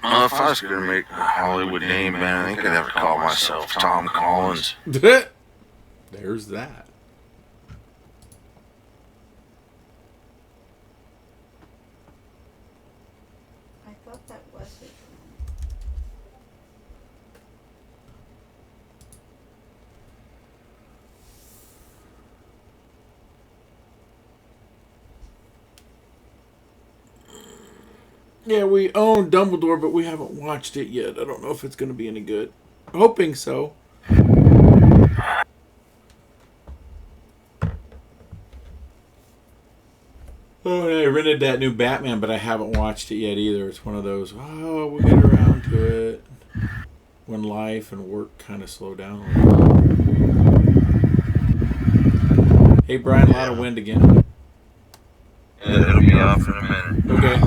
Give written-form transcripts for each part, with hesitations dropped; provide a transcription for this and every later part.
If I was going to make a Hollywood name, man, I think I'd have to call myself Tom Collins. There's that. I thought that was his Yeah, we own Dumbledore, but we haven't watched it yet. I don't know if it's going to be any good. Hoping so. Oh, and I rented that new Batman, but I haven't watched it yet either. It's one of those, oh, we'll get around to it when life and work kind of slow down a little. Hey, Brian, a lot of wind again. Yeah, it'll be off in a minute. Okay.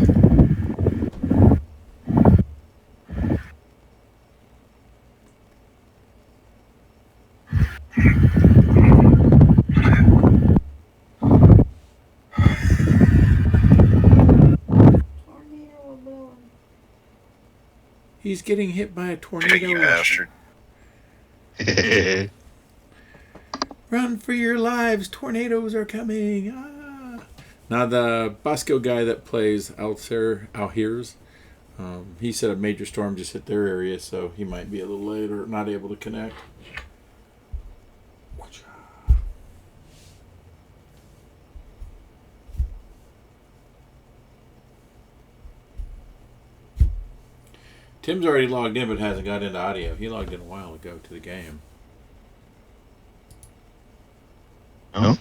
tornado blowing. He's getting hit by a tornado. You bastard. Run for your lives. Tornadoes are coming. Ah. Now, the Bosco guy that plays Alhirs, he said a major storm just hit their area, so he might be a little late or not able to connect. Tim's already logged in, but hasn't got into audio. He logged in a while ago to the game. Oh.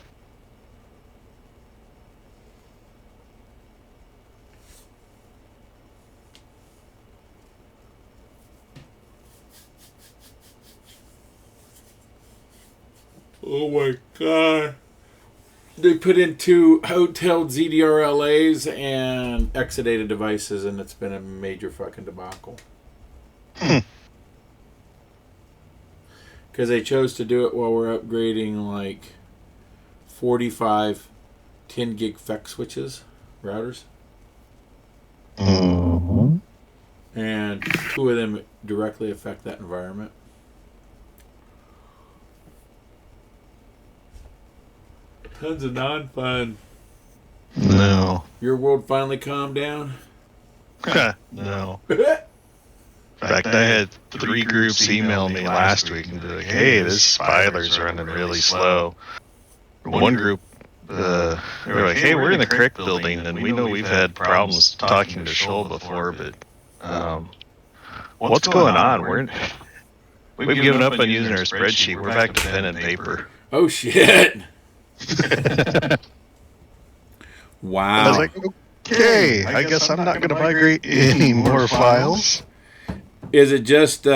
Oh my god. They put in 2 hotel ZDRLAs and exadated devices, and it's been a major fucking debacle. Because they chose to do it while we're upgrading like 45 10 gig FEC switches, routers. Mm-hmm. And 2 of them directly affect that environment. Tons of non-fun. No. Your world finally calmed down? No. In fact, I had 3 groups email me last week and be like, hey, this Spyler's running really slow. One group, they were like, hey, we're in the Crick building, and we know we've had problems talking to Shoal before, but what's going on? We've given up on using our spreadsheet. We're back to pen and paper. Oh, shit. Wow. I was like, okay, I guess I'm not going to migrate any more files. Is it just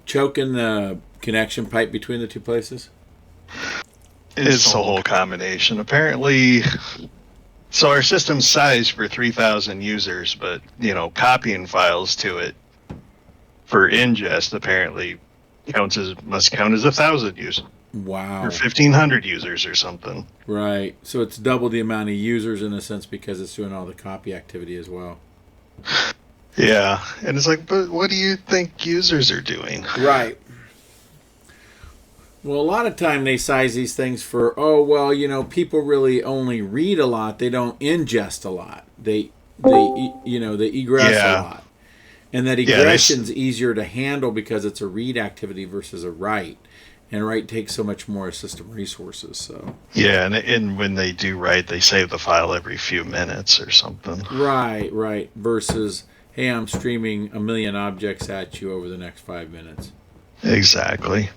choking the connection pipe between the 2 places? It's a whole combination. Apparently, so our system's sized for 3,000 users, but, copying files to it for ingest apparently must count as 1,000 users. Wow. Or 1,500 users or something. Right. So it's double the amount of users in a sense because it's doing all the copy activity as well. Yeah. And it's like, but what do you think users are doing? Right. Well, a lot of time they size these things for, people really only read a lot. They don't ingest a lot. They egress a lot. And that egression's easier to handle because it's a read activity versus a write. And write takes so much more system resources. So yeah, and when they do write, they save the file every few minutes or something. Right. Versus, hey, I'm streaming 1 million objects at you over the next 5 minutes. Exactly.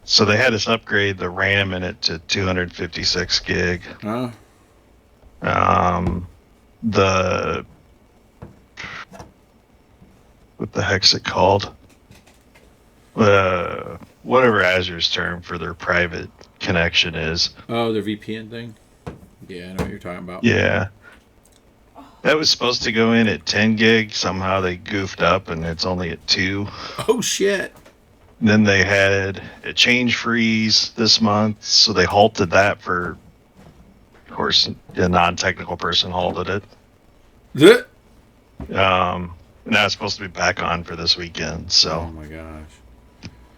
So they had us upgrade the RAM in it to 256 gig. Huh? What the heck's it called? Whatever Azure's term for their private connection is. Oh, their VPN thing? Yeah, I know what you're talking about. Yeah. That was supposed to go in at 10 gig. Somehow they goofed up and it's only at 2. Oh, shit. Then they had a change freeze this month, so they halted that for course, a non-technical person halted it. Zit. Now it's supposed to be back on for this weekend. Oh So my gosh.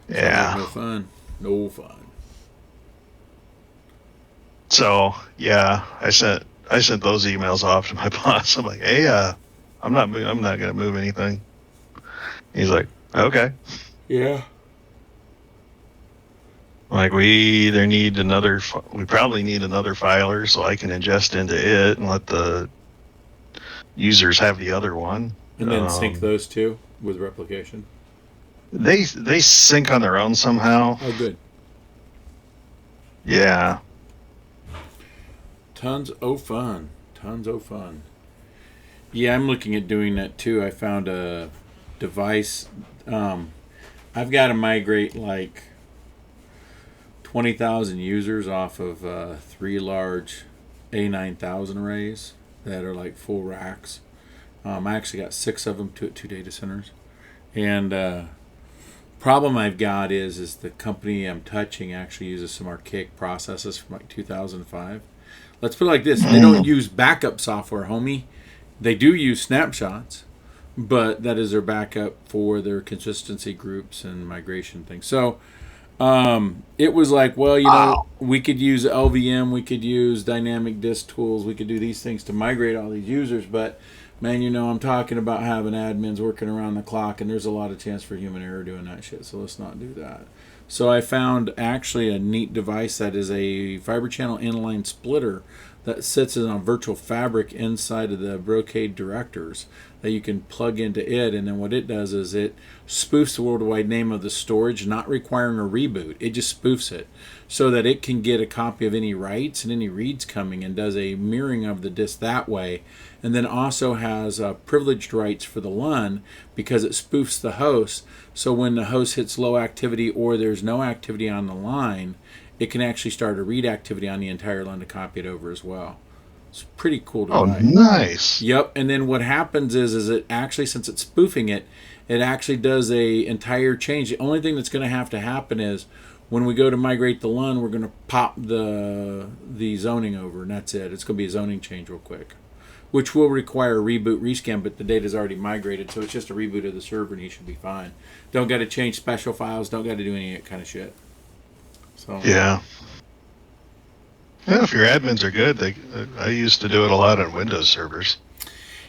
yeah. No fun. No fun. So yeah, I sent those emails off to my boss. I'm like, hey, I'm not gonna move anything. He's like, okay. Yeah. Like we probably need another filer so I can ingest into it and let the users have the other one. And then sync those two with replication. They sync on their own somehow. Oh, good. Yeah. Tons of fun. Tons of fun. Yeah, I'm looking at doing that too. I found a device. I've got to migrate like 20,000 users off of 3 large A9000 arrays that are like full racks. I actually got 6 of them, two at 2 data centers. And problem I've got is the company I'm touching actually uses some archaic processes from like 2005. Let's put it like this. They don't use backup software, homie. They do use snapshots, but that is their backup for their consistency groups and migration things. So it was like, well, you know, we could use LVM, we could use dynamic disk tools, we could do these things to migrate all these users, but man, you know, I'm talking about having admins working around the clock, and there's a lot of chance for human error doing that shit, so let's not do that. So I found actually a neat device that is a fiber channel inline splitter that sits in a virtual fabric inside of the Brocade directors that you can plug into it, and then what it does is it spoofs the worldwide name of the storage, not requiring a reboot. It just spoofs it so that it can get a copy of any writes and any reads coming and does a mirroring of the disk that way, and then also has privileged writes for the LUN because it spoofs the host, so when the host hits low activity or there's no activity on the line, it can actually start a read activity on the entire LUN to copy it over as well. It's pretty cool device. Oh, nice. Yep, and then what happens is it actually, since it's spoofing it, it actually does a entire change. The only thing that's going to happen is when we go to migrate the LUN, we're going to pop the zoning over, and that's it. It's going to be a zoning change real quick, which will require a reboot rescan, but the data's already migrated, so it's just a reboot of the server, and you should be fine. Don't got to change special files. Don't got to do any of that kind of shit. So Yeah. Yeah, if your admins are good, I used to do it a lot on Windows servers.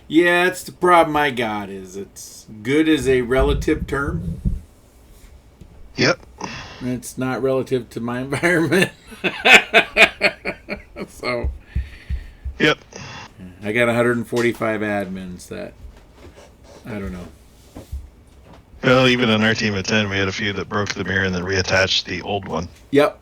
yeah, that's the problem I got. Is it's good as a relative term. Yep. It's not relative to my environment. So, Yep. I got 145 admins that, I don't know. Well, even on our team of 10, we had a few that broke the mirror and then reattached the old one. Yep.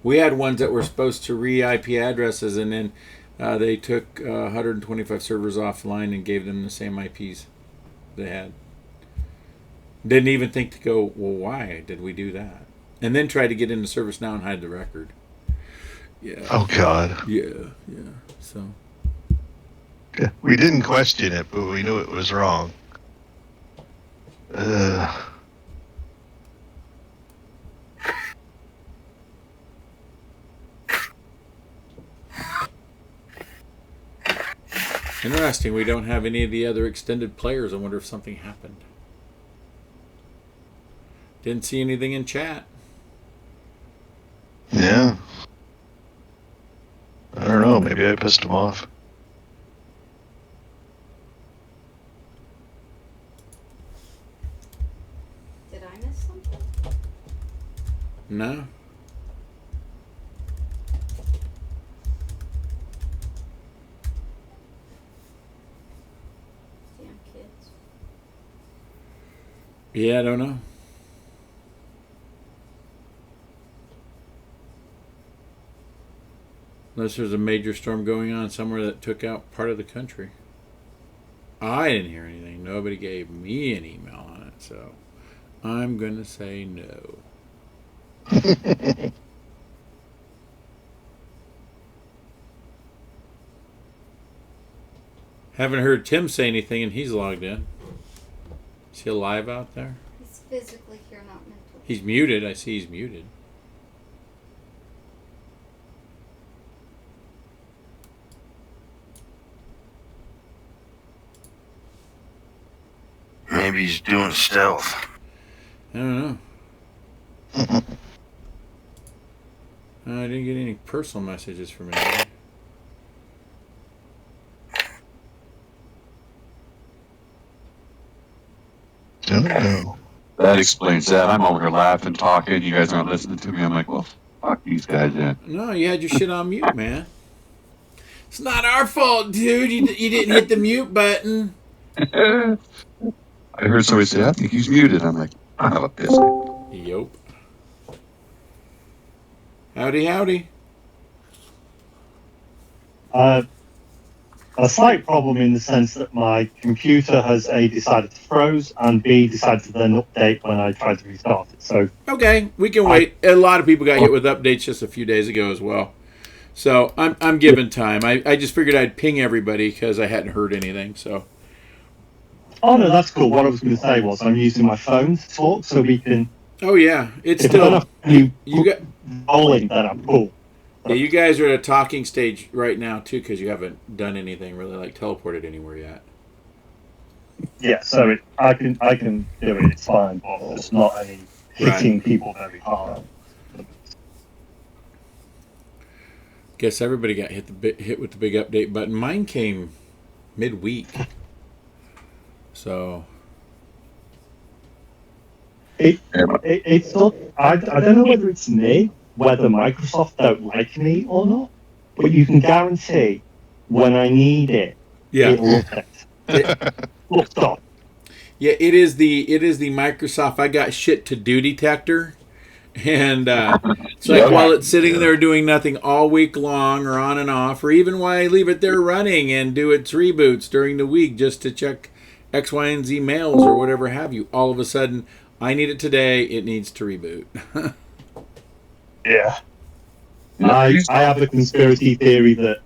We had ones that were supposed to re-IP addresses, and then they took 125 servers offline and gave them the same IPs they had. Didn't even think to go, well, why did we do that? And then tried to get into ServiceNow and hide the record. Yeah. Oh, God. Yeah. So. Yeah, we didn't question it, but we knew it was wrong. Interesting, we don't have any of the other extended players. I wonder if something happened. Didn't see anything in chat. Yeah. I don't know, maybe I pissed him off. Did I miss something? No. Damn kids. Yeah, I don't know. Unless there's a major storm going on somewhere that took out part of the country. I didn't hear anything. Nobody gave me an email on it, so I'm going to say no. Haven't heard Tim say anything, and he's logged in. Is he alive out there? He's physically here, not mentally. He's muted. I see he's muted. Maybe he's doing stealth. I don't know. I didn't get any personal messages from anybody. Don't know. That explains that. I'm over here laughing, talking. You guys aren't listening to me. I'm like, well, fuck these guys then. No, you had your shit on mute, man. It's not our fault, dude. You didn't hit the mute button. I heard somebody say, I think he's muted. I'm like, I have a biscuit. Yup. Howdy, howdy. A slight problem in the sense that my computer has A, decided to froze, and B, decided to then update when I tried to restart it. So Okay, we can wait. A lot of people got hit with updates just a few days ago as well. So I'm giving time. I just figured I'd ping everybody because I hadn't heard anything. So. Oh no, that's cool. What I was going to say was I'm using my phone to talk, so we can. Oh yeah, it's If I don't still have you got. rolling, then I'm cool. Yeah, you guys are at a talking stage right now too because you haven't done anything really like teleported anywhere yet. Yeah, so I can do it. It's fine, but it's not any hitting people very hard. Guess everybody got hit with the big update button. Mine came midweek, so It's not. I don't know whether it's me, whether Microsoft don't like me or not, but you can guarantee when I need it, it'll update. Full stop. Yeah, it is the Microsoft I got shit to do detector. And it's like while it's sitting there doing nothing all week long or on and off, or even while I leave it there running and do its reboots during the week just to check X, Y, and Z mails or whatever have you, all of a sudden, I need it today, it needs to reboot. Yeah. I have a conspiracy theory that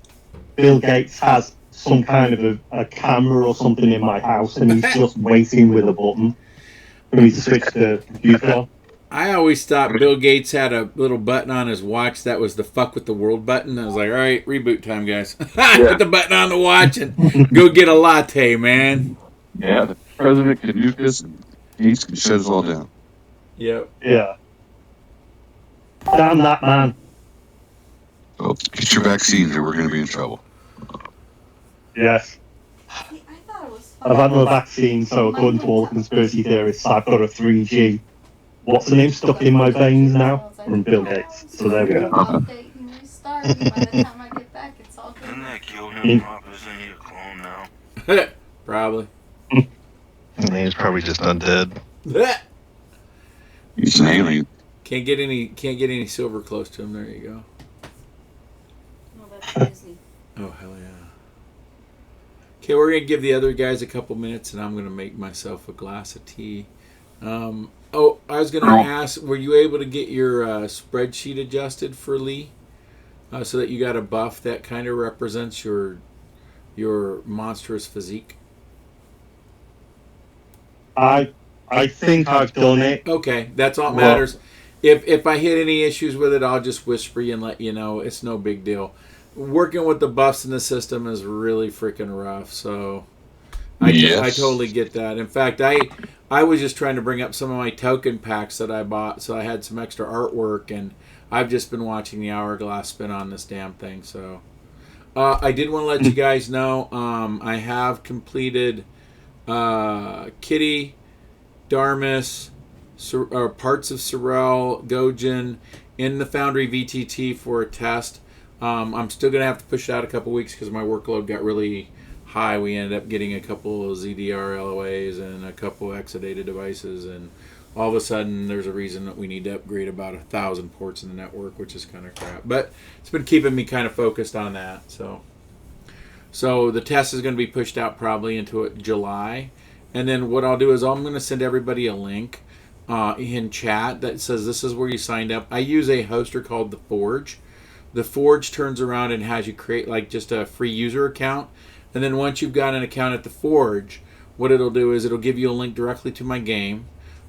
Bill Gates has some kind of a camera or something in my house and he's just waiting with a button for me to switch the computer on. I always thought Bill Gates had a little button on his watch that was the fuck with the world button. I was like, all right, reboot time, guys. Hit the button on the watch and go get a latte, man. Yeah, the president can nuke this and Gates can shut us all down. Yep. Yeah. Damn that man. Well, get your vaccines or we're going to be in trouble. Yes. See, I thought it was I've had my vaccine, so according to all the conspiracy theorists, I've got a 3G. What's the name stuck in my veins now? From Bill Gates. So there we go. Update and restart, and by the time I get back, it's all good. Didn't that kill him, Pop? Isn't he a clone now? Probably. He's probably just undead. He's an alien. Can't get any silver close to him. There you go. No, that's Disney. Oh hell yeah. Okay, we're gonna give the other guys a couple minutes, and I'm gonna make myself a glass of tea. I was gonna ask, were you able to get your spreadsheet adjusted for Lee, so that you got a buff that kind of represents your monstrous physique? I think I've done it. Okay, that's all that matters. If I hit any issues with it, I'll just whisper you and let you know. It's no big deal. Working with the buffs in the system is really freaking rough, so I totally get that. In fact, I was just trying to bring up some of my token packs that I bought, so I had some extra artwork, and I've just been watching the hourglass spin on this damn thing. So I did want to let you guys know I have completed Kitty, Darmus, parts of Sorrel, Gojin in the Foundry VTT for a test. I'm still going to have to push it out a couple weeks because my workload got really high. We ended up getting a couple of ZDR LOAs and a couple of Exadata devices, and all of a sudden there's a reason that we need to upgrade about 1,000 ports in the network, which is kind of crap. But it's been keeping me kind of focused on that. So the test is going to be pushed out probably into July. And then what I'll do is I'm going to send everybody a link in chat that says this is where you signed up. I use a hoster called The Forge. The Forge turns around and has you create like just a free user account. And then once you've got an account at The Forge, what it'll do is it'll give you a link directly to my game,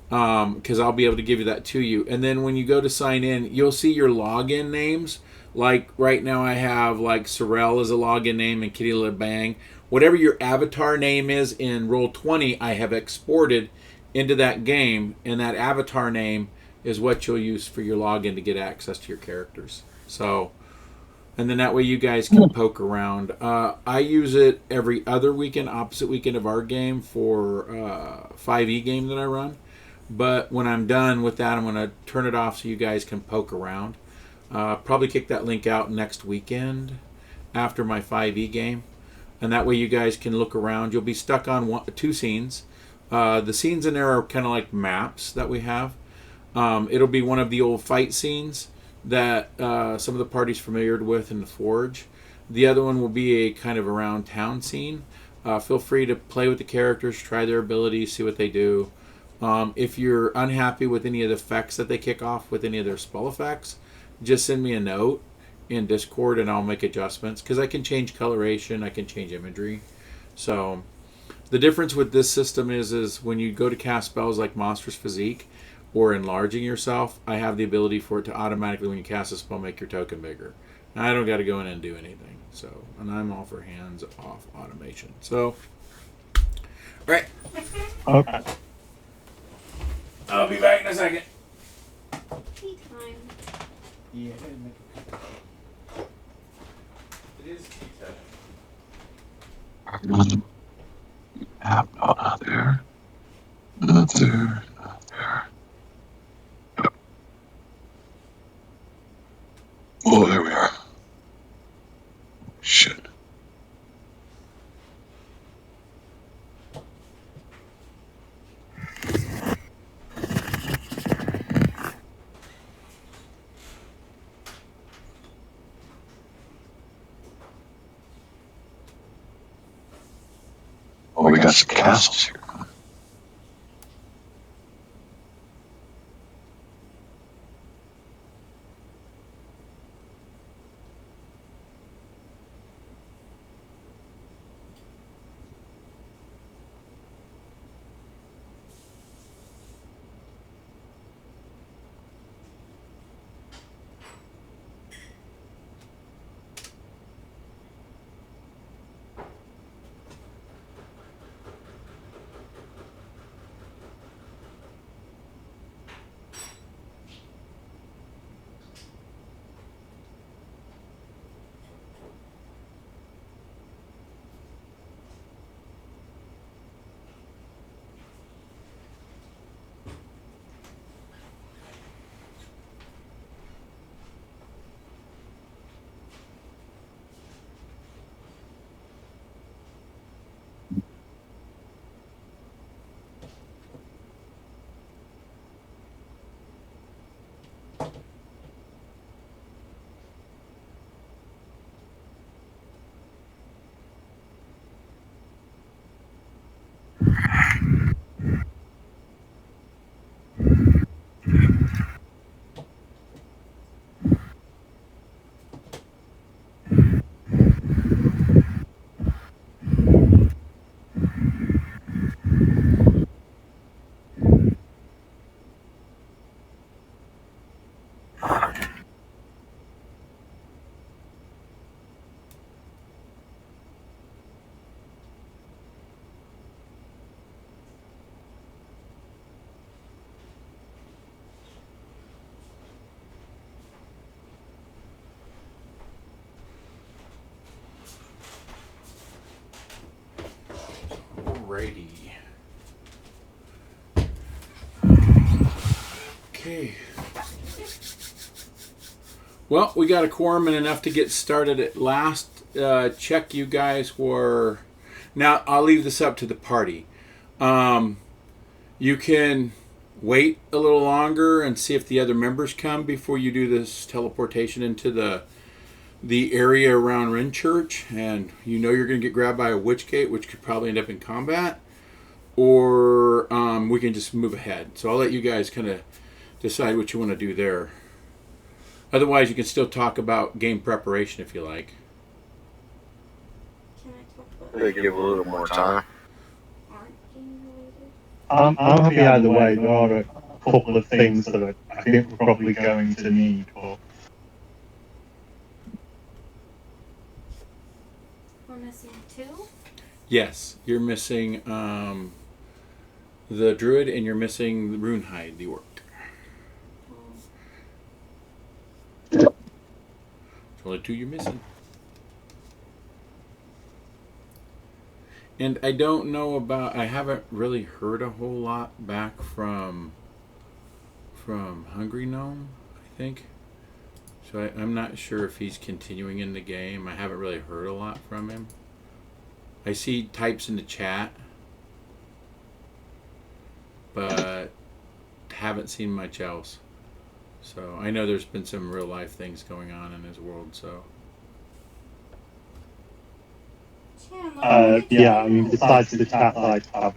because I'll be able to give you that to you. And then when you go to sign in, you'll see your login names Like right now, I have like Sorrel as a login name and Kitty Bang. Whatever your avatar name is in Roll20, I have exported into that game, and that avatar name is what you'll use for your login to get access to your characters. So, and then that way you guys can poke around. I use it every other weekend, opposite weekend of our game for 5e game that I run. But when I'm done with that, I'm going to turn it off so you guys can poke around. Probably kick that link out next weekend after my 5e game. And that way you guys can look around. You'll be stuck on two scenes. The scenes in there are kind of like maps that we have. It'll be one of the old fight scenes that some of the party's familiar with in the Forge. The other one will be a kind of around town scene. Feel free to play with the characters, try their abilities, see what they do. If you're unhappy with any of the effects that they kick off with any of their spell effects, just send me a note in Discord and I'll make adjustments, because I can change coloration, I can change imagery. So the difference with this system is when you go to cast spells like Monstrous Physique or enlarging yourself, I have the ability for it to automatically, when you cast a spell, make your token bigger. Now, I don't got to go in and do anything. So, and I'm all for hands-off automation. So, all right. Okay. I'll be back in a second. Tea time. Yeah, it is tea time. Not there. Not there. Not there. Oh, there we are. Shit. Oh, we got some castles here. Huh? Alrighty. Okay. Well, we got a quorum and enough to get started at last. Check you guys for... Now, I'll leave this up to the party. You can wait a little longer and see if the other members come before you do this teleportation into the area around Ren Church, and you know you're going to get grabbed by a witch gate, which could probably end up in combat, or we can just move ahead. So I'll let you guys kind of decide what you want to do there. Otherwise, you can still talk about game preparation if you like. Can I talk about They give a little more time. aren't game related? I'm happy either way. There are a couple of things that I think we're probably going to need. But We're missing 2? Yes, you're missing the druid, and you're missing the Runehide, the orc. There's only 2 you're missing. And I don't know about. I haven't really heard a whole lot back from Hungry Gnome, I think. So I'm not sure if he's continuing in the game. I haven't really heard a lot from him. I see types in the chat, but haven't seen much else. So I know there's been some real life things going on in his world. So yeah, I mean, besides the chat I have.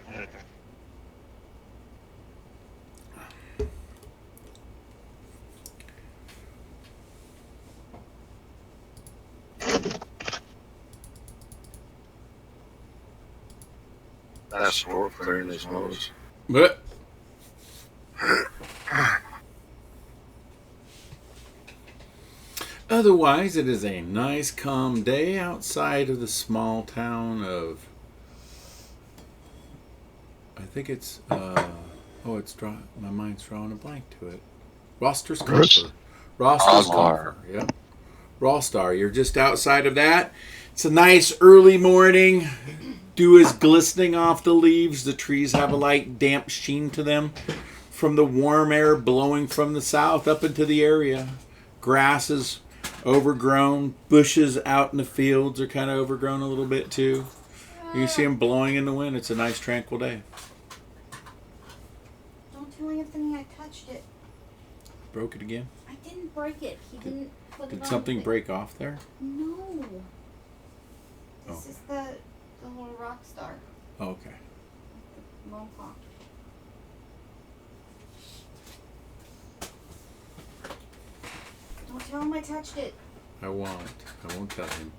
That's the orc clearing his nose. but otherwise, it is a nice, calm day outside of the small town of. I think it's. My mind's drawing a blank to it. Rosterscoffer. Rosterscoffer. Yep. Rawstar. You're just outside of that. It's a nice early morning. Dew is glistening off the leaves. The trees have a light, damp sheen to them from the warm air blowing from the south up into the area. Grass is overgrown. Bushes out in the fields are kind of overgrown a little bit too. You can see them blowing in the wind. It's a nice, tranquil day. Don't tell Anthony I touched it. Broke it again? I didn't break it. He didn't put it on. Did something the- break off there? No. This Oh. is the little rock star. Oh, okay. Mohawk. Don't tell him I touched it. I won't. I won't tell him.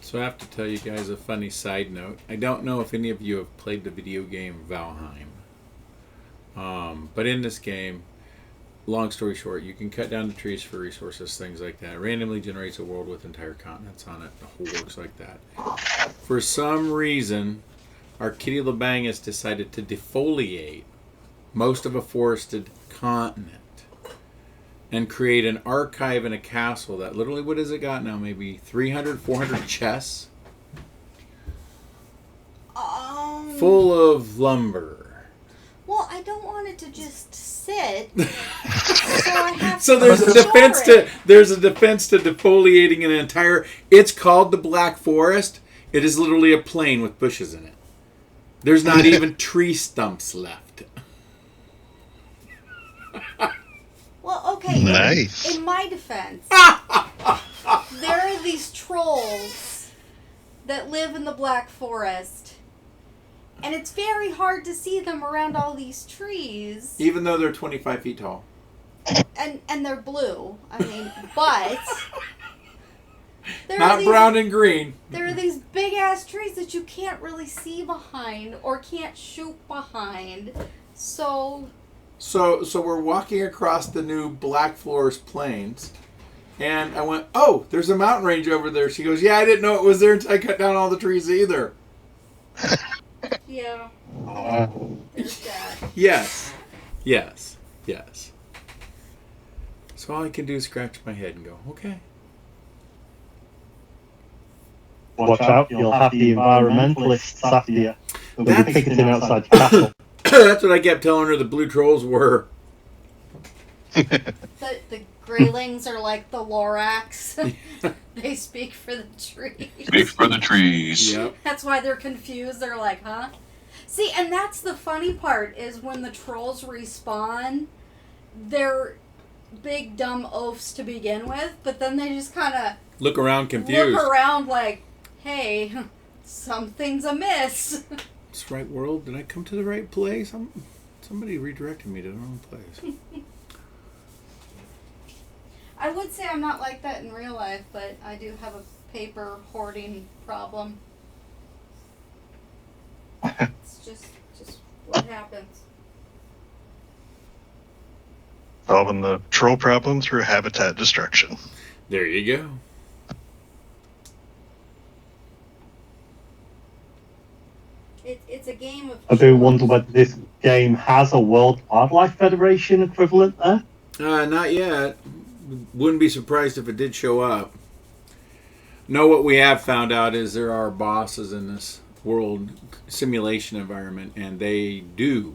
So I have to tell you guys a funny side note. I don't know if any of you have played the video game Valheim. But in this game, long story short, you can cut down the trees for resources, things like that. It randomly generates a world with entire continents on it. The whole works like that. For some reason, our Kitty LeBang has decided to defoliate most of a forested continent and create an archive in a castle that literally, what has it got now? Maybe 300, 400 chests full of lumber. Well, I don't want it to just sit. So I have So to there's a defense to defoliating an entire. It's called the Black Forest. It is literally a plain with bushes in it. There's not even tree stumps left. Well, okay. Nice. In my defense, there are these trolls that live in the Black Forest, and it's very hard to see them around all these trees. Even though they're 25 feet tall. And they're blue. I mean, but Not brown and green. there are these big ass trees that you can't really see behind or can't shoot behind. So So we're walking across the new Black Forest plains, And I went, oh, there's a mountain range over there. She goes, yeah, I didn't know it was there until I cut down all the trees either. Yeah. There's that. Yes. Yes. Yes. So all I can do is scratch my head and go, okay. Watch out, you'll have the environmentalists after you. They'll be picketing outside the castle. That's what I kept telling her the blue trolls were. The Greylings are like the Lorax. They speak for the trees. Speak for the trees. Yep. That's why they're confused. They're like, huh? See, and that's the funny part, is when the trolls respawn, they're big dumb oafs to begin with, but then they just kind of look around confused. Look around like, hey, something's amiss. It's right world. Did I come to the right place? Somebody redirected me to the wrong place. I would say I'm not like that in real life, but I do have a paper hoarding problem. It's just what happens. Solving the troll problem through habitat destruction. There you go. It's a game of... I do wonder whether this game has a World Wildlife Federation equivalent there. Not yet. Wouldn't be surprised if it did show up. No, what we have found out is there are bosses in this world simulation environment, and they do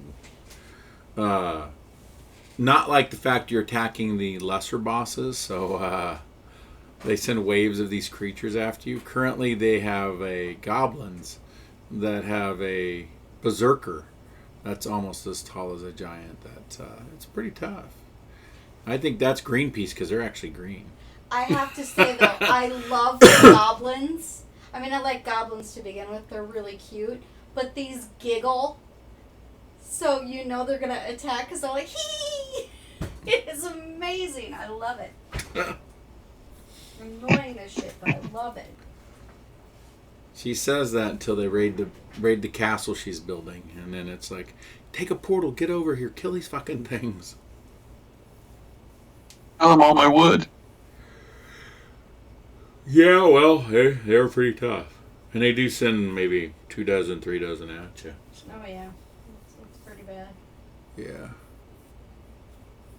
not like the fact you're attacking the lesser bosses, so they send waves of these creatures after you. Currently they have goblins that have a berserker that's almost as tall as a giant. It's pretty tough. I think that's Greenpeace because they're actually green. I have to say, though, I love the goblins. I mean, I like goblins to begin with. They're really cute. But these giggle, so you know they're going to attack because they're like, hee! It is amazing. I love it. Annoying as shit, but I love it. She says that until they raid the castle she's building. And then it's like, take a portal, get over here, kill these fucking things. Tell them all my wood. Yeah, well, they're pretty tough. And they do send maybe 2 dozen, 3 dozen at you. Oh, yeah. It's pretty bad. Yeah.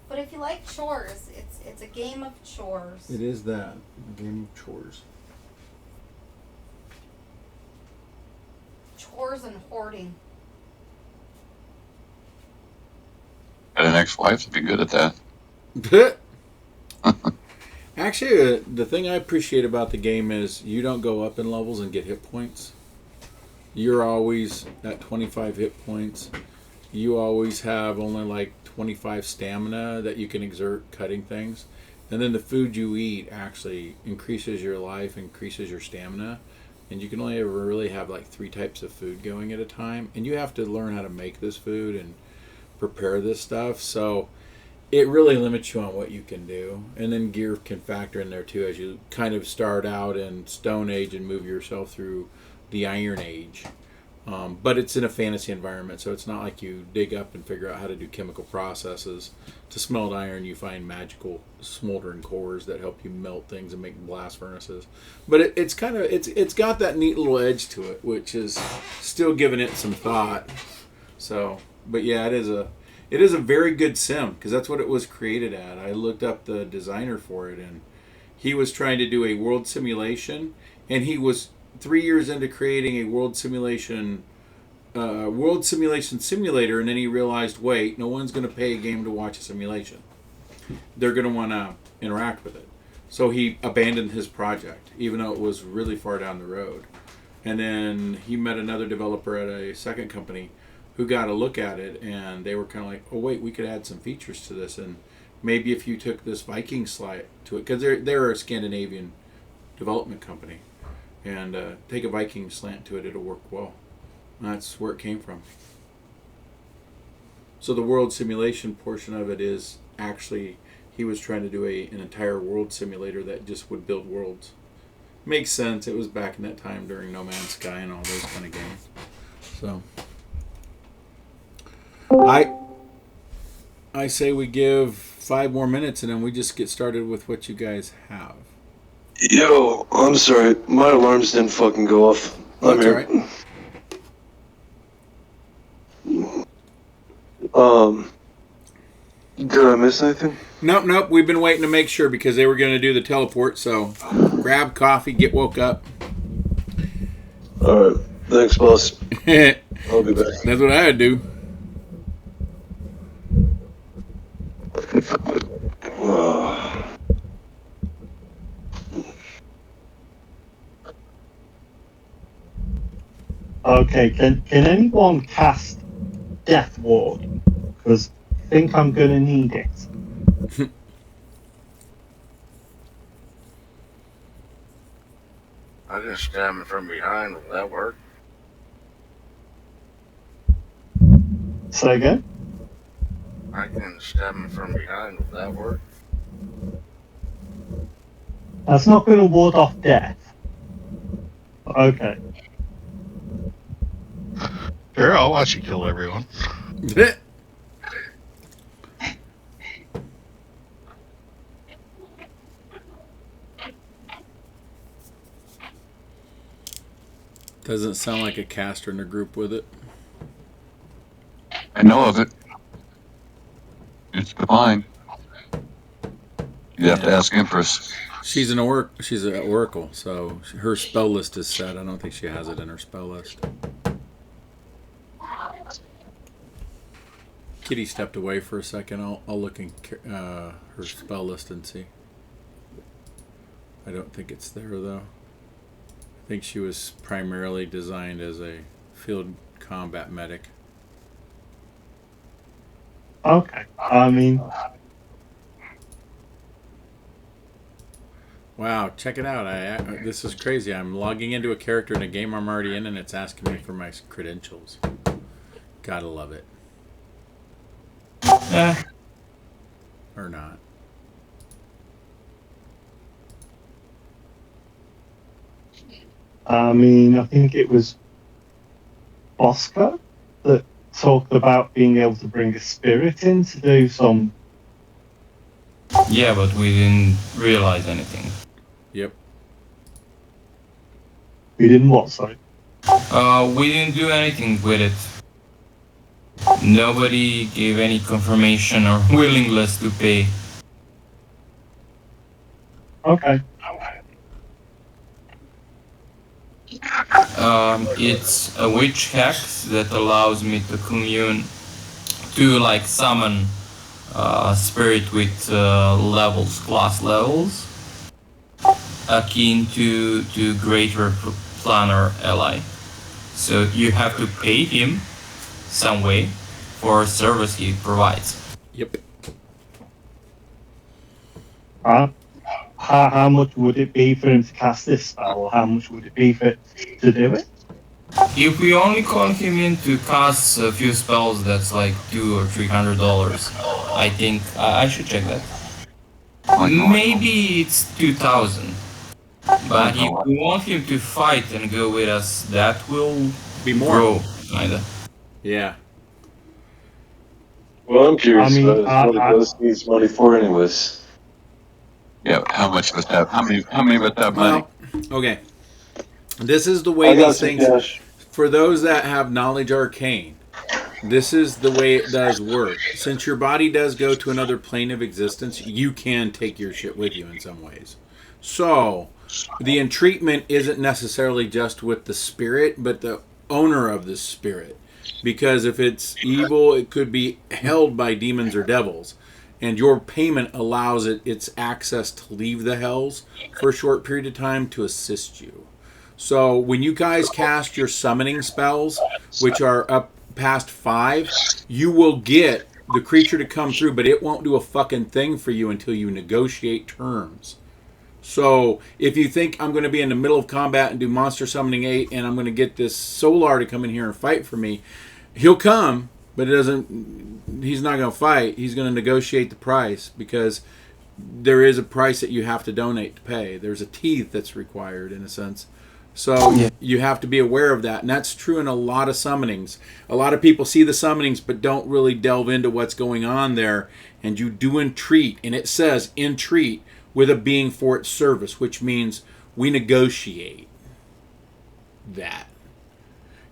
But if you like chores, it's a game of chores. It is that. A game of chores. Chores and hoarding. Got an ex-wife to be good at that. Actually, the thing I appreciate about the game is you don't go up in levels and get hit points. You're always at 25 hit points. You always have only like 25 stamina that you can exert cutting things. And then the food you eat actually increases your life, increases your stamina. And you can only ever really have like 3 types of food going at a time. And you have to learn how to make this food and prepare this stuff. So it really limits you on what you can do. And then gear can factor in there too as you kind of start out in Stone Age and move yourself through the Iron Age. But it's in a fantasy environment, so it's not like you dig up and figure out how to do chemical processes. To smelt iron, you find magical smoldering cores that help you melt things and make blast furnaces. But it's got that neat little edge to it, which is still giving it some thought. So, but yeah, it is a very good sim because that's what it was created at. I looked up the designer for it, and he was trying to do a world simulation, and he was 3 years into creating a world simulation simulator, and then he realized, wait, no one's going to pay a game to watch a simulation. They're going to want to interact with it. So he abandoned his project, even though it was really far down the road. And then he met another developer at a second company who got a look at it, and they were kind of like, oh wait, we could add some features to this, and maybe if you took this Viking slant to it, because they're a Scandinavian development company, and take a Viking slant to it, it'll work well. And that's where it came from. So the world simulation portion of it is actually, he was trying to do an entire world simulator that just would build worlds. Makes sense, it was back in that time during No Man's Sky and all those kind of games. So I say we give 5 more minutes, and then we just get started with what you guys have. Yo, I'm sorry. My alarms didn't fucking go off. I'm That's here. All right. Did I miss anything? Nope. We've been waiting to make sure because they were going to do the teleport. So, grab coffee, get woke up. All right. Thanks, boss. I'll be back. That's what I would do. Okay, can anyone cast Death Ward? Because I think I'm going to need it. I can stab him from behind. Will that work? Say again? I can stab him from behind. Will that work? That's not going to ward off death. Okay. Sure, I'll watch you kill everyone. Doesn't sound like a caster in a group with it. I know of it. It's divine. You have to ask Empress. She's an She's an oracle, so her spell list is set. I don't think she has it in her spell list. Kitty stepped away for a second. I'll look in her spell list and see. I don't think it's there though. I think she was primarily designed as a field combat medic. Okay. I mean, wow, check it out. This is crazy. I'm logging into a character in a game I'm already in, and it's asking me for my credentials. Gotta love it. Or not. I mean, I think it was Bosco that talked about being able to bring a spirit in to do some. Yeah, but we didn't realize anything. Yep. We didn't what, sorry? We didn't do anything with it. Nobody gave any confirmation or willingness to pay. Okay. It's a witch hex that allows me to commune, to like summon spirit with levels, class levels, akin to greater planar ally. So you have to pay him some way for service he provides. Yep. How much would it be for him to cast this spell, or how much would it be for to do it? If we only call him in to cast a few spells, that's like $200 or $300. I think I should check that. Maybe it's 2,000. But if we want him to fight and go with us, that will be more. Grow, kinda. Yeah. Well, I'm curious I mean, about what Ghost needs money for, anyways. Yeah, how much was that? How many of us have money? Well, okay. This is the way I got these some things. cash. For those that have knowledge arcane, this is the way it does work. Since your body does go to another plane of existence, you can take your shit with you in some ways. So, the entreatment isn't necessarily just with the spirit, but the owner of the spirit. Because if it's evil, it could be held by demons or devils. And your payment allows its access to leave the hells for a short period of time to assist you. So when you guys cast your summoning spells, which are up past 5, you will get the creature to come through, but it won't do a fucking thing for you until you negotiate terms. So if you think I'm going to be in the middle of combat and do monster summoning 8 and I'm going to get this Solar to come in here and fight for me, he'll come, but he's not going to fight. He's going to negotiate the price because there is a price that you have to donate to pay. There's a teeth that's required in a sense So Yeah. you have to be aware of that. And that's true in a lot of summonings. A lot of people see the summonings but don't really delve into what's going on there. And you do entreat, and it says entreat with a being for its service, which means we negotiate that.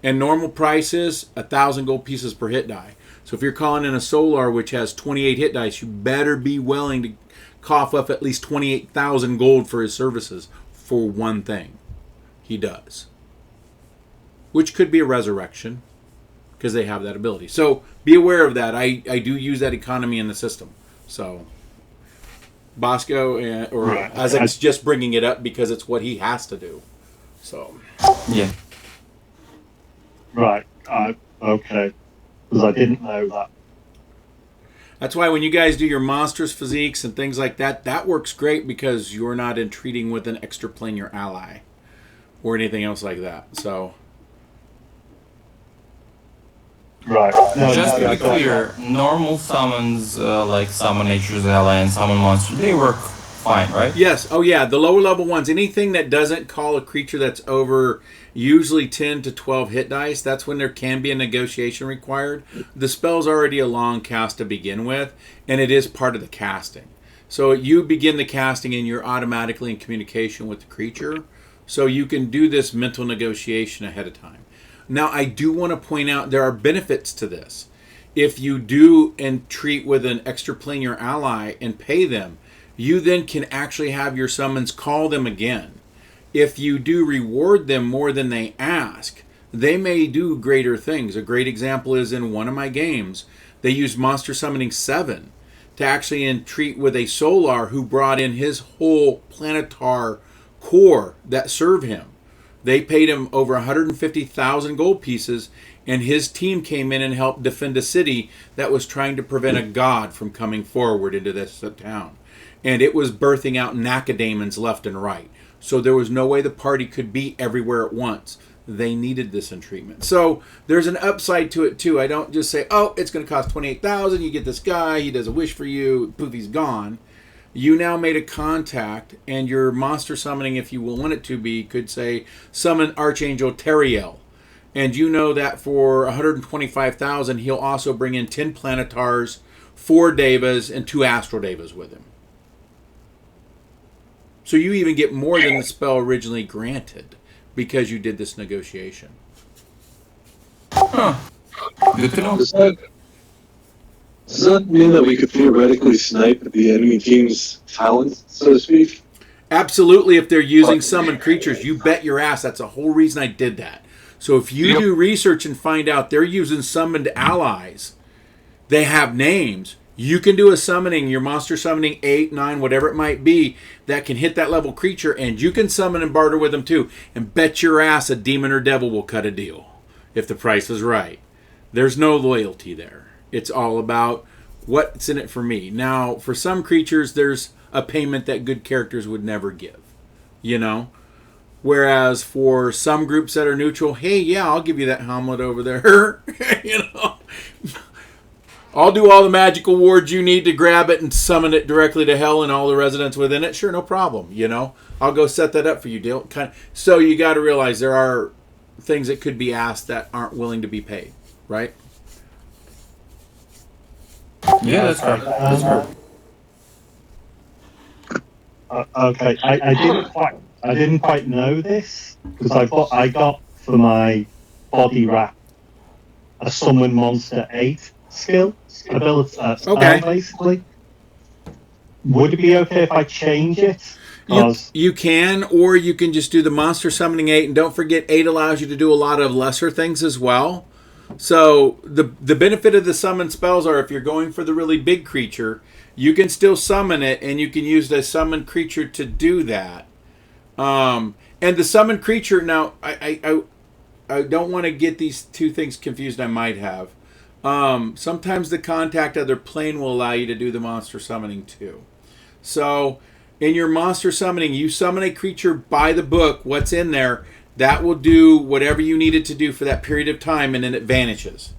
And normal price is 1,000 gold pieces per hit die. So if you're calling in a Solar which has 28 hit dice, you better be willing to cough up at least 28,000 gold for his services for one thing he does. Which could be a resurrection, because they have that ability. So be aware of that. I do use that economy in the system. So Bosco or Isaac's just bringing it up because it's what he has to do. So Yeah. Right. Okay. Because I didn't know that. that's why when you guys do your monstrous physiques and things like that, that works great because you're not entreating with an extra planar ally or anything else like that. So Right. No, Just to I be got clear, that. normal summons like summon nature's ally and summon monster, they work fine, right? yes, oh yeah, the lower level ones, anything that doesn't call a creature that's over usually 10 to 12 hit dice, that's when there can be a negotiation required. The spell's already a long cast to begin with, and it is part of the casting. So you begin the casting and you're automatically in communication with the creature, so you can do this mental negotiation ahead of time. Now, I do want to point out there are benefits to this. If you do entreat with an extraplanar ally and pay them, you then can actually have your summons call them again. If you do reward them more than they ask, they may do greater things. A great example is in one of my games, they used Monster Summoning 7 to actually entreat with a Solar who brought in his whole Planetar core that served him. They paid him over 150,000 gold pieces, and his team came in and helped defend a city that was trying to prevent a god from coming forward into this town. And it was birthing out Nacadamons left and right. So there was no way the party could be everywhere at once. They needed this entreatment. So there's an upside to it too. I don't just say, oh, it's going to cost 28,000. You get this guy. He does a wish for you. Poof, he's gone. You now made a contact, and your monster summoning, if you will want it to be, could say, summon Archangel Teriel. And you know that for 125,000, he'll also bring in 10 Planetars, 4 Devas, and 2 Astral Devas with him. So you even get more than the spell originally granted because you did this negotiation. Huh. Good to know. Does that mean that we could theoretically snipe the enemy team's talent, so to speak? Absolutely, if they're using summoned creatures, you bet your ass. That's the whole reason I did that. So if you do research and find out they're using summoned allies, they have names, you can do a summoning, your monster summoning 8, 9, whatever it might be, that can hit that level creature, and you can summon and barter with them too. And bet your ass a demon or devil will cut a deal if the price is right. There's no loyalty there. It's all about what's in it for me. Now, for some creatures, there's a payment that good characters would never give, you know? Whereas for some groups that are neutral, hey, yeah, I'll give you that Hamlet over there, you know? I'll do all the magical wards you need to grab it and summon it directly to hell and all the residents within it. Sure, no problem, you know? I'll go set that up for you, Dale. So you got to realize there are things that could be asked that aren't willing to be paid, right? Yeah, that's correct. That's correct. Okay, I didn't quite know this because I got for my body wrap a summon monster 8 skill ability spell, basically. Would it be okay if I change it? You can, or you can just do the monster summoning 8, and don't forget 8 allows you to do a lot of lesser things as well. So the benefit of the summon spells are if you're going for the really big creature, you can still summon it, and you can use the summoned creature to do that. And the summoned creature, now, I don't want to get these two things confused. I might have. Sometimes the contact other plane will allow you to do the monster summoning too. So in your monster summoning, you summon a creature by the book, what's in there, that will do whatever you need it to do for that period of time, and then it vanishes.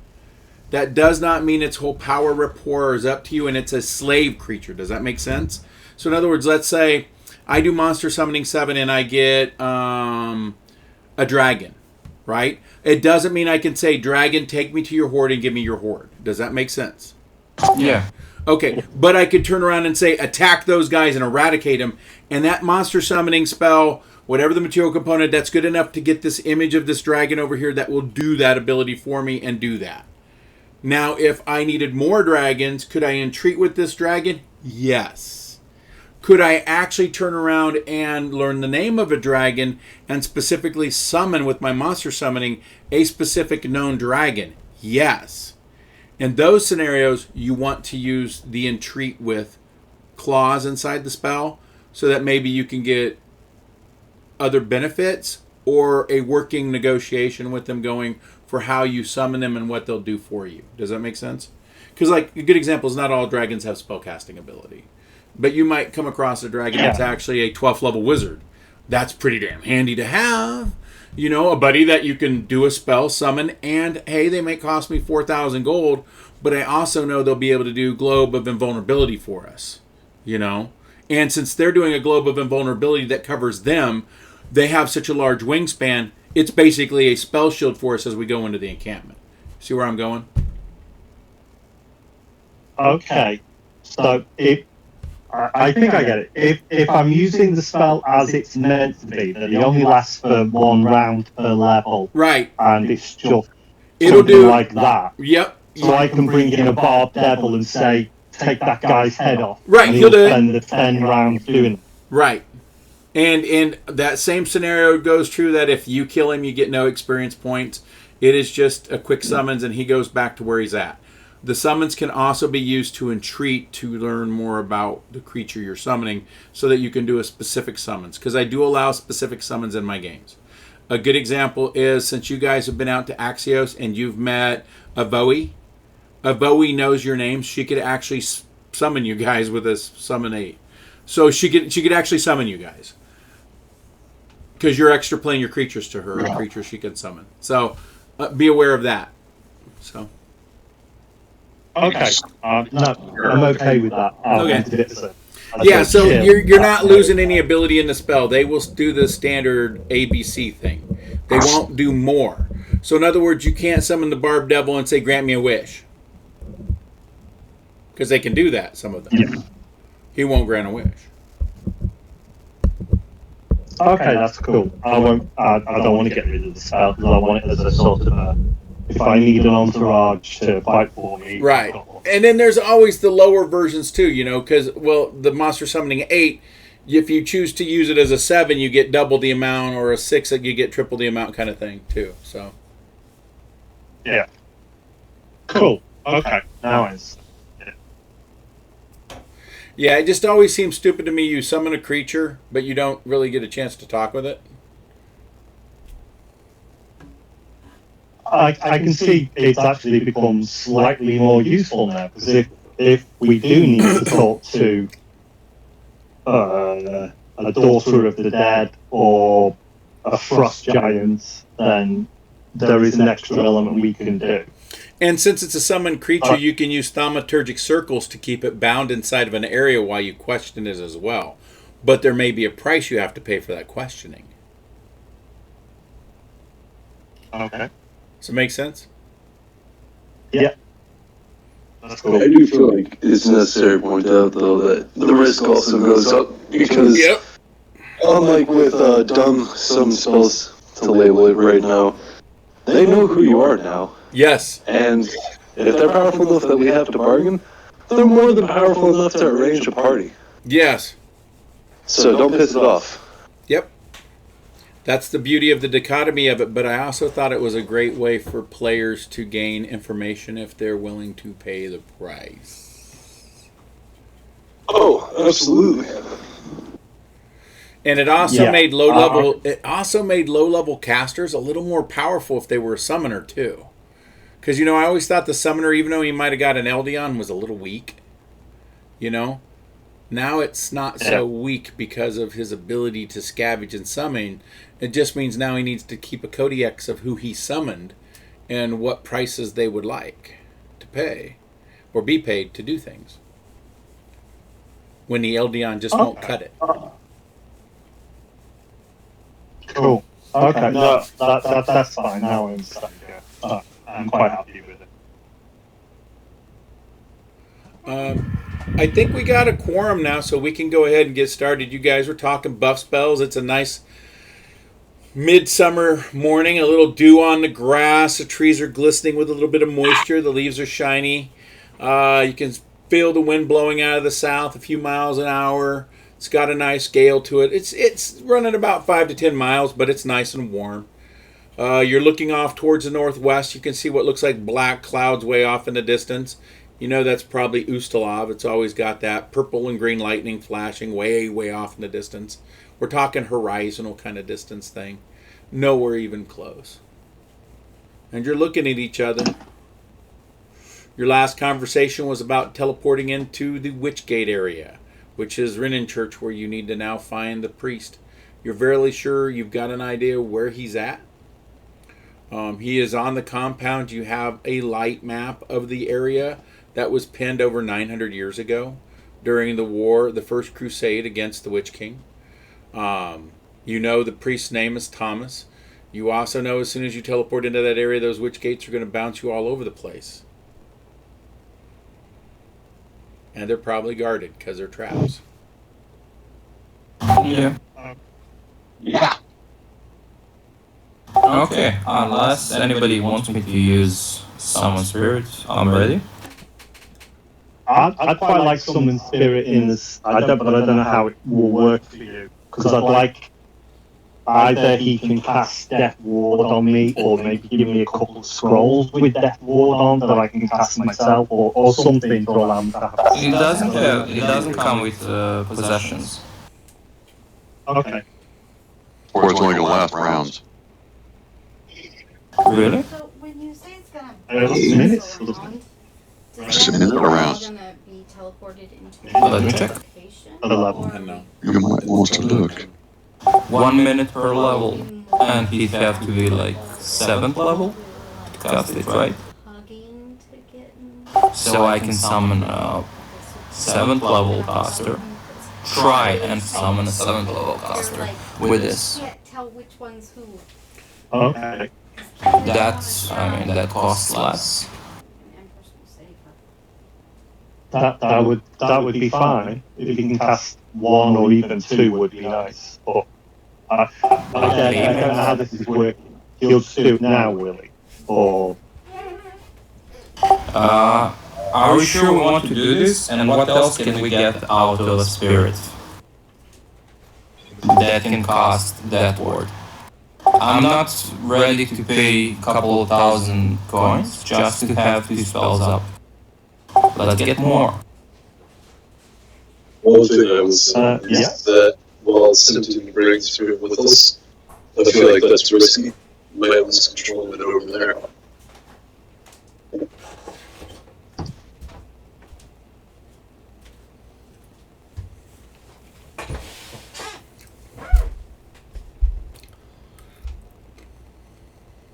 That does not mean its whole power rapport is up to you, and it's a slave creature. Does that make sense? So in other words, let's say I do monster summoning 7 and I get a dragon, right? It doesn't mean I can say, dragon, take me to your horde and give me your horde. Does that make sense? Yeah. Okay, but I could turn around and say, attack those guys and eradicate them, and that monster summoning spell, whatever the material component, that's good enough to get this image of this dragon over here that will do that ability for me and do that. Now, if I needed more dragons, could I entreat with this dragon? Yes. Could I actually turn around and learn the name of a dragon and specifically summon with my monster summoning a specific known dragon? Yes. In those scenarios, you want to use the entreat with clause inside the spell so that maybe you can get other benefits or a working negotiation with them going for how you summon them and what they'll do for you. Does that make sense? Because, like, a good example is not all dragons have spellcasting ability. But you might come across a dragon that's actually a 12th level wizard. That's pretty damn handy to have. You know, a buddy that you can do a spell, summon, and, hey, they may cost me 4,000 gold, but I also know they'll be able to do Globe of Invulnerability for us. You know? And since they're doing a Globe of Invulnerability that covers them, they have such a large wingspan, it's basically a spell shield for us as we go into the encampment. See where I'm going? Okay. So I think I get it. If I'm using the spell as it's meant to be, that it only lasts for one round per level, right? And it's just it'll something do like that. Yep. So I can bring in a Barb Devil and say, take that guy's head off. Right. And he'll do spend the 10 rounds doing it. Right. And that same scenario goes true that if you kill him, you get no experience points. It is just a quick summons, and he goes back to where he's at. The summons can also be used to entreat to learn more about the creature you're summoning so that you can do a specific summons. Because I do allow specific summons in my games. A good example is, since you guys have been out to Axios and you've met Avoe knows your names. She could actually summon you guys with a summon 8. So she could actually summon you guys. Because you're extra playing your creatures to her, a creature she can summon. So be aware of that. So. Okay. No, I'm okay with that. Yeah, so you're not losing any ability in the spell. They will do the standard ABC thing. They won't do more. So in other words, you can't summon the Barb Devil and say, grant me a wish. Because they can do that, some of them. Yeah. He won't grant a wish. Okay, that's cool. I don't want to get rid of the spell because I want it as a sort of if I need an entourage to fight for me. Right. And then there's always the lower versions too, you know, because, well, the monster summoning 8, if you choose to use it as a 7, you get double the amount, or a 6, you get triple the amount kind of thing too. So. Yeah. Cool. Okay. Now it's. Yeah, it just always seems stupid to me. You summon a creature, but you don't really get a chance to talk with it. I can see it's actually become slightly more useful now, because if we do need to talk to a daughter of the dead or a frost giant, then there is an extra element we can do. And since it's a summoned creature, you can use thaumaturgic circles to keep it bound inside of an area while you question it as well. But there may be a price you have to pay for that questioning. Okay. Does it make sense? Yeah. That's cool. I do feel like it's necessary to point out, though, that the risk also goes up because, unlike with dumb some spells to label it right now, they know who you are now. Yes. And if they're powerful enough that we have to bargain, they're more than powerful enough to arrange a party. Yes. So don't piss it off. Yep. That's the beauty of the dichotomy of it, but I also thought it was a great way for players to gain information if they're willing to pay the price. Oh, absolutely. And it also made low level casters a little more powerful if they were a summoner too. Because, you know, I always thought the summoner, even though he might have got an Eldion, was a little weak. You know? Now it's not so weak because of his ability to scavenge and summon. It just means now he needs to keep a codex of who he summoned and what prices they would like to pay or be paid to do things. When the Eldion just won't cut it. Cool. Okay, no, that's fine. Now I understand. Yeah. I'm quite happy with it. I think we got a quorum now, so we can go ahead and get started. You guys were talking buff spells. It's a nice midsummer morning, a little dew on the grass. The trees are glistening with a little bit of moisture. The leaves are shiny. You can feel the wind blowing out of the south a few miles an hour. It's got a nice gale to it. It's running about 5 to 10 miles, but it's nice and warm. You're looking off towards the northwest. You can see what looks like black clouds way off in the distance. You know that's probably Ustalov. It's always got that purple and green lightning flashing way, way off in the distance. We're talking horizontal kind of distance thing. Nowhere even close. And you're looking at each other. Your last conversation was about teleporting into the Witchgate area, which is Renan Church, where you need to now find the priest. You're fairly sure you've got an idea where he's at. He is on the compound. You have a light map of the area that was penned over 900 years ago during the war, the First Crusade against the Witch King. You know the priest's name is Thomas. You also know as soon as you teleport into that area, those witch gates are going to bounce you all over the place. And they're probably guarded because they're traps. Yeah. Yeah. Okay, unless anybody wants me to use Summon Spirit, I'm ready. I'd quite like summon spirit in this. But I don't know how it will work for you because I'd like either he can cast Death Ward on me, or maybe give me a couple of scrolls with Death Ward on that I can cast myself, or something to allow me to have. It doesn't come with possessions. Okay. Or it's only gonna last rounds. Really? So when you say it's gonna Minutes. does Just a that minute mean around. it's gonna be teleported into Let me check. location? A level. I know. You might want to look. 1 minute per level, and he'd have to be like 7th level to cast it, right? Hugging to get in. So I can summon a 7th level caster. Try and summon a 7th level caster with this. You can't tell which one's who. Okay. That costs less. That would be fine if you can cast one or even two would be nice. But I don't know how this is working. He'll just do it now, will he? Or Are we sure we want to do this? And what else can we get out of a spirit that can cast that word? I'm not ready to pay a couple of thousand coins just to have 2 spells up. Let's get more. One thing I was saying is that while attempting to bring the spirit with us, I feel like that's risky. We might lose control of it over there.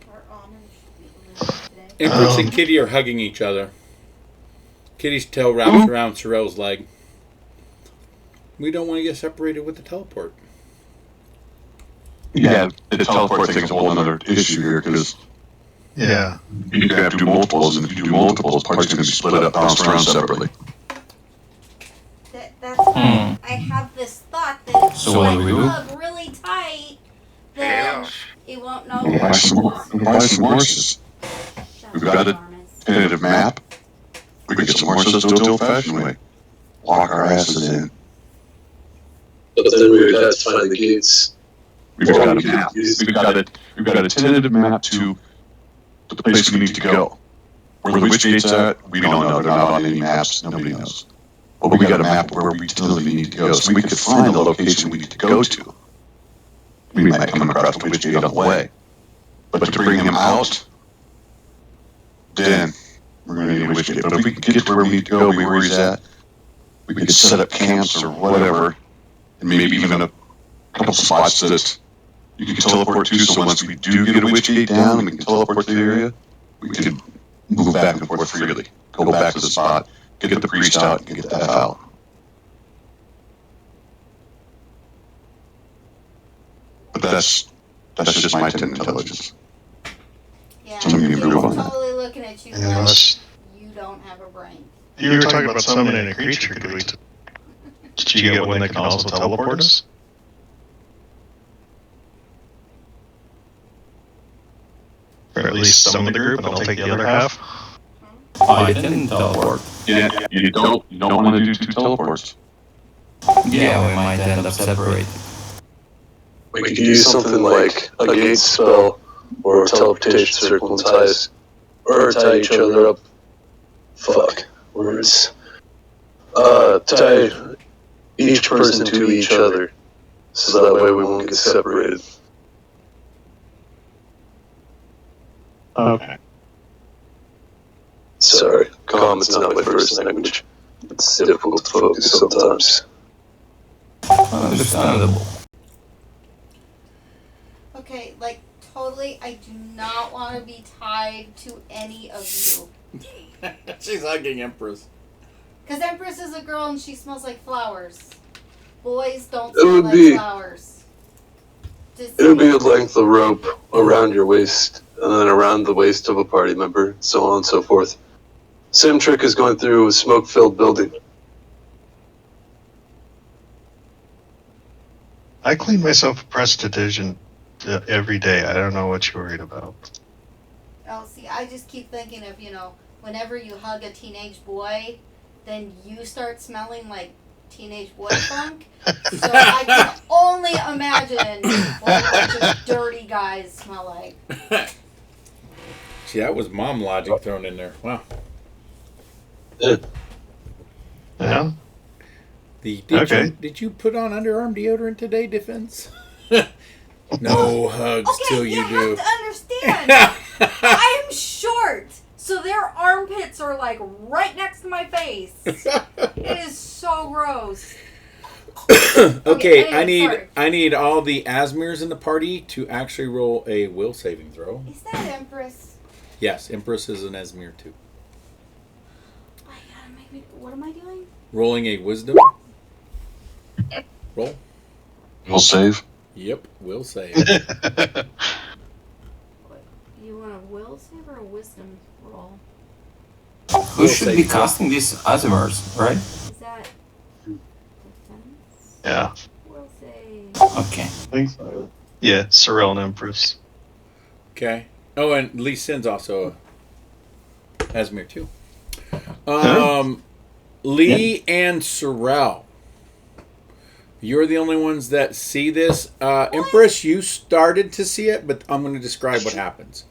Our honor should be delivered today. Empress and Kitty are hugging each other. Kitty's tail wraps around Sorrel's leg. We don't want to get separated with the teleport. Yeah, the teleport thing is a whole other issue here because Yeah. you have to do multiples, and if you do multiples, parts are going to be split up, bounced around separately. That's why I have this thought that if So what I do we do? hug really tight, then it won't know. Buy some horses. Shut We've up, got it. Armis. Tentative map. We can get some horses do it the old-fashioned way. Walk our asses in. But then we would have to find the gates. We've got a map. We've got a tentative map to the place we need to go. Where the witch gate's at, we don't know. They're not on any maps. Nobody knows. But we got a map where we tentatively need to go, so we could find the location we need to go to. We might come across the witch gate on the way. But to bring him out, then we're going to need a witch gate. But if we can get to where we need to go, be where he's at, we could set up camps or whatever, and maybe even a couple spots that you can teleport to. So once we do get a witch gate down and we can teleport to the area, we can move back and forth freely. Go back to the spot, get the priest out, and get that out. But that's That's just my 10 intelligence. Yeah, So I'm gonna be he's real on that. totally looking at you like Unless you don't have a brain. you were talking about summoning a creature, did you get one that can also teleport us? Or at least some of the group, and I'll take the other half. I didn't teleport. Yeah, you don't want to do 2 teleports. Yeah, we might end up separated. We could use something like a gate spell or a teleportation circle and tie each other up. Fuck. Words. Tie each person to each other. So that way we won't get separated. Okay. Sorry, common's not my first language. It's difficult to focus sometimes. Understandable. Okay, like, totally, I do not want to be tied to any of you. She's hugging Empress. Because Empress is a girl and she smells like flowers. Boys don't It smell would like be- flowers. Just It would be a length of rope around your waist, and then around the waist of a party member, so on and so forth. Same trick as going through a smoke-filled building. I clean myself a prestidigitation every day. I don't know what you're worried about. Oh, see, I just keep thinking of, whenever you hug a teenage boy, then you start smelling like teenage boy funk. So I can only imagine what a bunch of dirty guys smell like. See, that was mom logic thrown in there. Wow. Yeah? Did you put on underarm deodorant today, Defense? No hugs till you do. have to understand. I am short, so their armpits are like right next to my face. It is so gross. Okay, anyway, sorry. I need all the Asmirs in the party to actually roll a will saving throw. Is that Empress? Yes, Empress is an Asmir too. What am I doing? Rolling a wisdom. Roll. Will save. Yep, will save. What, you want a will save or a wisdom roll? Who should be casting these Asmers, right? Is that defense? Yeah. Will save. Okay. I think so. Yeah, Sorrel and Empress. Okay. Oh, and Lee Sin's also a Asmir too. Lee and Sorrel. You're the only ones that see this. Empress, you started to see it, but I'm going to describe what happens.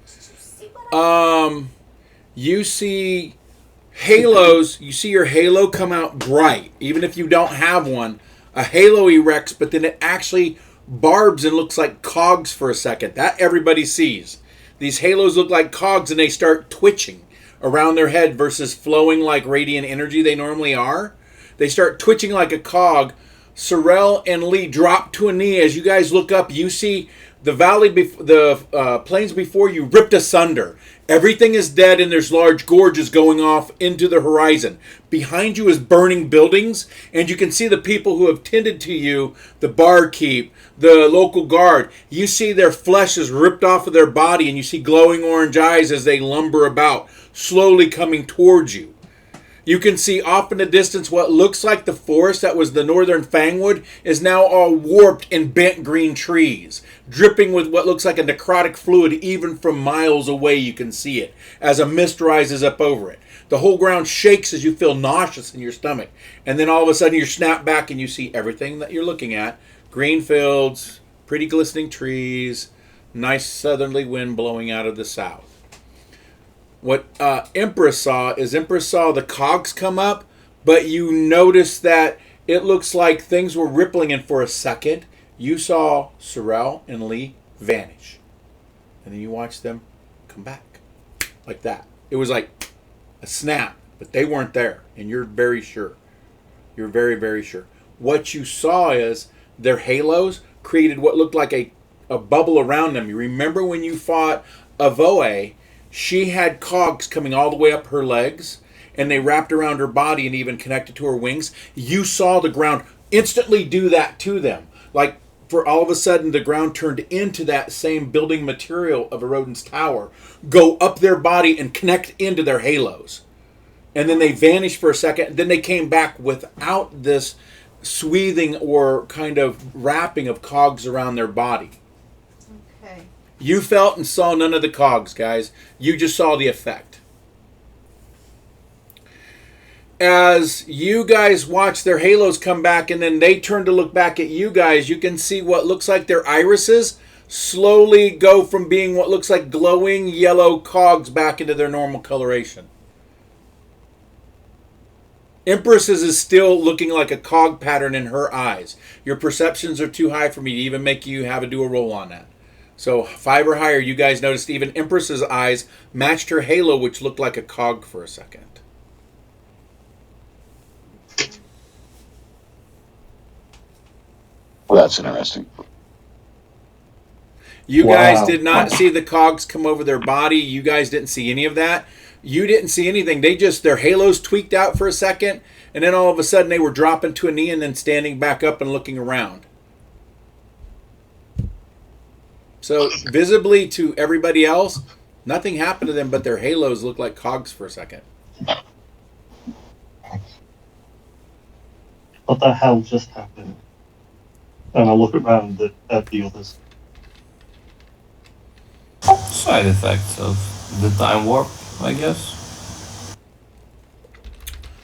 You see halos. You see your halo come out bright, even if you don't have one. A halo erects, but then it actually barbs and looks like cogs for a second. That everybody sees. These halos look like cogs, and they start twitching around their head versus flowing like radiant energy they normally are. They start twitching like a cog. Sorrel and Lee drop to a knee. As you guys look up, you see the valley, the plains before you ripped asunder. Everything is dead, and there's large gorges going off into the horizon. Behind you is burning buildings, and you can see the people who have tended to you, the barkeep, the local guard. You see their flesh is ripped off of their body, and you see glowing orange eyes as they lumber about, slowly coming towards you. You can see off in the distance what looks like the forest that was the northern Fangwood is now all warped in bent green trees, dripping with what looks like a necrotic fluid. Even from miles away you can see it as a mist rises up over it. The whole ground shakes as you feel nauseous in your stomach, and then all of a sudden you snap back and you see everything that you're looking at. Green fields, pretty glistening trees, nice southerly wind blowing out of the south. What Empress saw the cogs come up, but you notice that it looks like things were rippling, and for a second, you saw Sorrel and Lee vanish. And then you watched them come back. Like that. It was like a snap, but they weren't there, and you're very sure. You're very, very sure. What you saw is their halos created what looked like a bubble around them. You remember when you fought Avoe? She had cogs coming all the way up her legs, and they wrapped around her body and even connected to her wings. You saw the ground instantly do that to them. Like for all of a sudden the ground turned into that same building material of a rodent's tower, go up their body and connect into their halos. And then they vanished for a second. Then they came back without this sweathing or kind of wrapping of cogs around their body. Okay. You felt and saw none of the cogs, guys. You just saw the effect. As you guys watch their halos come back and then they turn to look back at you guys, you can see what looks like their irises slowly go from being what looks like glowing yellow cogs back into their normal coloration. Empress's is still looking like a cog pattern in her eyes. Your perceptions are too high for me to even make you have a do a roll on that. So 5 or higher, you guys noticed even Empress's eyes matched her halo, which looked like a cog for a second. Well, that's interesting. You guys did not see the cogs come over their body. You guys didn't see any of that. You didn't see anything. Their halos tweaked out for a second, and then all of a sudden they were dropping to a knee and then standing back up and looking around. So visibly to everybody else, nothing happened to them, but their halos looked like cogs for a second. What the hell just happened? And I look around at the others. Side effects of the time warp, I guess.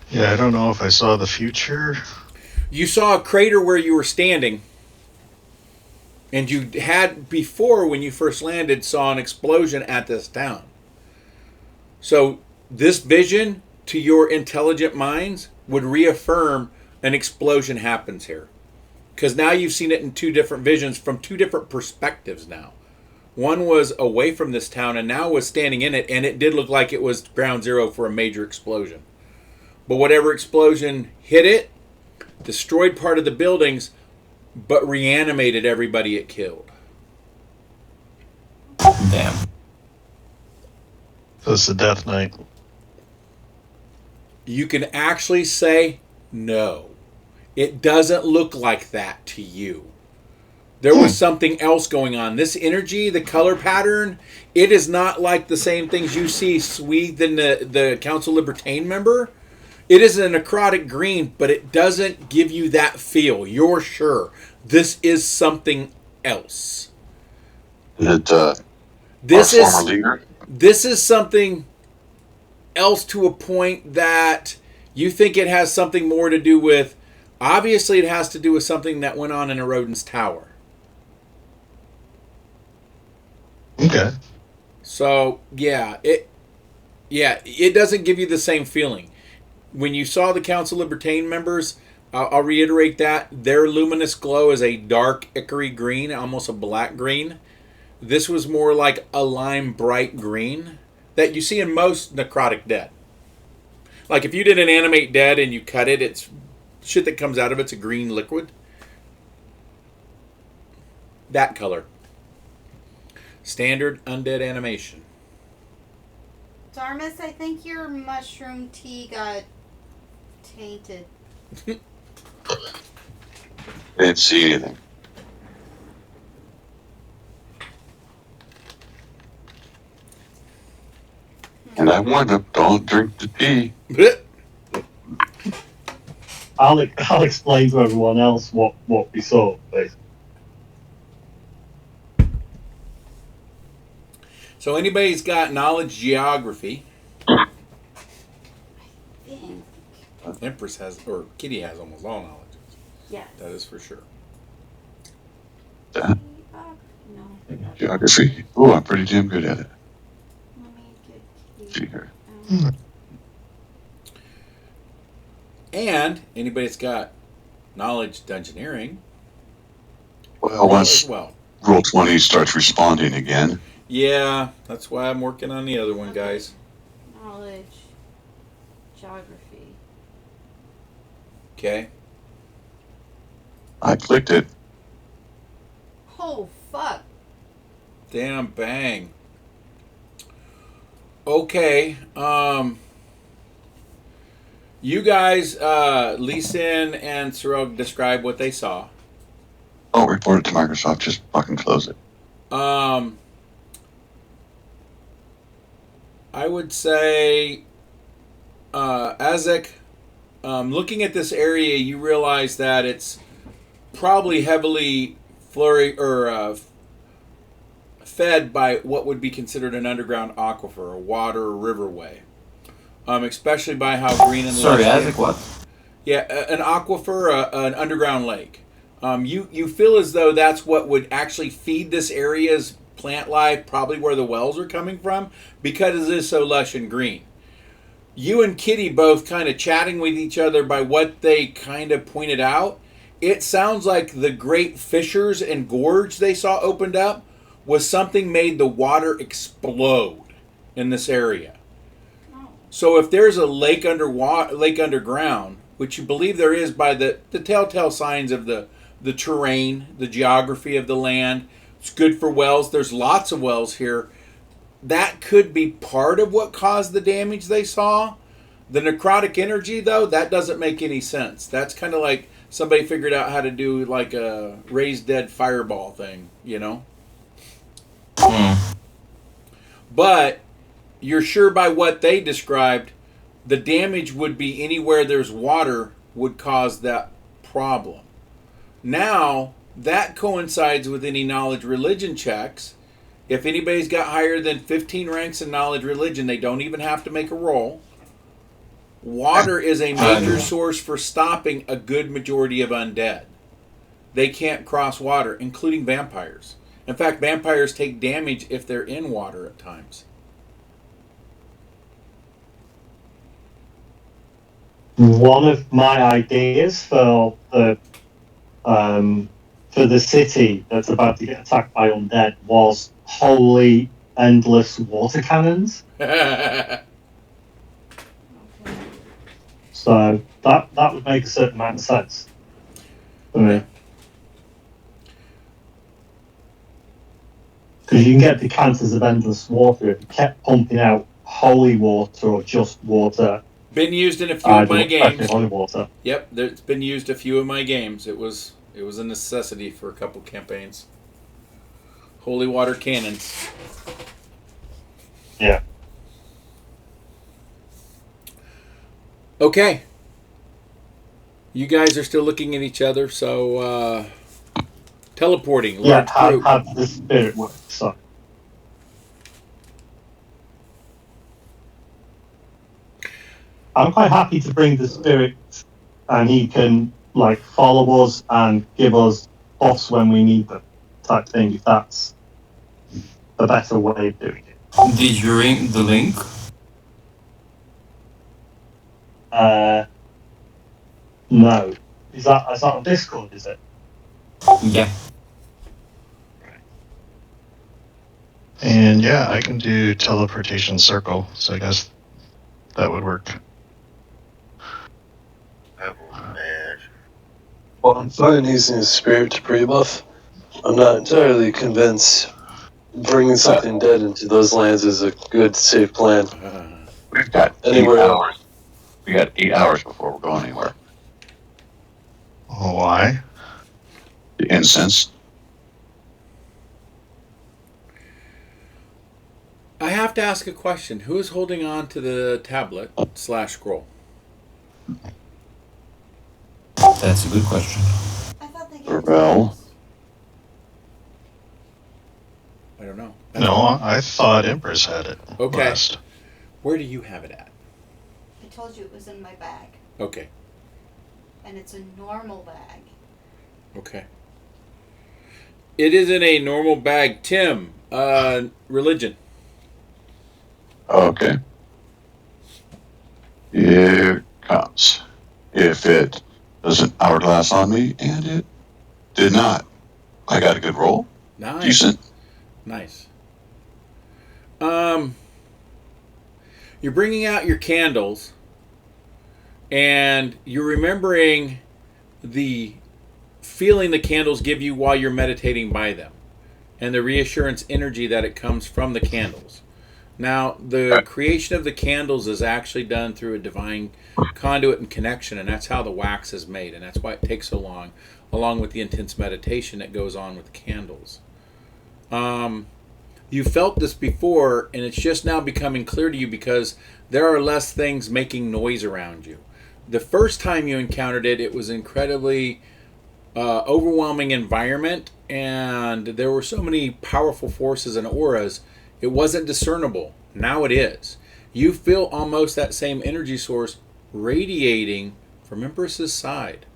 Yeah, I don't know if I saw the future. You saw a crater where you were standing. And you had before, when you first landed, saw an explosion at this town. So this vision to your intelligent minds would reaffirm an explosion happens here. Because now you've seen it in 2 different visions from 2 different perspectives now. One was away from this town and now was standing in it, and it did look like it was ground zero for a major explosion. But whatever explosion hit it, destroyed part of the buildings, but reanimated everybody it killed. Damn. So it's the Death Knight. You can actually say no. It doesn't look like that to you. There was something else going on. This energy, the color pattern, it is not like the same things you see swathed in the Council Libertine member. It is a necrotic green, but it doesn't give you that feel. You're sure this is something else. This is something else to a point that you think it has something more to do with. Obviously, it has to do with something that went on in a rodent's tower. Okay. So it doesn't give you the same feeling. When you saw the Council Libertine members, I'll reiterate that their luminous glow is a dark ivory green, almost a black green. This was more like a lime bright green that you see in most necrotic dead. Like if you did an animate dead and you cut it, it's shit that comes out of it's a green liquid. That color. Standard undead animation. Darmus, I think your mushroom tea got tainted. Didn't see anything. And I warned him, don't drink the tea. I'll explain to everyone else what we saw, basically. So anybody's got knowledge geography. Empress has, or Kitty has almost all knowledge. Yes. That is for sure. No. Geography. Oh, I'm pretty damn good at it. Let me get See here. And anybody that's got knowledge dungeoneering. Well, once well. Roll 20 starts responding again. Yeah, that's why I'm working on the other one, guys. Knowledge. Geography. Okay. I clicked it. Oh, fuck. Damn bang. Okay. You guys, Lee Sin and Sorog describe what they saw. Oh, report it to Microsoft. Just fucking close it. I would say, Azek, looking at this area, you realize that it's probably heavily fed by what would be considered an underground aquifer, a water or riverway. Especially by how green and Sorry, lush. Isaac, what? Yeah, an aquifer, an underground lake. You feel as though that's what would actually feed this area's plant life, probably where the wells are coming from, because it is so lush and green. You and Kitty both kind of chatting with each other by what they kind of pointed out. It sounds like the great fissures and gorge they saw opened up was something made the water explode in this area. So if there's a lake underground, which you believe there is by the telltale signs of the terrain, the geography of the land, it's good for wells. There's lots of wells here. That could be part of what caused the damage they saw. The necrotic energy, though, that doesn't make any sense. That's kind of like somebody figured out how to do like a raised dead fireball thing, you know? But you're sure by what they described, the damage would be anywhere there's water would cause that problem. Now, that coincides with any knowledge religion checks. If anybody's got higher than 15 ranks in knowledge religion, they don't even have to make a roll. Water is a major source for stopping a good majority of undead. They can't cross water, including vampires. In fact, vampires take damage if they're in water at times. One of my ideas for the city that's about to get attacked by undead was wholly endless water cannons. So that would make a certain amount of sense for me. Because you can get decanters of endless water if you kept pumping out holy water or just water. Been used in a few of my games. Holy water. Yep, it's been used a few of my games. It was a necessity for a couple campaigns. Holy water cannons. Yeah. Okay. You guys are still looking at each other, so teleporting. Yeah, Large how group. the spirit works. So. I'm quite happy to bring the spirit, and he can like follow us and give us buffs when we need them, type thing. If that's a better way of doing it. Did you ring the link? No. Is that on Discord? Is it? Yeah. And yeah, I can do teleportation circle, so I guess that would work. Well, I'm fine using a spirit to pre-buff. I'm not entirely convinced bringing something dead into those lands is a good, safe plan. We've got Anywhere 8 else? hours. We got 8 hours before we're going anywhere. Why? The incense. I have to ask a question. Who is holding on to the tablet / scroll? That's a good question. I thought they Ravel. I don't know. No, I thought Empress had it. Okay. Last. Where do you have it at? I told you it was in my bag. Okay. And it's a normal bag. Okay. It is in a normal bag. Tim, religion. Okay. Here it comes. If it doesn't hourglass on me, and it did not, I got a good roll. Nice. Decent. Nice. You're bringing out your candles, and you're remembering the feeling the candles give you while you're meditating by them, and the reassurance energy that it comes from the candles. Now, the creation of the candles is actually done through a divine conduit and connection, and that's how the wax is made, and that's why it takes so long. along with the intense meditation that goes on with candles. You felt this before, and it's just now becoming clear to you because there are less things making noise around you. The first time you encountered it, it was incredibly overwhelming environment, and there were so many powerful forces and auras, it wasn't discernible. Now it is. You feel almost that same energy source radiating from Empress's side.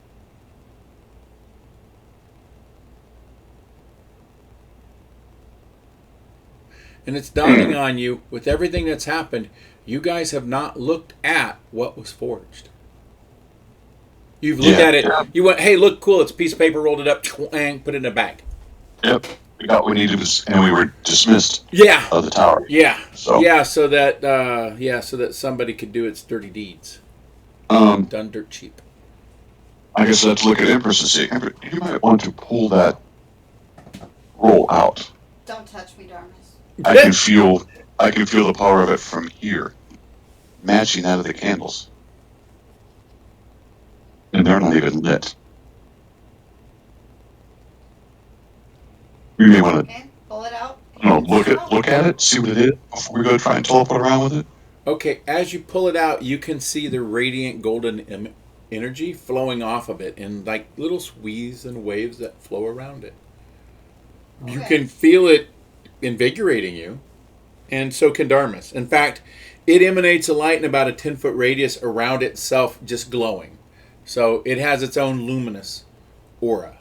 And it's dawning on you, with everything that's happened, you guys have not looked at what was forged. You've looked at it. You went, hey, look, cool. It's a piece of paper, rolled it up, and put it in a bag. Yep. We got what we needed, and we were dismissed. Yeah. Of the tower. Yeah. So. Yeah. So that somebody could do its dirty deeds. Done dirt cheap. I guess let's look at Empress and see. Empress, you might want to pull that roll out. Don't touch me, Darmus. I can feel the power of it from here, matching that of the candles. And they're not even lit. We may want to pull it out. Look at it, see what it is before we go try and teleport around with it. Okay, as you pull it out, you can see the radiant golden energy flowing off of it in like little squeeze and waves that flow around it. Okay. You can feel it invigorating you, and so can Darmus. In fact, it emanates a light in about a 10-foot radius around itself, just glowing. So it has its own luminous aura.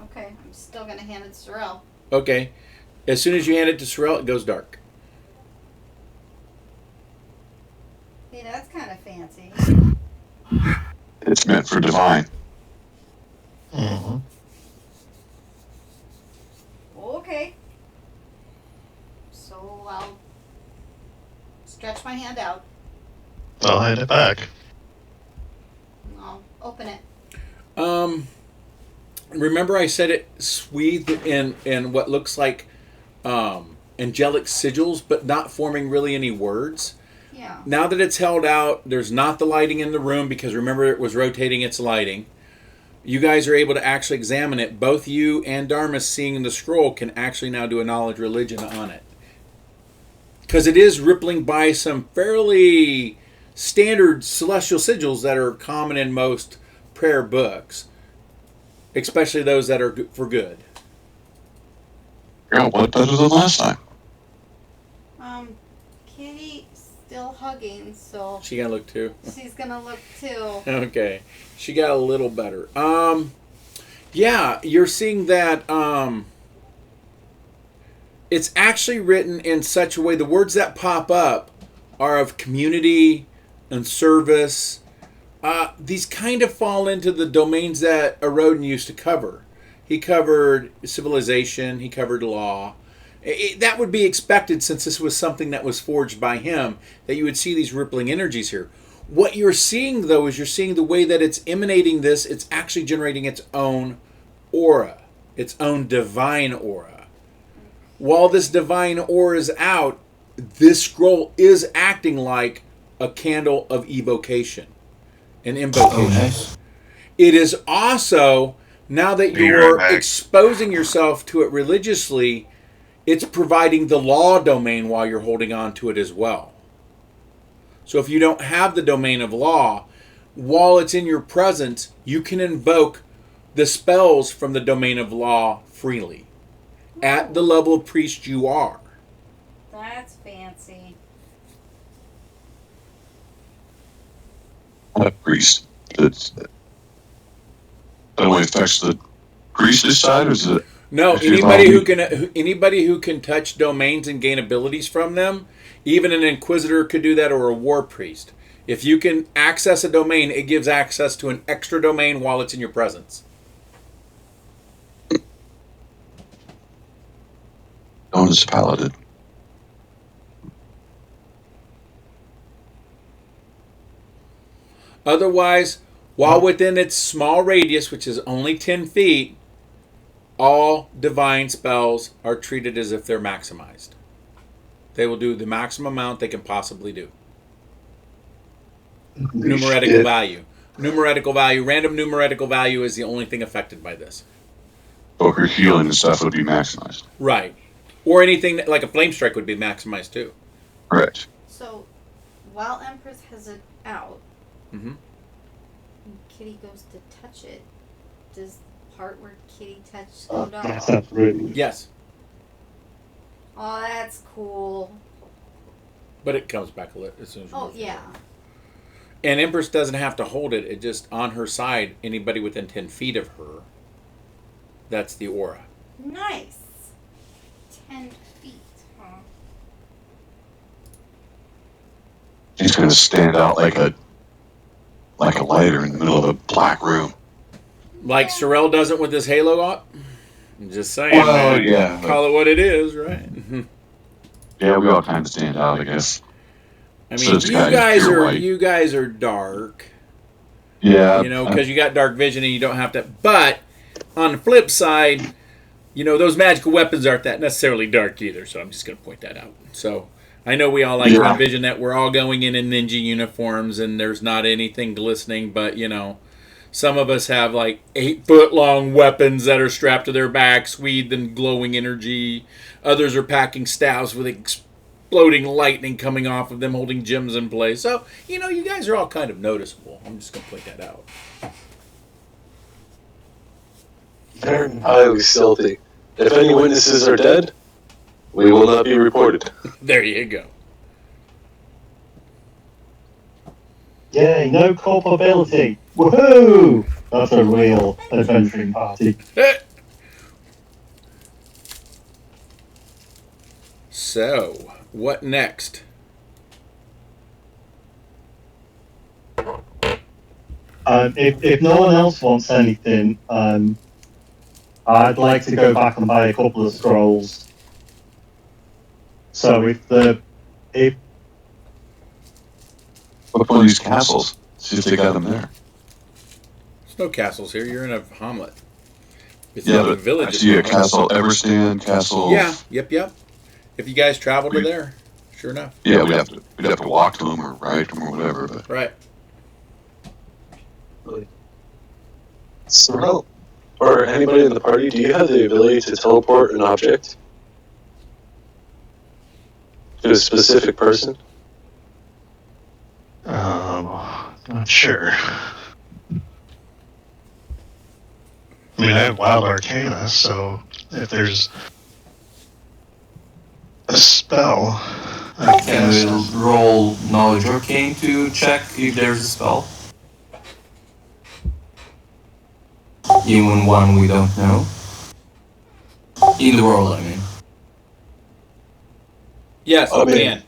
Okay, I'm still going to hand it to Sorrel. Okay. As soon as you hand it to Sorrel, it goes dark. Hey, that's kind of fancy. It's meant for divine. Mm-hmm. Okay. So I'll stretch my hand out. I'll hand it back. I'll open it. Remember I said it swathed in what looks like angelic sigils, but not forming really any words. Yeah. Now that it's held out, there's not the lighting in the room because remember it was rotating its lighting. You guys are able to actually examine it. Both you and Darmus, seeing the scroll, can actually now do a knowledge religion on it. Because it is rippling by some fairly standard celestial sigils that are common in most prayer books. Especially those that are for good. Yeah, what better than last time? Kitty still hugging, so She gonna look too. she's gonna look too. Okay, she got a little better. Yeah, you're seeing that. It's actually written in such a way. The words that pop up are of community and service. These kind of fall into the domains that Arodin used to cover. He covered civilization. He covered law. That would be expected since this was something that was forged by him, that you would see these rippling energies here. What you're seeing, though, is you're seeing the way that it's emanating this. It's actually generating its own aura, its own divine aura. While this divine aura is out, this scroll is acting like a candle of evocation. An invocation. Oh, nice. It is also, now that you're exposing yourself to it religiously, it's providing the law domain while you're holding on to it as well. So if you don't have the domain of law, while it's in your presence, you can invoke the spells from the domain of law freely. At the level of priest you are. That's fancy. A priest. That only affects the priestess side, or is it? No, anybody who can touch domains and gain abilities from them, even an inquisitor could do that, or a war priest. If you can access a domain, it gives access to an extra domain while it's in your presence. Known as paladin. Otherwise, while within its small radius, which is only 10 feet, all divine spells are treated as if they're maximized. They will do the maximum amount they can possibly do. Numerical value. Numerical value. Random numerical value is the only thing affected by this. But her healing and stuff would be maximized. Right. Or anything that, like a flame strike would be maximized too. Correct. So, while Empress has it out, Mm-hmm. and Kitty goes to touch it, does the part where Kitty touched go down? That sounds really. Yes. Oh, that's cool. But it comes back a little as soon as you Oh, move it. yeah. And Empress doesn't have to hold it. It just, on her side, anybody within 10 feet of her, that's the aura. Nice. 10 feet, huh? She's going to stand out like a lighter in the middle of a black room. Like Sorrel doesn't with his halo up? I'm just saying, Well, man. yeah, Call it what it is, right? Yeah, we all kind of stand out, I guess. I So mean, it's kinda pure white. you guys are dark, Yeah. you know, because you got dark vision and you don't have to. But on the flip side, you know, those magical weapons aren't that necessarily dark either. So I'm just going to point that out. So I know we all like to Yeah. envision that we're all going in ninja uniforms and there's not anything glistening, but you know, some of us have like 8-foot long weapons that are strapped to their backs, swathed in glowing energy. Others are packing staffs with exploding lightning coming off of them, holding gems in place. So, you know, you guys are all kind of noticeable. I'm just going to point that out. They're highly stealthy. If any witnesses are dead, we will not be reported. There you go. Yay, no culpability. Woohoo! That's a real adventuring party. So, what next? If no one else wants anything, I'd like to go back and buy a couple of scrolls. So if Look for these castles. See if they got them there. There's no castles here. You're in a hamlet. It's Yeah, not a but village. I see a castle Everstand, castle. Yeah, yep. If you guys travel to there, sure enough. Yeah, we'd have to walk to them or ride to them or whatever. But Right. Sorrel, or anybody in the party, do you have the ability to teleport an object to a specific person? Not sure. I mean, I have Wild Arcana, so if there's a spell, I Can guess. we roll Knowledge Arcane to check if there's a spell? Even one we don't know. In the world, I mean. Yes, I you mean- can.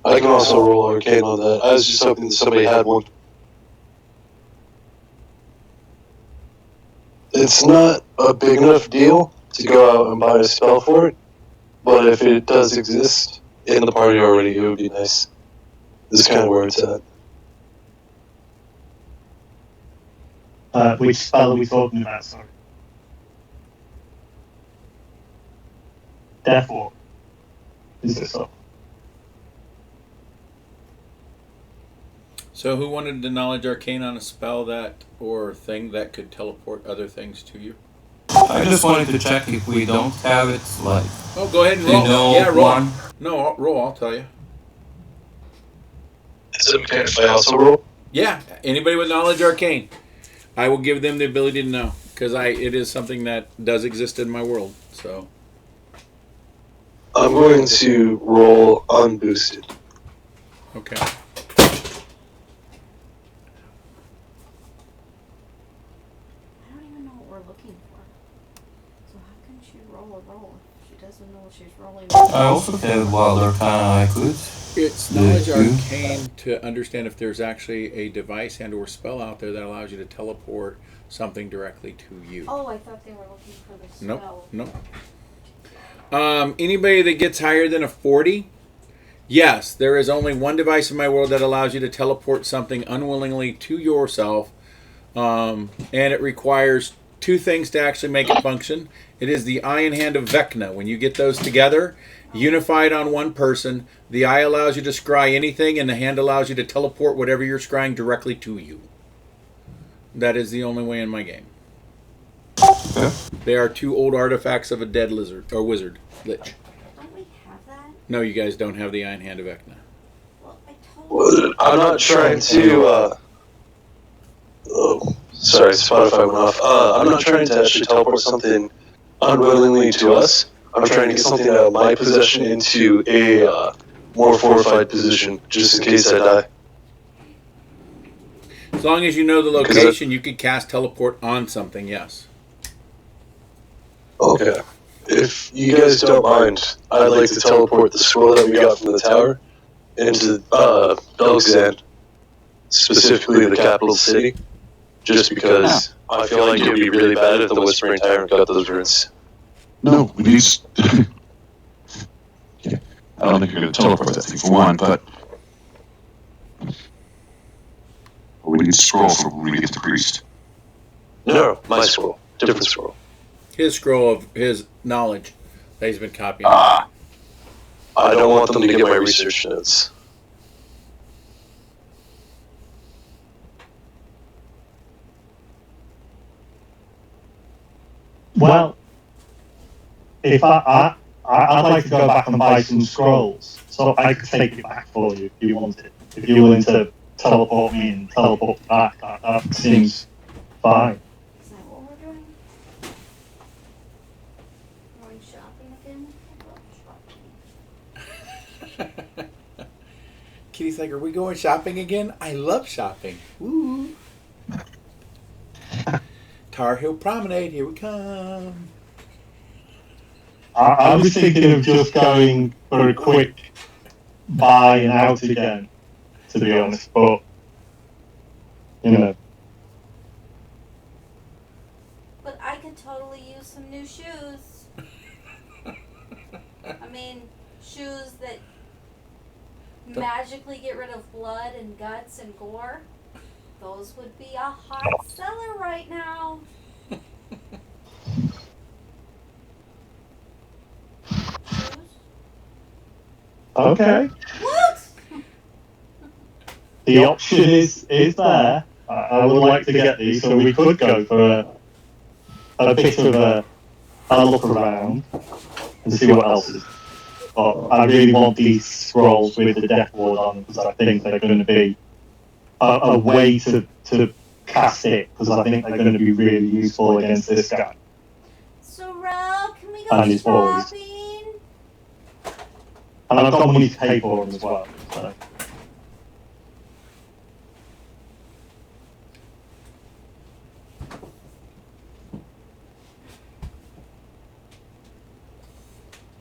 I can also roll arcane on that. I was just hoping that somebody had one. It's not a big enough deal to go out and buy a spell for it, but if it does exist in the party already, it would be nice. This is kind of where it's at. which spell are we talking about? Sorry. Therefore, is this up? So who wanted to knowledge arcane on a spell that or thing that could teleport other things to you? I just wanted to check if we don't have it, like, Oh, go ahead and do you roll. know Yeah, roll. one? No, roll, I'll tell you. Is it okay if I also roll? Yeah, anybody with knowledge arcane. I will give them the ability to know because it is something that does exist in my world. So I'm going to roll unboosted. okay. I don't even know what we're looking for. So how can she roll a roll if she doesn't know what she's rolling? I also have Wild Arcana I could. It's The knowledge two? arcane to understand if there's actually a device and or spell out there that allows you to teleport something directly to you. Oh, I thought they were looking for the spell. Nope. Anybody that gets higher than a 40, yes, there is only one device in my world that allows you to teleport something unwillingly to yourself, and it requires two things to actually make it function. It is the eye and hand of Vecna. When you get those together, Unified on one person. The eye allows you to scry anything, and the hand allows you to teleport whatever you're scrying directly to you. That is the only way in my game. Yeah. They are 2 old artifacts of a dead lizard or wizard lich. Don't we have that? No, you guys don't have the Iron Hand of Vecna. Well, I totally. Well, I'm not trying to. Oh, sorry, Spotify went off. I'm not trying to actually teleport something unwillingly to us. I'm trying to get something out of my possession into a more fortified position, just in case I die. As long as you know the location, you could cast teleport on something, yes. Okay. If you guys don't mind, I'd like to teleport the scroll that we got from the tower into Belgzad, specifically the capital city, just because I feel like it would be really bad if the Whispering Tyrant got those runes. No, we need. Yeah. I don't think you're going to teleport that thing for one, but we need to scroll for when we get to priest. No, my scroll. Different scroll. His scroll of his knowledge that he's been copying. I don't want them to get my research notes. Well, if I'd like to go back and buy some scrolls, so I could take it back for you if you want it. If you're willing to teleport me and teleport back, that seems fine. Is that what we're doing? Going shopping again? I love shopping. Kitty's like, are we going shopping again? I love shopping. Woo! Tar Heel Promenade, here we come. I was thinking of just going for a quick buy and out again, to be honest, but, you know. But I could totally use some new shoes. I mean, shoes that magically get rid of blood and guts and gore. Those would be a hot seller right now. Shoes? Okay. What? The option is there. I would like to get these, so we could go for a bit of a look around and see what else is. But I really want these scrolls with the Death Ward on because I think they're going to be a way to cast it because I think they're going to be really useful against this guy. Sorrel, can we go And his boys. shopping? And I've got money to pay for them as well. So.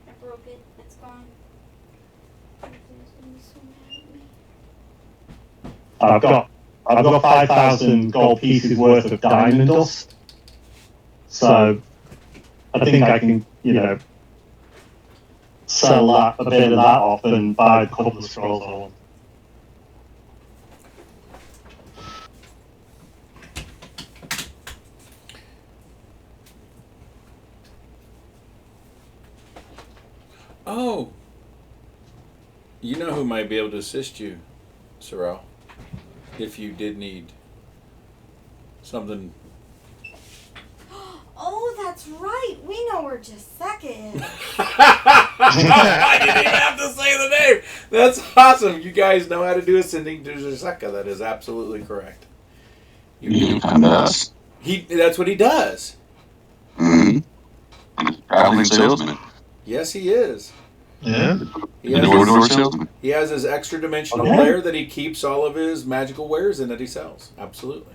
I broke it. It's gone. Everything's gonna be so mad at me. I've got 5,000 gold pieces worth of diamond dust. So I think I can, sell that a bit of that off and buy a couple of scrolls I want. Oh, you know who might be able to assist you, Sorrel, if you did need something. Oh, that's right. We know where Jessica is. I didn't even have to say the name. That's awesome. You guys know how to do ascending to Jessica. That is absolutely correct. You come to us. That's what he does. Mm-hmm. Traveling salesman. Yes, he is. Yeah. He has, Door-to-door salesman. he has his extra dimensional Okay. lair that he keeps all of his magical wares in that he sells. Absolutely.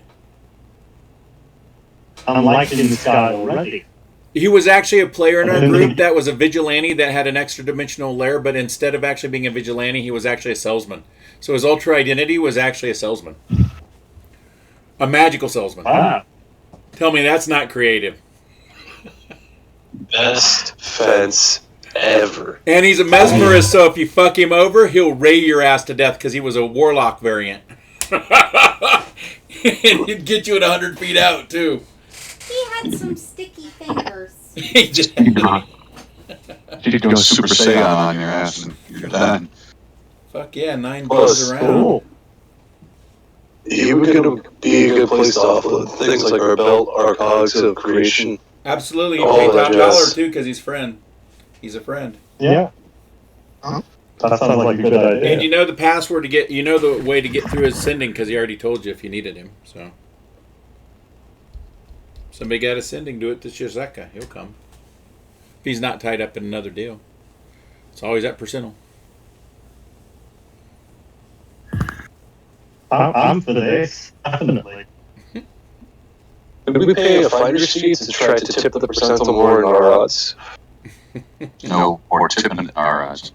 I'm liking this guy already. He was actually a player in our group that was a vigilante that had an extra dimensional lair, but instead of actually being a vigilante, he was actually a salesman. So his ultra identity was actually a salesman. A magical salesman. Wow. Tell me that's not creative. Best fence ever. And he's a mesmerist, so if you fuck him over, he'll ray your ass to death because he was a warlock variant. And he'd get you at 100 feet out, too. He had some sticky fingers. He just- You go Super Saiyan on your ass and you're done. Fuck yeah, 9 Plus, goes around. Oh, He would be a good place to offload things like our belt, our cogs of creation. Absolutely, he All paid that top dollar jazz. too because he's friend. He's a friend. yeah. That sounds like a good idea. And you know the password to get, you know the way to get through his sending because he already told you if you needed him. So somebody got a sending, do it to Shizeka. He'll come. If he's not tied up in another deal. It's always at percentile. I'm for this, definitely. We pay a finder's fee to try to tip the percentile more in our odds. No, or tipping our odds.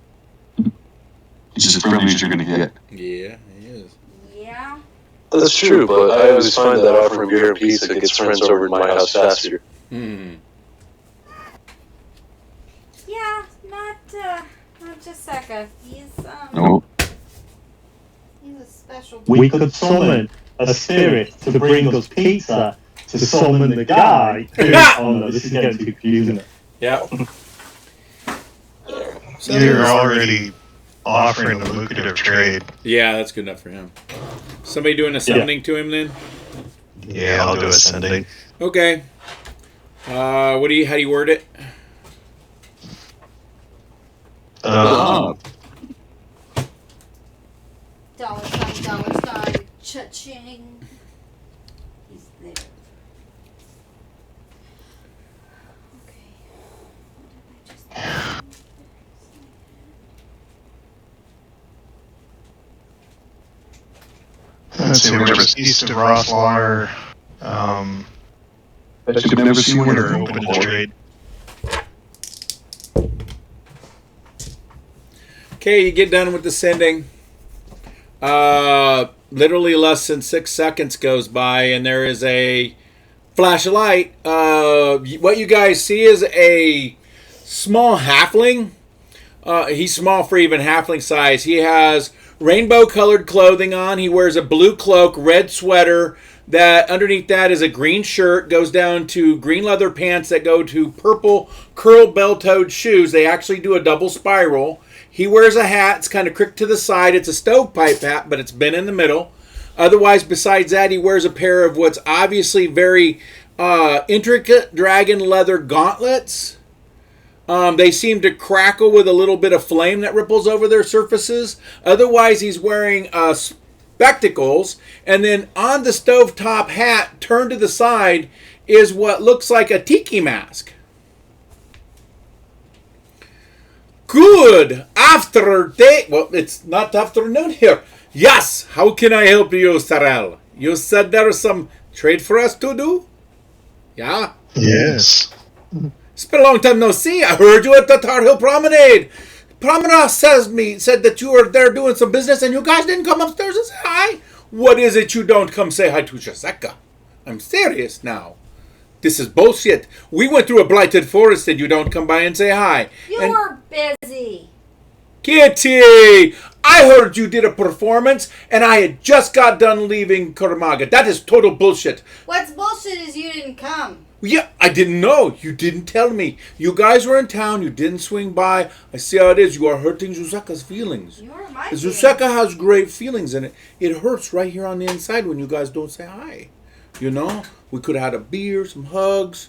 He's as friendly as you're going to get. Yeah, he is. Yeah. That's true, but I always find that offering beer and pizza gets friends over to my house faster. Hmm. Yeah, not Jessica. He's No. he's a special. We could summon a spirit to bring us pizza to summon the guy. Oh no, this is getting too confusing. Yeah. You're already offering a lucrative trade. Yeah, that's good enough for him. Somebody doing a summoning to him then? Yeah, I'll do a sending. Okay. How do you word it? $, cha-ching. He's there. Okay. What did I just... Let's see, we're just east of Rothwater. Bet you've never seen one of We're them open to before. trade. Okay, you get done with the sending. Literally less than 6 seconds goes by, and there is a flash of light. What you guys see is a small halfling. He's small for even halfling size. He has rainbow-colored clothing on. He wears a blue cloak, red sweater. That underneath that is a green shirt. Goes down to green leather pants that go to purple curl bell-toed shoes. They actually do a double spiral. He wears a hat. It's kind of cricked to the side. It's a stovepipe hat, but it's bent in the middle. Otherwise, besides that, he wears a pair of what's obviously very intricate dragon leather gauntlets. They seem to crackle with a little bit of flame that ripples over their surfaces. Otherwise, he's wearing spectacles. And then on the stovetop hat, turned to the side, is what looks like a tiki mask. Good afternoon. Well, it's not afternoon here. Yes, how can I help you, Sarel? You said there was some trade for us to do? Yeah? Yes. It's been a long time no see. I heard you at the Tar Heel Promenade. Promenade said that you were there doing some business and you guys didn't come upstairs and say hi. What is it you don't come say hi to Jessica? I'm serious now. This is bullshit. We went through a blighted forest and you don't come by and say hi. You're busy. Kitty! I heard you did a performance and I had just got done leaving Kuramaga. That is total bullshit. What's bullshit is you didn't come. Yeah, I didn't know. You didn't tell me. You guys were in town. You didn't swing by. I see how it is. You are hurting Zuseka's feelings. You're my Zuseka has great feelings in it. It hurts right here on the inside when you guys don't say hi. You know? We could have had a beer, some hugs.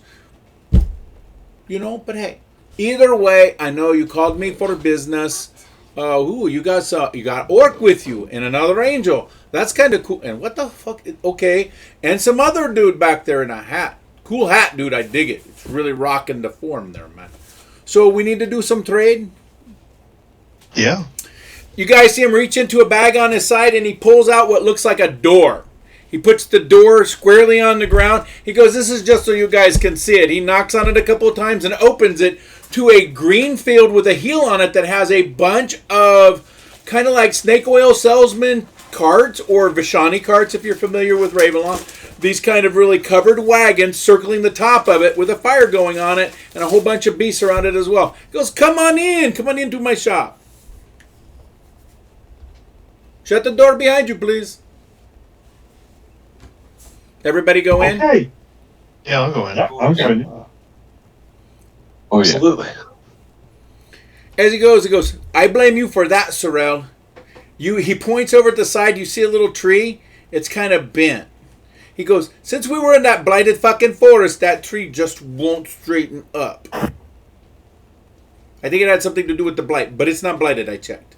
You know? But hey, either way, I know you called me for business. You got Orc with you and another angel. That's kind of cool. And what the fuck? Okay. And some other dude back there in a hat. Cool hat, dude. I dig it. It's really rocking the form there, man. So we need to do some trade. Yeah. You guys see him reach into a bag on his side and he pulls out what looks like a door. He puts the door squarely on the ground. He goes, this is just so you guys can see it. He knocks on it a couple of times and opens it to a green field with a heel on it that has a bunch of kind of like snake oil salesman carts or Vishani carts if you're familiar with Ravenloft. These kind of really covered wagons circling the top of it with a fire going on it and a whole bunch of beasts around it as well. He goes, come on into my shop. Shut the door behind you, please. Everybody go in? Okay. Yeah, I'll go in. Yeah, I'm going. Oh, yeah. Absolutely. As he goes, I blame you for that, Sorrel. He points over at the side, you see a little tree? It's kind of bent. He goes, since we were in that blighted fucking forest, that tree just won't straighten up. I think it had something to do with the blight, but it's not blighted, I checked.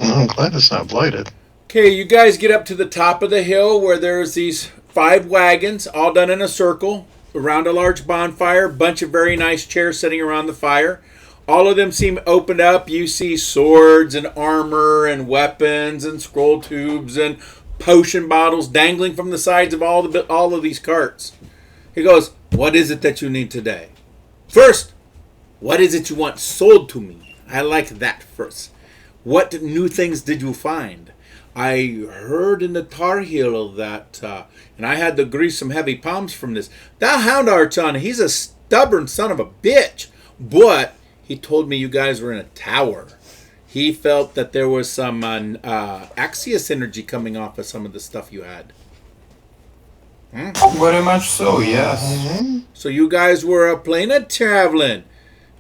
Well, I'm glad it's not blighted. Okay, you guys get up to the top of the hill where there's these 5 wagons, all done in a circle, around a large bonfire, bunch of very nice chairs sitting around the fire. All of them seem opened up. You see swords and armor and weapons and scroll tubes and potion bottles dangling from the sides of all of these carts. He goes, what is it that you need today? First, what is it you want sold to me? I like that first. What new things did you find? I heard in the Tar Heel that, and I had to grease some heavy palms from this. That hound Archon, he's a stubborn son of a bitch, but he told me you guys were in a tower. He felt that there was some Axios energy coming off of some of the stuff you had. Very much so, yes. So you guys were planet traveling.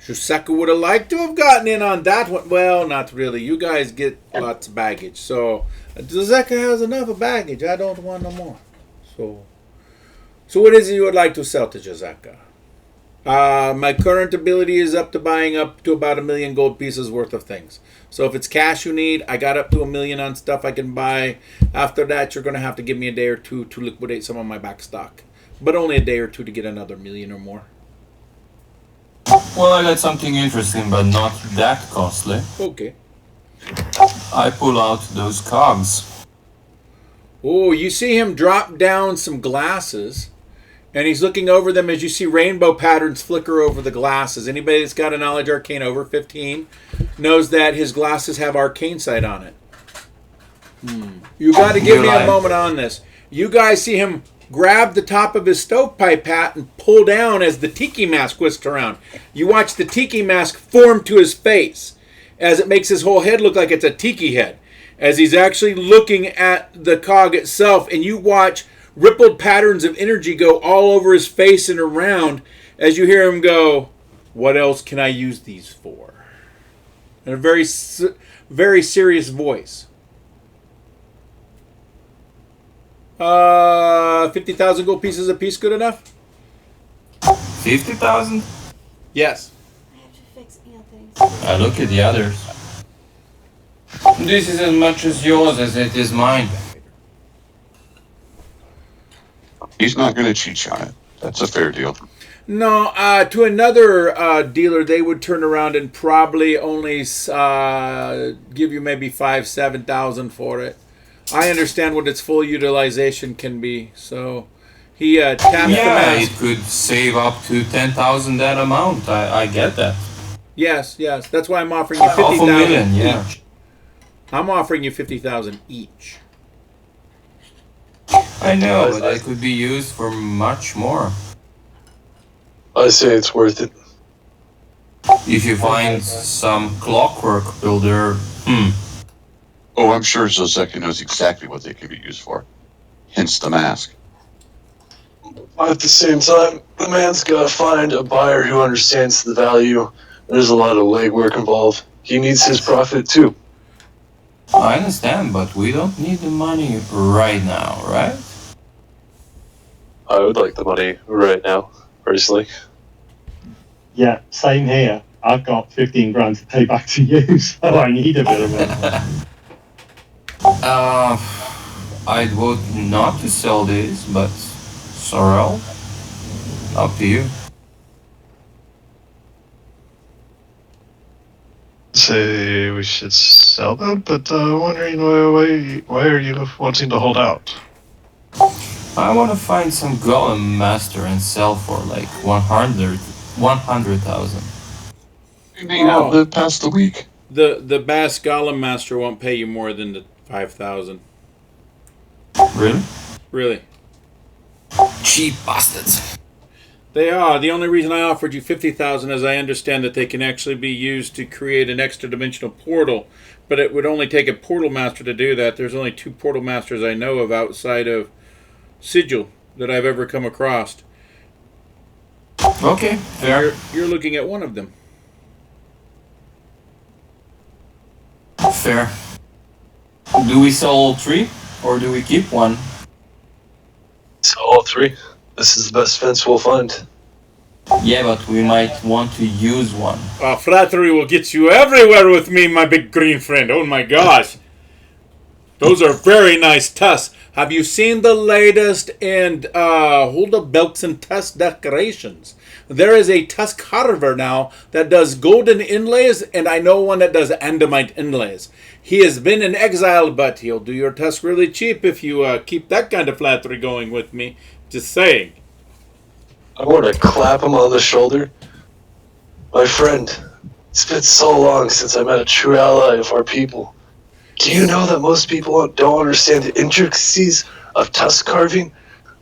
Shusaka would have liked to have gotten in on that one. Well, not really. You guys get lots of baggage. So Shusaka has enough of baggage. I don't want no more. So what is it you would like to sell to Shusaka? My current ability is up to buying up to about 1 million gold pieces worth of things. So if it's cash you need, I got up to 1 million on stuff I can buy. After that, you're going to have to give me a day or two to liquidate some of my back stock. But only a day or two to get another 1 million or more. Well, I got something interesting, but not that costly. Okay. I pull out those cogs. Oh, you see him drop down some glasses. And he's looking over them as you see rainbow patterns flicker over the glasses. Anybody that's got a knowledge arcane over 15 knows that his glasses have arcane sight on it. You got to give me a moment on this. You guys see him grab the top of his stovepipe hat and pull down as the tiki mask whisks around. You watch the tiki mask form to his face as it makes his whole head look like it's a tiki head. As he's actually looking at the cog itself, and you watch rippled patterns of energy go all over his face and around as you hear him go, what else can I use these for? In a very, very serious voice. 50,000 gold pieces a piece good enough? 50,000? Yes. I have to fix Anthony's. I look at the others. This is as much as yours as it is mine. He's not going to cheat you on it. That's a fair deal. No, to another dealer, they would turn around and probably only give you maybe 5,000-7,000 for it. I understand what its full utilization can be, so he tapped the mask. It could save up to 10,000 that amount. I get that. Yes, that's why I'm offering you 50,000 $500,000, yeah. each. I'm offering you 50,000 each. I know, but it could be used for much more. I say it's worth it. If you find some clockwork builder, Oh, I'm sure Zozeka knows exactly what they can be used for. Hence the mask. At the same time, the man's got to find a buyer who understands the value. There's a lot of legwork involved. He needs his profit too. I understand, but we don't need the money right now, right? I would like the money right now, personally. Yeah, same here. I've got 15 grand to pay back to you, so I need a bit of it. I would not to sell this, but Sorrel, up to you. Say we should sell them, but wondering why are you wanting to hold out? I want to find some golem master and sell for like 100,000. You may not live past the week. The Bass Golem Master won't pay you more than the 5,000. Really? Really. Cheap bastards. They are. The only reason I offered you 50,000 is I understand that they can actually be used to create an extra dimensional portal, but it would only take a portal master to do that. There's only 2 portal masters I know of outside of Sigil that I've ever come across. Okay, fair. You're looking at one of them. fair. Do we sell all 3, or do we keep one? So all 3. This is the best fence we'll find. Yeah, but we might want to use one. Flattery will get you everywhere with me, my big green friend. Oh my gosh. Those are very nice tusks. Have you seen the latest in Hulda Belkson tusk decorations? There is a tusk carver now that does golden inlays, and I know one that does andamite inlays. He has been in exile, but he'll do your tusk really cheap if you keep that kind of flattery going with me. Just saying. I want to clap him on the shoulder. My friend, it's been so long since I met a true ally of our people. Do you know that most people don't understand the intricacies of tusk carving,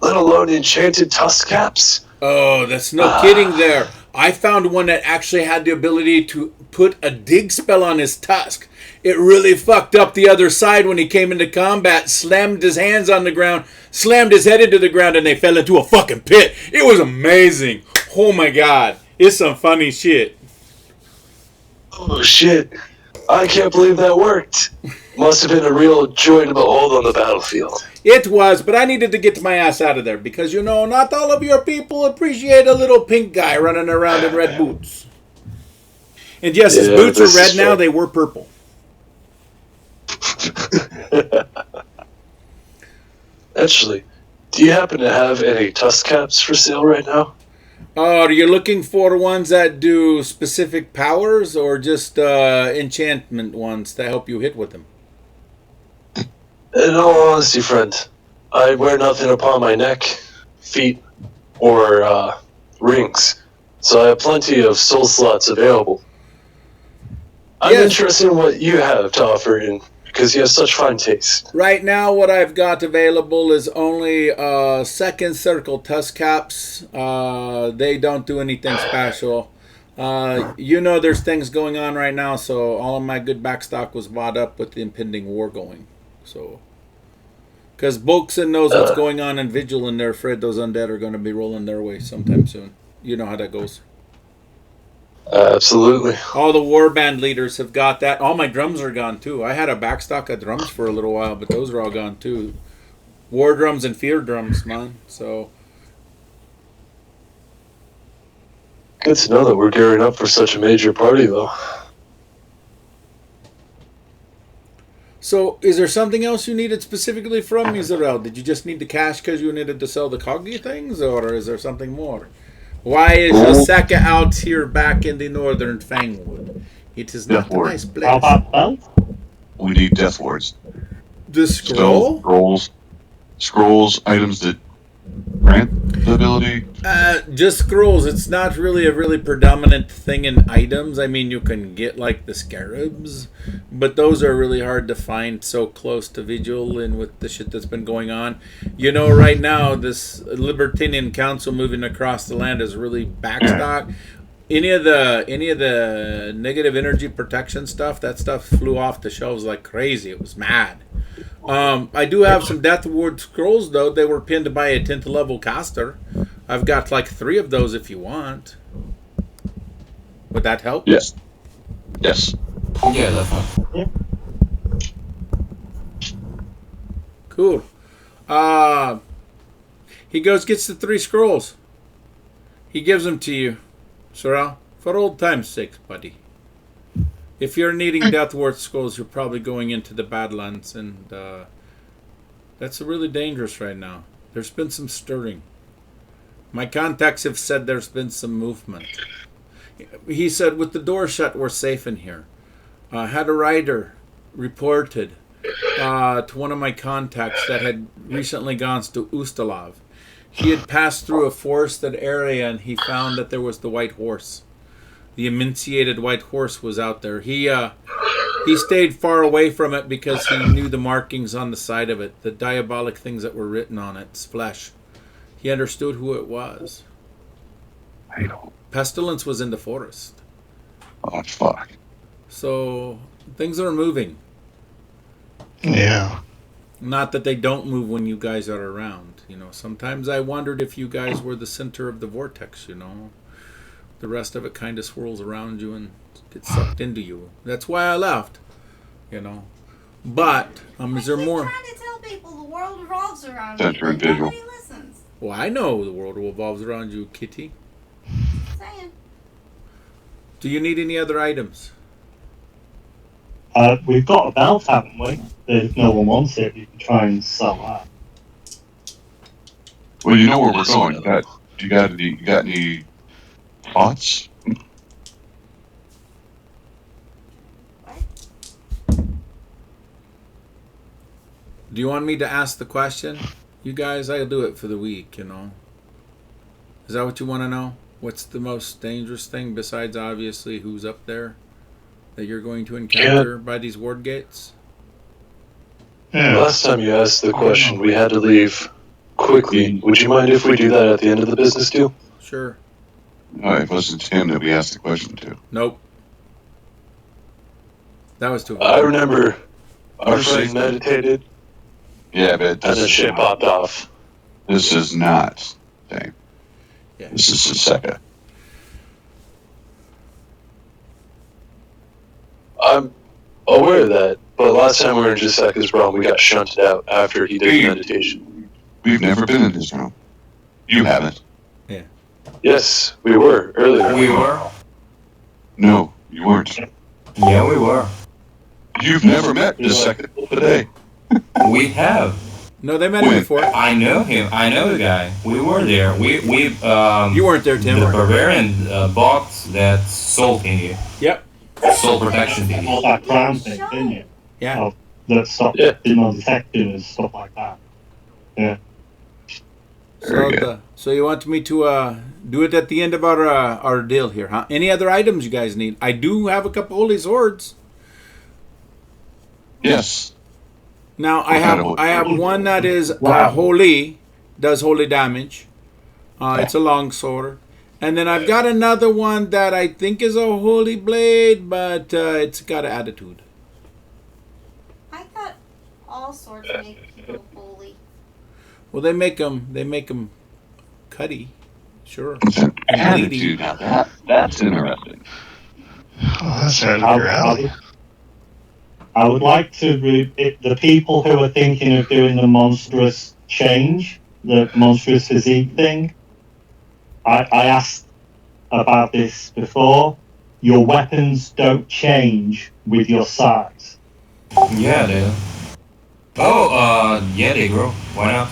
let alone enchanted tusk caps? Oh, that's no kidding there. I found one that actually had the ability to put a dig spell on his tusk. It really fucked up the other side when he came into combat, slammed his hands on the ground, slammed his head into the ground, and they fell into a fucking pit. It was amazing. Oh my god. It's some funny shit. Oh shit. I can't believe that worked. Must have been a real joy to behold on the battlefield. It was, but I needed to get my ass out of there because, you know, not all of your people appreciate a little pink guy running around in red boots. And yes, his boots are red now. They were purple. Actually, do you happen to have any tusk caps for sale right now? Oh, are you looking for ones that do specific powers or just enchantment ones that help you hit with them? In all honesty, friend, I wear nothing upon my neck, feet, or rings, so I have plenty of soul slots available. I'm interested in what you have to offer, because you have such fine taste. Right now, what I've got available is only second circle tusk caps. They don't do anything special. You know there's things going on right now, so all of my good backstock was bought up with the impending war going. So, because Bolkson knows what's going on in Vigil, and they're afraid those undead are going to be rolling their way sometime soon. You know how that goes. Absolutely. All the warband leaders have got that. All my drums are gone too. I had a backstock of drums for a little while, but those are all gone too. War drums and fear drums, man. So good to know that we're gearing up for such a major party, though. So, is there something else you needed specifically from me, Zarel? Did you just need the cash because you needed to sell the Coggy things, or is there something more? Why is Osaka out here back in the northern Fangwood? It is not a nice place. We need death wards. The scroll? Scrolls, items that grant the ability. Just scrolls. It's not really a really predominant thing in items. I mean, you can get like the scarabs, but those are really hard to find so close to Vigil and with the shit that's been going on. You know, right now, this Libertinian Council moving across the land is really backstock. Any of the negative energy protection stuff, that stuff flew off the shelves like crazy. It was mad. I do have some Death Ward scrolls, though. They were pinned by a 10th level caster. I've got like 3 of those if you want. Would that help? Yes. Yes. Yeah, that's fine. Yeah. Cool. He goes, gets the 3 scrolls. He gives them to you, Sorrel, for old time's sake, buddy. If you're needing Death Ward scrolls, you're probably going into the Badlands, and that's really dangerous right now. There's been some stirring. My contacts have said there's been some movement. He said, with the door shut, we're safe in here. Had a rider reported to one of my contacts that had recently gone to Ustalov. He had passed through a forested area, and he found that there was the white horse. The emaciated white horse was out there. He stayed far away from it because he knew the markings on the side of it, the diabolic things that were written on its flesh. He understood who it was. I don't. Pestilence was in the forest. Oh, fuck. So, things are moving. Yeah. Not that they don't move when you guys are around. You know, sometimes I wondered if you guys were the center of the vortex, you know. The rest of it kind of swirls around you and gets sucked into you. That's why I left. you know. But is there more? I'm trying to tell people the world revolves around That's me, very but visual. nobody listens. Well, I know the world revolves around you, Kitty. Saying. Do you need any other items? We've got a belt, haven't we? If no one wants it, we can try and sell that. Well, you know where we're going. You got any thoughts? Do you want me to ask the question? You guys, I'll do it for the week, you know. Is that what you want to know? What's the most dangerous thing besides obviously who's up there that you're going to encounter by these ward gates? Yeah. Last time you asked the question, we had to leave quickly. Would you mind if we do that at the end of the business deal? Sure. No, it wasn't him that we asked the question to. Nope. That was too I remember our friend meditated. Yeah, but and the shit popped off. This is not same. Yeah. This is Siseka. I'm aware of that, but last time we were in Jiseka's realm, we got shunted out after he did meditation. We've never been in his room. You haven't. Yeah. Yes, we were earlier. We were. No, you weren't. Yeah, we were. You've never met Jiseka today. We have. No, they met him before. I know him. I know the guy. We were there. We You weren't there, Tim. The barbarian bought that soul thingy. Yep. Soul protection thingy. All that crown thing, didn't you? Yeah. That stopped detection and stuff like that. Yeah. So you want me to do it at the end of our deal here, huh? Any other items you guys need? I do have a couple holy swords. Yes. Now I have one that is holy, does holy damage. It's a long sword, and then I've got another one that I think is a holy blade, but it's got an attitude. I thought all swords make people holy. Well, they make them cutty, sure. Attitude. Now that's interesting. Oh, that's out of your alley. I would like to the people who are thinking of doing the monstrous change, the monstrous physique thing. I asked about this before. Your weapons don't change with your size. Yeah, they do. Oh, yeah, they grow. Why not?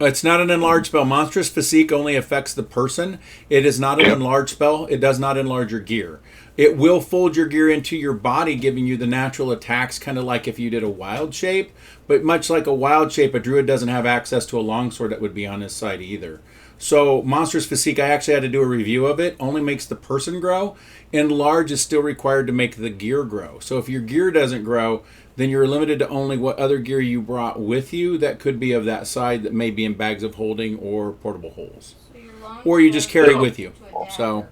It's not an enlarged spell. Monstrous physique only affects the person. It is not an enlarged spell. It does not enlarge your gear. It will fold your gear into your body, giving you the natural attacks, kind of like if you did a wild shape. But much like a wild shape, a druid doesn't have access to a longsword that would be on his side either. So monstrous physique, I actually had to do a review of it, only makes the person grow. Enlarge is still required to make the gear grow. So if your gear doesn't grow, then you're limited to only what other gear you brought with you that could be of that side that may be in bags of holding or portable holes. So or you just carry it with you. So,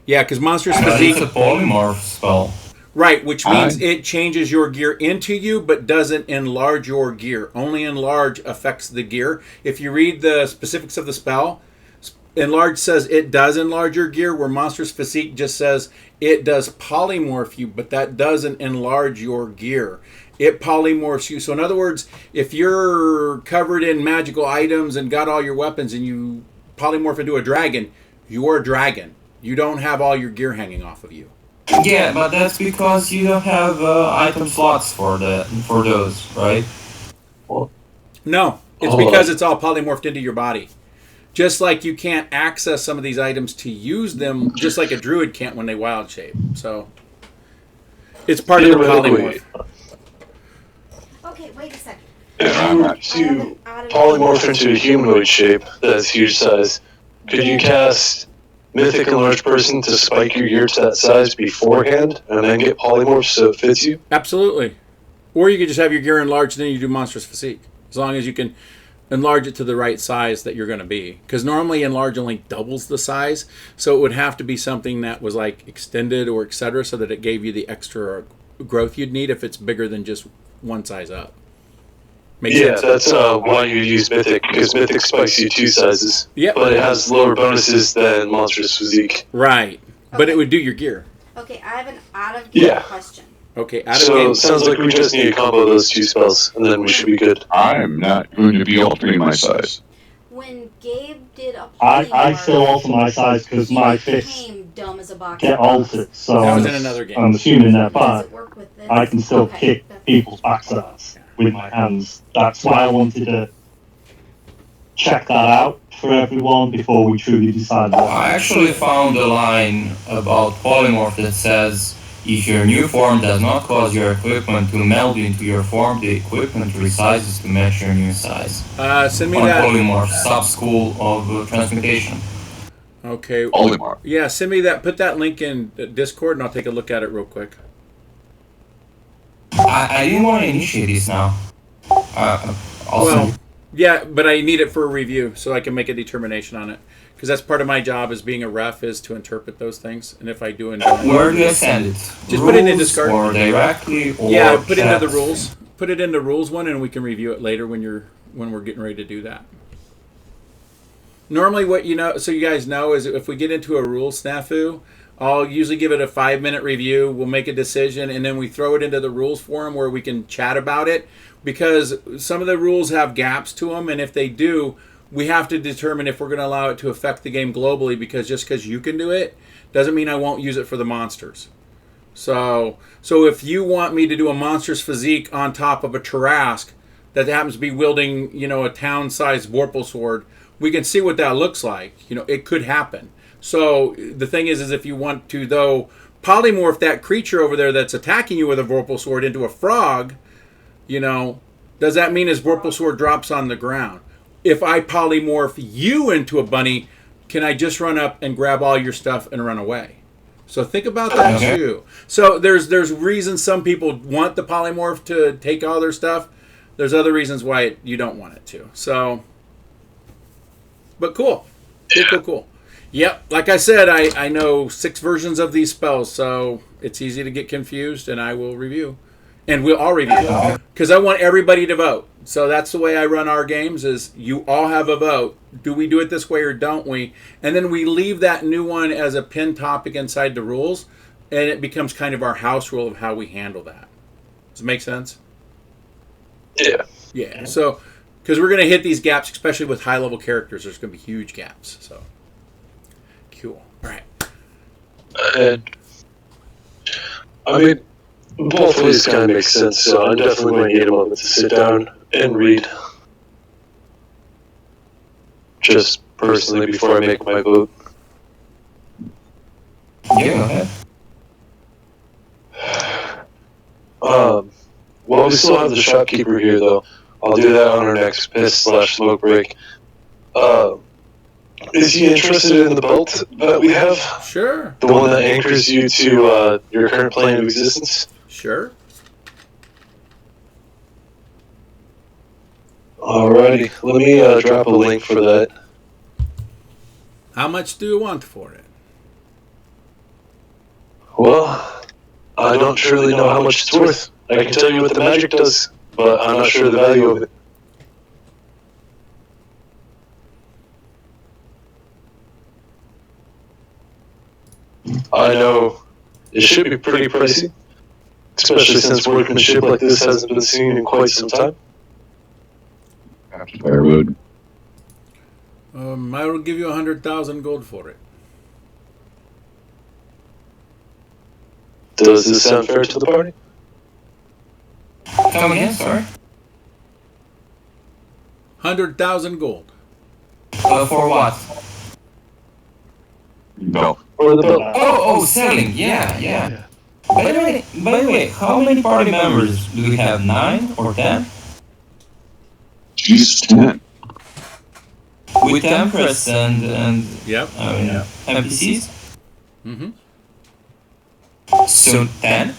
yeah, because monstrous physique... It's a polymorph spell. Right, which means it changes your gear into you, but doesn't enlarge your gear. Only enlarge affects the gear. If you read the specifics of the spell, enlarge says it does enlarge your gear, where monstrous physique just says it does polymorph you, but that doesn't enlarge your gear. It polymorphs you. So in other words, if you're covered in magical items and got all your weapons and you polymorph into a dragon, you're a dragon. You don't have all your gear hanging off of you. Yeah, but that's because you don't have item slots for those, right? No, it's because it's all polymorphed into your body. Just like you can't access some of these items to use them, just like a druid can't when they wild shape. So it's part of the polymorph. Okay, wait a second. If you were to polymorph into a humanoid shape that's huge size, could you cast Mythic Enlarged Person to spike your gear to that size beforehand and then get polymorphed so it fits you? Absolutely. Or you could just have your gear enlarged and then you do monstrous physique. As long as you can enlarge it to the right size that you're going to be. Because normally enlarge only doubles the size. So it would have to be something that was like extended or etc. so that it gave you the extra growth you'd need if it's bigger than just one size up. Makes sense? That's why you use Mythic, because Mythic spikes you 2 sizes. Yep. But it has lower bonuses than Monstrous Physique. Right. But it would do your gear. Okay, I have an out-of-gear question. Okay, out of So game. sounds like we just need to combo those 2 spells, and then we should be good. I'm not going to be altering my size. When Gabe did a I still alter my size because my fists became dumb as a box. get altered. So That was in another game. I'm assuming that Does part it work with this? I can still Okay, kick that's- people's backsides with my hands. That's why I wanted to check that out for everyone before we truly decide what. I actually found a line about polymorph that says, if your new form does not cause your equipment to meld into your form, the equipment resizes to match your new size. Send me On that. polymorph, sub-school of transmutation. Okay. Polymorph. Yeah, send me that. Put that link in Discord, and I'll take a look at it real quick. I didn't want to initiate this now. Also, Well, yeah, but I need it for a review so I can make a determination on it. Because that's part of my job as being a ref is to interpret those things. And if I do and don't, where do I send it? Just put it in Rules Discord. or directly, or yeah, put it into chat? the rules. Put it into rules one, and we can review it later when we're getting ready to do that. Normally, what so you guys know, is if we get into a rule snafu, I'll usually give it a 5-minute review. We'll make a decision, and then we throw it into the rules forum where we can chat about it. Because some of the rules have gaps to them, and if they do, we have to determine if we're going to allow it to affect the game globally. Because just because you can do it doesn't mean I won't use it for the monsters. So if you want me to do a monster's physique on top of a Tarrasque that happens to be wielding, a town-sized Vorpal sword, we can see what that looks like. It could happen. So the thing is if you want to, though, polymorph that creature over there that's attacking you with a Vorpal sword into a frog, does that mean his Vorpal sword drops on the ground? If I polymorph you into a bunny, can I just run up and grab all your stuff and run away? So think about that too. So there's reasons some people want the polymorph to take all their stuff. There's other reasons why you don't want it to. So, but cool. Cool. Yep, like I said, I know 6 versions of these spells, so it's easy to get confused, and I will review. And we'll all review because I want everybody to vote. So that's the way I run our games is you all have a vote. Do we do it this way or don't we? And then we leave that new one as a pinned topic inside the rules, and it becomes kind of our house rule of how we handle that. Does it make sense? Yeah. Yeah. So, because we're going to hit these gaps, especially with high-level characters, there's going to be huge gaps. So, cool. All right. And, I mean, both ways kind of make sense, so I'm definitely going to need a moment to sit down and read. Just personally before I make my vote. Yeah, go ahead. Well, we still have the shopkeeper here, though. I'll do that on our next piss/smoke break. Is he interested in the belt that we have? Sure. The one that anchors you to your current plane of existence? Sure. Alrighty, let me drop a link for that. How much do you want for it? Well, I don't truly know how much it's worth. I can tell you what the magic does, but I'm not sure the value of it. I know it should be pretty pricey, especially since workmanship like this hasn't been seen in quite some time. Firewood. I will give you 100,000 gold for it. Does this sound fair to the party? Come again, sorry. 100,000 gold. For what? No. Or the belt? Oh, selling. Yeah. By the way, how many party members do we have? 9 or 10? Jesus, 10. With Empress and Yep. NPCs? Mm-hmm. So 10?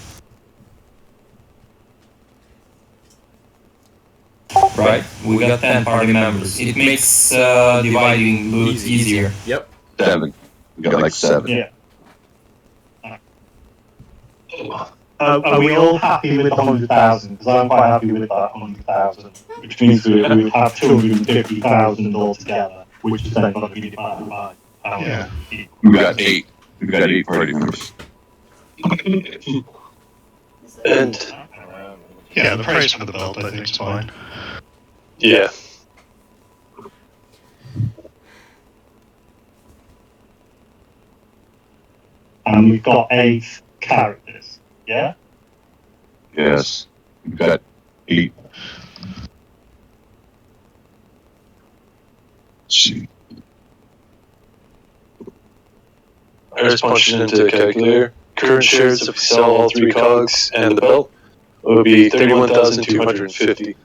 Right? We got 10 party members. It makes dividing loot easier. Yep. 7. We got like 7. Yeah. Are we all happy with the 100,000? Because I'm quite happy with that 100,000, which means we would have 250,000 altogether, which is then going to be divided by how many people. We got 8. We got 8 party members. This And Yeah, the price for the belt I think is fine. yeah, And we've got 8 characters. Yeah? Yes. We've got 8. Let's see. I just punched it into a calculator. Current shares, if we sell all 3 cogs and the belt, it would be 31,250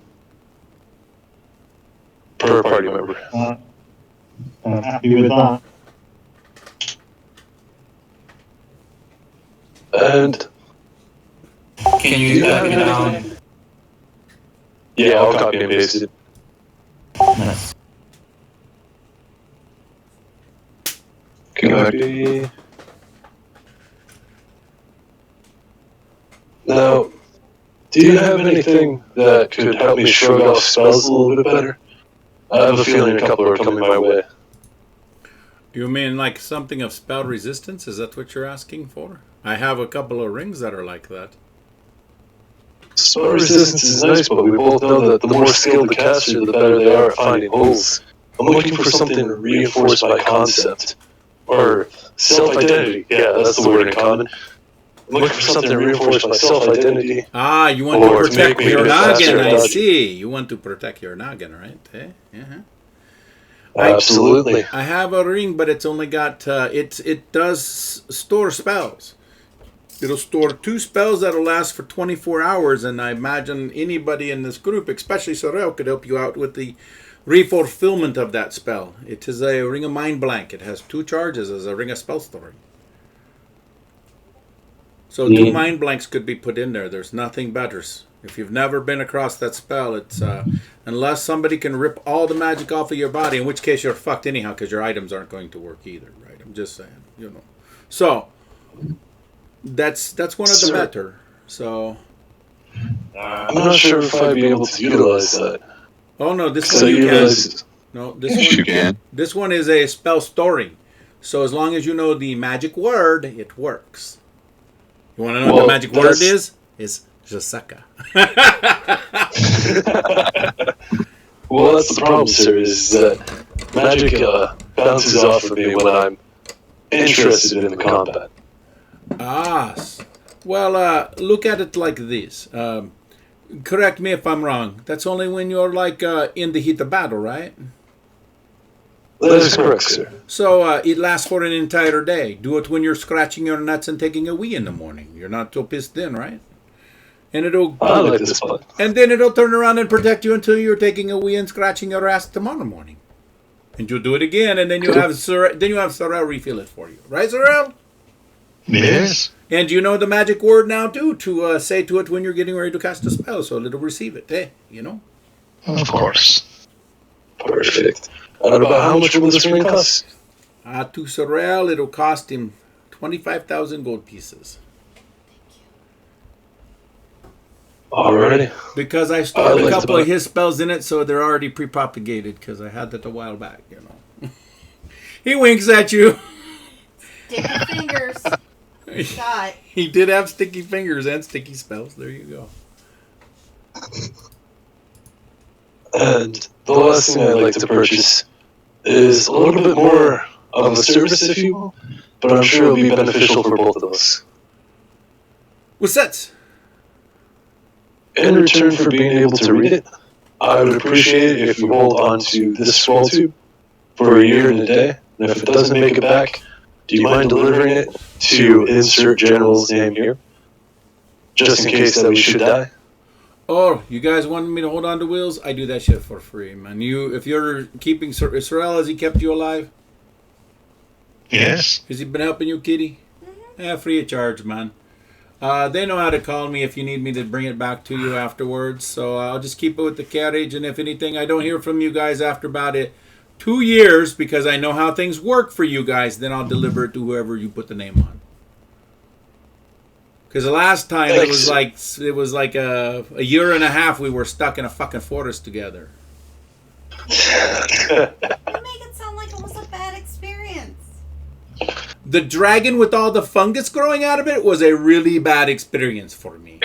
per party member. I'm happy with that. And Can you type it down? yeah, I'll copy and paste it. Yes. Copy. Now, do you have anything that could help me shrug off spells a little bit better? I have a feeling a couple are coming my way. You mean like something of spell resistance? Is that what you're asking for? I have a couple of rings that are like that. Spell resistance is nice, but we both know that the more skilled the caster, the better they are at finding holes. I'm looking for something reinforced by concept. Or self-identity. Yeah, that's the word in common. I'm looking for something reinforced by self-identity. Ah, you want to Or to protect make me your a bit noggin, faster I at dodging. see. You want to protect your noggin, right? Eh? Uh-huh. Absolutely. I have a ring, but it's only got, it does store spells. It'll store 2 spells that'll last for 24 hours, and I imagine anybody in this group, especially Sorel, could help you out with the re-fulfillment of that spell. It is a Ring of Mind Blank. It has 2 charges as a Ring of Spell Storing. So 2 Mind Blanks could be put in there. There's nothing better. If you've never been across that spell, it's unless somebody can rip all the magic off of your body, in which case you're fucked anyhow, because your items aren't going to work either, right? I'm just saying, you know. So that's one of the better. So I'm not sure if I'd be able to utilize that. oh no, this So one you you can. guys, No, this Yes, one you can. This one is a spell storing. So as long as you know the magic word, it works. You want to know what the Well, magic word is? It's Jasaka. well, that's the problem, sir, is that magic bounces off of me when I'm interested in the combat. Ah. Well, look at it like this. Correct me if I'm wrong. That's only when you're like in the heat of battle, right? That is correct, sir. So it lasts for an entire day. Do it when you're scratching your nuts and taking a wee in the morning. You're not so pissed then, right? And it'll I like this one. and then it'll turn around and protect you until you're taking a wee and scratching your ass tomorrow morning. And you'll do it again, and then you have Sorel refill it for you, right, Sorel? Yes. And you know the magic word now too to say to it when you're getting ready to cast a spell, so it'll receive it. Hey, you know. Of course. Perfect. And about how much will this ring cost? To Sorel, it'll cost him 25,000 gold pieces. Alrighty. Because I stored I'd a like couple to of his spells in it, so they're already pre-propagated. Because I had that a while back, you know. He winks at you. Sticky fingers. Got. He did have sticky fingers and sticky spells. There you go. And the last thing I'd like to purchase is a little bit more of a service, if you will, but I'm sure it'll be beneficial for both of us. What's that? In return for being able to read it, I would appreciate it if you hold on to this scroll tube for a year and a day, and if it doesn't make it back, do you mind delivering it to insert general's name here, just in case that we should die? Oh, you guys wanted me to hold on to wheels? I do that shit for free, man. If you're keeping Sorel, has he kept you alive? Yes. Has he been helping you, kitty? Free of charge, man. They know how to call me if you need me to bring it back to you afterwards. So I'll just keep it with the carriage. And if anything, I don't hear from you guys after about 2 years, because I know how things work for you guys, then I'll deliver it to whoever you put the name on. Because the last time it was like a year and a half we were stuck in a fucking forest together. You make it sound like it was a bad experience. The dragon with all the fungus growing out of it was a really bad experience for me.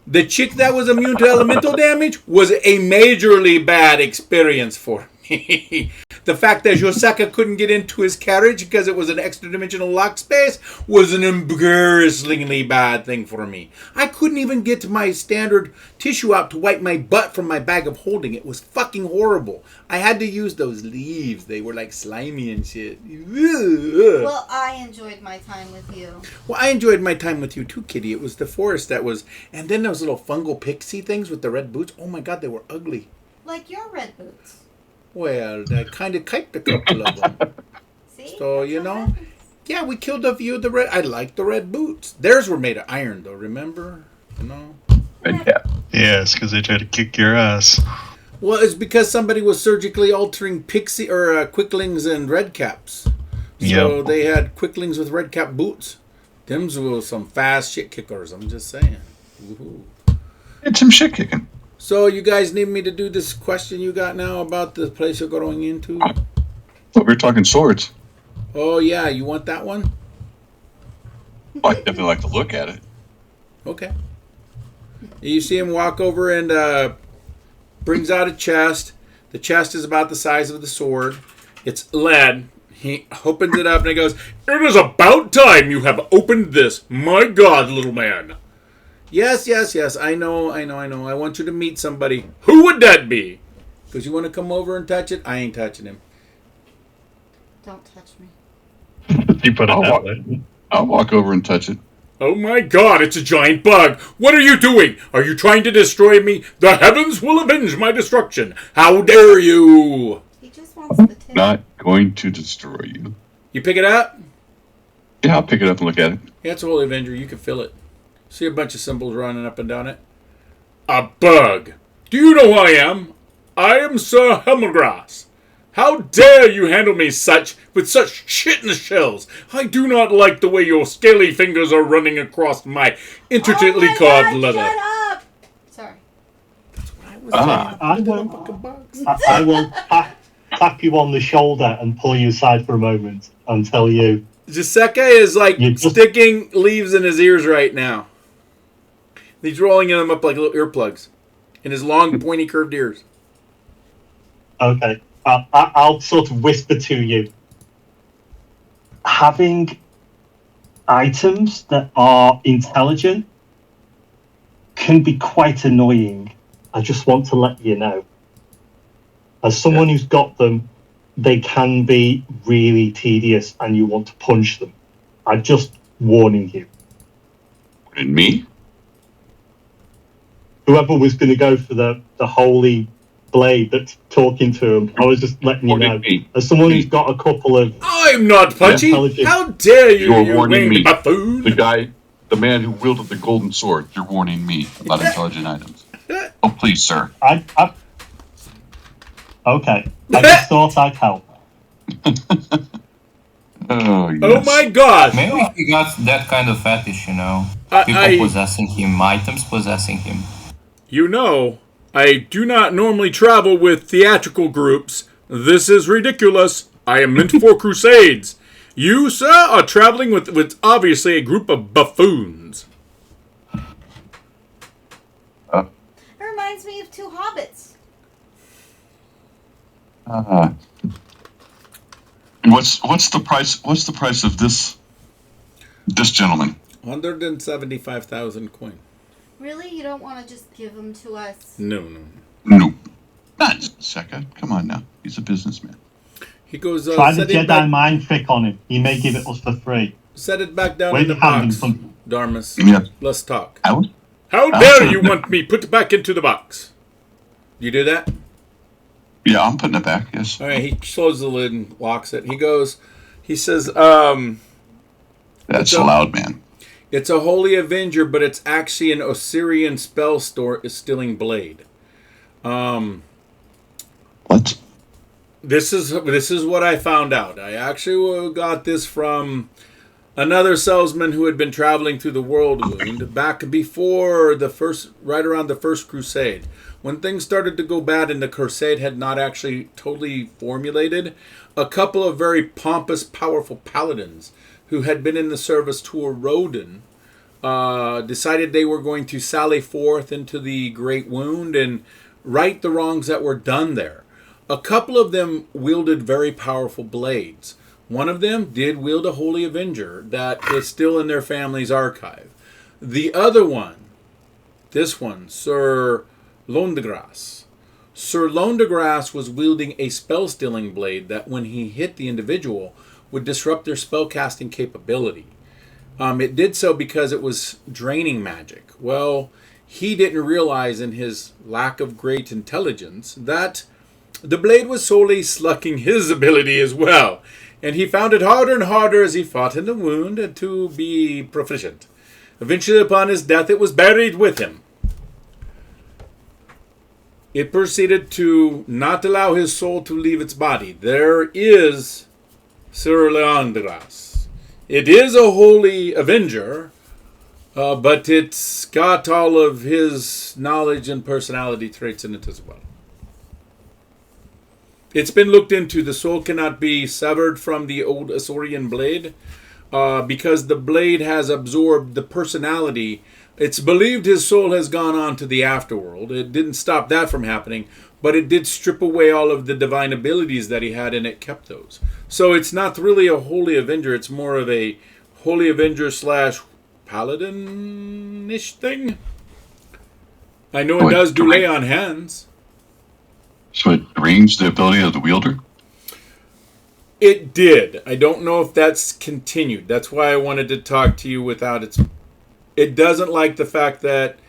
The chick that was immune to elemental damage was a majorly bad experience for me. The fact that Joseka couldn't get into his carriage because it was an extra dimensional lock space was an embarrassingly bad thing for me. I couldn't even get my standard tissue out to wipe my butt from my bag of holding. It was fucking horrible. I had to use those leaves. They were like slimy and shit. Well, I enjoyed my time with you. Well, I enjoyed my time with you too, Kitty. It was the forest that was... And then those little fungal pixie things with the red boots. Oh my god, they were ugly. Like your red boots. Well, I kind of kiked a couple of them. See? So, you know, yeah, we killed a few of the red. I like the red boots. Theirs were made of iron, though, remember? No. Red cap. Yes, because they tried to kick your ass. Well, it's because somebody was surgically altering pixie or quicklings and red caps. So Yep. they had quicklings with red cap boots. Them's were some fast shit kickers, I'm just saying. Woohoo. It's some shit kicking. So you guys need me to do this question you got now about the place you're going into? Well, we're talking swords. Oh, yeah, you want that one? I definitely like to look at it. Okay. You see him walk over and brings out a chest. The chest is about the size of the sword. It's lead. He opens it up and he goes, "It is about time you have opened this. My God, little man." Yes. I know. I want you to meet somebody. Who would that be? Because you want to come over and touch it? I ain't touching him. Don't touch me. You put it I'll that walk, way. I'll walk over and touch it. Oh my God, it's a giant bug. What are you doing? Are you trying to destroy me? The heavens will avenge my destruction. How dare you? He just wants the tip. Not going to destroy you. You pick it up? Yeah, I'll pick it up and look at it. Yeah, it's a Holy Avenger. You can feel it. See a bunch of symbols running up and down it. A bug. Do you know who I am? I am Sir Hemmelgrass. How dare you handle me with such shit in the shells? I do not like the way your scaly fingers are running across my intricately carved leather. Shut up! Sorry. That's what I was saying. I will tap you on the shoulder and pull you aside for a moment and tell you. Joseka is like You just- sticking leaves in his ears right now. He's rolling them up like little earplugs in his long, pointy, curved ears. Okay, I'll sort of whisper to you. Having items that are intelligent can be quite annoying. I just want to let you know. As someone who's got them, they can be really tedious and you want to punch them. I'm just warning you. And me? Whoever was going to go for the holy blade that's talking to him, I was just letting you know. Me. As someone who's got a couple of... I'm not punchy. Intelligent. How dare you, You're you warning winged me. buffoon? The man who wielded the golden sword. You're warning me about intelligent items. Oh, please, sir. Okay, I just thought I'd help. Oh, yes. Oh my God! Maybe he got that kind of fetish, you know. People I- possessing him, items possessing him. You know, I do not normally travel with theatrical groups. This is ridiculous. I am meant for crusades. You, sir, are traveling with obviously a group of buffoons. It reminds me of two hobbits. What's the price? What's the price of this gentleman? 175,000 coin. Really? You don't want to just give them to us? No. Nope. Not Seka. Come on now. He's a businessman. He goes, Try the set it Jedi back, mind trick on him. He may give it us for free. set it back down Wait, in the having box, some- Darmus. Yeah. Let's talk. I would. How dare you want me put back into the box? You do that? Yeah, I'm putting it back. Yes. All right, he closes the lid and locks it. He says, That's So- loud, man. it's a Holy Avenger, but it's actually an Osirian spell stealing blade. What? This is what I found out. I actually got this from another salesman who had been traveling through the Whirlwind back before right around the first Crusade. When things started to go bad and the Crusade had not actually totally formulated, a couple of very pompous, powerful paladins who had been in the service to a Rodan, decided they were going to sally forth into the Great Wound and right the wrongs that were done there. A couple of them wielded very powerful blades. One of them did wield a Holy Avenger that is still in their family's archive. The other one, this one, Sir Londegras. Sir Londegras was wielding a spell-stealing blade that when he hit the individual would disrupt their spell-casting capability. It did so because it was draining magic. Well, he didn't realize in his lack of great intelligence that the blade was solely slucking his ability as well. And he found it harder and harder as he fought in the wound to be proficient. Eventually, upon his death, it was buried with him. It proceeded to not allow his soul to leave its body. There is Sir Leandras. It is a Holy Avenger, but it's got all of his knowledge and personality traits in it as well. It's been looked into. The soul cannot be severed from the old Asaurian blade because the blade has absorbed the personality. It's believed his soul has gone on to the afterworld. It didn't stop that from happening, but it did strip away all of the divine abilities that he had, and it kept those. So it's not really a Holy Avenger. It's more of a Holy Avenger / Paladin-ish thing. I know it does do lay on hands. So it drains the ability of the wielder? It did. I don't know if that's continued. That's why I wanted to talk to you without its... It doesn't like the fact that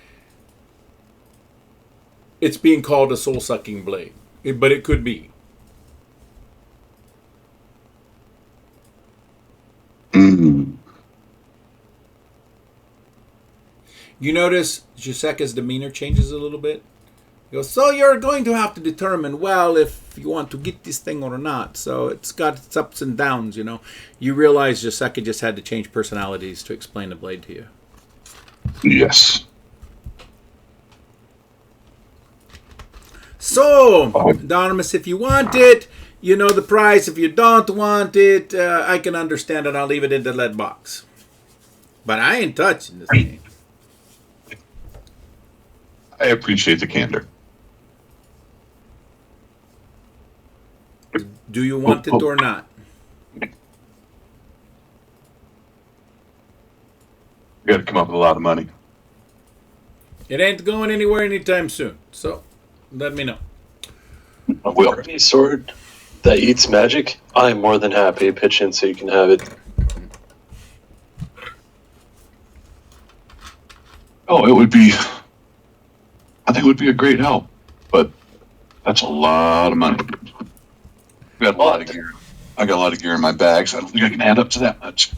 it's being called a soul-sucking blade. But it could be. Mm. You notice Juseka's demeanor changes a little bit? He goes, so you're going to have to determine, well, if you want to get this thing or not. So it's got its ups and downs, you know. You realize Juseka just had to change personalities to explain the blade to you. Yes. So, Darmus, if you want it, you know the price. If you don't want it, I can understand it. I'll leave it in the lead box. But I ain't touching this thing. I appreciate the candor. Do you want it or not? We got to come up with a lot of money. It ain't going anywhere anytime soon. So, let me know. Will. Any sword that eats magic, I'm more than happy to pitch in so you can have it. Oh, it would be... I think it would be a great help, but that's a lot of money. We got a lot of gear. I got a lot of gear in my bag, so I don't think I can add up to that much.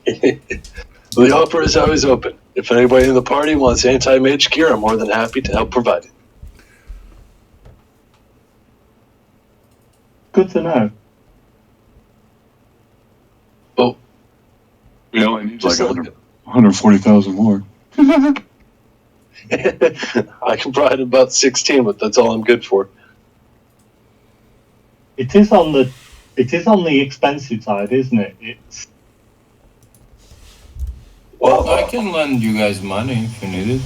The offer is always open. If anybody in the party wants anti-mage gear, I'm more than happy to help provide it. Good to know. Oh, You know, I need like 140,000 more. I can provide about 16, but that's all I'm good for. It is on the expensive side, isn't it? It's Well, I can lend you guys money if you need it.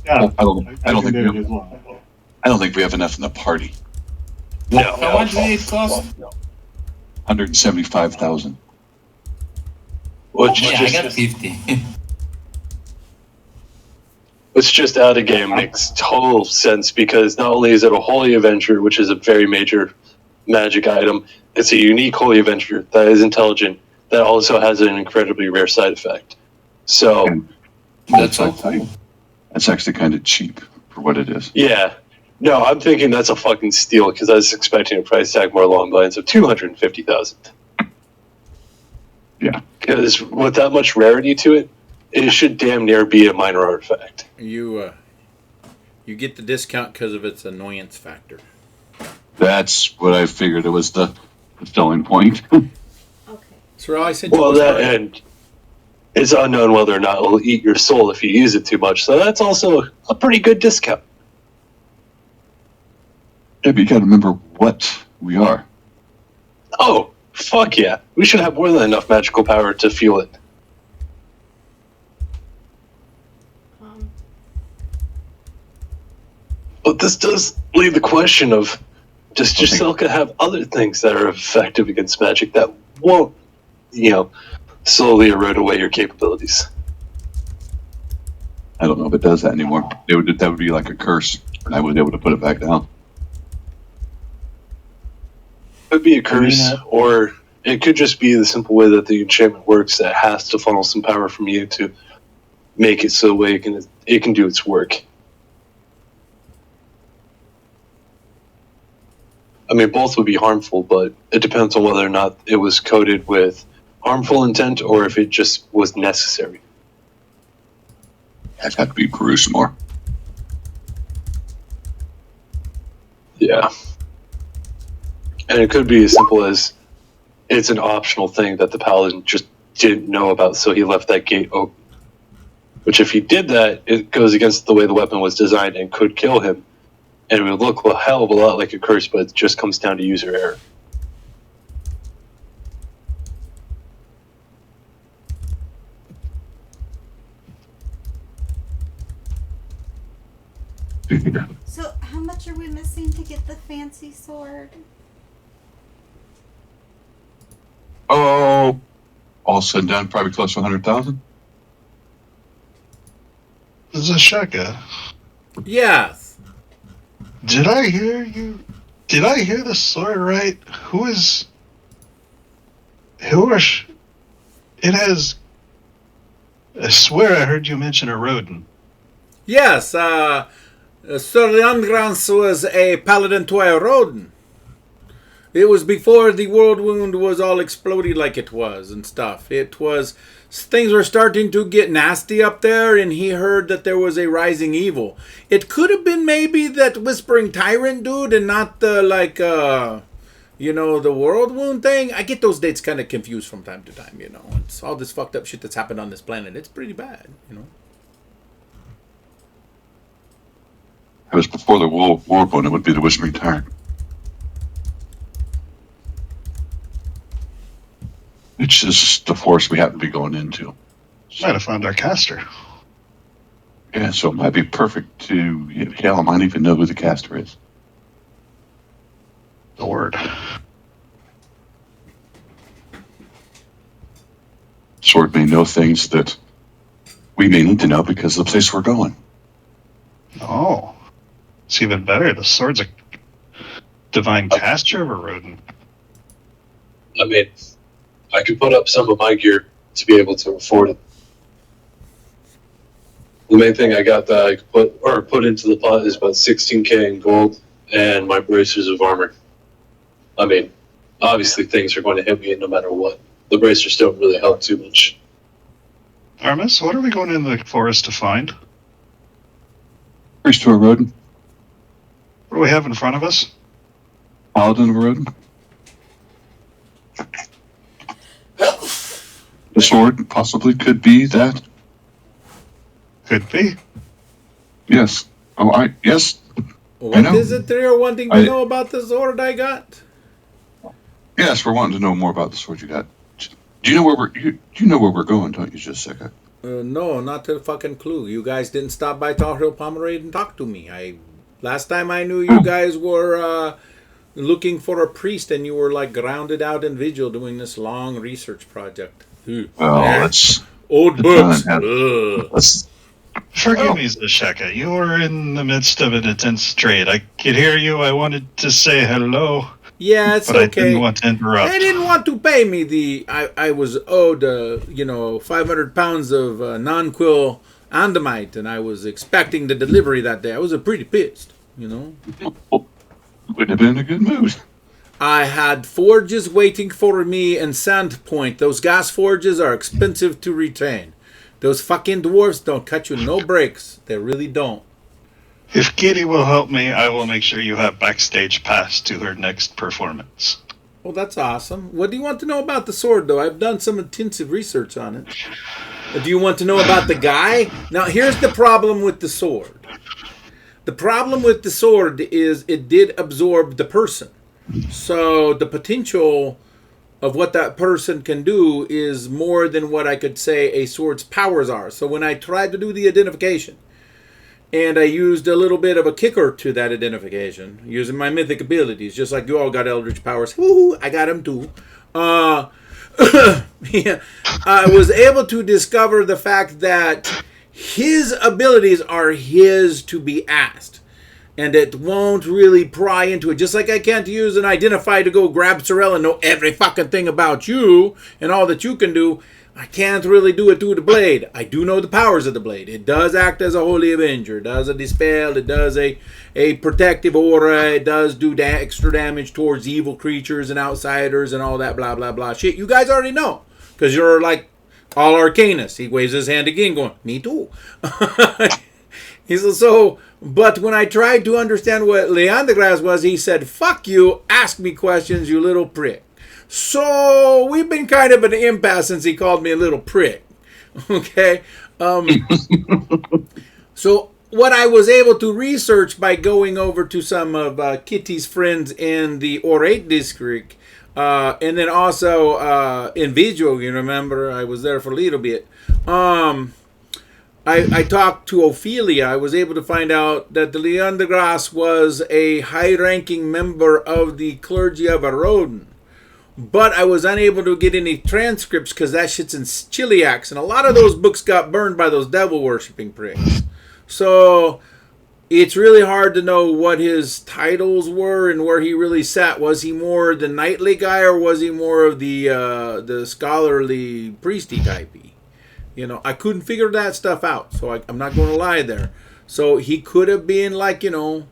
yeah. I don't can think do we it have, as well. I don't think we have enough in the party. no. How much did it cost? 175,000. Which Yeah, I got just, 50. which just out of game makes total sense because not only is it a Holy Avenger, which is a very major magic item, it's a unique Holy Avenger that is intelligent, that also has an incredibly rare side effect. So, That's so cool. That's actually kind of cheap for what it is. yeah. No, I'm thinking that's a fucking steal because I was expecting a price tag more along the lines of 250,000. Yeah. Because with that much rarity to it, it should damn near be a minor artifact. You get the discount because of its annoyance factor. That's what I figured. It was the selling point. Okay. So I sent you Well, a that card. and it's unknown whether or not it'll eat your soul if you use it too much. So that's also a pretty good discount. Yeah, but you gotta remember what we are. Oh, Fuck yeah. We should have more than enough magical power to fuel it. But this does leave the question of, does Jaselka have other things that are effective against magic that won't, slowly erode away your capabilities? I don't know if it does that anymore. That would be like a curse, and I would be able to put it back down. It could be a curse, or it could just be the simple way that the enchantment works, that has to funnel some power from you to make it so it can do its work. I mean, both would be harmful, but it depends on whether or not it was coded with harmful intent or if it just was necessary. That's got to be perused more. Yeah. And it could be as simple as it's an optional thing that the paladin just didn't know about, so he left that gate open. Which, if he did that, it goes against the way the weapon was designed and could kill him. And it would look a hell of a lot like a curse, but it just comes down to user error. So, how much are we missing to get the fancy sword? Oh, all said and done, probably close to 100,000. Zasheka. Yes. Did I hear you? Did I hear the sword right? It has. I swear I heard you mention a rodent. Yes, Sir Leongrance was a paladin to a rodent. It was before the world wound was all exploded like it was and stuff. Things were starting to get nasty up there, and he heard that there was a rising evil. It could have been maybe that Whispering Tyrant dude and not the, the world wound thing. I get those dates kind of confused from time to time, It's all this fucked up shit that's happened on this planet. It's pretty bad, It was before the World War One. It would be the Whispering Tyrant. It's just the force we happen to be going into. Might have found our caster. Yeah, so it might be perfect to... Hell, I might even know who the caster is. Lord. Sword may know things that we may need to know because of the place we're going. Oh. It's even better. The sword's a divine caster of a rodent. I mean, I could put up some of my gear to be able to afford it. The main thing I got that I could put into the pot is about 16k in gold and my bracers of armor. I mean, obviously things are going to hit me no matter what. The bracers don't really help too much. Armis, what are we going in the forest to find? Priest to a rodent. What do we have in front of us? Paladin of a rodent. The sword possibly could be that. Could be. Yes. Yes. What is it you're wanting to know about the sword I got? Yes, we're wanting to know more about the sword you got. Do you know where we're going, don't you, Jessica? No, not a fucking clue. You guys didn't stop by Tar Heel Pomerade and talk to me. Last time I knew you guys were looking for a priest and you were like grounded out in vigil doing this long research project. Well, that's old books. Forgive me, Zasheka. You were in the midst of an intense trade. I could hear you. I wanted to say hello. Yeah, it's but okay. I didn't want to interrupt. They didn't want to pay me I was owed 500 pounds of non-quill andamite, and I was expecting the delivery that day. I was pretty pissed, Would have been in a good mood. I had forges waiting for me in Sandpoint. Those gas forges are expensive to retain. Those fucking dwarves don't cut you no breaks. They really don't. If Kitty will help me, I will make sure you have backstage pass to her next performance. Well, that's awesome. What do you want to know about the sword, though? I've done some intensive research on it. Do you want to know about the guy? Now, here's the problem with the sword. The problem with the sword is it did absorb the person. So the potential of what that person can do is more than what I could say a sword's powers are. So when I tried to do the identification, and I used a little bit of a kicker to that identification, using my mythic abilities, just like you all got Eldritch powers. Woo-hoo, I got them too. Yeah, I was able to discover the fact that his abilities are his to be asked. And it won't really pry into it. Just like I can't use an identify to go grab Sorrel and know every fucking thing about you and all that you can do. I can't really do it through the blade. I do know the powers of the blade. It does act as a holy avenger. It does a dispel. It does a protective aura. It does do extra damage towards evil creatures and outsiders and all that blah, blah, blah shit. You guys already know. Because you're like all arcanists. He waves his hand again going, me too. He's so... But when I tried to understand what Leandagras was, he said, fuck you, ask me questions, you little prick. So we've been kind of an impasse since he called me a little prick. Okay? So what I was able to research by going over to some of Kitty's friends in the Orate district, and then also in Visual, you remember, I was there for a little bit. I talked to Ophelia. I was able to find out that the Leandagras was a high-ranking member of the clergy of Arodin. But I was unable to get any transcripts because that shit's in Chiliacs. And a lot of those books got burned by those devil-worshipping pricks. So it's really hard to know what his titles were and where he really sat. Was he more the knightly guy or was he more of the scholarly priesty typey? You know, I couldn't figure that stuff out, so I'm not going to lie there. So he could have been like, you know,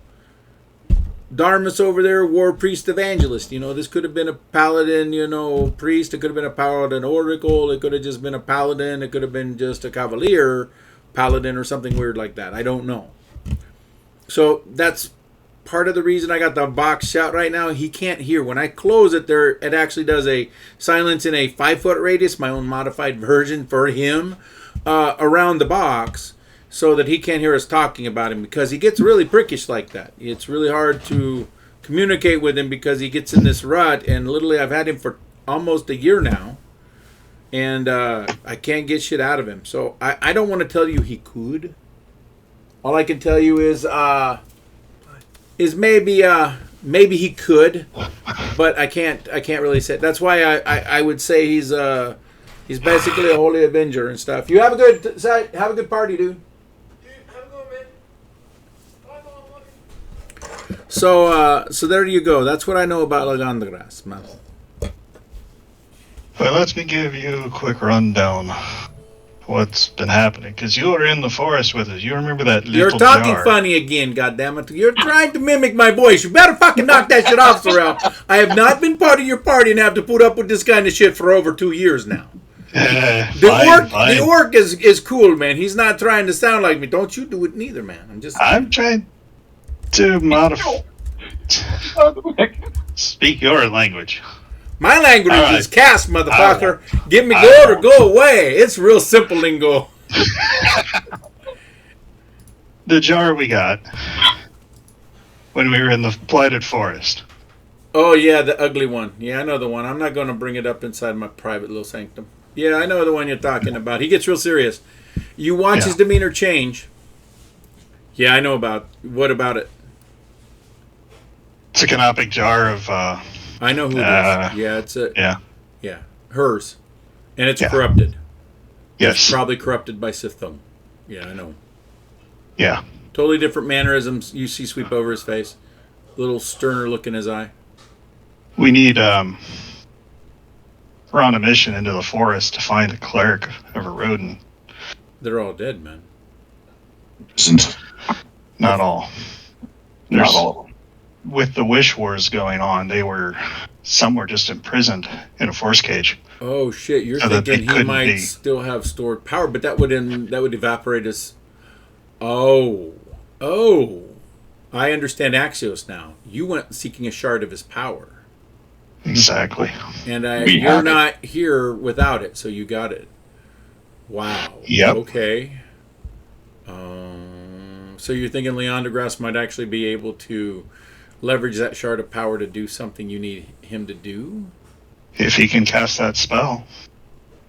Dharmas over there, war priest evangelist. You know, this could have been a paladin, you know, priest. It could have been a paladin oracle. It could have just been a paladin. It could have been just a cavalier paladin or something weird like that. I don't know. So that's part of the reason I got the box shut right now. He can't hear. When I close it, it actually does a silence in a 5-foot radius, my own modified version for him, around the box, so that he can't hear us talking about him, because he gets really prickish like that. It's really hard to communicate with him because he gets in this rut, and literally I've had him for almost a year now, and I can't get shit out of him. So I don't want to tell you he could. All I can tell you is maybe he could, but I can't really say. That's why I would say he's basically a holy avenger and stuff. You have a good party, dude. Have a good man. So there you go. That's what I know about Leandagras, man. Well, let me give you a quick rundown. What's been happening? Because you were in the forest with us. You remember that little You're talking jar. funny again, goddammit. You're trying to mimic my voice. You better fucking knock that shit off, Sorrel. I have not been part of your party and have to put up with this kind of shit for over 2 years now. The orc is cool, man. He's not trying to sound like me. Don't you do it neither, man. I'm trying to modify. Speak your language. My language is cast, motherfucker. Give me gold or go away. It's real simple lingo. The jar we got when we were in the blighted forest. Oh, yeah, the ugly one. Yeah, I know the one. I'm not going to bring it up inside my private little sanctum. Yeah, I know the one you're talking about. He gets real serious. You watch his demeanor change. Yeah, I know about. What about it? It's a canopic jar of... I know who it is. Yeah, it's a... Yeah, hers. And it's corrupted. Yes. It's probably corrupted by Sithum. Yeah, I know. Yeah. Totally different mannerisms you see sweep over his face. A little sterner look in his eye. We need, we're on a mission into the forest to find a cleric of a rodent. They're all dead, man. Not all. Not all. With the wish wars going on, some were just imprisoned in a force cage. Oh shit! You're thinking he might still have stored power, but that would evaporate his. Oh, I understand Axios now. You went seeking a shard of his power. Exactly. And you're not here without it, so you got it. Wow. Yep. Okay. So you're thinking Leandagras might actually be able to leverage that shard of power to do something you need him to do? If he can cast that spell,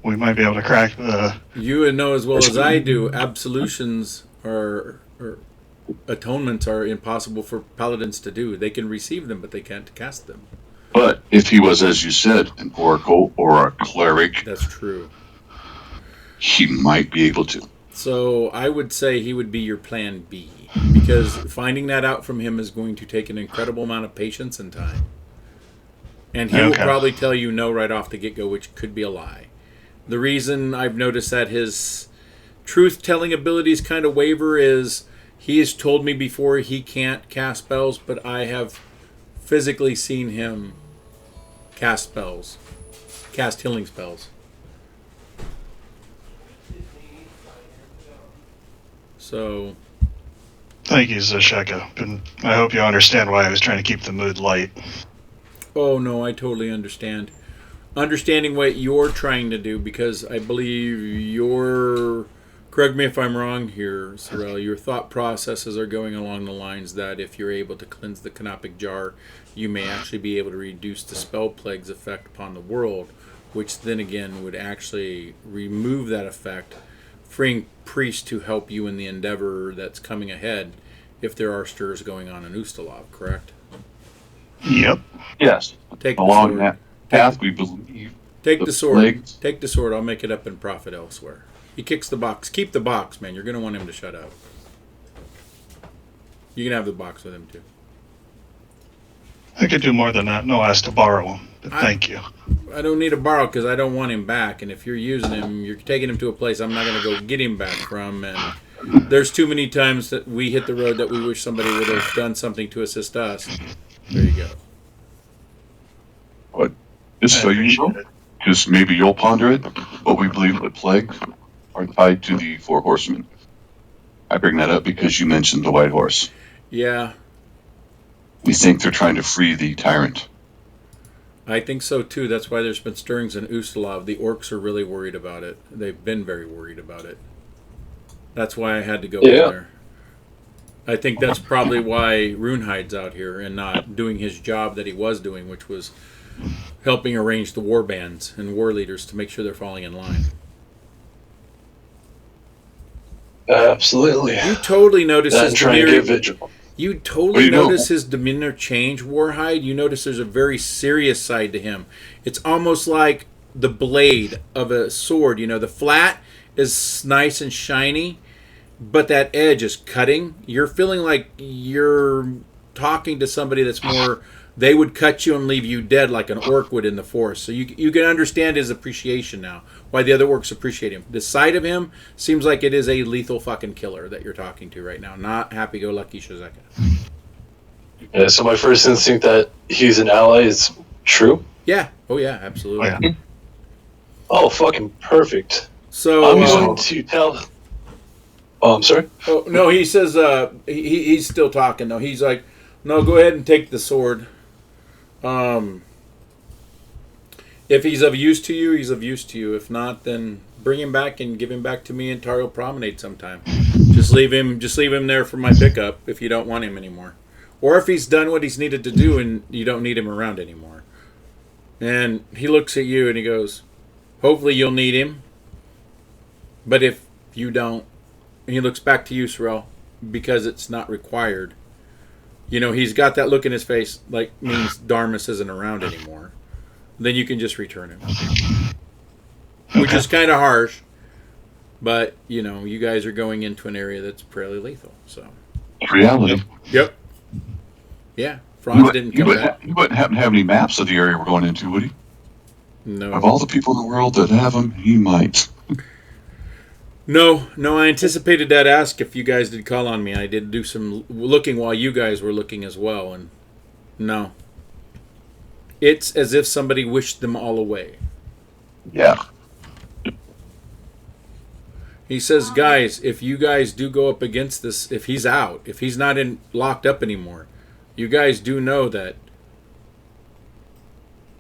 we might be able to crack the... You would know as well as I do, absolutions or atonements are impossible for paladins to do. They can receive them, but they can't cast them. But if he was, as you said, an oracle or a cleric, that's true. He might be able to. So I would say he would be your plan B, because finding that out from him is going to take an incredible amount of patience and time. And he will probably tell you no right off the get-go, which could be a lie. The reason I've noticed that his truth-telling abilities kind of waver is he has told me before he can't cast spells, but I have physically seen him cast spells, cast healing spells. So, thank you, Zasheka. And I hope you understand why I was trying to keep the mood light. Oh no, I totally understand. Understanding what you're trying to do, because I believe your, correct me if I'm wrong here, Sorrel, your thought processes are going along the lines that if you're able to cleanse the canopic jar, you may actually be able to reduce the spell plague's effect upon the world, which then again would actually remove that effect, freeing priests to help you in the endeavor that's coming ahead if there are stirs going on in Ustalov, correct? Yep. Yes. Along that path, we believe. Take the sword. Take the sword. I'll make it up in profit elsewhere. He kicks the box. Keep the box, man. You're going to want him to shut up. You can have the box with him, too. I could do more than that. No, ask to borrow him. But thank you. I don't need to borrow because I don't want him back. And if you're using him, you're taking him to a place I'm not going to go get him back from. And there's too many times that we hit the road that we wish somebody would have done something to assist us. There you go. What? Just so you know, because maybe you'll ponder it, but we believe the plagues are tied to the four horsemen. I bring that up because you mentioned the white horse. Yeah. We think they're trying to free the tyrant. I think so too. That's why there's been stirrings in Ustalov. The orcs are really worried about it. They've been very worried about it. That's why I had to go there. I think that's probably why Runehide's out here and not doing his job that he was doing, which was helping arrange the war bands and war leaders to make sure they're falling in line. Absolutely. You totally notice his demeanor. You totally notice his demeanor change, Warhide. You notice there's a very serious side to him. It's almost like the blade of a sword. You know, the flat is nice and shiny, but that edge is cutting. You're feeling like you're talking to somebody that's more... They would cut you and leave you dead like an orc would in the forest. So you can understand his appreciation now, why the other orcs appreciate him. The sight of him seems like it is a lethal fucking killer that you're talking to right now, not happy-go-lucky Shazeka. Yeah, so my first instinct that he's an ally is true? Yeah. Oh, yeah, absolutely. Oh, yeah. Oh, fucking perfect. So I'm going to tell... Oh, I'm sorry? Oh, no, he says he's still talking, though. He's like, no, go ahead and take the sword. If he's of use to you, he's of use to you. If not, then bring him back and give him back to me in Tario Promenade sometime. Just leave him there for my pickup if you don't want him anymore. Or if he's done what he's needed to do and you don't need him around anymore. And he looks at you and he goes, hopefully you'll need him. But if you don't, and he looks back to you, Sorrel, because it's not required. You know, he's got that look in his face like means Darmus isn't around anymore. Then you can just return him. Which is kind of harsh. But, you know, you guys are going into an area that's fairly lethal. So. Reality. Yep. Yeah. Franz didn't come back. You wouldn't happen to have any maps of the area we're going into, would he? No. Of all the people in the world that have them, he might. No, I anticipated that ask if you guys did call on me. I did do some looking while you guys were looking as well, and no. It's as if somebody wished them all away. Yeah. He says, guys, if you guys do go up against this, if he's out, if he's not locked up anymore, you guys do know that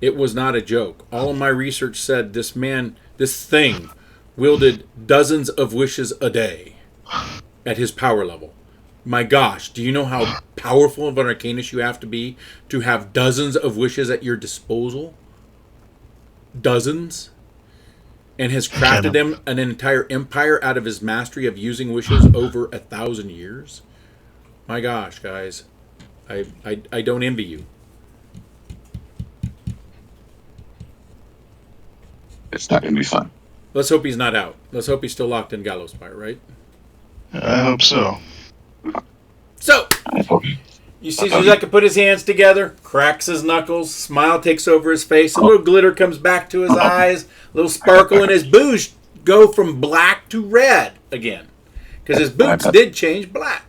it was not a joke. All of my research said this thing, wielded dozens of wishes a day at his power level. My gosh, do you know how powerful of an arcanist you have to be to have dozens of wishes at your disposal? dozens, and has crafted him an entire empire out of his mastery of using wishes over 1,000 years. My gosh, guys, I don't envy you. It's not going to be fun. Let's hope he's not out. Let's hope he's still locked in Gallows Spire, right? I hope so. So, I hope. you see Zuzeka put his hands together, cracks his knuckles, smile takes over his face, a little glitter comes back to his eyes, a little sparkle, and his boots go from black to red again. Because his boots did change black.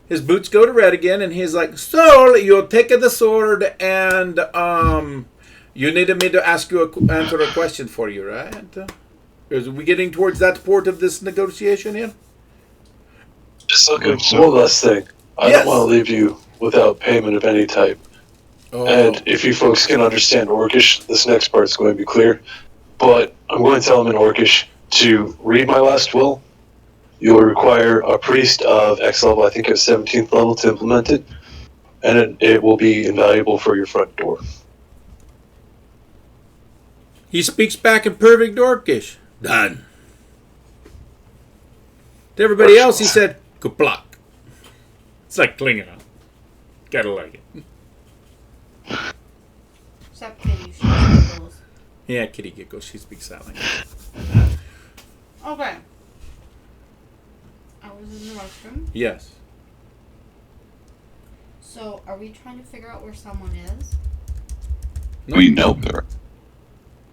His boots go to red again, and he's like, so, you'll take the sword, and, you needed me to answer a question for you, right? Are we getting towards that part of this negotiation here? Just looking one last thing. I don't want to leave you without payment of any type. Oh. And if you folks can understand Orcish, this next part's going to be clear. But I'm going to tell him in Orcish to read my last will. You'll require a priest of X level, I think it's 17th level, to implement it. And it will be invaluable for your front door. He speaks back in perfect Orcish. Done. To everybody else, he said, Kuplak. It's like Klingon. Gotta like it. Except Kitty, she giggles. Yeah, Kitty giggles. She speaks that language. Okay. I was in the restroom. Yes. So, are we trying to figure out where someone is? No, We know her.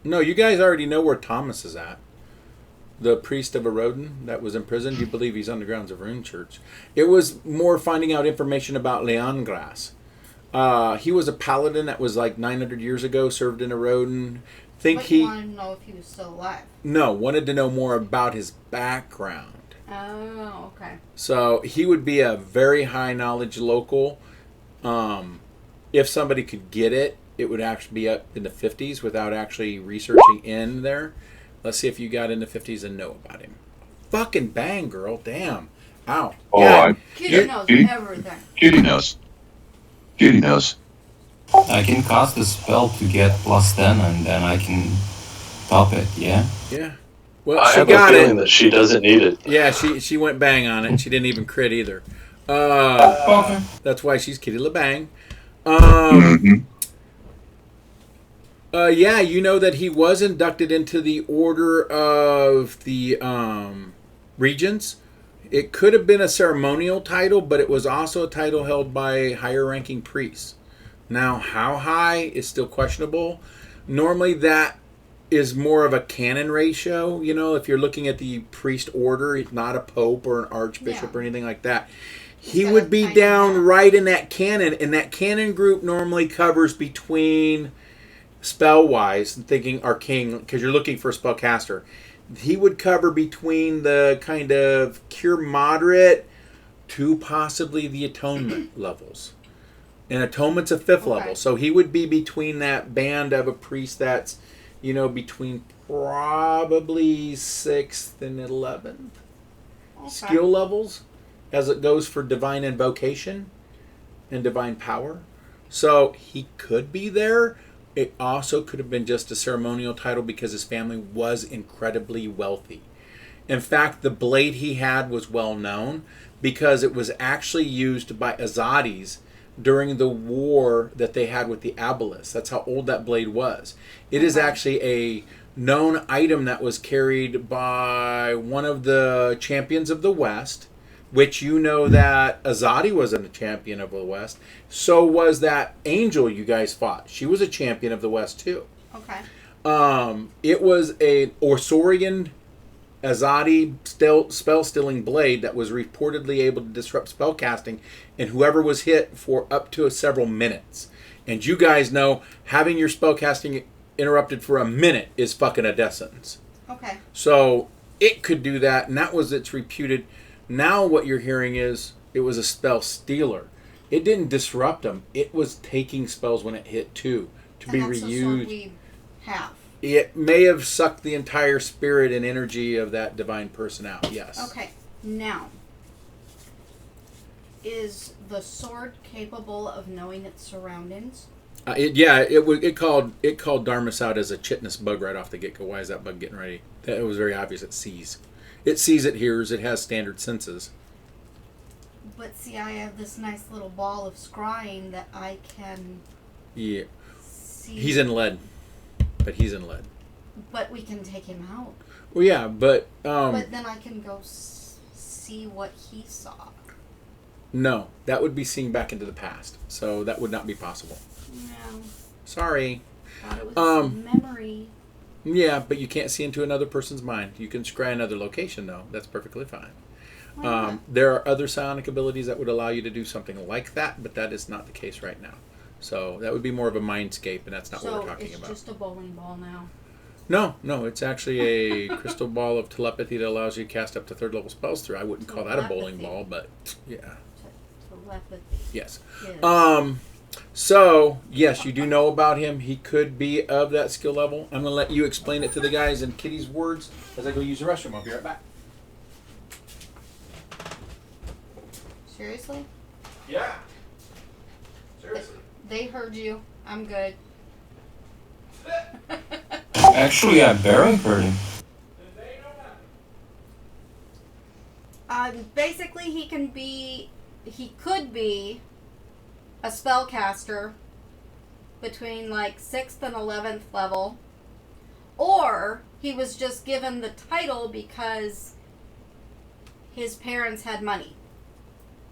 No, you guys already know where Thomas is at. The priest of Erodin that was imprisoned. You believe he's on the grounds of Rune Church. It was more finding out information about Leongras. He was a paladin that was like 900 years ago, served in Erodin. But you wanted to know if he was still alive. No, wanted to know more about his background. Oh, okay. So he would be a very high knowledge local. If somebody could get it, it would actually be up in the 50s without actually researching in there. Let's see if you got in the 50s and know about him. Fucking bang, girl. Damn. Ow. Oh, yeah. Kitty knows Kitty? everything. Kitty knows. Kitty knows. I can cast a spell to get +10 and then I can top it, yeah? Yeah. Well, I she have got a feeling it. that she doesn't need it. Yeah, she went bang on it. She didn't even crit either. Okay. That's why she's Kitty LeBang. Mm-hmm. Yeah, you know that he was inducted into the Order of the Regents. It could have been a ceremonial title, but it was also a title held by higher-ranking priests. Now, how high is still questionable. Normally, that is more of a canon ratio. You know, if you're looking at the priest order, not a pope or an archbishop or anything like that. He would be down right in that canon, and that canon group normally covers between... spell-wise, thinking arcane, because you're looking for a spellcaster, he would cover between the kind of cure moderate to possibly the atonement levels. And atonement's a 5th level, so he would be between that band of a priest that's, you know, between probably 6th and 11th skill levels, as it goes for divine invocation and divine power. So he could be there. It also could have been just a ceremonial title because his family was incredibly wealthy. In fact, the blade he had was well known because it was actually used by Azadis during the war that they had with the Abelis. That's how old that blade was. It is actually a known item that was carried by one of the champions of the West, which you know that Azadi was a champion of the West. So was that angel you guys fought. She was a champion of the West too. Okay. It was a Orsorian Azadi spell-stealing blade that was reportedly able to disrupt spellcasting and whoever was hit for up to several minutes. And you guys know having your spellcasting interrupted for a minute is fucking a death sentence. Okay. So it could do that, and that was its reputed... Now what you're hearing is it was a spell stealer. It didn't disrupt them. It was taking spells when it hit too to be reused. The sword we have. It may have sucked the entire spirit and energy of that divine person out. Yes. Okay. Now, is the sword capable of knowing its surroundings? It called Darmus out as a chitness bug right off the get go. Why is that bug getting ready? It was very obvious. It sees, it hears, it has standard senses. But see, I have this nice little ball of scrying that I can. Yeah. See. He's in lead, but he's in lead. But we can take him out. Well, yeah, but but then I can go see what he saw. No, that would be seeing back into the past, so that would not be possible. No. Sorry. Thought it was memory. Yeah, but you can't see into another person's mind. You can scry another location, though. That's perfectly fine. There are other psionic abilities that would allow you to do something like that, but that is not the case right now. So that would be more of a mindscape, and that's not what we're talking about. So it's just a bowling ball now? No, it's actually a crystal ball of telepathy that allows you to cast up to third level spells through. I wouldn't call that a bowling ball, but yeah. Telepathy. Yes. So, yes, you do know about him. He could be of that skill level. I'm going to let you explain it to the guys in Kitty's words as I go use the restroom. I'll be right back. Seriously? Yeah. Seriously. They heard you. I'm good. Actually, I barely heard him. Basically, he could be a spellcaster between like 6th and 11th level, or he was just given the title because his parents had money.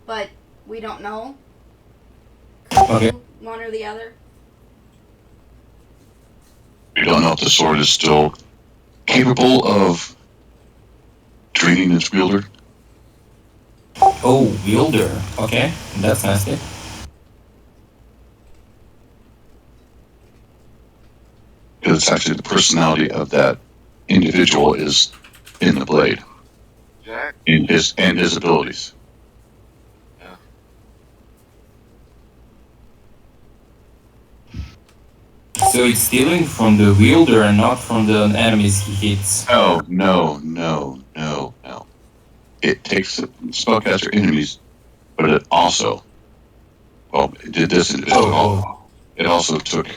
But we don't know. Okay. One or the other. We don't know if the sword is still capable of draining its wielder. Oh, wielder. Okay, that's nasty. Because it's actually the personality of that individual is in the blade. Jack? And his abilities. So it's stealing from the wielder and not from the enemies he hits. Oh, no. It takes the spellcaster enemies, but it also, it did this individual. It also took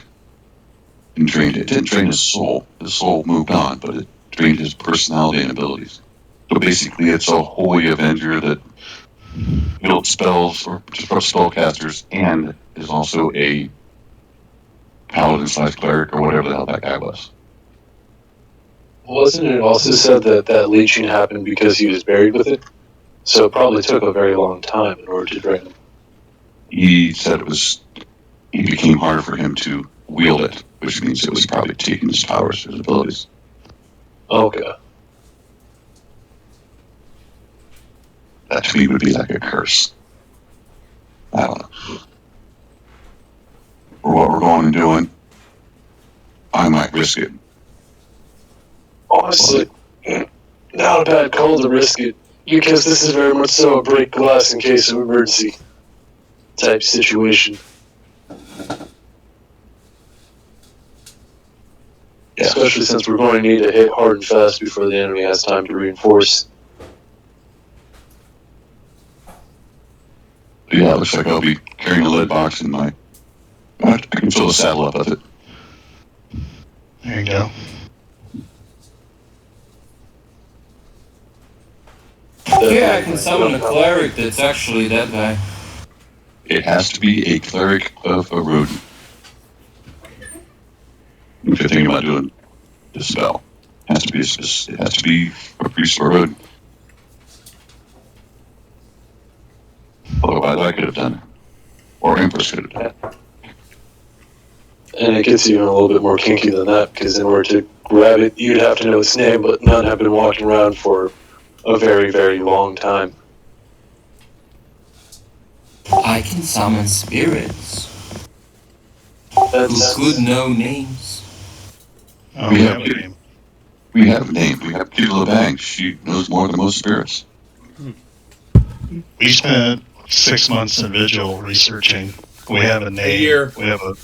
and drained it. It didn't drain his soul. His soul moved on, but it drained his personality and abilities. So basically, it's a holy avenger that builds spells or just for spellcasters and is also a paladin / cleric or whatever the hell that guy was. Wasn't it also said that leeching happened because he was buried with it? So it probably took a very long time in order to drain him. He said it became harder for him to wield it, which means it was probably taking his powers, his abilities. Okay. That to me would be like a curse. I don't know. For what we're going and doing, I might risk it. Honestly, not a bad call to risk it, because this is very much so a break glass in case of emergency type situation. Yeah. Especially since we're going to need to hit hard and fast before the enemy has time to reinforce. Yeah, it looks like I'll be carrying a lead box in my... I can fill the saddle up with it. There you go. Yeah, I can summon a cleric that's actually that guy. It has to be a cleric of a rodent. If you're thinking about doing this spell, it has to be a priest or a rodent. Otherwise, I could have done it, or Empress could have done it. And it gets even a little bit more kinky than that, because in order to grab it, you'd have to know its name, but none have been walking around for a very, very long time. I can summon spirits who could know names. Oh, We we have have a name. We have a name. We have Kitty LeBang. She knows more than most spirits. We spent 6 months in Vigil researching. We have a name. A year. We have a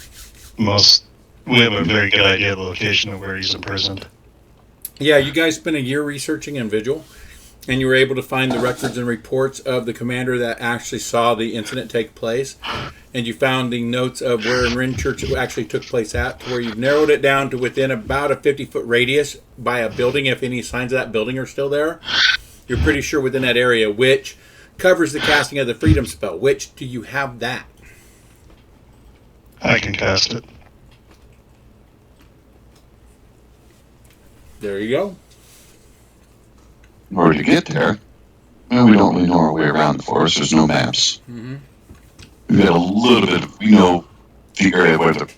very good idea of the location of where he's imprisoned. Yeah, you guys spent a year researching in Vigil. and you were able to find the records and reports of the commander that actually saw the incident take place, and you found the notes of where in Ren Church it actually took place at, to where you've narrowed it down to within about a 50-foot radius by a building, if any signs of that building are still there, you're pretty sure within that area, which covers the casting of the freedom spell. Which do you have that? I can cast it. There you go. In order to get there, well, we don't really know our way around the forest. There's no maps. Mm-hmm. We've got a little bit of, we know the area where the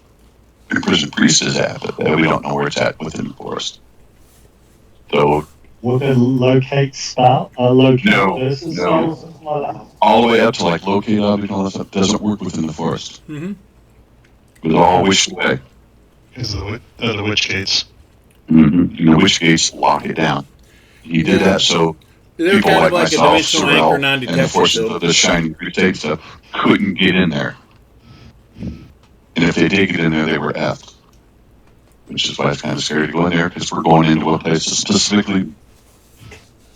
imprisoned priest is at, but we don't know where it's at within the forest. So, Would it locate spell? Locate No, person no. spell or something like that? all the way up to like locate object and all that stuff doesn't work within the forest. Mm-hmm. It's all wished away. Because the witch gates. Mm-hmm. You know, witch gates lock it down. He did that so They're people kind like of like a myself, dimensional anchor Sorrel, and the non-detection forces shield. of the Shining Crusade stuff couldn't get in there. And if they did get in there, they were effed. Which is why it's kind of scary to go in there, because we're going into a place that's specifically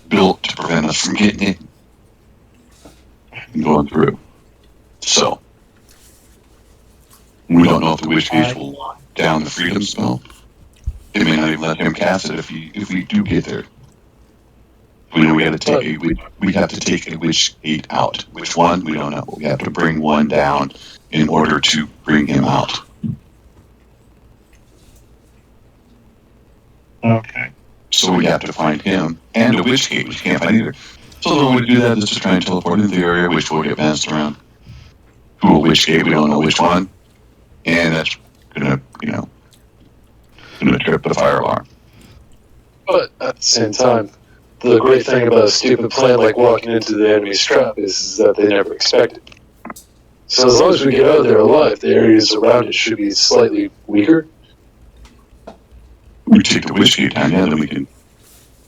built to prevent us from getting in and going through. So, we don't know if the witch gates will lock down the freedom spell. They may not even let him cast it if we do get there. We know we have to take a witch gate out. Which one? We don't know. We have to bring one down in order to bring him out. Okay. So we have to find him and a witch gate, which we can't find either. So the way to do that is to try and teleport into the area, which will get bounced around to a witch gate. We don't know which one, and that's gonna trip the fire alarm. But at the same time, the great thing about a stupid plan like walking into the enemy's trap is that they never expect it. So as long as we get out of there alive, the areas around it should be slightly weaker. We take the witch gate down, then we can.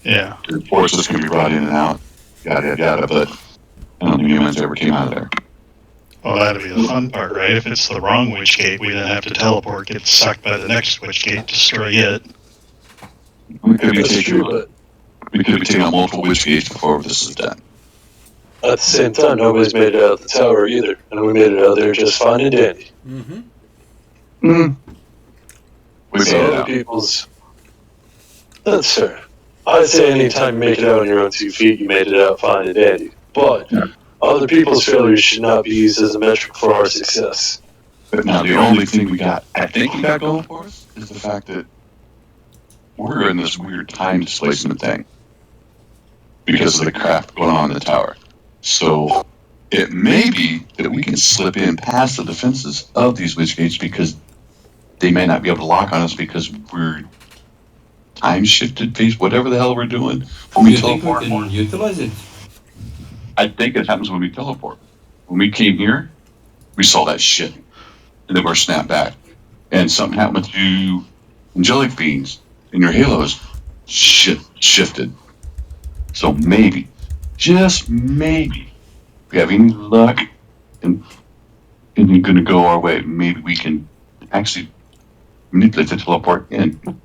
Yeah. The forces can be brought in and out, yada yada. But I don't think humans ever came out of there. Well, that'd be the fun part, right? If it's the wrong witch gate, we then have to teleport, get sucked by the next witch gate, destroy it. We could be That's true, but taking out multiple witch gates before this is done. at the same time, nobody's made it out of the tower either, and we made it out there just fine and dandy. Mm-hmm. We made So it other out. people's... That's fair. I'd say anytime you make it out on your own 2 feet, you made it out fine and dandy. But other people's failures should not be used as a metric for our success. But now the only thing I think we got going for us, is the fact that we're in this weird time displacement thing because of the crap going on in the tower. So it may be that we can slip in past the defenses of these witch gates because they may not be able to lock on us because we're time shifted based, whatever the hell we're doing. When we You think we teleport, can utilize it? I think it happens when we teleport. When we came here, we saw that shit. And then we're snapped back. And something happened with you angelic beings and your halos shifted. So maybe, just maybe, if we have any luck and you're gonna go our way, maybe we can actually manipulate the teleport and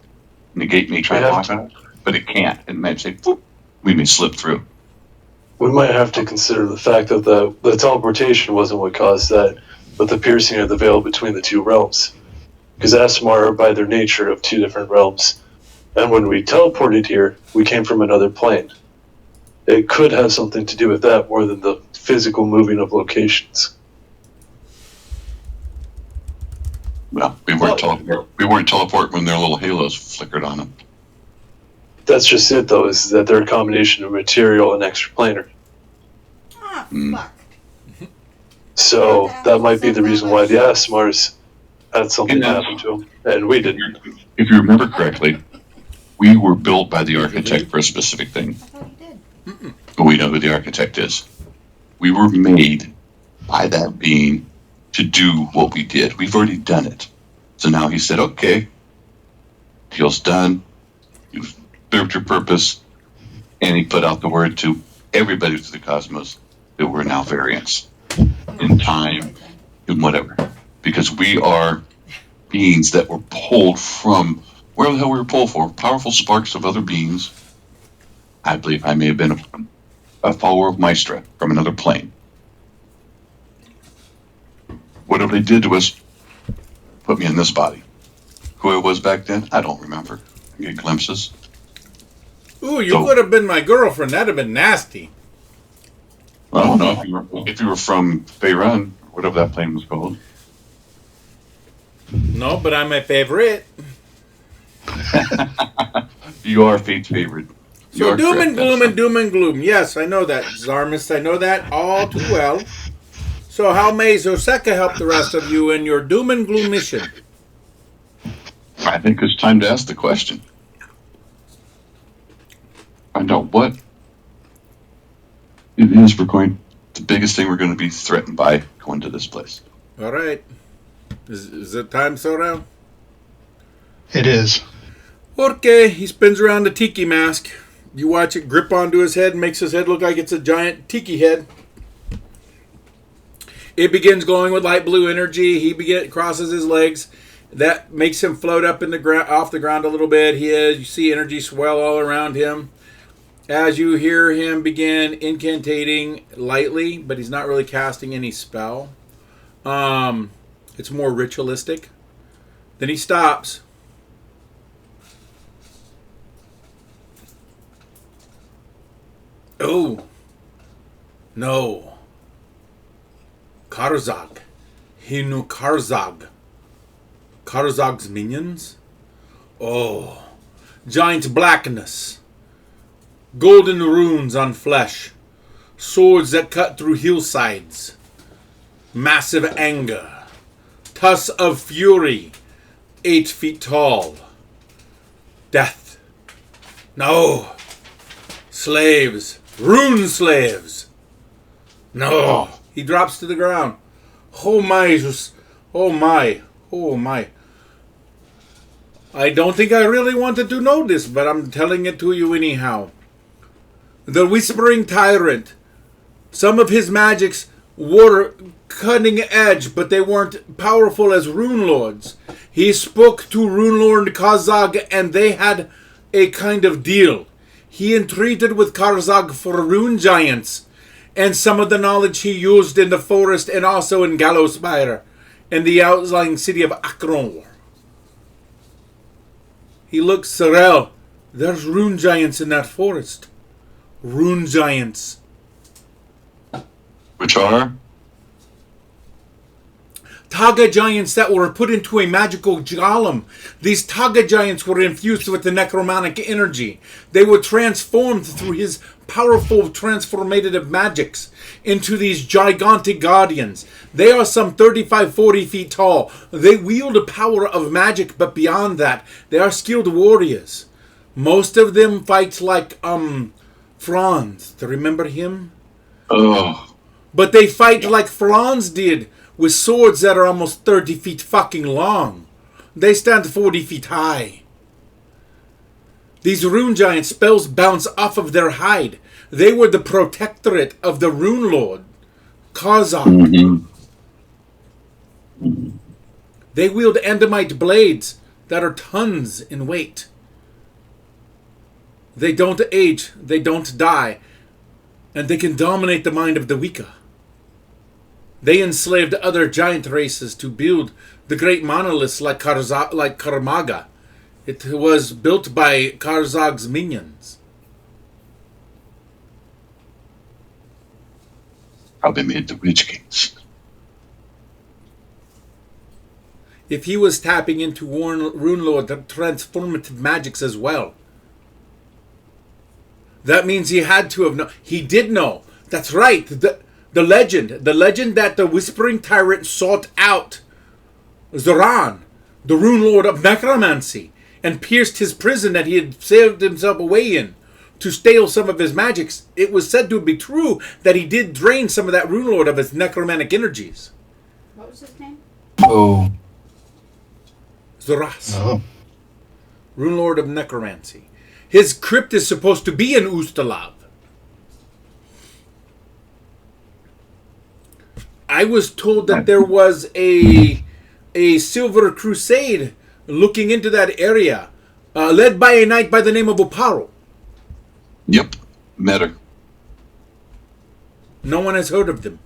negate me trying to lock on it, but it can't. It might say, "Boop," we may slip through. We might have to consider the fact that the teleportation wasn't what caused that, but the piercing of the veil between the 2 realms. Because Asmar are by their nature of 2 different realms. And when we teleported here, we came from another plane. It could have something to do with that more than the physical moving of locations. Well, we weren't teleport when their little halos flickered on them. That's just it, though, is that they're a combination of material and extraplanar. Ah, Mm. fuck. So that might be the reason why the Asmars had something happen to them, and we didn't. If you remember correctly, we were built by the architect for a specific thing. I thought you did. But we know who the architect is. We were made by that being to do what we did. We've already done it. So now he said, okay, deal's done. You've served your purpose. And he put out the word to everybody through the cosmos that we're now variants in time and whatever. Because we are beings that were pulled from where the hell we were pulled for. Powerful sparks of other beings I believe I may have been a follower of Maestra from another plane. Whatever they did to us put me in this body. Who I was back then, I don't remember. I get glimpses. Ooh, you could have been my girlfriend. That'd have been nasty. Well, no, if you were from Feyran, whatever that plane was called. No, but I'm my favorite. You are Fate's favorite. So doom and gloom and doom and gloom. Yes, I know that, Zarmus. I know that all too well. So how may Zoseka help the rest of you in your doom and gloom mission? I think it's time to ask the question. Find out what it is the biggest thing we're going to be threatened by going to this place. All right. Is it time, Sora? It is. Okay, he spins around the tiki mask. You watch it grip onto his head and makes his head look like it's a giant tiki head. It begins glowing with light blue energy. He crosses his legs. That makes him float up in the off the ground a little bit. You see energy swell all around him. As you hear him begin incantating lightly, but he's not really casting any spell. It's more ritualistic. Then he stops. Oh. No. Karzag. Hinu Karzag. Karzag's minions? Oh. Giant blackness. Golden runes on flesh. Swords that cut through hillsides. Massive anger. Tusk of fury. 8 feet tall. Death. No. Slaves. Rune slaves. No. He drops to the ground. Oh my. Oh my. Oh my. I don't think I really wanted to know this, but I'm telling it to you anyhow. The Whispering Tyrant. Some of his magics were cutting edge, but they weren't powerful as Rune Lords. He spoke to Rune Lord Karzag, and they had a kind of deal. He entreated with Karzag for Rune Giants, and some of the knowledge he used in the forest and also in Gallowspire, and the outlying city of Akron. He looks, Sorel, there's Rune Giants in that forest. Rune Giants. Which are? Taga Giants that were put into a magical golem. These Taga Giants were infused with the necromantic energy. They were transformed through his powerful transformative magics into these gigantic guardians. They are some 35-40 feet tall. They wield the power of magic, but beyond that, they are skilled warriors. Most of them fight like, Franz. Do you remember him? Oh. But they fight like Franz did, with swords that are almost 30 feet fucking long. They stand 40 feet high. These Rune Giant spells bounce off of their hide. They were the protectorate of the Rune Lord, Karzak. Mm-hmm. They wield Andamite blades that are tons in weight. They don't age, they don't die, and they can dominate the mind of the Wicca. They enslaved other giant races to build the great monoliths like Karmaga. It was built by Karzag's minions. How they made the Witch Kings. If he was tapping into Rune Lord transformative magics as well, that means he had to have known. He did know. That's right. The legend that the Whispering Tyrant sought out Zoran, the Rune Lord of Necromancy, and pierced his prison that he had saved himself away in to steal some of his magics. It was said to be true that he did drain some of that Rune Lord of his necromantic energies. What was his name? Oh. Zoras. Oh. Rune Lord of Necromancy. His crypt is supposed to be in Ustalav. I was told that there was a Silver Crusade looking into that area, led by a knight by the name of Oparo. Yep, met her. No one has heard of them.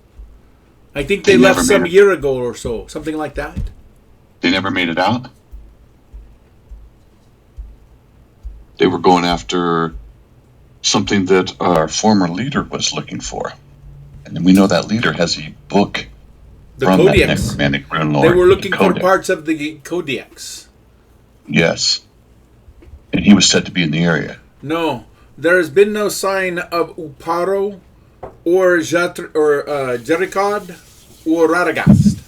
I think they They left never some made it. year ago or so, something like that. They never made it out. They were going after something that our former leader was looking for. And we know that leader has a book The from that Codex. necromantic rune They lord. were looking the for Codex. parts of the Codex. Yes. And he was said to be in the area. No, there has been no sign of Uparo or Jericod or Radagast.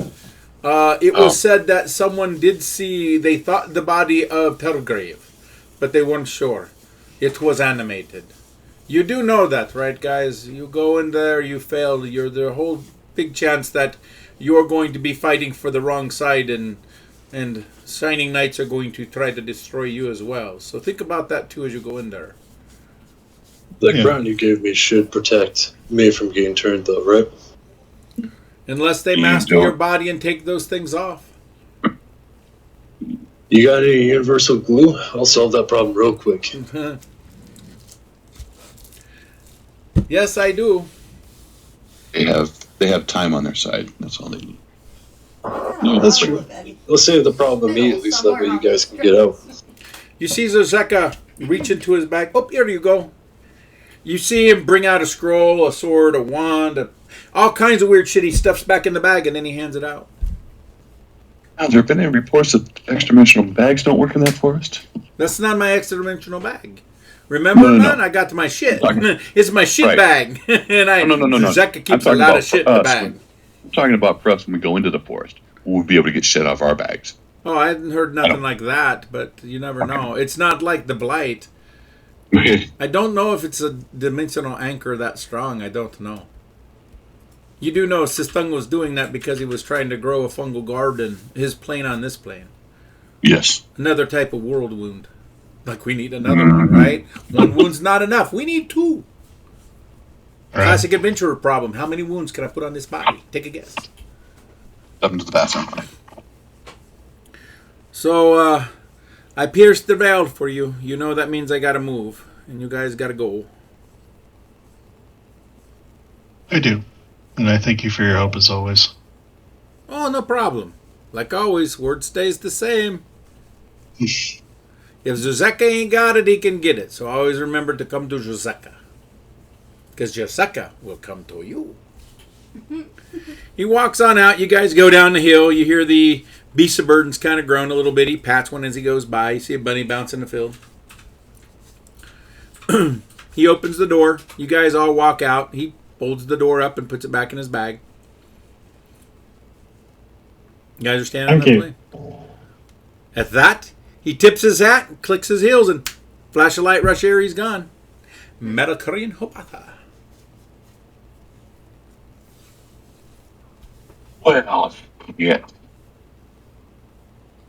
It was said that someone did see, they thought the body of Pelgrave, but they weren't sure. It was animated. You do know that, right, guys? You go in there, you fail. You're the whole big chance that you're going to be fighting for the wrong side, and Shining Knights are going to try to destroy you as well. So think about that too as you go in there. That crown you gave me should protect me from getting turned, though, right? Unless they You master don't. your body and take those things off. You got any universal glue? I'll solve that problem real quick. Yes, I do. They have time on their side. That's all they need. No, that's true. Let's save the problem immediately so that way you guys can get out. You see Zozeka reach into his bag. Oh, here you go. You see him bring out a scroll, a sword, a wand, all kinds of weird shit he stuffs back in the bag, and then he hands it out. Have there been any reports that extra-dimensional bags don't work in that forest? That's not my extra-dimensional bag. Remember, No. man? I got my shit. It's my shit Right. bag. And No. Zozeka keeps a I'm talking lot about of shit in for the us bag. I'm talking about for us when we go into the forest. We'll be able to get shit off our bags. Oh, I hadn't heard nothing like that, but you never know. It's not like the blight. I don't know if it's a dimensional anchor that strong. I don't know. You do know Sistung was doing that because he was trying to grow a fungal garden, his plane on this plane. Yes. Another type of world wound. Like we need another one, right? One wound's not enough. We need two. Classic adventurer problem. How many wounds can I put on this body? Take a guess. Up into the bathroom. So, I pierced the veil for you. You know that means I gotta move. And you guys gotta go. I do. And I thank you for your help as always. Oh, no problem. Like always, word stays the same. If Zozeka ain't got it, he can get it. So always remember to come to Zozeka. Because Zozeka will come to you. He walks on out. You guys go down the hill. You hear the beast of burdens kind of groan a little bit. He pats one as he goes by. You see a bunny bounce in the field. He opens the door. You guys all walk out. He folds the door up and puts it back in his bag. You guys are standing Thank up. At that, he tips his hat, clicks his heels, and flash of light, rush air, he's gone. Metakorean Hopata. Well, yeah.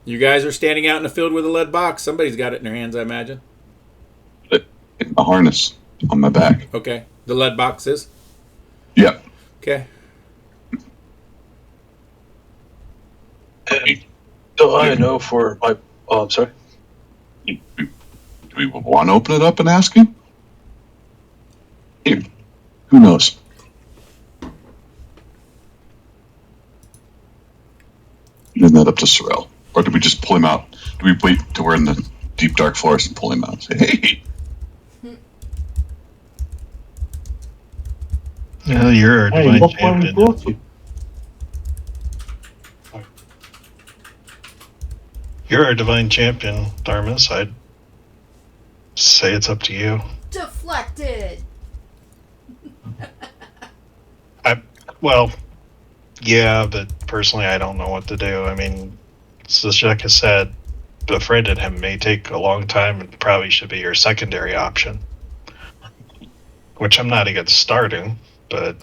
You guys are standing out in the field with a lead box. Somebody's got it in their hands, I imagine. In the harness on my back. Okay. The lead box is? Yep. Okay. So I know for my... Oh, I'm sorry. Do we want to open it up and ask him? Here. Who knows? Isn't that up to Sorrel? Or do we just pull him out? Do we wait till we're in the deep dark forest and pull him out and say, hey? Yeah, you're our Hey, divine look where we champion. brought you. You're our divine champion, Darmus. I'd say it's up to you. Deflected. Well, yeah, but personally, I don't know what to do. I mean, Zasheka said befriending him may take a long time and probably should be your secondary option. Which I'm not against starting, but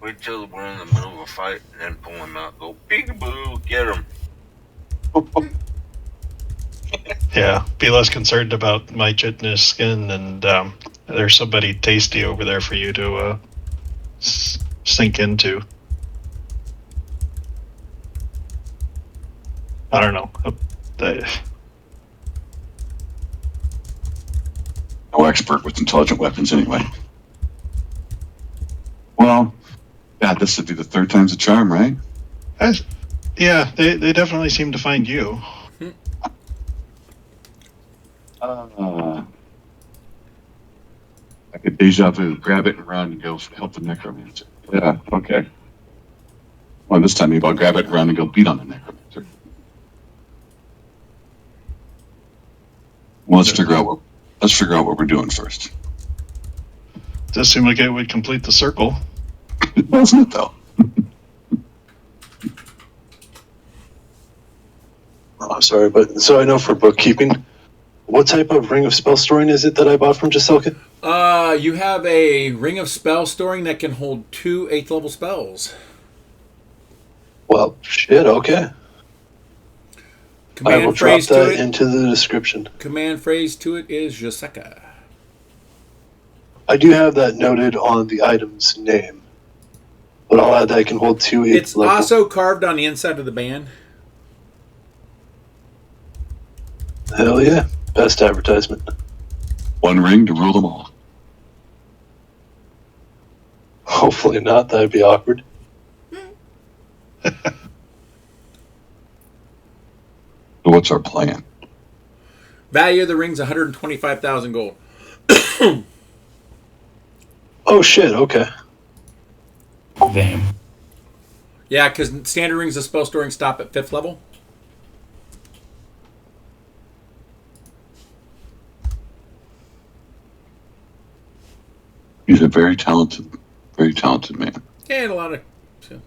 Wait till we're in the middle of a fight and then pull him out. Go peekaboo, get him. yeah, be less concerned about my chitinous skin, and there's somebody tasty over there for you to sink into. I don't know. no expert with intelligent weapons anyway. Well, yeah, this would be the third time's a charm, right? Yeah, they definitely seem to find you. Like a deja vu, grab it and run and go help the necromancer. Yeah, okay. Well, this time maybe I'll grab it and run and go beat on the necromancer. Well, let's figure out what we're doing first. Does seem like it would complete the circle. Wasn't it though? Oh, I'm sorry, but so I know for bookkeeping, what type of ring of spell storing is it that I bought from Jaselka? You have a ring of spell storing that can hold 2 8th level spells. Well, shit, okay. I will drop that into the description. Command phrase to it is Jaseka. I do have that noted on the item's name, but I'll add that it can hold 2 8th It's level. also carved on the inside of the band. Hell yeah. Best advertisement. One ring to rule them all. Hopefully not. That'd be awkward. So what's our plan? Value of the ring's 125,000 gold. Oh shit, okay. Damn. Yeah, because standard rings of spell storing stop at 5th level. He's a very talented man. And a lot of...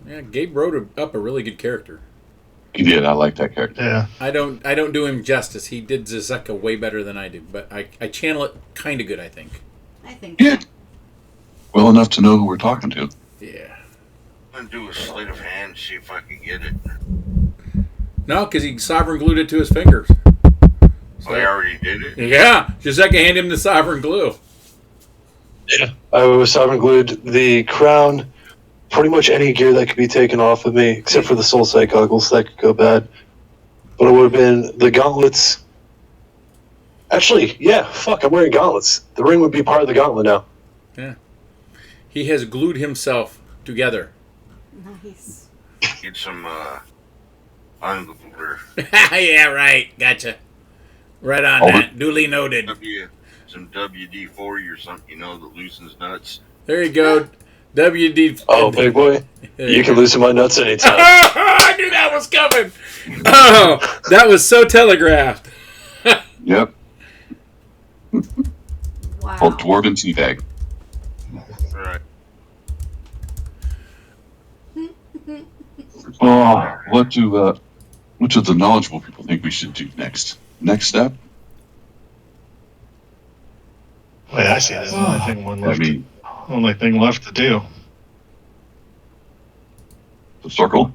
Yeah, Gabe wrote up a really good character. He did. I like that character. Yeah. I don't do him justice. He did Zazeka way better than I do, but I channel it kind of good, I think. I think. Yeah. Well enough to know who we're talking to. Yeah. I'm gonna do a sleight of hand, see if I can get it. No, because he sovereign glued it to his fingers. So I already did it? Yeah. Zazeka handed him the sovereign glue. Yeah. I was sovereign glued the crown, pretty much any gear that could be taken off of me, except for the soul sight goggles, that could go bad. But it would have been the gauntlets. Actually, yeah, fuck, I'm wearing gauntlets. The ring would be part of the gauntlet now. Yeah. He has glued himself together. Nice. Get some, ungluer. Yeah, right. Gotcha. Right on that. Duly noted. Some WD-40 or something, that loosens nuts. There you go. WD. Oh, big boy. You can loosen my nuts anytime. I knew that was coming. Oh, that was so telegraphed. Yep. Wow. Called Dwarven Teabag. Right. Oh, what do the knowledgeable people think we should do next? Next step? Wait, I see. There's only thing left to do. The circle?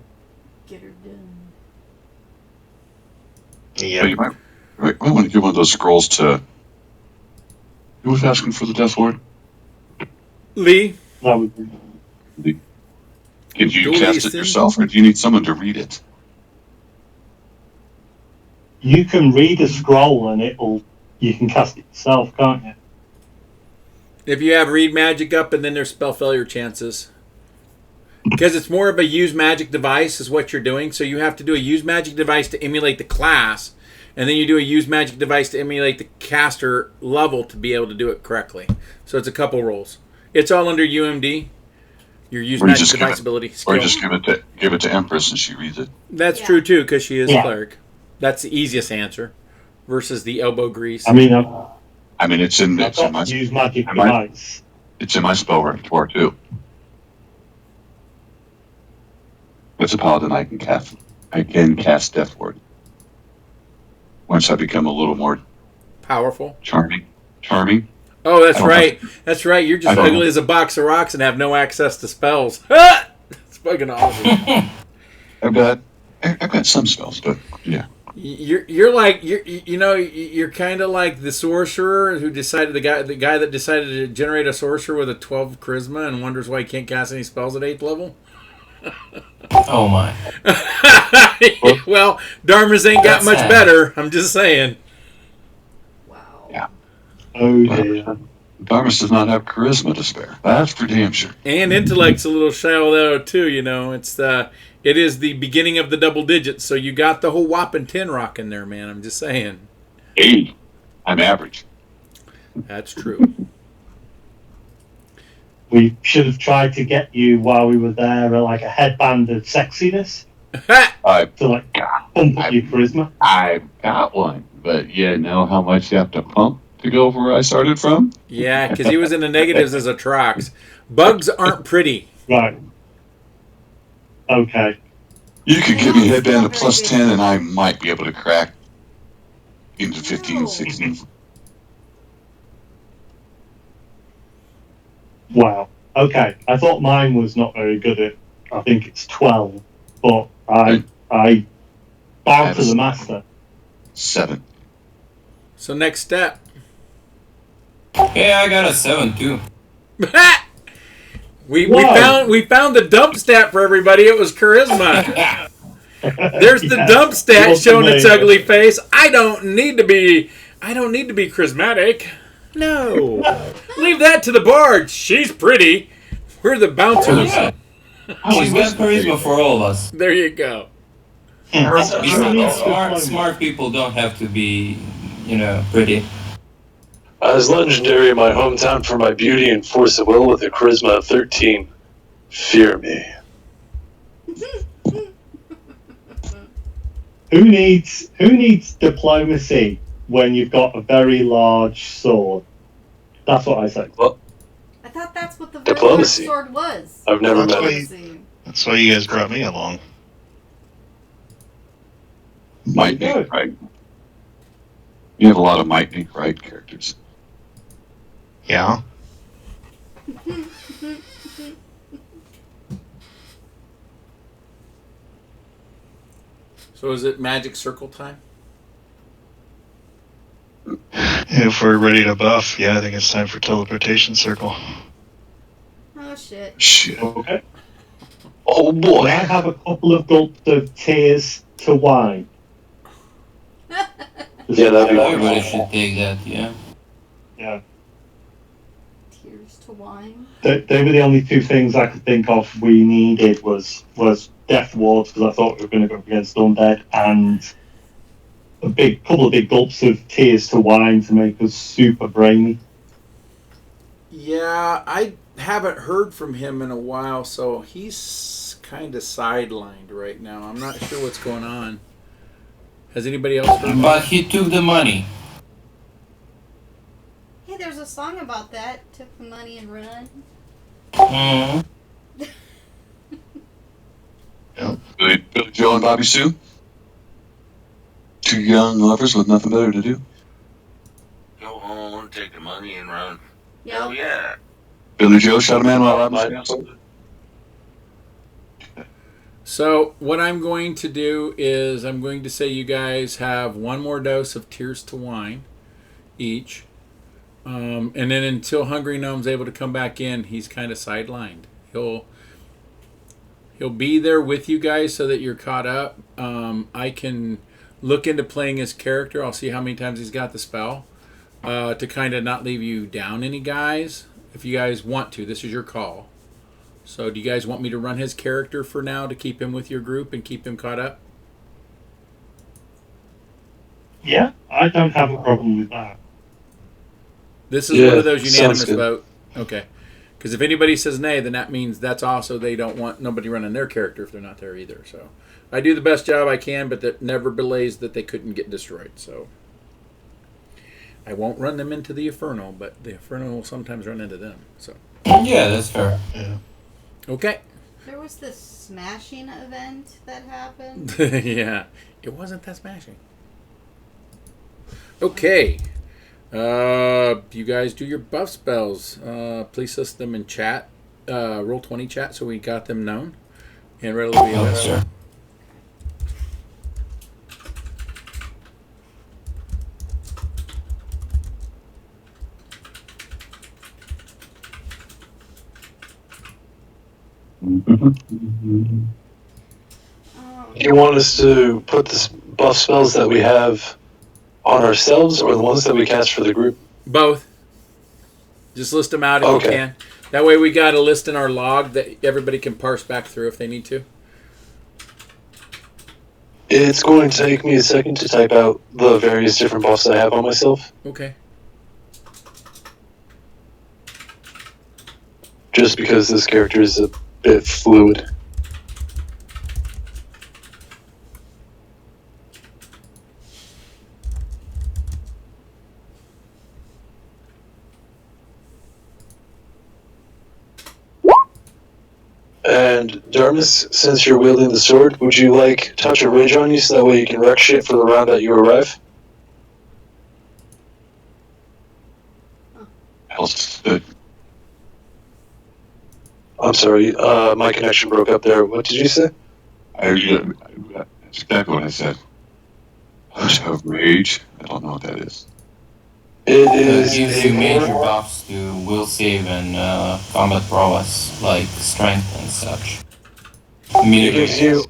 Get her done. Yeah. You might want to give one of those scrolls to... Who was asking for the Death Ward? Lee? That would be... Can you cast it yourself, or do you need someone to read it? You can read a scroll and you can cast it yourself, can't you? If you have read magic up, and then there's spell failure chances. Because it's more of a use magic device is what you're doing. So you have to do a use magic device to emulate the class, and then you do a use magic device to emulate the caster level to be able to do it correctly. So it's a couple rolls. It's all under UMD. Your use magic device ability. Skill. Or just give it to Empress and she reads it. That's true too, because she is a cleric. That's the easiest answer versus the elbow grease. I mean, it's in my use magic device. It's in my spell repertoire too. As a paladin, I can cast Death Ward. Once I become a little more powerful, charming. Oh, that's right. That's right. You're just ugly as a box of rocks and have no access to spells. It's fucking awesome. I've got some spells, but yeah. You're like you're kind of like the sorcerer who decided the guy that decided to generate a sorcerer with a 12 charisma and wonders why he can't cast any spells at 8th level. Oh my. Well, Dharma's ain't got much better. I'm just saying. Wow. Yeah. Oh dear. Darmus does not have charisma to spare. That's for damn sure. And intellect's a little shallow too. It is the beginning of the double digits, so you got the whole whopping 10 rocking there, man. I'm just saying. 80. I'm average. That's true. We should have tried to get you while we were there, like a headband of sexiness I to like pump up your charisma. I've got one, but you know how much you have to pump to go where I started from? Yeah, because he was in the negatives as a Trox. Bugs aren't pretty. Right. Okay. You could give me a headband of plus 10 and I might be able to crack into 15, 16. Wow. Okay. I thought mine was not very good at, I think it's 12, but I bow to the master. 7. So next step. Yeah, I got a 7 too. we found the dump stat for everybody. It was charisma. There's the dump stat showing its ugly face. I don't need to be charismatic. No. Leave that to the bard. She's pretty. We're the bouncers. Yeah. She's got charisma for all of us. There you go. Smart people don't have to be, pretty. As legendary in my hometown for my beauty and force of will with a charisma of 13. Fear me. Who needs diplomacy when you've got a very large sword? That's what I say. Well, I thought that's what the diplomacy. sword was. I've never met it. That's why you guys brought me along. Might make right. You have a lot of might make right characters. Yeah. So is it magic circle time? If we're ready to buff, yeah, I think it's time for teleportation circle. Oh shit. Shit. Okay. Oh boy. Can I have a couple of gulps of tears to wine? Yeah, that'd be Everybody wonderful. should take that, yeah. Yeah. Tears to wine. They were the only two things I could think of we needed was death wards, because I thought we were going to go up against undead, and a couple of big gulps of tears to wine to make us super brainy. Yeah, I haven't heard from him in a while, so he's kind of sidelined right now. I'm not sure what's going on. Has anybody else heard? But he took the money. Hey, there's a song about that. Took the money and run. Mm-hmm. Billy Joe and Bobby Sue? Two young lovers with nothing better to do? Go home, take the money, and run. Yeah. Hell yeah. Billy Joe shot a man while I was. So what I'm going to do is I'm going to say you guys have one more dose of Tears to Wine each. And then until Hungry Gnome's able to come back in, he's kind of sidelined. He'll be there with you guys so that you're caught up. I can look into playing his character. I'll see how many times he's got the spell to kind of not leave you down any guys. If you guys want to, this is your call. So do you guys want me to run his character for now to keep him with your group and keep him caught up? Yeah, I don't have a problem with that. This is one of those unanimous vote. Okay. Because if anybody says nay, then that means that's also they don't want nobody running their character if they're not there either. So I do the best job I can, but that never belays that they couldn't get destroyed. So I won't run them into the Inferno, but the Inferno will sometimes run into them. So Yeah, that's fair. Yeah. okay. There was this smashing event that happened. Yeah. It wasn't that smashing. Okay. You guys do your buff spells. Please list them in chat. Roll 20 chat so we got them known. And readily available. Sure. Do you want us to put the buff spells that we have on ourselves, or the ones that we cast for the group? Both. Just list them out if you can. That way we got a list in our log that everybody can parse back through if they need to. It's going to take me a second to type out the various different buffs I have on myself. Okay. Just because this character is a bit fluid. And Darmus, since you're wielding the sword, would you like touch a ridge on you so that way you can wreck shit for the round that you arrive? I'm sorry, my connection broke up there. What did you say? That's exactly what I said. Touch of rage? I don't know what that is. It It is gives you major buffs to will save and combat prowess, like strength and such. It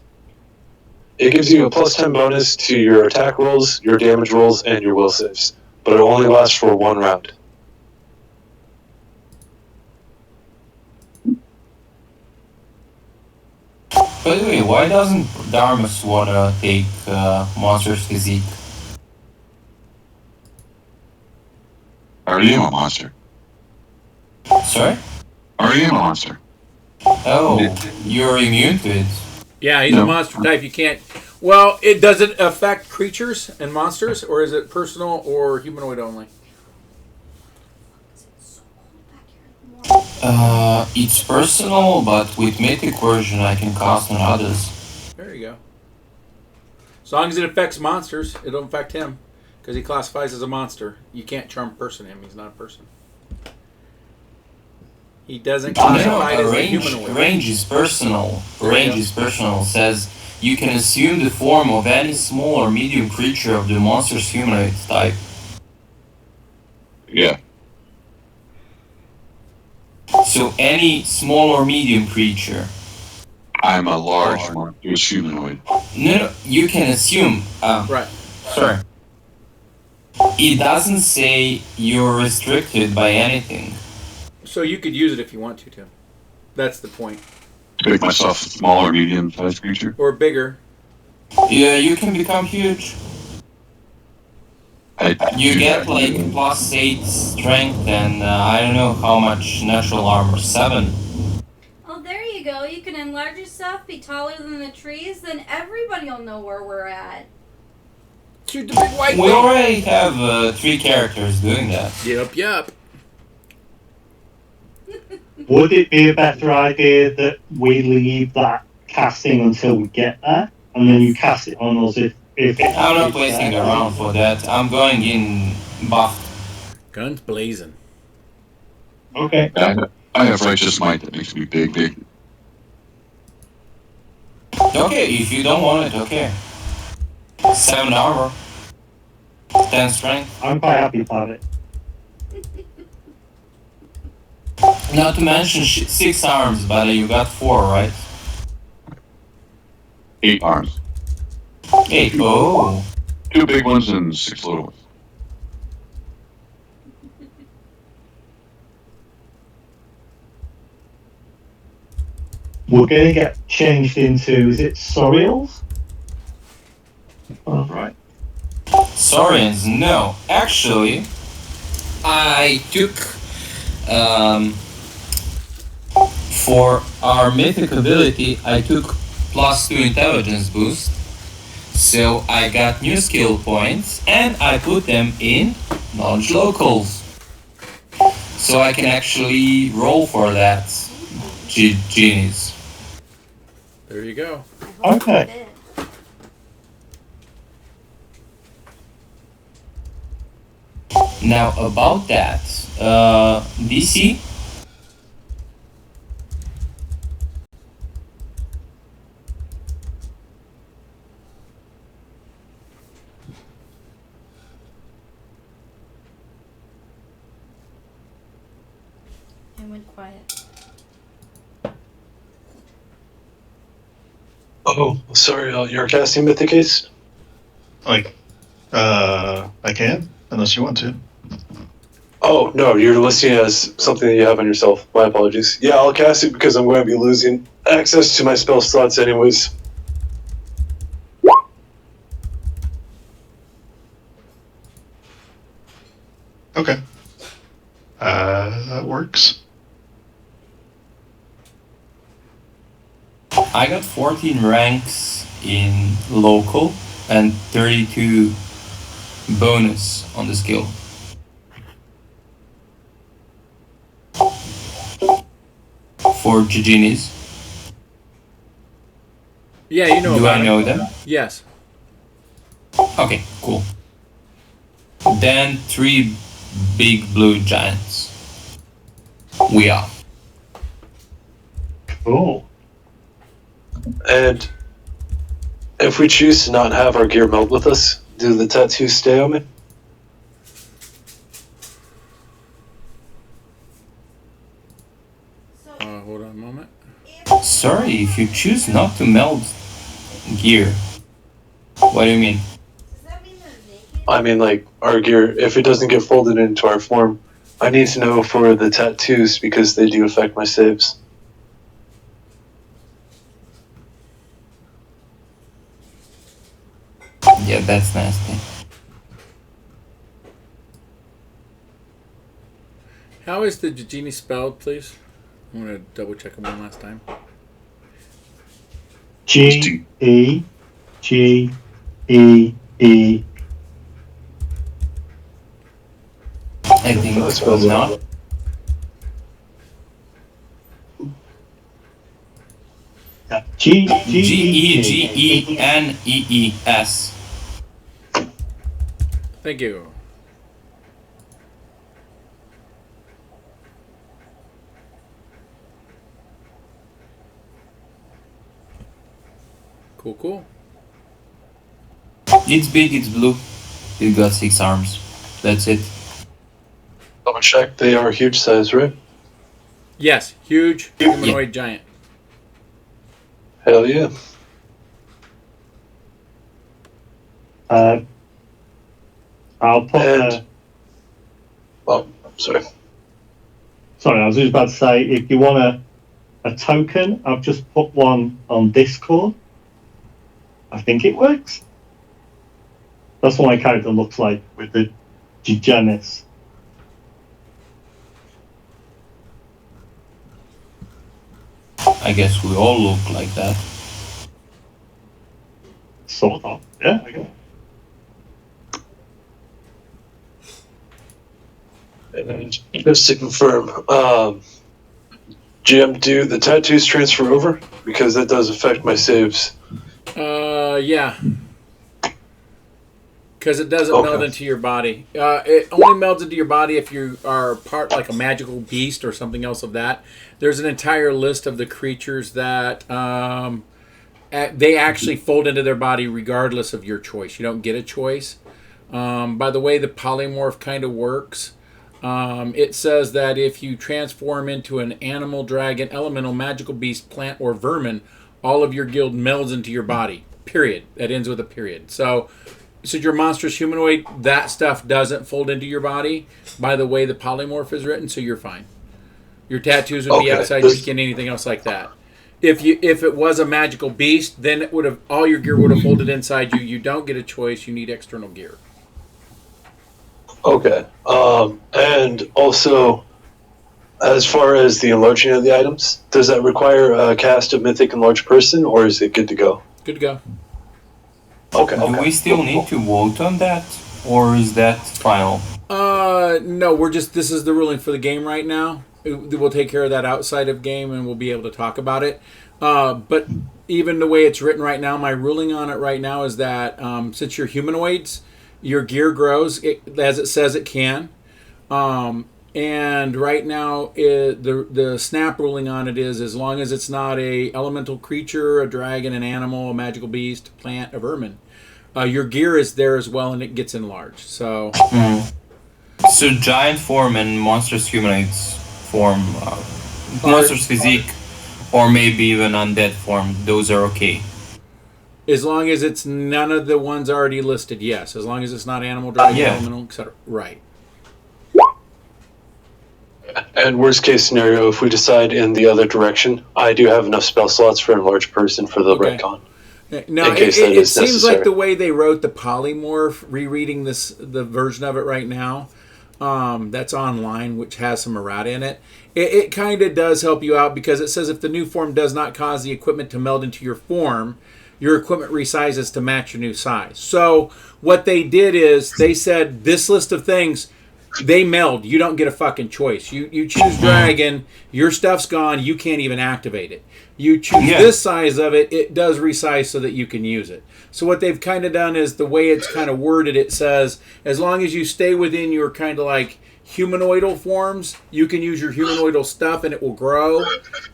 gives you a plus 10 bonus to your attack rolls, your damage rolls, and your will saves. But it only lasts for one round. By the way, why doesn't Darmus wanna take Monster's Physique? I already am a monster. Sorry? I already am a monster. Oh, you're immune to it. Yeah, he's a monster type. You can't. Well, does it affect creatures and monsters, or is it personal or humanoid only? It's personal, but with Mythic version I can cast on others. There you go. As long as it affects monsters, it don't affect him. Because he classifies as a monster. You can't charm person him. He's not a person. He doesn't classify as a humanoid. Range is personal. Range is personal. Says you can assume the form of any small or medium creature of the monster's humanoid type. Yeah. So any small or medium creature. I'm a large monstrous humanoid. No, you can assume. Right. Sorry. It doesn't say you're restricted by anything. So you could use it if you want to, Tim. That's the point. To make myself a small or medium-sized creature? Or bigger. Yeah, you can become huge. You get like +8 strength and I don't know how much natural armor. 7. Oh, there you go. You can enlarge yourself, be taller than the trees, then everybody will know where we're at. Shoot the big white We already have 3 characters doing that. Yep. Would it be a better idea that we leave that casting until we get there, and then you cast it on us if I'm not wasting around for that. I'm going in buff. Guns blazing. Okay. I have righteous might that makes me big. Okay, if you don't want it, okay. 7 armor. 10 strength. I'm quite happy about it. Not to mention 6 arms, but you got 4, right? 8 arms. 8. Oh. 2 big ones and 6 little ones. We're going to get changed into, is it Sorials? Oh, right. Saurians, no. Actually, I took for our mythic ability, I took +2 intelligence boost. So I got new skill points and I put them in knowledge locals. So I can actually roll for that. Genies. There you go. Okay. Now about that, DC. It went quiet. Oh, sorry, you're casting Mythic Ace? I can, unless you want to. Oh, no, you're listing it as something that you have on yourself. My apologies. Yeah, I'll cast it because I'm going to be losing access to my spell slots anyways. Okay. That works. I got 14 ranks in local and 32 bonus on the skill. For Giginis. Yeah, you know Do about I know it. them? Yes. Okay, cool. Then 3 big blue giants. We are. Cool. And if we choose to not have our gear melt with us, do the tattoos stay on me? Hold on a moment. Sorry, if you choose not to meld gear. What do you mean? I mean, like, our gear, if it doesn't get folded into our form, I need to know for the tattoos because they do affect my saves. Yeah, that's nasty. How is the Genie spelled, please? I'm going to double check it one last time. G-E-G-E-E. I think That spells it not. out. Gegenees. Thank you. Cool, cool. It's big, it's blue. It got 6 arms. That's it. Double check, they are huge size, right? Yes, huge humanoid giant. Hell yeah. I'll put. Oh, sorry. Sorry, I was just about to say, if you want a token, I've just put one on Discord. I think it works. That's what my character looks like with the Giginis. I guess we all look like that. Sort of. Yeah, I guess. And just to confirm, GM, do the tattoos transfer over? Because that does affect my saves. Yeah. Because it doesn't meld into your body. It only melds into your body if you are part like a magical beast or something else of that. There's an entire list of the creatures that they actually fold into their body regardless of your choice. You don't get a choice. By the way the polymorph kind of works, it says that if you transform into an animal, dragon, elemental, magical beast, plant, or vermin, all of your guild melds into your body. Period. That ends with a period. So you're monstrous humanoid, that stuff doesn't fold into your body by the way the polymorph is written, so you're fine. Your tattoos would be outside your skin, anything else like that. If it was a magical beast, then it would have all your gear would have folded inside you. You don't get a choice, you need external gear. Okay. And also, as far as the enlarging of the items, does that require a cast of Mythic Enlarge Person, or is it good to go? Good to go. Okay. Do we still need to vote on that, or is that final? No, this is the ruling for the game right now. We'll take care of that outside of game, and we'll be able to talk about it. But even the way it's written right now, my ruling on it right now is that since you're humanoids, your gear grows as it says it can. And right now, the snap ruling on it is as long as it's not a elemental creature, a dragon, an animal, a magical beast, a plant, a vermin, your gear is there as well, and it gets enlarged. So, So giant form and monstrous humanoids form, monstrous physique, or maybe even undead form, those are okay. As long as it's none of the ones already listed, yes. As long as it's not animal, dragon, elemental, etc. Right. And worst case scenario, if we decide in the other direction, I do have enough spell slots for enlarge person for the Okay. retcon. No, In case it that is seems necessary. like the way they wrote the polymorph, rereading the version of it right now, that's online, which has some errata in it. It kind of does help you out because it says if the new form does not cause the equipment to meld into your form, your equipment resizes to match your new size. So what they did is they said this list of things, they meld. You don't get a fucking choice. You choose dragon, your stuff's gone, you can't even activate it. You choose this size of it, it does resize so that you can use it. So what they've kind of done is the way it's kind of worded, it says as long as you stay within your kind of like humanoidal forms, you can use your humanoidal stuff and it will grow.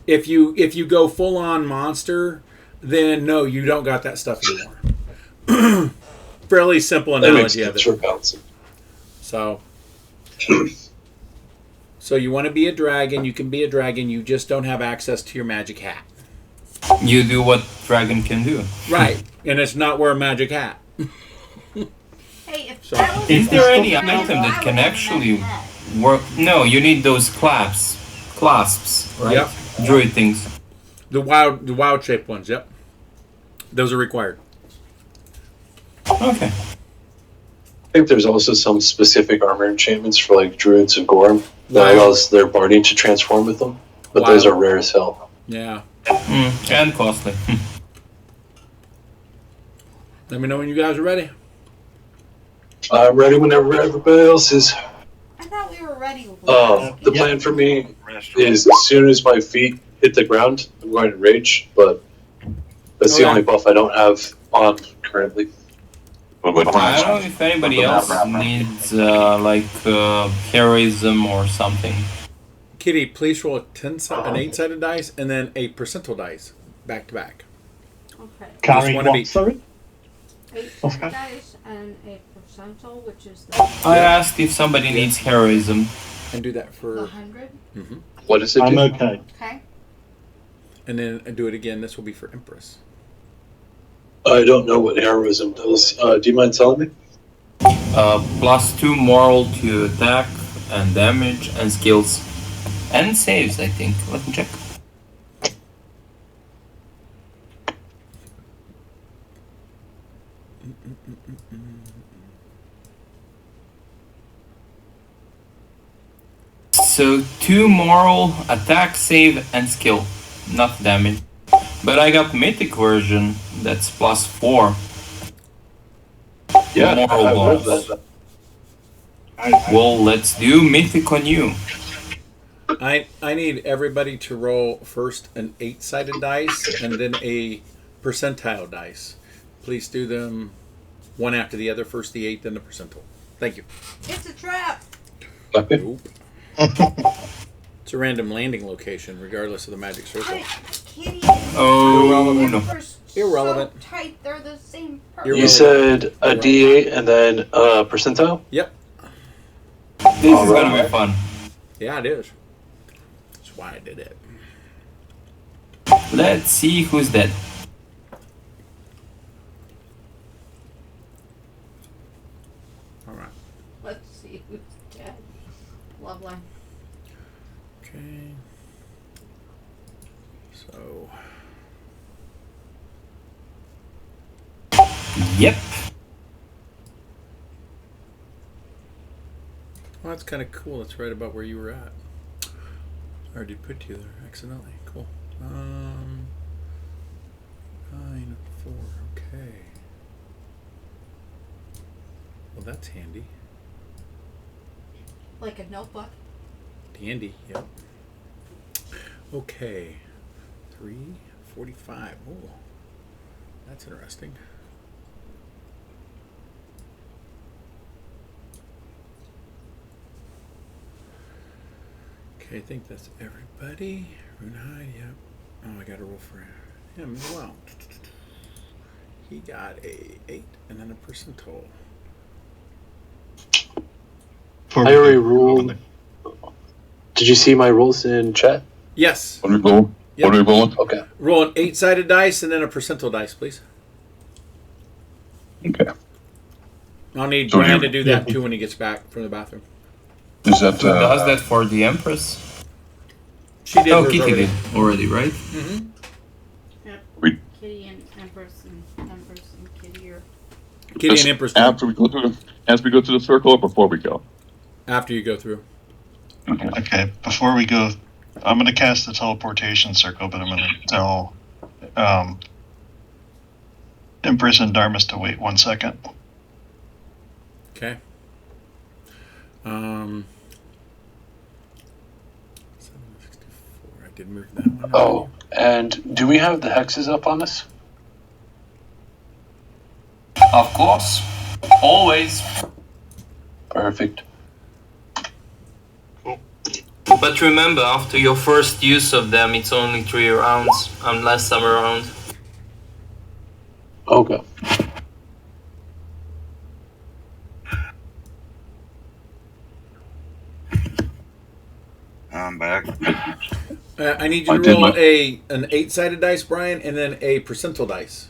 If you go full on monster, then no, you don't got that stuff anymore. Fairly simple analogy of it. For balancing. So you want to be a dragon, you can be a dragon, you just don't have access to your magic hat. You do what dragon can do. Right, and it's not wear a magic hat. Hey, if So- that was Is a there any dragon, item why that would can I have actually a hat? work? No, you need those clasps, right? Yep. Druid things. The wild shaped ones, yep. Those are required. Okay. I think there's also some specific armor enchantments for like druids of Gorm that Wow. allows their barding to transform with them, but Wow. those are rare as hell. Yeah. And costly. Let me know when you guys are ready. I'm ready whenever everybody else is. I thought we were ready. The plan for me is as soon as my feet hit the ground, I'm going to rage, but that's the Okay. only buff I don't have on currently. What about I don't know plans? if anybody else needs heroism or something. Kitty, please roll an 8-sided dice and then a percentile dice back to back. Okay. Carry wanna be- what, sorry? 8 Okay. dice and a percentile, which is I asked if somebody needs heroism. And do that the for 100. What is it? I'm do? okay. Okay. and then do it again. This will be for Empress. I don't know what heroism does. Do you mind telling me? +2 moral to attack and damage and skills. And saves, I think. Let me check. So 2 moral, attack, save, and skill. Not damage. But I got mythic version that's +4. Yeah, Moral I bonus. love that. Well, let's do mythic on you. I need everybody to roll first an 8-sided dice and then a percentile dice. Please do them one after the other. First the 8, then the percentile. Thank you. It's a trap. Okay. Nope. It's a random landing location, regardless of the magic circle. Kitty. Oh, Irrelevant. no. They're Irrelevant. So tight, they're the same person. Irrelevant. You said a D8 and then a percentile? Yep. This is gonna be fun. Yeah, it is. That's why I did it. Let's see who's dead. All right. Let's see who's dead. Lovely. Okay. So, Yep. well, that's kind of cool. That's right about where you were at. I already put you there accidentally. Cool. 9, 4. Okay. Well, that's handy. Like a notebook. Dandy. Yep. Okay. 3:45. Oh, that's interesting. Okay, I think that's everybody. Runehide, yep. Oh, I got to roll for him as well. He got a 8 and then a percentile. I already ruled. Did you see my rules in chat? Yes. What are we rolling? Yep. What are we rolling? Okay. Roll an 8-sided dice and then a percentile dice, please. Okay. I'll need So Brian you- to do that too when he gets back from the bathroom. Is that Who does that for the Empress? She did. Oh, hers Kitty already. did already, right? Mm-hmm. Yep. We- Kitty and Empress and Kitty are. Kitty Just and Empress. after we go through, as we go through the circle, or before we go. After you go through. Okay. Okay, before we go, I'm going to cast the teleportation circle, but I'm going to tell Empress and Darmus to wait 1 second. Okay. 764. I did move that one. Oh, and do we have the hexes up on us? Of course. Always. Perfect. But remember, after your first use of them, it's only 3 rounds, unless I'm around. Okay. I'm back. I need you to roll an 8-sided dice, Brian, and then a percentile dice.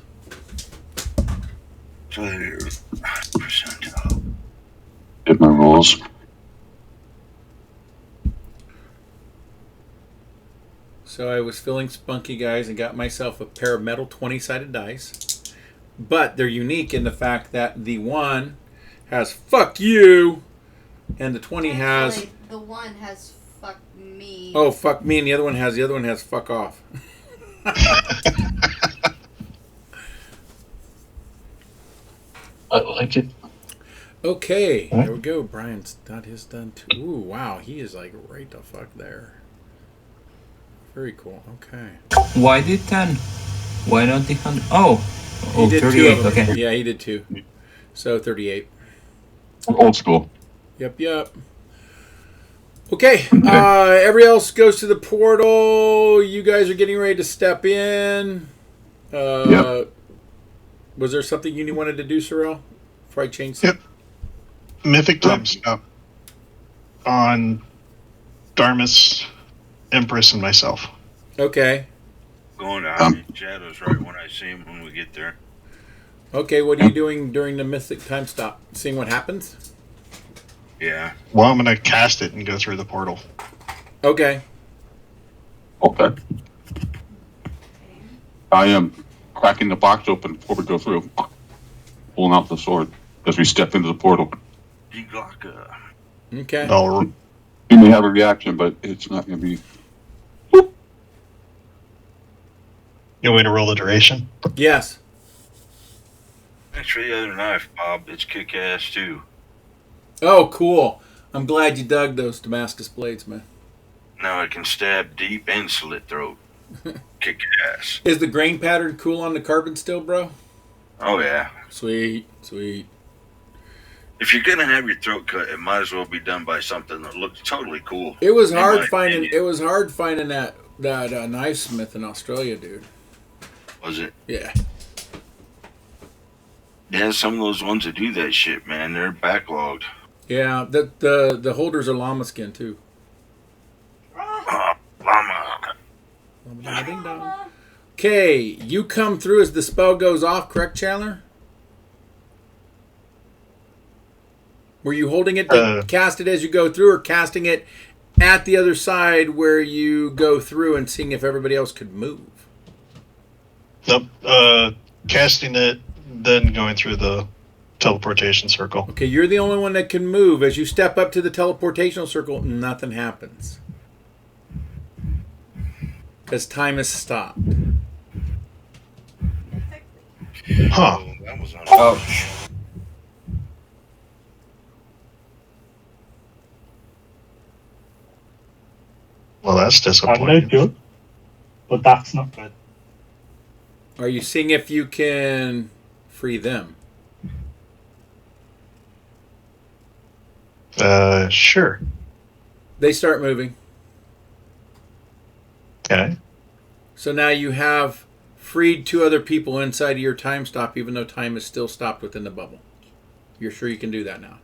So here's percentile. Hit my rolls. So I was feeling spunky, guys, and got myself a pair of metal 20-sided dice. But they're unique in the fact that the 1 has fuck you, and the 20 has... Actually, the 1 has fuck me. Oh, fuck me, and the other one has fuck off. I like it. Okay, there we go. Brian's got his done too. Ooh, wow, he is like right the fuck there. Very cool. Okay. Why did 10? Why not the 100? Oh, He did 2 of 38, them. okay. Yeah, he did 2. So 38. Old school. Yep. Okay, everybody else goes to the portal. You guys are getting ready to step in. Yep. Was there something you wanted to do, Sorrel? Before I change Yep. Mythic time stop on Darmus, Empress, and myself. Okay. Going down in shadows right when I see him when we get there. Okay, what are you doing during the Mythic time stop? Seeing what happens? Yeah. Well, I'm going to cast it and go through the portal. Okay. Okay. I am cracking the box open before we go through. Pulling out the sword as we step into the portal. Diglocka. Okay. You may have a reaction, but it's not going to be... You want me to roll the duration? Yes. Thanks for the other knife, Bob. It's kick-ass, too. Oh, cool. I'm glad you dug those Damascus blades, man. Now I can stab deep and slit throat. Kick-ass. Is the grain pattern cool on the carbon still, bro? Oh, yeah. Sweet. If you're going to have your throat cut, it might as well be done by something that looks totally cool. It was hard finding that knife smith in Australia, dude. Was it? Yeah. Yeah, some of those ones that do that shit, man, they're backlogged. Yeah, the holders are llama skin too. Llama. Ding dong. Okay, you come through as the spell goes off, correct, Chandler? Were you holding it to cast it as you go through, or casting it at the other side where you go through and seeing if everybody else could move? Nope. Casting it, then going through the teleportation circle. Okay, you're the only one that can move. As you step up to the teleportational circle, nothing happens. Because time is stopped. Huh. Oh, that was on. Ouch. Well, that's I know disappointing. good, but that's not good. Are you seeing if you can free them? Sure. They start moving. Okay. So now you have freed 2 other people inside of your time stop, even though time is still stopped within the bubble. You're sure you can do that now?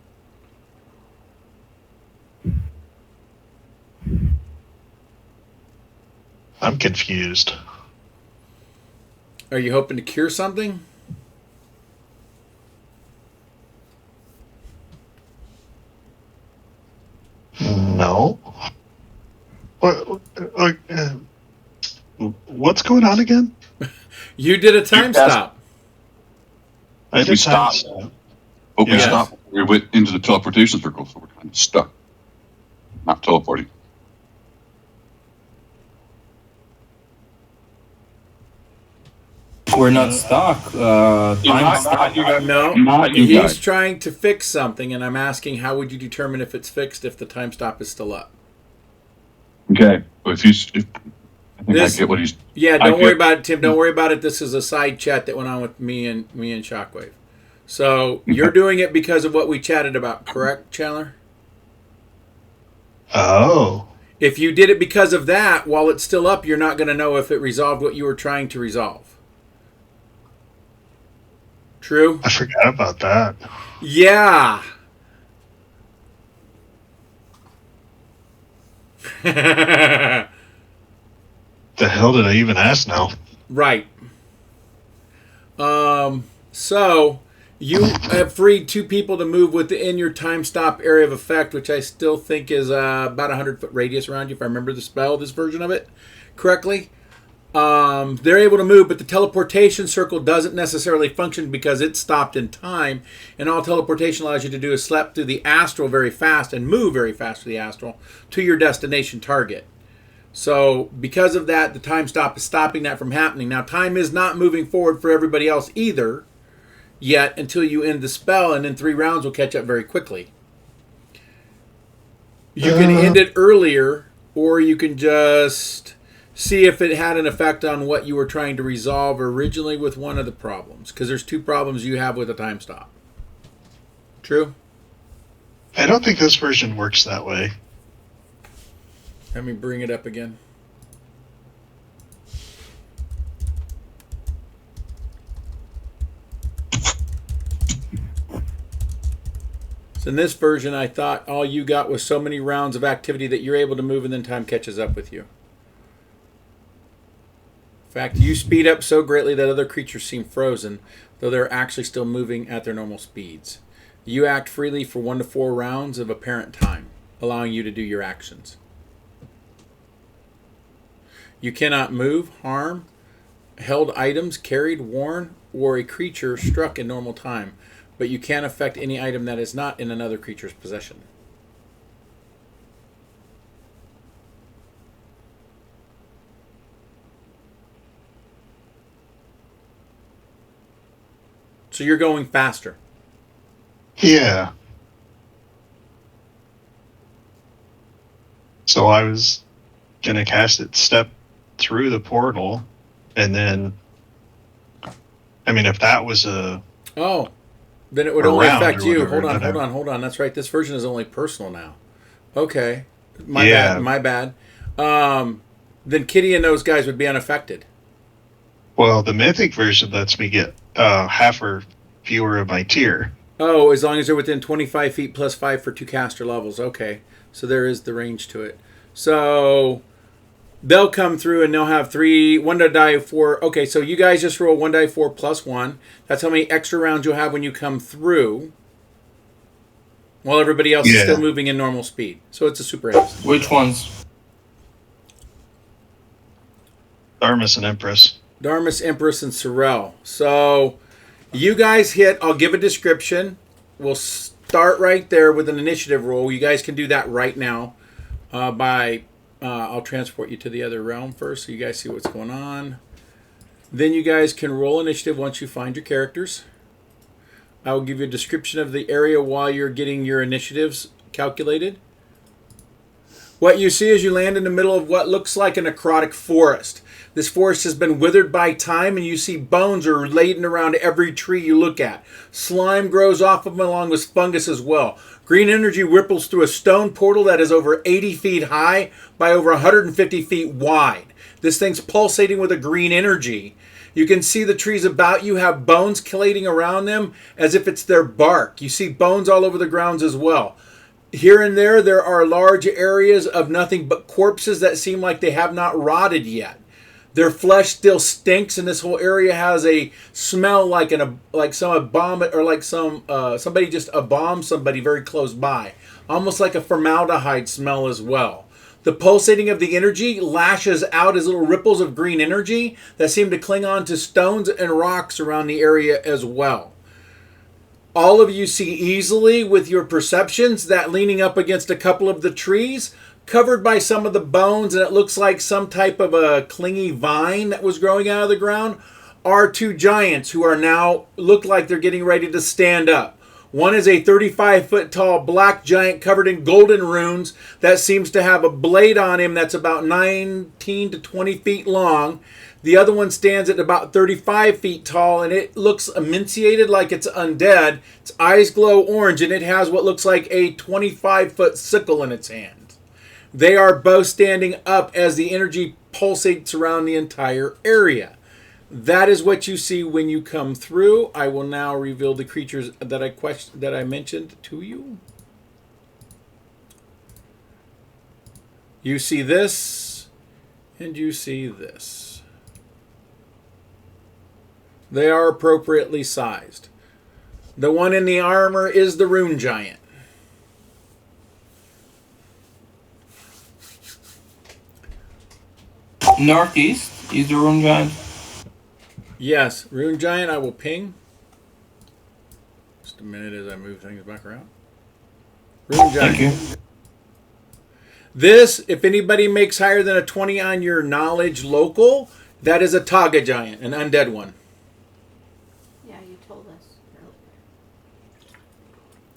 I'm confused. Are you hoping to cure something? No. What? What's going on again? You did a time stop. I did We time stopped. stop. But we Yes. stopped. We went into the teleportation circle, so we're kind of stuck. Not teleporting. We're not stuck. Time stop. No, Not you he's guys. trying to fix something, and I'm asking how would you determine if it's fixed if the time stop is still up? Okay. But if I think I get what he's. Yeah, I don't worry get- about it, Tim. Don't worry about it. This is a side chat that went on with me and Shockwave. So you're doing it because of what we chatted about, correct, Chandler? Oh. If you did it because of that, while it's still up, you're not going to know if it resolved what you were trying to resolve. True? I forgot about that. Yeah. The hell did I even ask now? Right. So you have freed 2 people to move within your time stop area of effect, which I still think is about 100-foot radius around you, if I remember the spell, this version of it correctly. They're able to move, but the teleportation circle doesn't necessarily function because it's stopped in time, and all teleportation allows you to do is slap through the astral very fast and move very fast through the astral to your destination target. So because of that, the time stop is stopping that from happening. Now, time is not moving forward for everybody else either yet until you end the spell, and then 3 rounds will catch up very quickly. You can end it earlier, or you can just see if it had an effect on what you were trying to resolve originally with one of the problems, because there's 2 problems you have with a time stop. True? I don't think this version works that way. Let me bring it up again. So in this version, I thought all you got was so many rounds of activity that you're able to move and then time catches up with you. In fact, you speed up so greatly that other creatures seem frozen, though they're actually still moving at their normal speeds. You act freely for 1 to 4 rounds of apparent time, allowing you to do your actions. You cannot move, harm, held items, carried, worn, or a creature struck in normal time, but you can affect any item that is not in another creature's possession. So you're going faster. Yeah. So I was gonna cast it step through the portal, and then, I mean, if that was a Oh, then it would only Around affect or you. whatever, Hold on. That's right. This version is only personal now. Okay. My Yeah. bad. Then Kitty and those guys would be unaffected. well, the mythic version lets me get half or fewer of my tier. Oh, as long as they're within 25 feet plus 5 for 2 caster levels. Okay. So there is the range to it. So they'll come through and they'll have 1 die 4. Okay, so you guys just roll 1 die 4 plus 1. That's how many extra rounds you'll have when you come through, while everybody else is still moving in normal speed. So it's a super haste. Which ones? Darmus and Empress. Darmus, Empress, and Sorrel. So you guys hit. I'll give a description. We'll start right there with an initiative roll. You guys can do that right now I'll transport you to the other realm first so you guys see what's going on. Then you guys can roll initiative once you find your characters. I will give you a description of the area while you're getting your initiatives calculated. What you see is you land in the middle of what looks like a necrotic forest. This forest has been withered by time, and you see bones are laden around every tree you look at. Slime grows off of them along with fungus as well. Green energy ripples through a stone portal that is over 80 feet high by over 150 feet wide. This thing's pulsating with a green energy. You can see the trees about you have bones collating around them as if it's their bark. You see bones all over the grounds as well. Here and there are large areas of nothing but corpses that seem like they have not rotted yet. Their flesh still stinks, and this whole area has a smell like somebody just bombed somebody very close by, almost like a formaldehyde smell as well. The pulsating of the energy lashes out as little ripples of green energy that seem to cling on to stones and rocks around the area as well. All of you see easily with your perceptions that leaning up against a couple of the trees, covered by some of the bones, and it looks like some type of a clingy vine that was growing out of the ground, are two giants who are now look like they're getting ready to stand up. One is a 35-foot tall black giant covered in golden runes that seems to have a blade on him that's about 19 to 20 feet long. The other one stands at about 35 feet tall, and it looks emaciated like it's undead. Its eyes glow orange, and it has what looks like a 25-foot sickle in its hand. They are both standing up as the energy pulsates around the entire area. That is what you see when you come through. I will now reveal the creatures that I mentioned to you. You see this, and you see this. They are appropriately sized. The one in the armor is the rune giant. Northeast is the rune giant. Yes, rune giant, I will ping. Just a minute as I move things back around. Rune giant. Thank you. This, if anybody makes higher than a 20 on your knowledge local, that is a Taga giant, an undead one. Yeah, you told us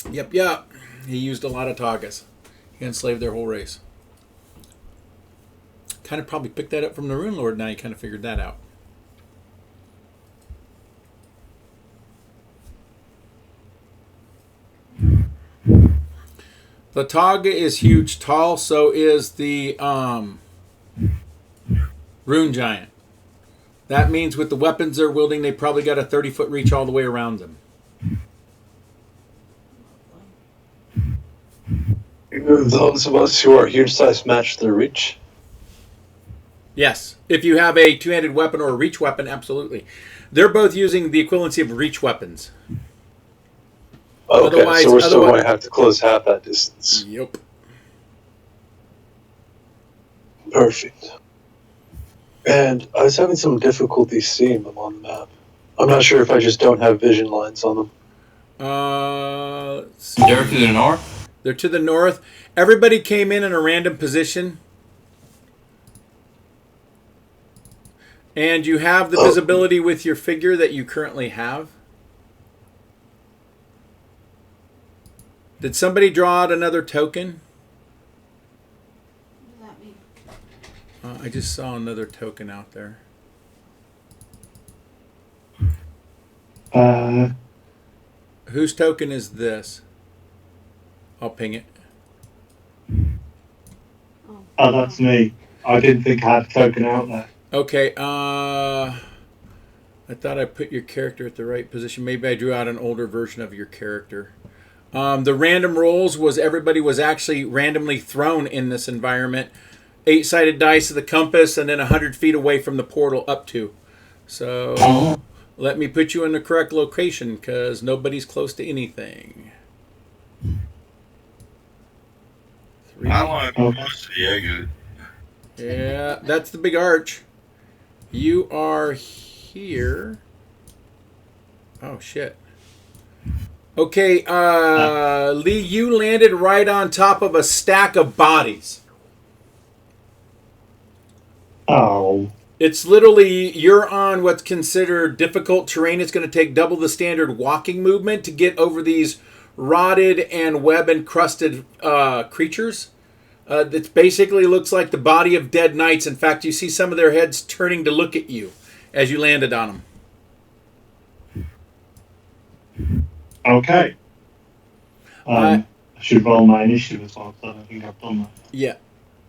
earlier. Yep. He used a lot of Tagas. He enslaved their whole race. Kind of probably picked that up from the Rune Lord. Now you kind of figured that out. The Taga is huge, tall. So is the Rune Giant. That means with the weapons they're wielding, they probably got a 30-foot reach all the way around them. Those of us who are huge size match their reach. Yes. If you have a two-handed weapon or a reach weapon, absolutely. They're both using the equivalency of reach weapons. Okay, so we're still going to have to close half that distance. Yep. Perfect. And I was having some difficulty seeing them on the map. I'm not sure if I just don't have vision lines on them. Let's see. They're to the north? They're to the north. Everybody came in a random position. And you have the visibility with your figure that you currently have. Did somebody draw out another token? What does that mean? I just saw another token out there. Whose token is this? I'll ping it. Oh, that's me. I didn't think I had a token out there. Okay, I thought I put your character at the right position. Maybe I drew out an older version of your character. The random rolls was everybody was actually randomly thrown in this environment. 8-sided dice of the compass, and then 100 feet away from the portal up to. So let me put you in the correct location because nobody's close to anything. I want to go to the exit. Yeah, that's the big arch. You are here. Oh, shit. Okay, Lee, you landed right on top of a stack of bodies. Oh. It's literally, you're on what's considered difficult terrain. It's going to take double the standard walking movement to get over these rotted and web-encrusted creatures. It basically looks like the body of dead knights. In fact, you see some of their heads turning to look at you as you landed on them. Okay. I should roll my initiative as well, so I think I've done that. Yeah.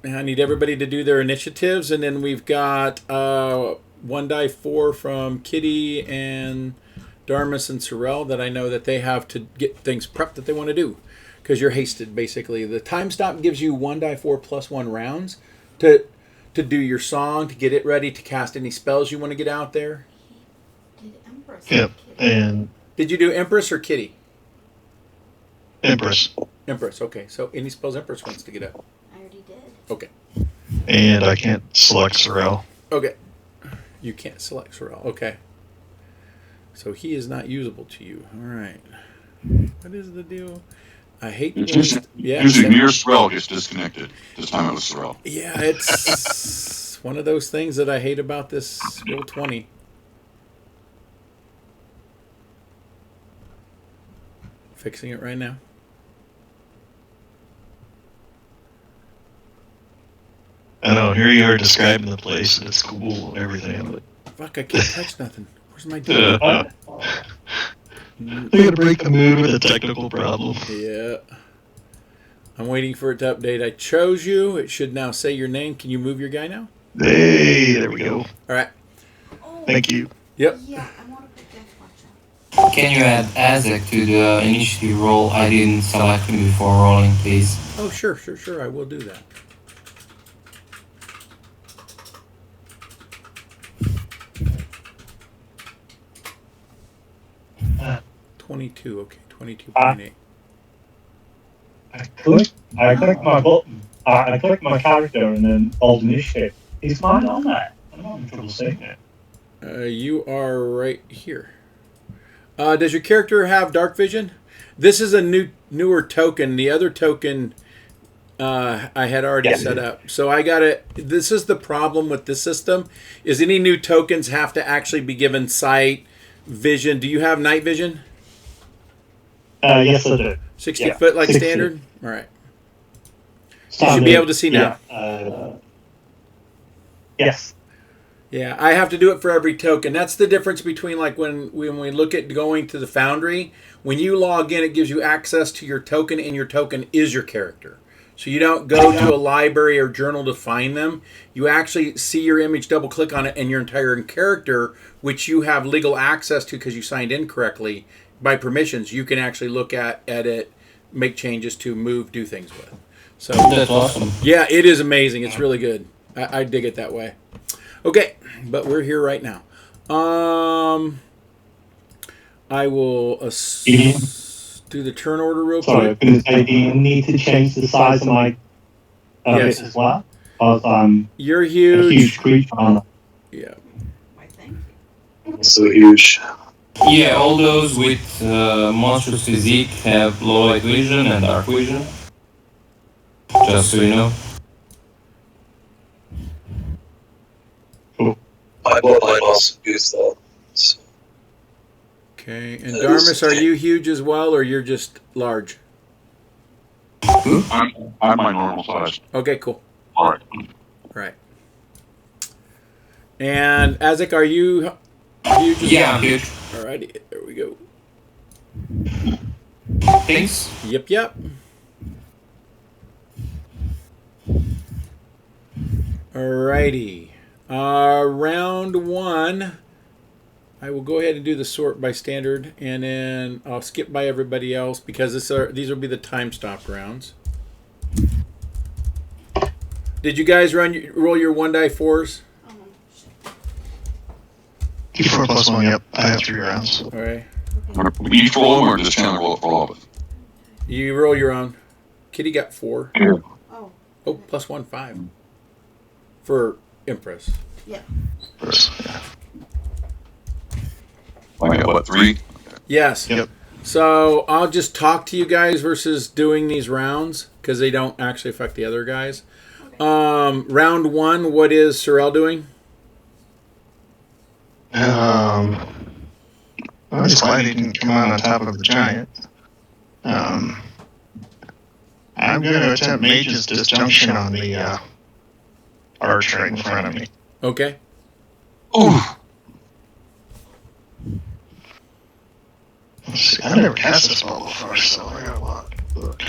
I need everybody to do their initiatives, and then we've got 1 die 4 from Kitty and Darmus and Sorrel that I know that they have to get things prepped that they want to do. Because you're hasted, basically. The time stop gives you 1 die 4 plus 1 rounds to do your song, to get it ready, to cast any spells you want to get out there. Did Empress Yep, and Did you do Empress or Kitty? Empress. Empress, okay. So any spells Empress wants to get out. I already did. Okay. And I can't select Sorrel. Okay. You can't select Sorrel. Okay. So he is not usable to you. All right. What is the deal? I hate to usually near Sorrel gets disconnected. This time it was Sorrel. Yeah, it's one of those things that I hate about this Roll20. Fixing it right now. I know, here you are describing the place, and it's cool and everything. But... Fuck, I can't touch nothing. Where's my deal? I gotta break the mood with a technical problem. Yeah. I'm waiting for it to update. I chose you. It should now say your name. Can you move your guy now? Hey, there we go. All right. Thank you. Yep. Yeah, I want to put Death Watch out. Can you add Azek to the initiative roll? I didn't select him before rolling, please. Oh, sure. I will do that. Uh, 22. Okay, 22.8. I click my button. I click my character and then hold initiative. Is mine on that? I'm not in trouble seeing it. You are right here. Does your character have dark vision? This is a newer token. The other token I had already set up. So I got it. This is the problem with this system, is any new tokens have to actually be given sight, vision. Do you have night vision? Yes, I do. 60 foot like 60. standard? All right. You should be able to see now. Yes. Yeah, I have to do it for every token. That's the difference between like when we look at going to the Foundry. When you log in, it gives you access to your token, and your token is your character. So you don't go to a library or journal to find them. You actually see your image, double click on it, and your entire character, which you have legal access to because you signed in correctly by permissions, you can actually look at, edit, make changes to, move, do things with. So That's awesome. yeah, it is amazing. It's really good. I dig it that way. Okay, but we're here right now. I will do the turn order real Sorry, quick. do you need to change the size of my bit as well? Because You're a huge. huge creature. Yeah. Why, thank you. So huge. Yeah, all those with monstrous physique have low light vision and dark vision. Just so you know. I bought mine also use that. So. Okay, and Darmus, are you huge as well, or you're just large? I'm my normal size. Okay, cool. All right. Right. And Azek, are you huge? Yeah, I'm huge. Alrighty, there we go. Thanks. Yep. Alrighty. Round one. I will go ahead and do the sort by standard, and then I'll skip by everybody else because these will be the time stop rounds. Did you guys roll your 1die4s? Oh, shit. D4 plus 1, yep. I have 3 rounds. All right. We each roll them or just Chandler roll it for all of it? You roll your own. Kitty got 4. Yeah. Oh, Oh, plus 1, 5. For Empress. yeah. I got what, 3? Yes. Yep. So I'll just talk to you guys versus doing these rounds because they don't actually affect the other guys. Round one, what is Sorrel doing? Well, he's glad he didn't come out on top of the giant. I'm going to attempt Mage's Disjunction on the arch right in front of me. Okay. Oh, Let's see, I've never cast this spell before, so I got a lot. Look.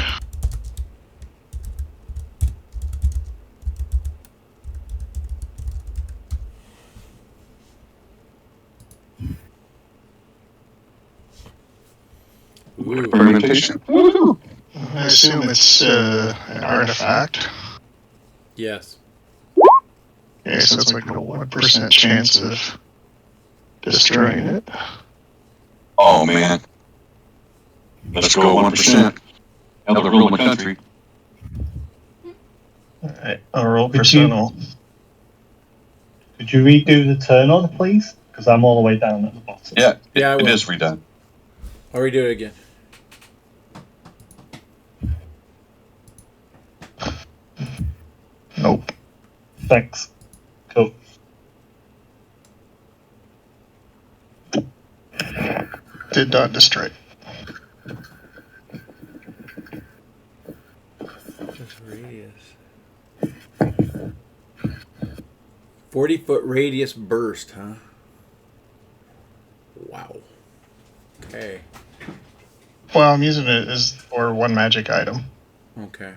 Ooh. fermentation. I assume it's an artifact. Yes. Okay, so it's like a 1% chance of destroying it. Oh, man. Let's go 1%. Now the rule in the country. Alright, I'll roll Could you- personal. Could you redo the turn order, please? Because I'm all the way down at the bottom. Yeah, Yeah, I it will. is redone. I'll redo it again. Nope. Thanks. Cool. Did not destroy. Radius. 40-foot radius burst, huh? Wow. Okay. Well, I'm using it as for one magic item. Okay.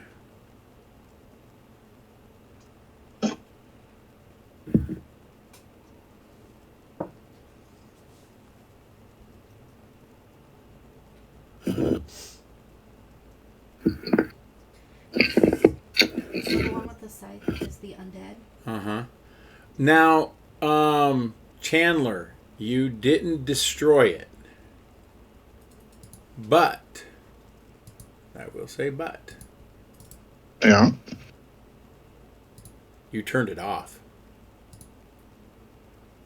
So the one with the scythe is the undead. Uh-huh. Now, Chandler, you didn't destroy it. But, I will say but, Yeah. you turned it off.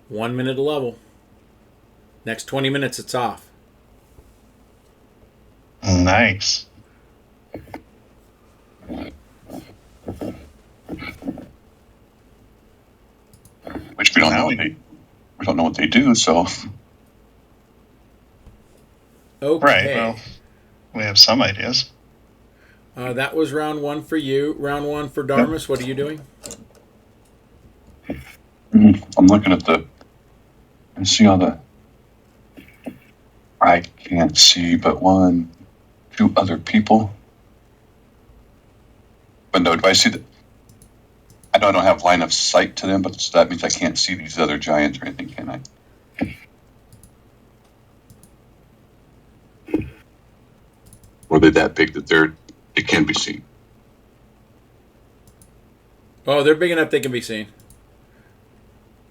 1 minute a level. Next 20 minutes, it's off. Nice. Which we don't know. We don't know what they do. So Okay. Right, well, we have some ideas. That was round one for you. Round one for Darmus. What are you doing? I'm looking at and see all the. I can't see but 1, 2 other people. But no, do I see that? I don't have line of sight to them, but that means I can't see these other giants or anything, can I? Or are they that big that it can be seen? Oh, they're big enough they can be seen.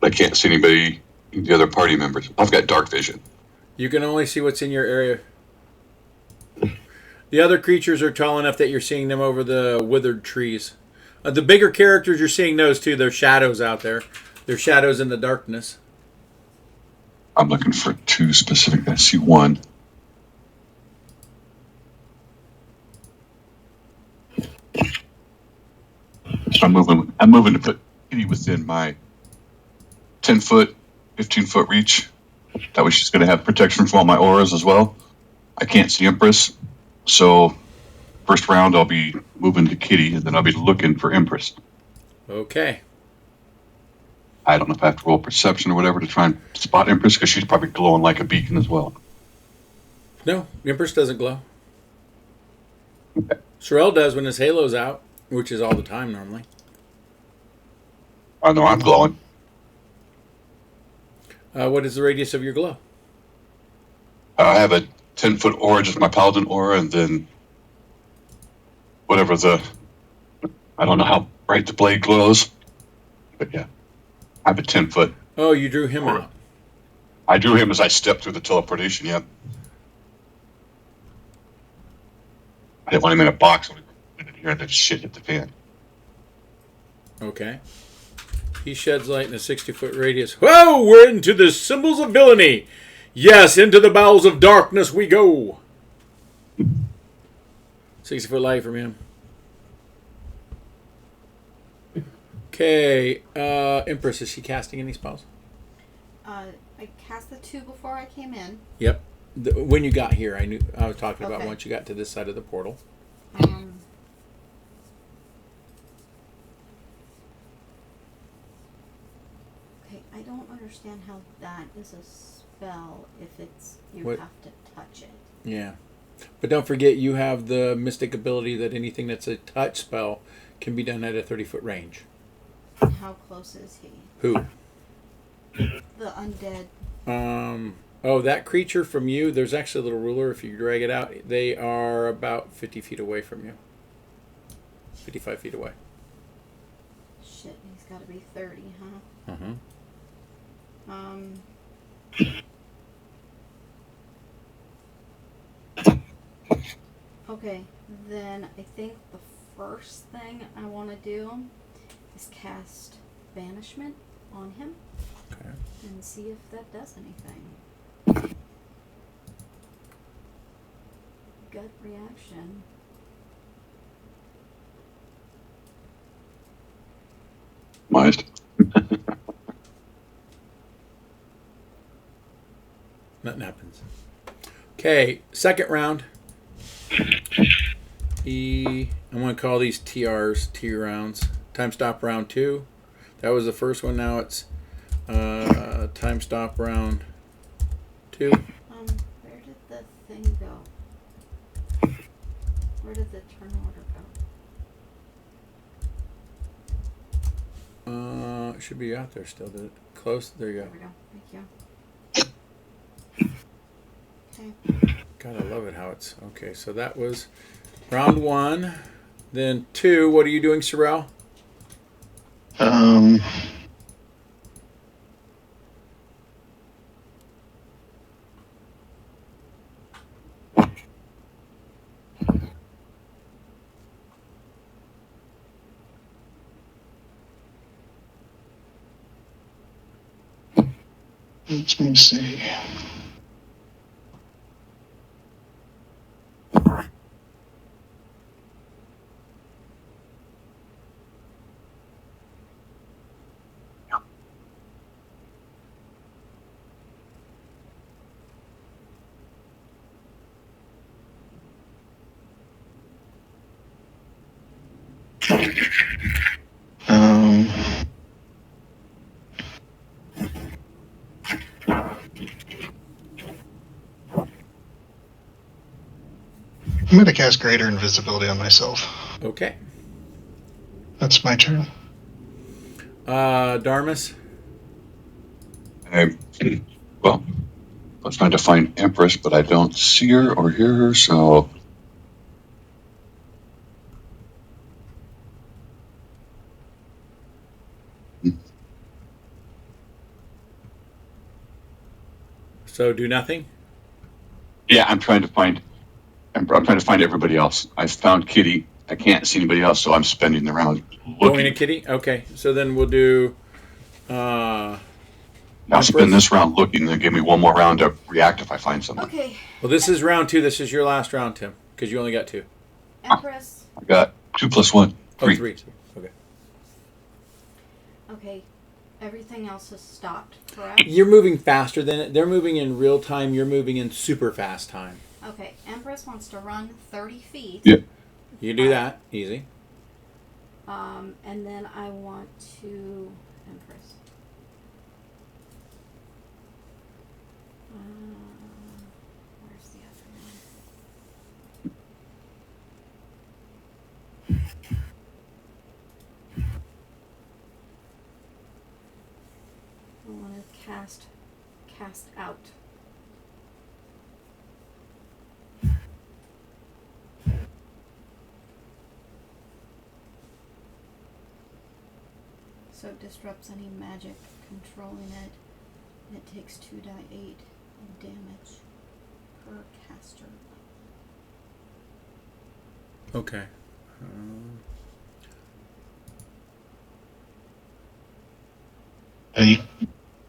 I can't see anybody, the other party members. I've got dark vision. You can only see what's in your area. The other creatures are tall enough that you're seeing them over the withered trees. The bigger characters, you're seeing those too. There's shadows out there. There's shadows in the darkness. I'm looking for 2 specific. I see 1. So I'm moving to put Kitty within my 10-foot, 15-foot reach. That way she's going to have protection from all my auras as well. I can't see Empress, so first round I'll be moving to Kitty, and then I'll be looking for Empress. Okay. I don't know if I have to roll perception or whatever to try and spot Empress, because she's probably glowing like a beacon as well. No, Empress doesn't glow. Okay. Sorrel does when his halo's out, which is all the time normally. I know I'm glowing. What is the radius of your glow? I have a 10-foot aura, just my paladin aura, and then whatever I don't know how bright the blade glows, but yeah, I have a 10-foot. Oh, you drew him aura. out. I drew him as I stepped through the teleportation, yep. I didn't want him in a box when he went in here and then shit hit the fan. Okay. He sheds light in a 60-foot radius. Whoa, we're into the symbols of villainy. Yes, into the bowels of darkness we go. 60-foot light from him. Okay, Empress, is she casting any spells? I cast the 2 before I came in. Yep. When you got here, I was talking about Okay. once you got to this side of the portal. Okay, I don't understand how that is a spell if you What? have to touch it. Yeah. But don't forget, you have the mystic ability that anything that's a touch spell can be done at a 30-foot range. How close is he? Who? The undead. Oh, that creature from you, there's actually a little ruler. If you drag it out, they are about 50 feet away from you. 55 feet away. Shit, he's got to be 30, huh? Uh-huh. Okay, then I think the first thing I want to do is cast Banishment on him. Okay. And see if that does anything. Gut reaction. Mind. Nothing happens. Okay, second round. I'm going to call these TRs, T rounds. Time stop round 2. That was the first one. Now it's time stop round 2. Where did the thing go? Where did the turn order go? It should be out there still. Did it close? There you go. There we go. Thank you. Okay. God, I love it how it's okay. So that was round 1. Then 2. What are you doing, Sorrel? Let me see. I'm going to cast Greater Invisibility on myself. Okay. That's my turn. Darmus? Well, I was trying to find Empress, but I don't see her or hear her, so... So do nothing? Yeah, I'm trying to find everybody else. I found Kitty. I can't see anybody else, so I'm spending the round looking. Going to Kitty? Okay. So then we'll do... I'll spend this round looking, then give me one more round to react if I find someone. Okay. Well, this is round 2. This is your last round, Tim, because you only got 2. Empress. I got 2 + 1, 3. Oh, 3. Okay. Okay. Everything else has stopped, correct? You're moving faster than it. They're moving in real time. You're moving in super fast time. Okay. Empress wants to run 30 feet. Yep. You do that. Easy. And then I want to... Empress. Where's the other one? I want to cast out. So it disrupts any magic controlling it. And it takes 2d8 of damage per caster. Okay.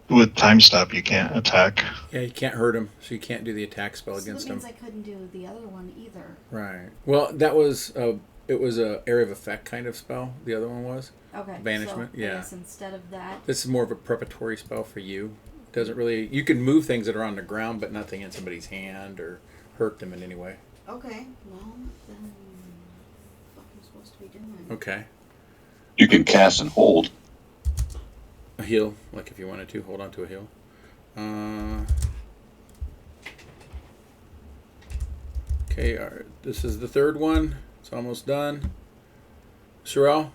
With time stop, you can't attack. Yeah, you can't hurt him, so you can't do the attack spell against that him. means I couldn't do the other one either. Right. Well, that was it was a area of effect kind of spell. The other one was banishment. So yeah. I guess instead of that, this is more of a preparatory spell for you. Doesn't really. You can move things that are on the ground, but nothing in somebody's hand or hurt them in any way. okay. Well, then what am I supposed to be doing? Okay. You can cast and hold. A heal, like if you wanted to, hold on to a heal. Okay, this is the third one. It's almost done. Sorrel?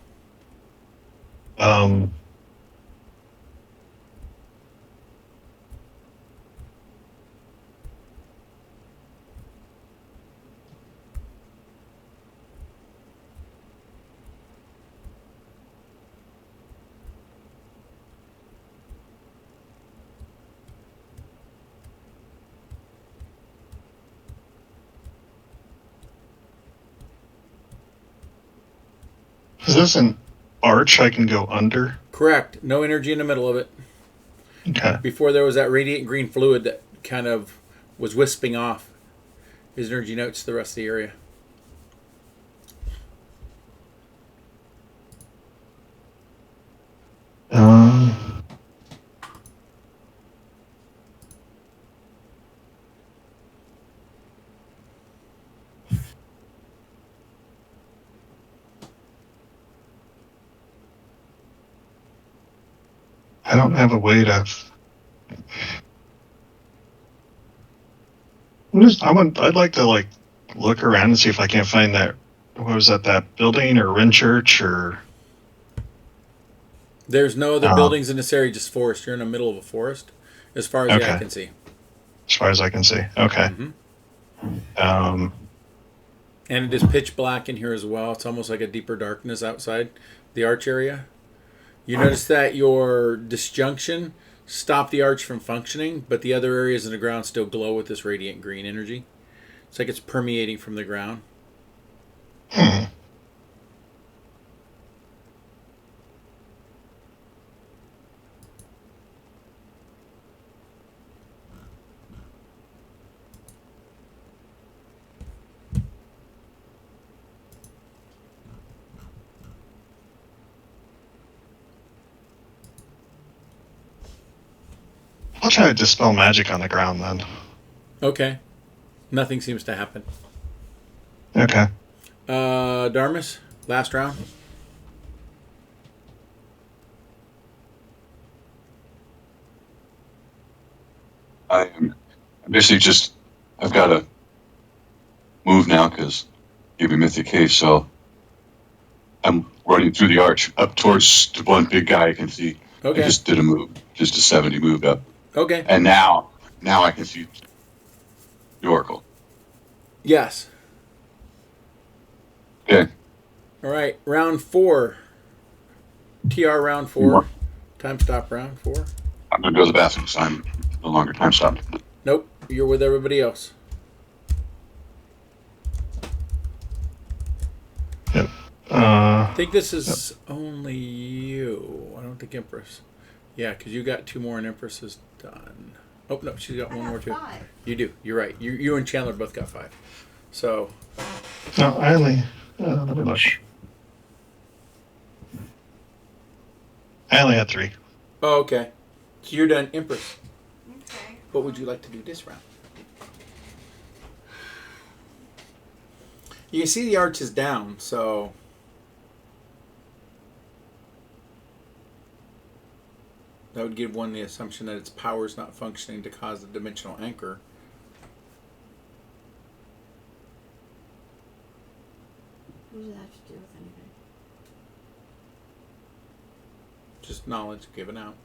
this an arch I can go under? Correct. No energy in the middle of it. Okay. Before there was that radiant green fluid that kind of was wisping off his energy notes to the rest of the area. I don't have a way to. I'd like to look around and see if I can't find that. What was that building or Ren Church or? There's no other buildings in this area, just forest. You're in the middle of a forest, as far as the eye can see. As far as I can see. Okay. Mm-hmm. And it is pitch black in here as well. It's almost like a deeper darkness outside the arch area. You notice that your disjunction stopped the arch from functioning, but the other areas in the ground still glow with this radiant green energy. It's like it's permeating from the ground. I'll try to dispel magic on the ground then. Okay. Nothing seems to happen. Okay. Darmus, last round. I'm basically I've got to move now because gave me Mythic Haste, so I'm running through the arch up towards the one big guy I can see. Okay. I just did a move, just a 70 moved up. Okay. And now I can see the Oracle. Yes. Okay. All right, round 4. TR round 4. Time stop round 4. I'm going to go to the bathroom, so I'm no longer time stopped. Nope, you're with everybody else. Yep. I think this is only you. I don't think Empress. Yeah, because you got 2 more and Empress is done. Oh, no, she's got 1 more too. 5. You do. You're right. You and Chandler both got 5. So. No, I only. Let me look. I only had 3. Oh, okay. So you're done, Empress. Okay. What would you like to do this round? You can see the arch is down, so. That would give one the assumption that its power is not functioning to cause the dimensional anchor. What does that have to do with anything? Just knowledge given out.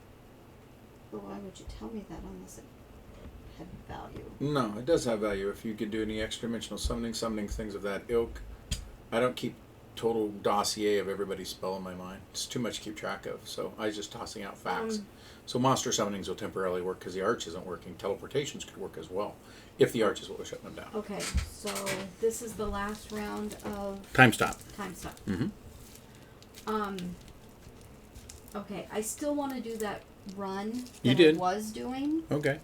But why would you tell me that unless it had value? No, it does have value if you could do any extra dimensional summoning things of that ilk. I don't keep total dossier of everybody's spell in my mind. It's too much to keep track of, so I was just tossing out facts. So monster summonings will temporarily work because the arch isn't working. Teleportations could work as well if the arch is what was shutting them down. Okay, so this is the last round of Time stop. time stop. Mm-hmm. Okay, I still want to do that run that You did. I was doing. Okay.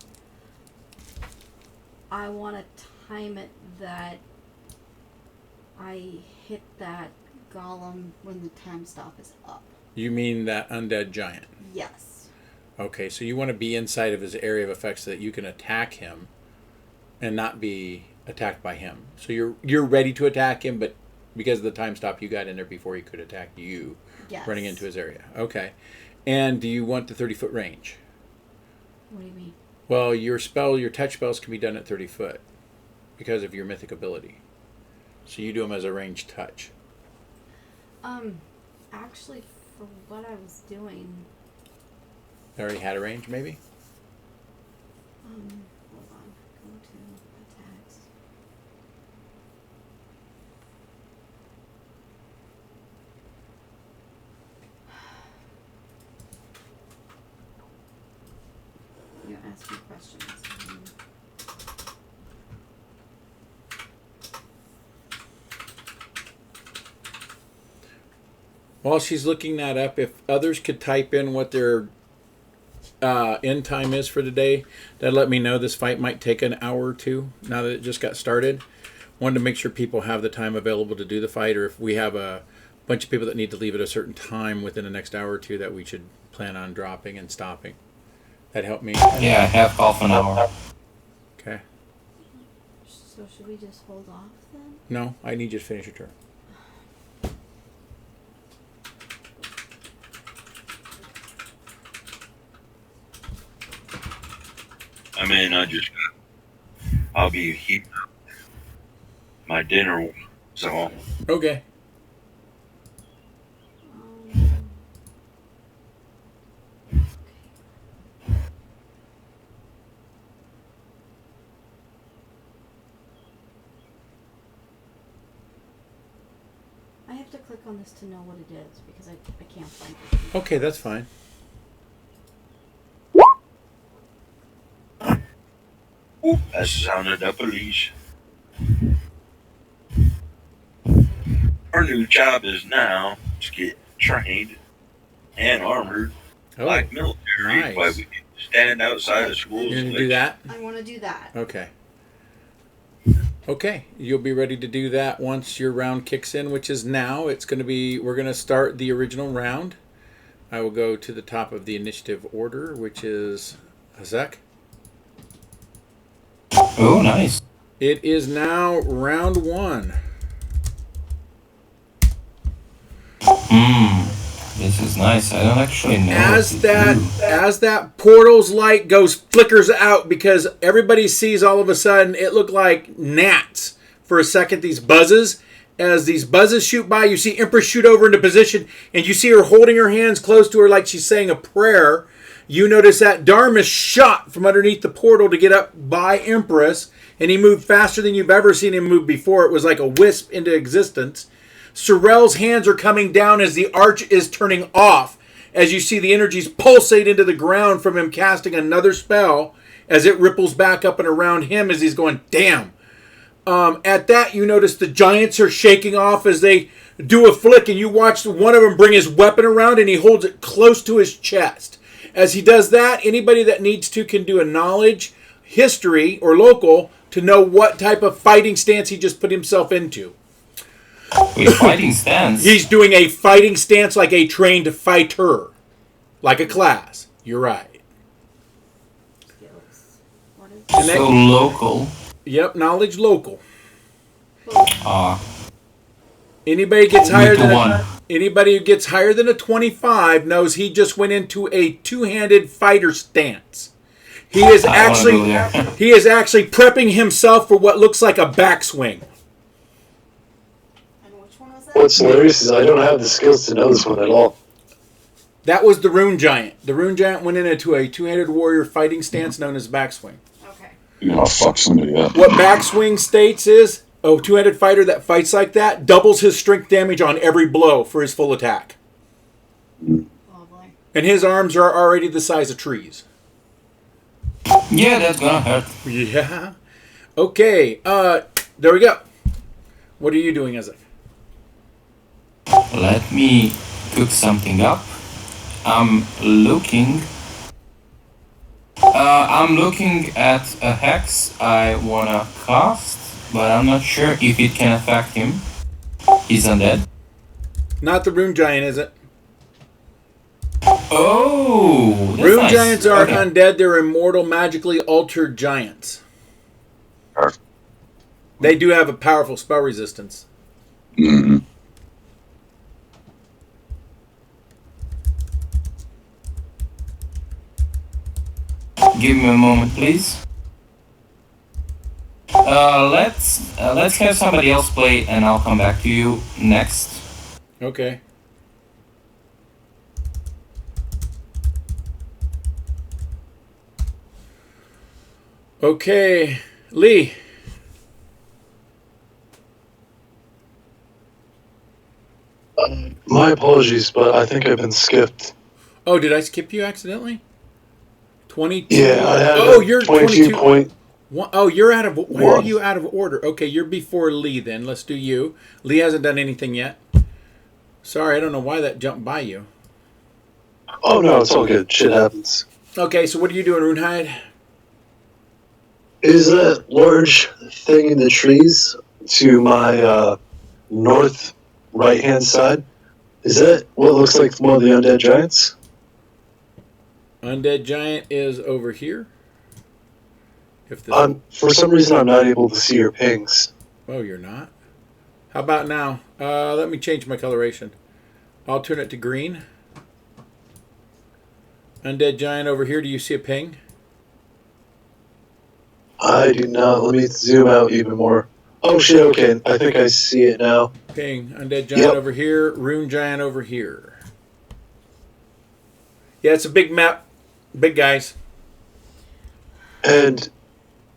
I want to time it that I hit that golem when the time stop is up. You mean that undead giant? Yes. Okay, so you want to be inside of his area of effect so that you can attack him and not be attacked by him. So you're ready to attack him, but because of the time stop, you got in there before he could attack you. Yes. Running into his area. Okay. And do you want the 30-foot range? What do you mean? Well, your touch spells can be done at 30 foot because of your mythic ability. So you do them as a ranged touch. Actually, for what I was doing, I already had a range, maybe? hold on. Go to attacks. You ask me questions. While she's looking that up, if others could type in what their end time is for today, that'd let me know this fight might take an hour or two now that it just got started. Wanted to make sure people have the time available to do the fight, or if we have a bunch of people that need to leave at a certain time within the next hour or two that we should plan on dropping and stopping. That help me? Yeah, I have half an hour. Okay. So should we just hold off then? No, I need you to finish your turn. I mean, I'll be heating up my dinner, so. Okay. I have to click on this to know what it is because I can't find it. Okay, that's fine. Ooh, that sounded the police. Our new job is now to get trained and armored like military, nice. while we can stand outside of schools. You're going to do that? I want to do that. Okay. Okay, you'll be ready to do that once your round kicks in, which is now. It's going to be, we're going to start the original round. I will go to the top of the initiative order, which is Hazek. Oh, nice. It is now round one. This is nice. I don't actually know. As that portal's light flickers out, because everybody sees all of a sudden it looked like gnats for a second, these buzzes. As these buzzes shoot by, you see Empress shoot over into position, and you see her holding her hands close to her like she's saying a prayer. You notice that Darmus shot from underneath the portal to get up by Empress, and he moved faster than you've ever seen him move before. It was like a wisp into existence. Sorrel's hands are coming down as the arch is turning off, as you see the energies pulsate into the ground from him casting another spell as it ripples back up and around him as he's going, damn. At that, you notice the giants are shaking off as they do a flick, and you watch one of them bring his weapon around, and he holds it close to his chest. As he does that, anybody that needs to can do a knowledge, history, or local to know what type of fighting stance he just put himself into. Wait, fighting stance? He's doing a fighting stance like a trained fighter. Like a class. You're right. So local. Yep, knowledge local. Ah. Anybody gets higher than anybody who gets higher than a 25 knows he just went into a two-handed fighter stance. He is actually prepping himself for what looks like a backswing. What's hilarious is I don't have the skills to know this one at all. That was the Rune Giant. The Rune Giant went into a two-handed warrior fighting stance known as backswing. Okay. I'll fuck somebody up. What backswing states is a two-handed fighter that fights like that doubles his strength damage on every blow for his full attack. Oh boy. And his arms are already the size of trees. Yeah, that's gonna hurt. Yeah. Okay. There we go. What are you doing, Isaac? Let me cook something up. I'm looking at a hex I wanna cast, but I'm not sure if it can affect him. He's undead. Not the Rune Giant, is it? Oh, that's Rune nice. Giants are Okay. undead. They're immortal, magically altered giants. They do have a powerful spell resistance. Mm-hmm. Give me a moment, please. Let's have somebody else play, and I'll come back to you next. Okay. Okay, Lee. My apologies, but I think I've been skipped. Oh, did I skip you accidentally? 22. Yeah, I had Oh, you're 22. 22. Oh, you're out of. Why are What? you out of order? Okay, you're before Lee. Then let's do you. Lee hasn't done anything yet, Sorry, I don't know why that jumped by you. Oh no, it's all good. Shit happens. Okay, so what are you doing, Runehide? Is that large thing in the trees to my north right-hand side? Is that what looks like one of the undead giants? Undead giant is over here. If this For some reason, I'm not able to see your pings. Oh, you're not? How about now? Let me change my coloration. I'll turn it to green. Undead giant over here. Do you see a ping? I do not. Let me zoom out even more. Oh shit, okay. I think I see it now. Ping. Undead giant over here. Rune giant over here. Yeah, it's a big map. Big guys. And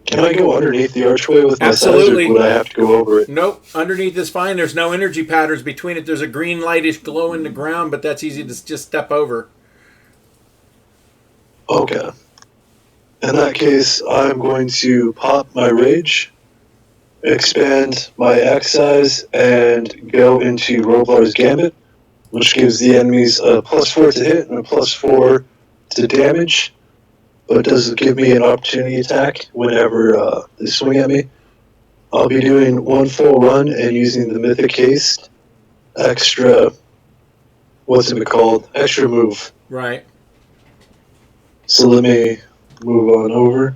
can I go underneath the archway with my Absolutely. size, or would I have to go over it? Nope. Underneath is fine. There's no energy patterns between it. There's a green lightish glow in the ground, but that's easy to just step over. Okay. In that case, I'm going to pop my rage, expand my axe size, and go into Roblar's Gambit, which gives the enemies a +4 to hit and a +4 to damage, but does give me an opportunity attack whenever they swing at me. I'll be doing one full run and using the Mythic Haste extra, what's it called? Extra move. Right. So let me move on over.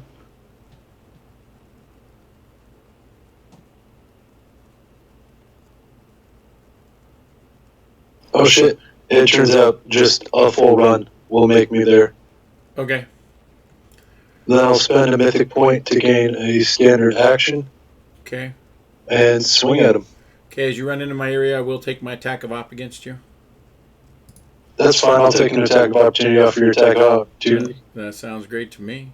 Oh shit, it turns out just a full run will make me there. Okay. Then I'll spend a mythic point to gain a standard action. Okay. And swing at him. Okay, as you run into my area, I will take my attack of op against you. That's fine, I'll take an attack of opportunity off your attack of opportunity. That sounds great to me.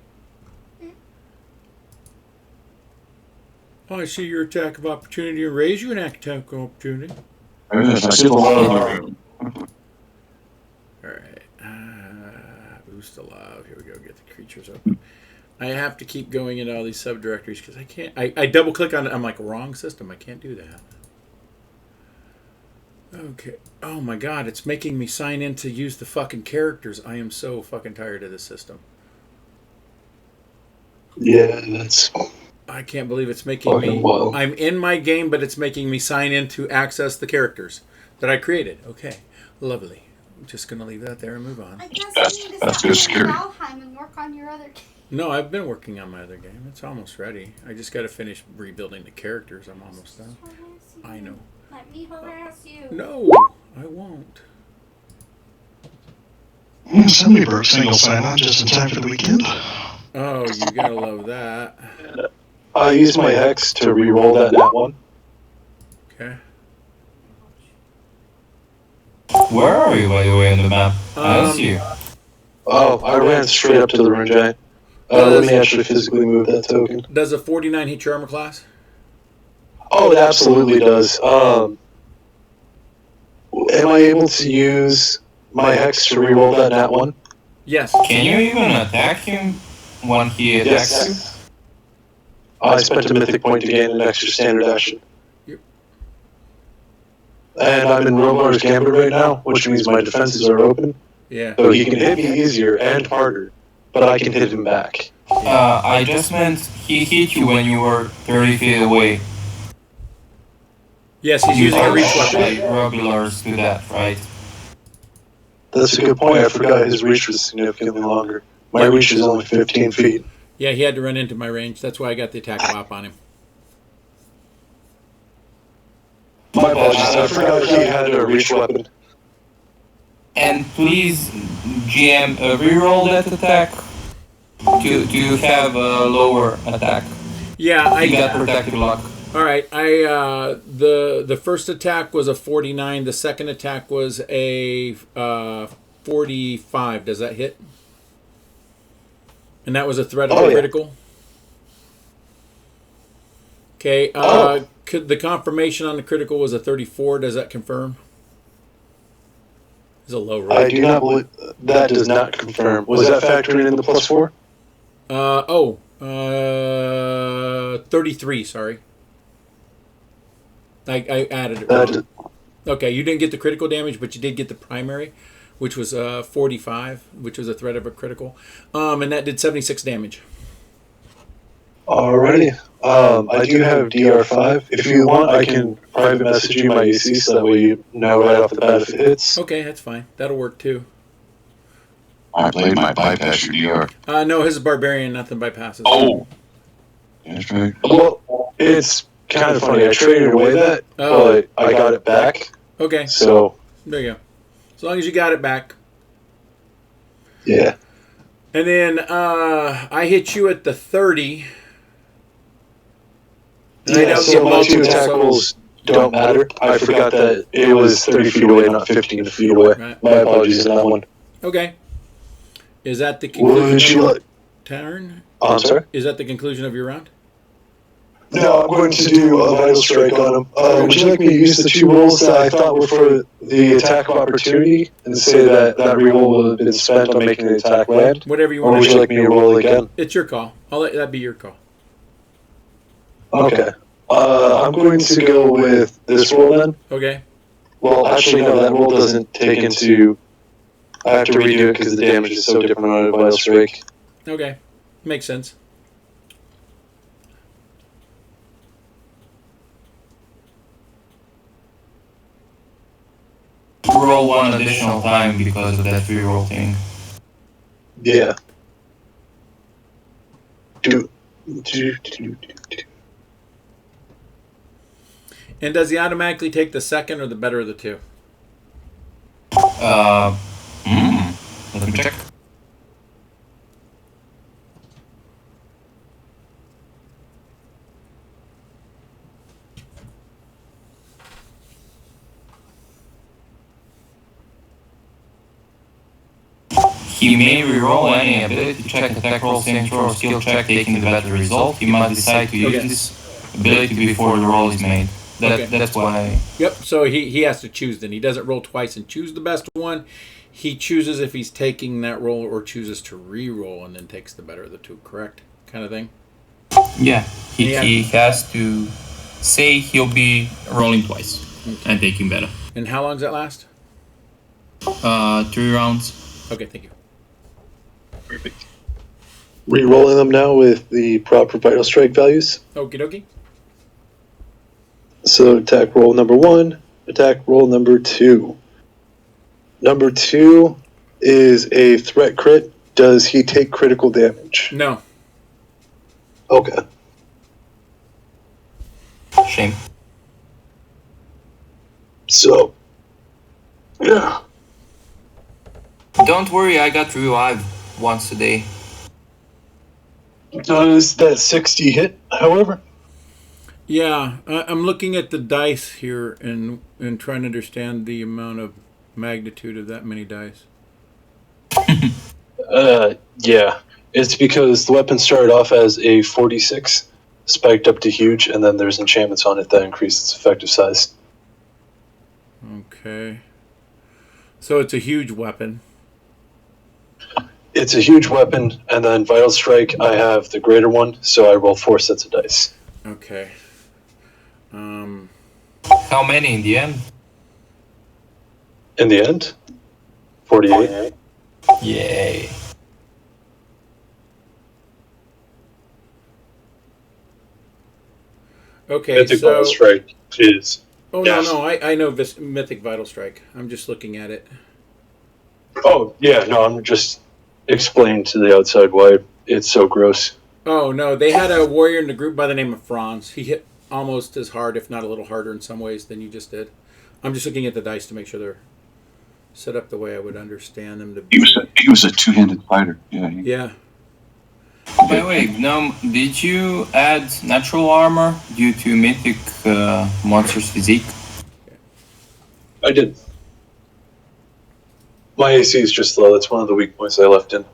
Oh, I see your attack of opportunity and raise you an attack of opportunity. Yes, I see the love. Alright. Boost the love. Here we go. Get the creatures open. I have to keep going into all these subdirectories because I can't. I double click on it. I'm like, wrong system. I can't do that. Okay. Oh my god. It's making me sign in to use the fucking characters. I am so fucking tired of this system. Yeah, that's... I can't believe it's making me... Wild. I'm in my game, but it's making me sign in to access the characters that I created. Okay. Lovely. I'm just going to leave that there and move on. I guess you need to That's stop good in security. Valheim and work on your other game. No, I've been working on my other game. It's almost ready. I just got to finish rebuilding the characters. I'm almost done. I know. Let me harass you. No, I won't. Somebody broke single sign-on just in time for the weekend. Oh, you got to love that. I use my hex to re-roll that nat one. Okay. Where are you, by the way, on the map? I don't see you. Oh, I ran straight up to the Rune Giant. Let me actually physically move that token. Does a 49 hit your armor class? Oh, it absolutely does. Am I able to use my hex to re-roll that nat one? Yes. Can you even attack him when he attacks Yes. I spent a mythic point to gain an extra standard action. Yep. And I'm in Romar's Gambit right now, which means my defenses are open. Yeah. So he can hit me easier and harder, but I can hit him back. you? I just meant he hit you when you were 30 feet away. Yes, he's using a reach weapon. Regulars do that, right? That's a good point. I forgot his reach was significantly longer. My reach is only 15 feet. Yeah, he had to run into my range. That's why I got the attack of op on him. My apologies. I forgot he had a reach weapon. And please, GM, reroll that attack to have a lower attack. Yeah, You got protective luck. All right. The first attack was a 49. The second attack was a 45. Does that hit? And that was a threat of critical. Okay. The confirmation on the critical was a 34. Does that confirm? It's a low roll. I do not believe that does not confirm. Was that factoring in the +4? 33. Sorry. I added it That wrong. Okay, you didn't get the critical damage, but you did get the primary, which was 45, which was a threat of a critical. And that did 76 damage. Alrighty. I do have DR5. If you want, I can private message you my AC so that way you know right off the bat if it hits. Okay, that's fine. That'll work too. I played my bypass your DR. No, his is barbarian, nothing bypasses. Oh. That's right. Well, it's kind of funny. I traded away that, but I got it back. Okay. So. There you go. As long as you got it back. Yeah. And then I hit you at the 30. Yeah, so my 2 attack rolls don't matter. I forgot that it was 30 feet away, not 15 feet away. Right. My apologies on that one. Okay. Is that the conclusion Would you like... turn? I'm sorry? Is that the conclusion of your round? No, I'm going to do a vital strike on him. Would you like me to use the 2 rolls that I thought were for the attack of opportunity and say that that reroll will have been spent on making the attack land? Whatever you or want would to you like me to roll again? It's your call. I'll let that be your call. Okay. I'm going to go with this roll then. Okay. Well, actually, no, that roll doesn't take into... I have to redo it because the damage is so different on a vital strike. Okay. Makes sense. Roll one additional time because of that reroll thing. Yeah. And does he automatically take the second or the better of the 2? Let me check. He may reroll any ability check, attack roll, strength roll, or skill check, taking the better result. He must decide to use this ability before the roll is made. That's why. Yep, so he has to choose then. He doesn't roll twice and choose the best one. He chooses if he's taking that roll or chooses to re-roll and then takes the better of the 2, correct? Kind of thing? Yeah, he has to say he'll be rolling twice and taking better. And how long does that last? 3 rounds. Okay, thank you. Perfect. Re-rolling them now with the proper vital strike values. Okie dokie. So attack roll number 1, attack roll number 2. Number 2 is a threat crit. Does he take critical damage? No. Okay. Shame. So, yeah. Don't worry, I got revive once a day. Does that 60 hit, however? Yeah, I'm looking at the dice here and trying to understand the amount of magnitude of that many dice. Yeah. It's because the weapon started off as a 46, spiked up to huge, and then there's enchantments on it that increase its effective size. Okay. So it's a huge weapon. It's a huge weapon, and then Vital Strike, I have the greater one, so I roll 4 sets of dice. Okay. How many in the end? In the end? 48. Yay. Okay, Mythic so... Vital Strike is... Oh, yes. no, I know this Mythic Vital Strike. I'm just looking at it. Oh, yeah, no, I'm just explaining to the outside why it's so gross. Oh, no, they had a warrior in the group by the name of Franz. He hit almost as hard, if not a little harder in some ways than you just did. I'm just looking at the dice to make sure they're set up the way I would understand them to be. He was a two-handed fighter. Yeah. Yeah. By the way, Gnome, did you add natural armor due to mythic monster's physique? I did. My AC is just low. That's one of the weak points I left in.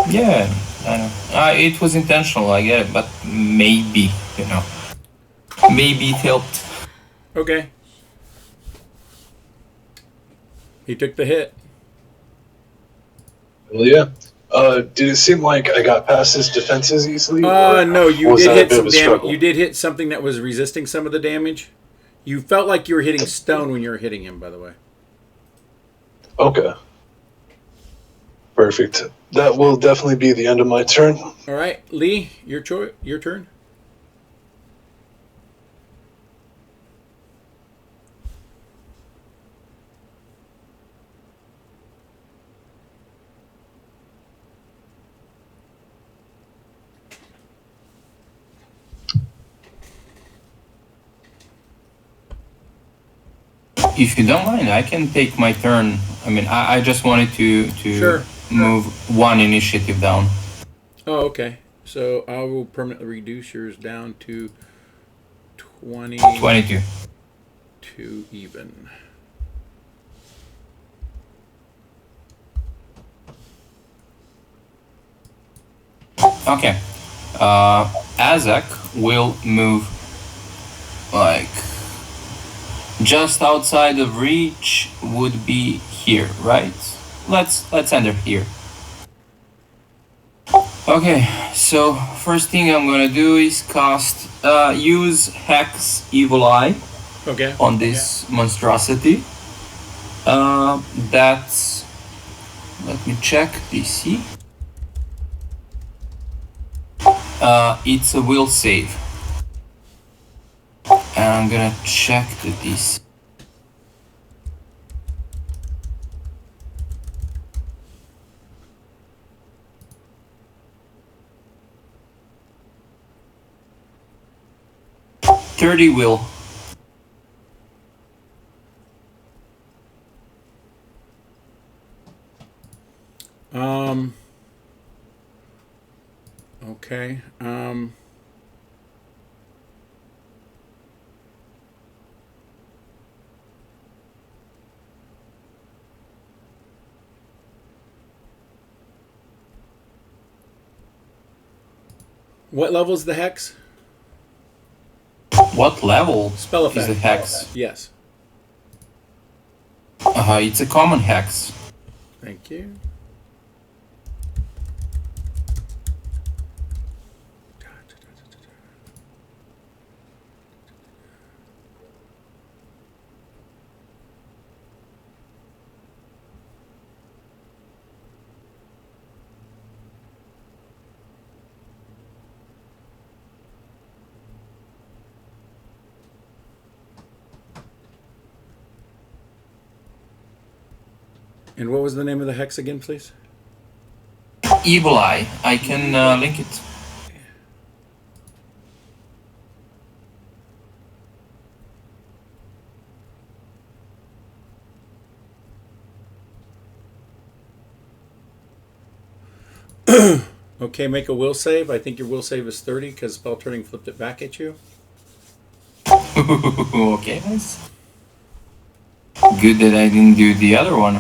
Yeah, I know. It was intentional, I get it, but maybe, maybe it helped. Okay. He took the hit. Well, yeah. Did it seem like I got past his defenses easily? No, you was did that a hit bit some of a damage. struggle? You did hit something that was resisting some of the damage. You felt like you were hitting stone when you were hitting him, by the way. Okay. Perfect. That will definitely be the end of my turn. All right, Lee, your turn. If you don't mind, I can take my turn. I mean, I just wanted to Sure. move one initiative down. Oh, okay. So I will permanently reduce yours down to 22. To even. Okay. Azak will move like just outside of reach would be here, right? Let's enter here. Okay, so first thing I'm gonna do is cast use Hex Evil Eye on this monstrosity. That's, let me check DC. It's a will save. And I'm gonna check the DC. .30 will. Okay. What level is the hex? What level Spell effect. is the hex? Yes. It's a common hex. Thank you. And what was the name of the hex again, please? Evil Eye. I can link it. Okay, make a will save. I think your will save is 30 because spell turning flipped it back at you. Okay, nice. Good that I didn't do the other one.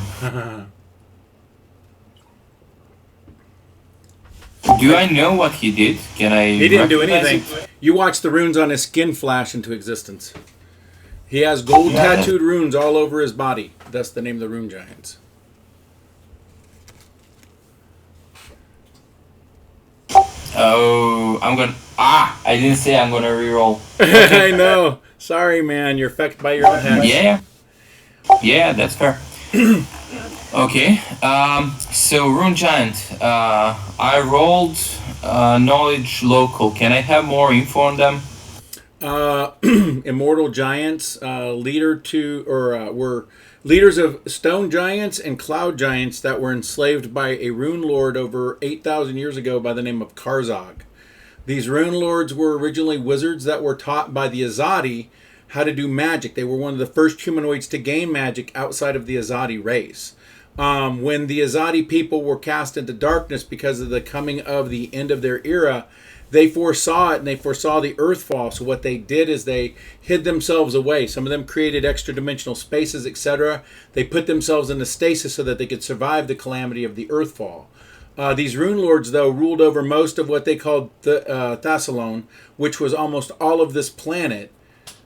Do I know what he did? Can I? He didn't do recognize anything. it? You watch the runes on his skin flash into existence. He has gold tattooed runes all over his body. That's the name of the rune giants. Oh, I'm gonna. I didn't say I'm gonna reroll. I know. Sorry, man. You're affected by your own hex. Yeah, that's fair. Okay. So rune giant. I rolled knowledge local. Can I have more info on them? Immortal giants, were leaders of stone giants and cloud giants that were enslaved by a rune lord over 8,000 years ago by the name of Karzog. These rune lords were originally wizards that were taught by the Azadi how to do magic. They were one of the first humanoids to gain magic outside of the Azadi race. When the Azadi people were cast into darkness because of the coming of the end of their era, they foresaw it and they foresaw the earth fall. So what they did is they hid themselves away. Some of them created extra dimensional spaces, etc. They put themselves into stasis so that they could survive the calamity of the earth fall. These rune lords, though, ruled over most of what they called Thassalon, which was almost all of this planet,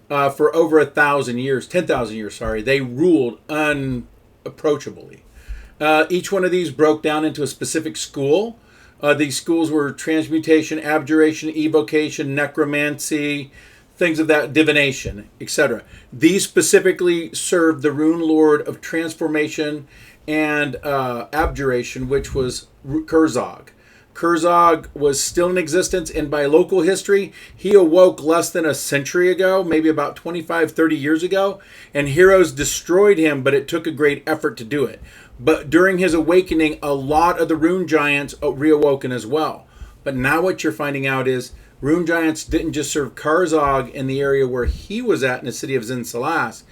for over 10,000 years. They ruled unapproachably. Each one of these broke down into a specific school. These schools were transmutation, abjuration, evocation, necromancy, things of that divination, etc. These specifically served the rune lord of transformation and abjuration, which was Kurzog. Kurzog was still in existence, and by local history, he awoke less than a century ago, maybe about 25, 30 years ago, and heroes destroyed him, but it took a great effort to do it. But during his awakening, a lot of the rune giants reawoken as well. But now what you're finding out is rune giants didn't just serve Kurzog in the area where he was at in the city of Zinsalas.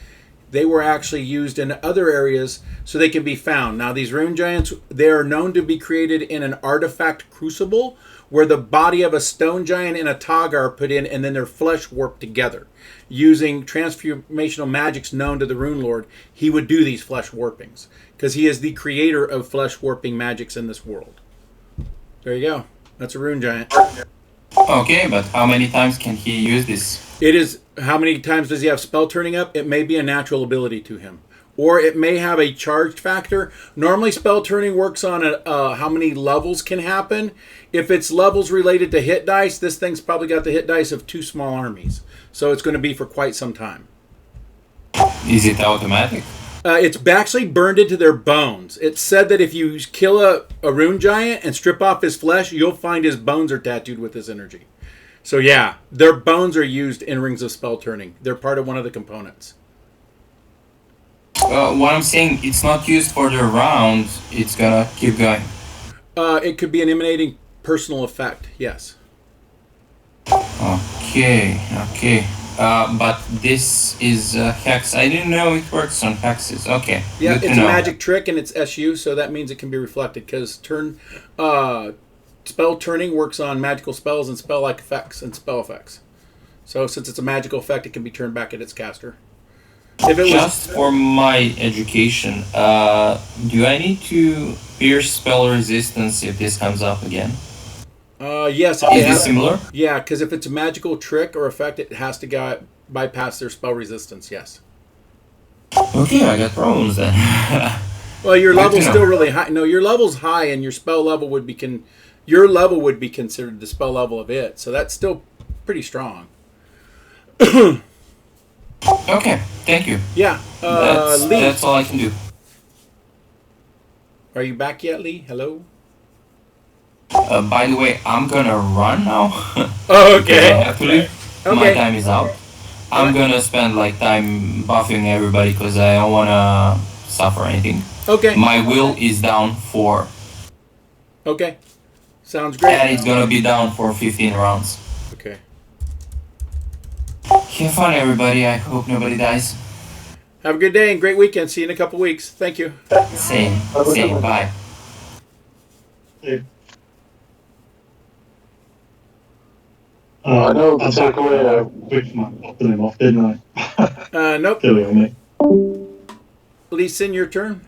They were actually used in other areas so they can be found. Now, these rune giants, they are known to be created in an artifact crucible where the body of a stone giant and a Tog are put in, and then their flesh warped together. Using transformational magics known to the Rune Lord, he would do these flesh warpings because he is the creator of flesh warping magics in this world. There you go. That's a rune giant. Okay, but how many times can he use this? It is, how many times does he have spell turning up? It may be a natural ability to him. Or it may have a charged factor. Normally spell turning works on how many levels can happen. If it's levels related to hit dice, this thing's probably got the hit dice of 2 small armies. So it's going to be for quite some time. Is it automatic? It's actually burned into their bones. It's said that if you kill a rune giant and strip off his flesh, you'll find his bones are tattooed with his energy. So yeah, their bones are used in Rings of Spell Turning. They're part of one of the components. What I'm saying, it's not used for the round. It's gonna keep going. It could be an emanating personal effect, yes. Okay. But this is hex. I didn't know it works on hexes. Okay. Yeah, it's a magic trick and it's SU, so that means it can be reflected because spell turning works on magical spells and spell-like effects and spell effects. So since it's a magical effect, it can be turned back at its caster. If it Just for my education, do I need to pierce spell resistance if this comes up again? Yes. Is this similar? Yeah, because if it's a magical trick or effect, it has to bypass their spell resistance, yes. Okay, I got problems then. Well, your level's still really high. No, your level's high, and your spell level would be your level would be considered the spell level of it. So that's still pretty strong. Okay, thank you. Yeah, Lee. That's all I can do. Are you back yet, Lee? Hello? By the way, I'm gonna run now. Oh, okay. I have to leave. Okay. My time is out. I'm gonna spend like time buffing everybody because I don't wanna suffer anything. Okay. My will is down 4. Okay. Sounds great. And it's gonna be down for 15 rounds. Okay. Have fun, everybody. I hope nobody dies. Have a good day and great weekend. See you in a couple weeks. Thank you. Same. Bye. I know the takeaway. Which might have him off, didn't I? Nope. Silly on me. Leeson, your turn.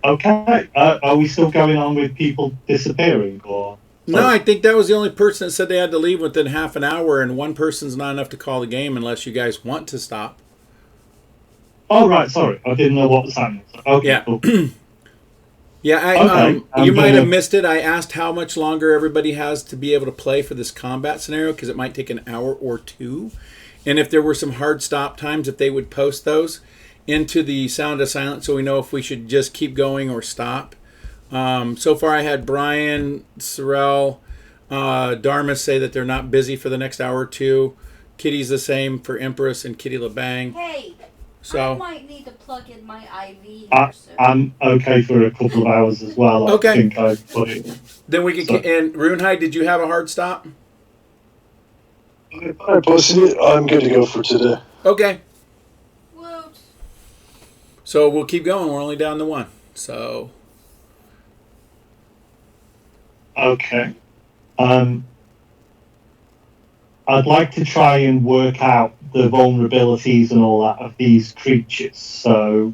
Okay. Are we still going on with people disappearing, or? No, I think that was the only person that said they had to leave within half an hour, and one person's not enough to call the game unless you guys want to stop. Oh, right. Sorry, I didn't know what was happening. Okay. Yeah. Cool. Yeah, Okay, you might have missed it. I asked how much longer everybody has to be able to play for this combat scenario because it might take an hour or 2. And if there were some hard stop times, if they would post those into the Sound of Silence so we know if we should just keep going or stop. So far I had Brian, Sorrel, Dharma say that they're not busy for the next hour or 2. Kitty's the same for Empress and Kitty LeBang. Hey, So I might need to plug in my IV here soon. I'm okay for a couple of hours as well. Okay. I think I put it. then we can. And Runehide, did you have a hard stop? I posted it. I'm good to go for today. Okay. Woot. So we'll keep going. We're only down to 1. So Okay. I'd like to try and work out the vulnerabilities and all that of these creatures. So,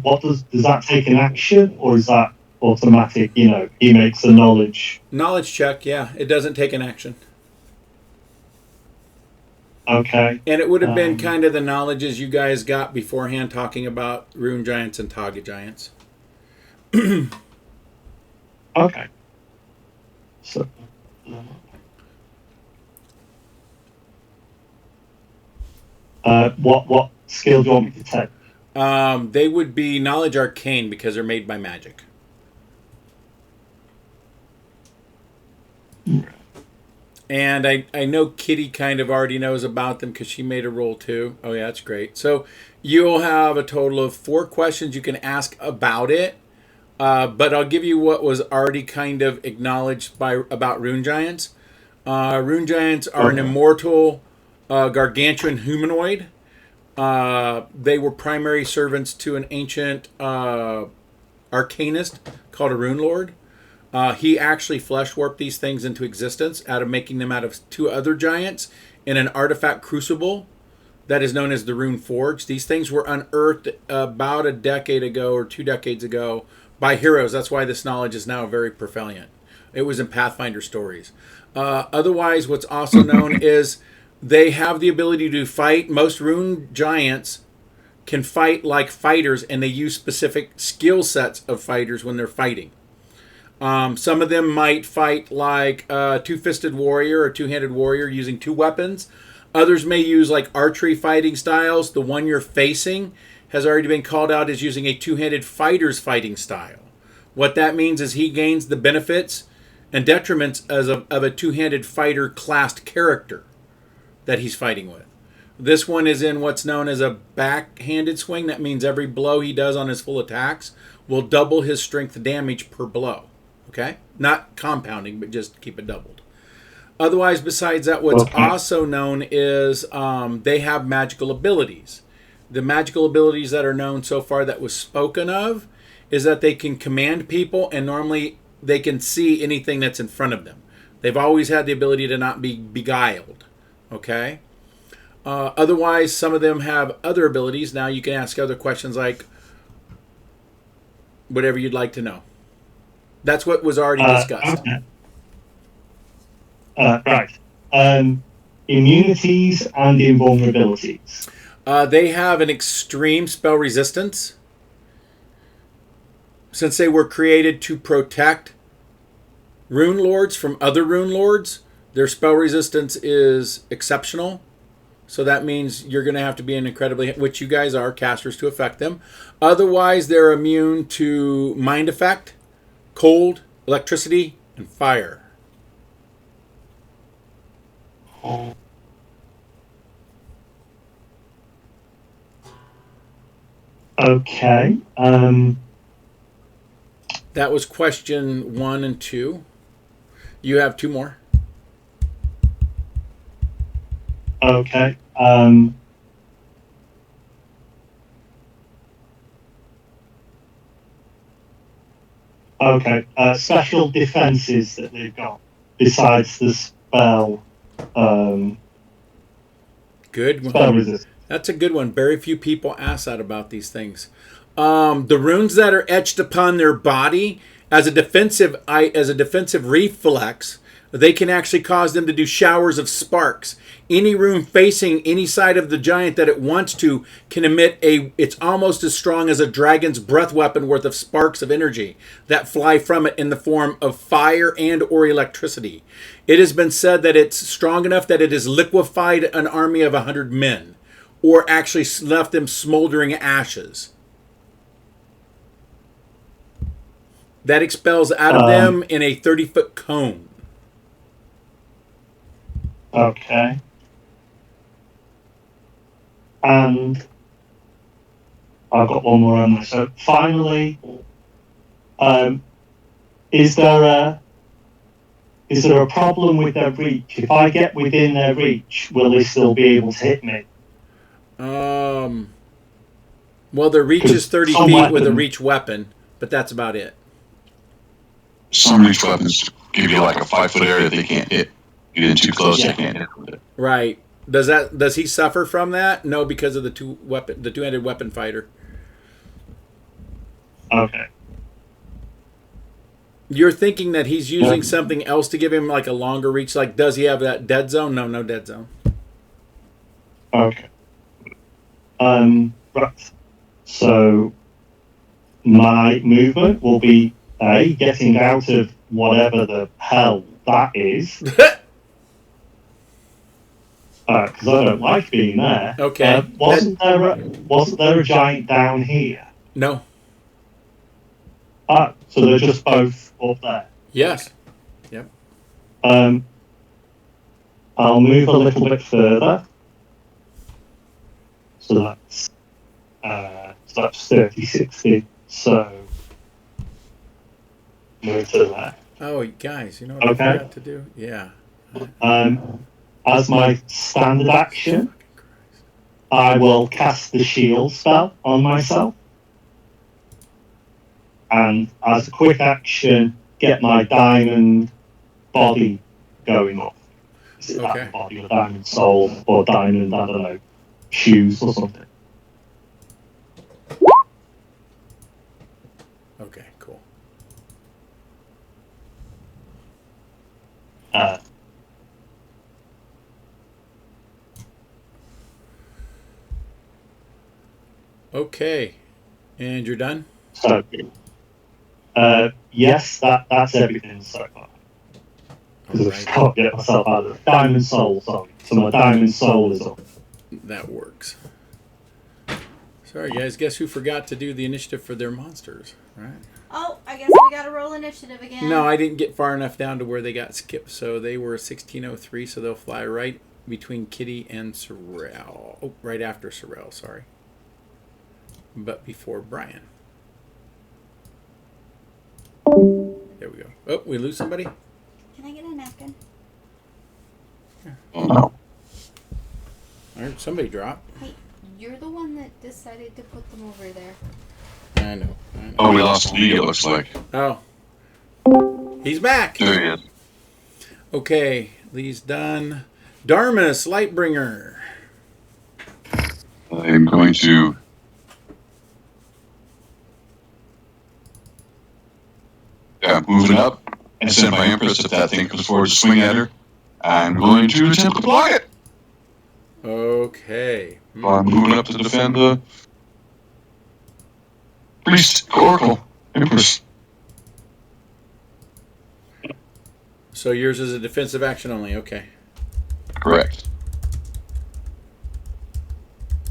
what does that take an action, or is that automatic? You know, he makes a knowledge. knowledge check. Yeah, it doesn't take an action. Okay. And it would have been kind of the knowledges you guys got beforehand talking about rune giants and Taga giants. Okay. So, What skill do you want me to take? They would be knowledge arcane because they're made by magic. And I know Kitty kind of already knows about them because she made a roll too. Oh yeah, that's great. So you'll have a total of 4 questions you can ask about it. But I'll give you what was already kind of acknowledged about rune giants. Rune giants are an immortal gargantuan humanoid. They were primary servants to an ancient arcanist called a rune lord. He actually flesh warped these things into existence out of making them out of 2 other giants in an artifact crucible that is known as the Rune Forge. These things were unearthed about a decade ago or 2 decades ago by heroes. That's why this knowledge is now very prevalent. It was in Pathfinder stories. Otherwise, what's also known is they have the ability to fight. Most rune giants can fight like fighters, and they use specific skill sets of fighters when they're fighting. Some of them might fight like a 2-fisted warrior or 2-handed warrior using 2 weapons. Others may use like archery fighting styles. The one you're facing has already been called out as using a 2-handed fighter's fighting style. What that means is he gains the benefits and detriments of a 2-handed fighter classed character that he's fighting with. This one is in what's known as a backhanded swing. That means every blow he does on his full attacks will double his strength damage per blow. Okay? Not compounding, but just keep it doubled. Otherwise, besides that, what's also known is they have magical abilities. The magical abilities that are known so far that was spoken of is that they can command people, and normally they can see anything that's in front of them. They've always had the ability to not be beguiled. Okay? Otherwise, some of them have other abilities. Now you can ask other questions like whatever you'd like to know. That's what was already discussed. Right. Immunities and invulnerabilities. They have an extreme spell resistance. Since they were created to protect rune lords from other rune lords, their spell resistance is exceptional. So that means you're going to have to be an incredibly, which you guys are, casters to affect them. Otherwise, they're immune to mind effect, cold, electricity, and fire. Okay. That was question 1 and 2. You have 2 more. Okay. Okay. Special defenses that they've got besides the spell. Good one. Spell resistance. That's a good one. Very few people ask that about these things. The runes that are etched upon their body as a defensive reflex, they can actually cause them to do showers of sparks. Any rune facing any side of the giant that it wants to can emit it's almost as strong as a dragon's breath weapon worth of sparks of energy that fly from it in the form of fire and or electricity. It has been said that it's strong enough that it has liquefied an army of 100 men, or actually left them smoldering ashes. That expels out of them in a 30-foot cone. Okay. And I've got one more on this. So finally, is there a problem with their reach? If I get within their reach, will they still be able to hit me? Well, their reach is 30 feet with a reach weapon, but that's about it. Some reach weapons give you like a 5-foot area they can't hit. You get in too close, they can't hit with it. Right. Does he suffer from that? No, because of the two-handed weapon fighter. Okay. You're thinking that he's using something else to give him like a longer reach. Like, does he have that dead zone? No dead zone. Okay. Right. So my movement will be getting out of whatever the hell that is. because I don't like being there. Okay. Wasn't there a giant down here? No. So they're just both up there. Yes. Yep. I'll move a little bit further. So that's 30, 60. So move to that. Oh, guys, you know what I forgot to do? Yeah. As my standard action, I will cast the shield spell on myself. And as a quick action, get my diamond body going up. Is it that body or diamond soul or diamond, I don't know, shoes or something? Okay, cool. Okay. And you're done? So, yes, that's everything so far. Because I can't get myself out of it. Diamond soul, sorry. So my diamond soul is up. That works. Sorry, guys. Guess who forgot to do the initiative for their monsters, right? Oh, I guess we gotta roll initiative again. No, I didn't get far enough down to where they got skipped. So they were 1603, so they'll fly right between Kitty and Sorrel. Oh, right after Sorrel, sorry. But before Brian. There we go. Oh, we lose somebody? Can I get a napkin? Oh, no. I heard somebody drop. Hey, you're the one that decided to put them over there. I know. Oh, we lost Lee, it looks like. Oh. He's back. There he is. Okay, Lee's done. Darmus, Lightbringer. I'm going to... Yeah, moving up and send my Empress if that thing comes forward to swing at her. I'm going to attempt to block it. Okay. So I'm moving up to defend the Priest, Oracle, Empress. So yours is a defensive action only. Okay. Correct.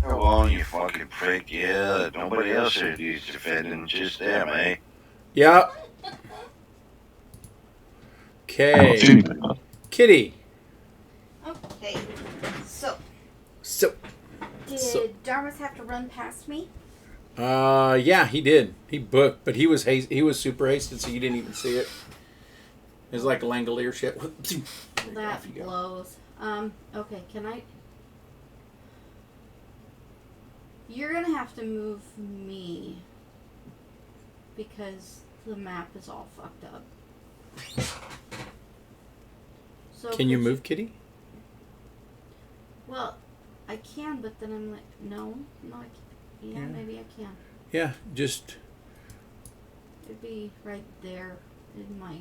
Come on, you fucking prick. Yeah, nobody else should use defending, just them, eh? Yeah. Okay. Kitty. Okay. So. Did Darmus have to run past me? Yeah, he did. He booked, but he was super hasted, so you didn't even see it. It was like a Langolier shit. That blows. Okay, can I... You're gonna have to move me. Because the map is all fucked up. So can you move, Kitty? Well, I can, but then I'm like, no, I can't. Yeah, maybe I can. Yeah, just... It'd be right there in my...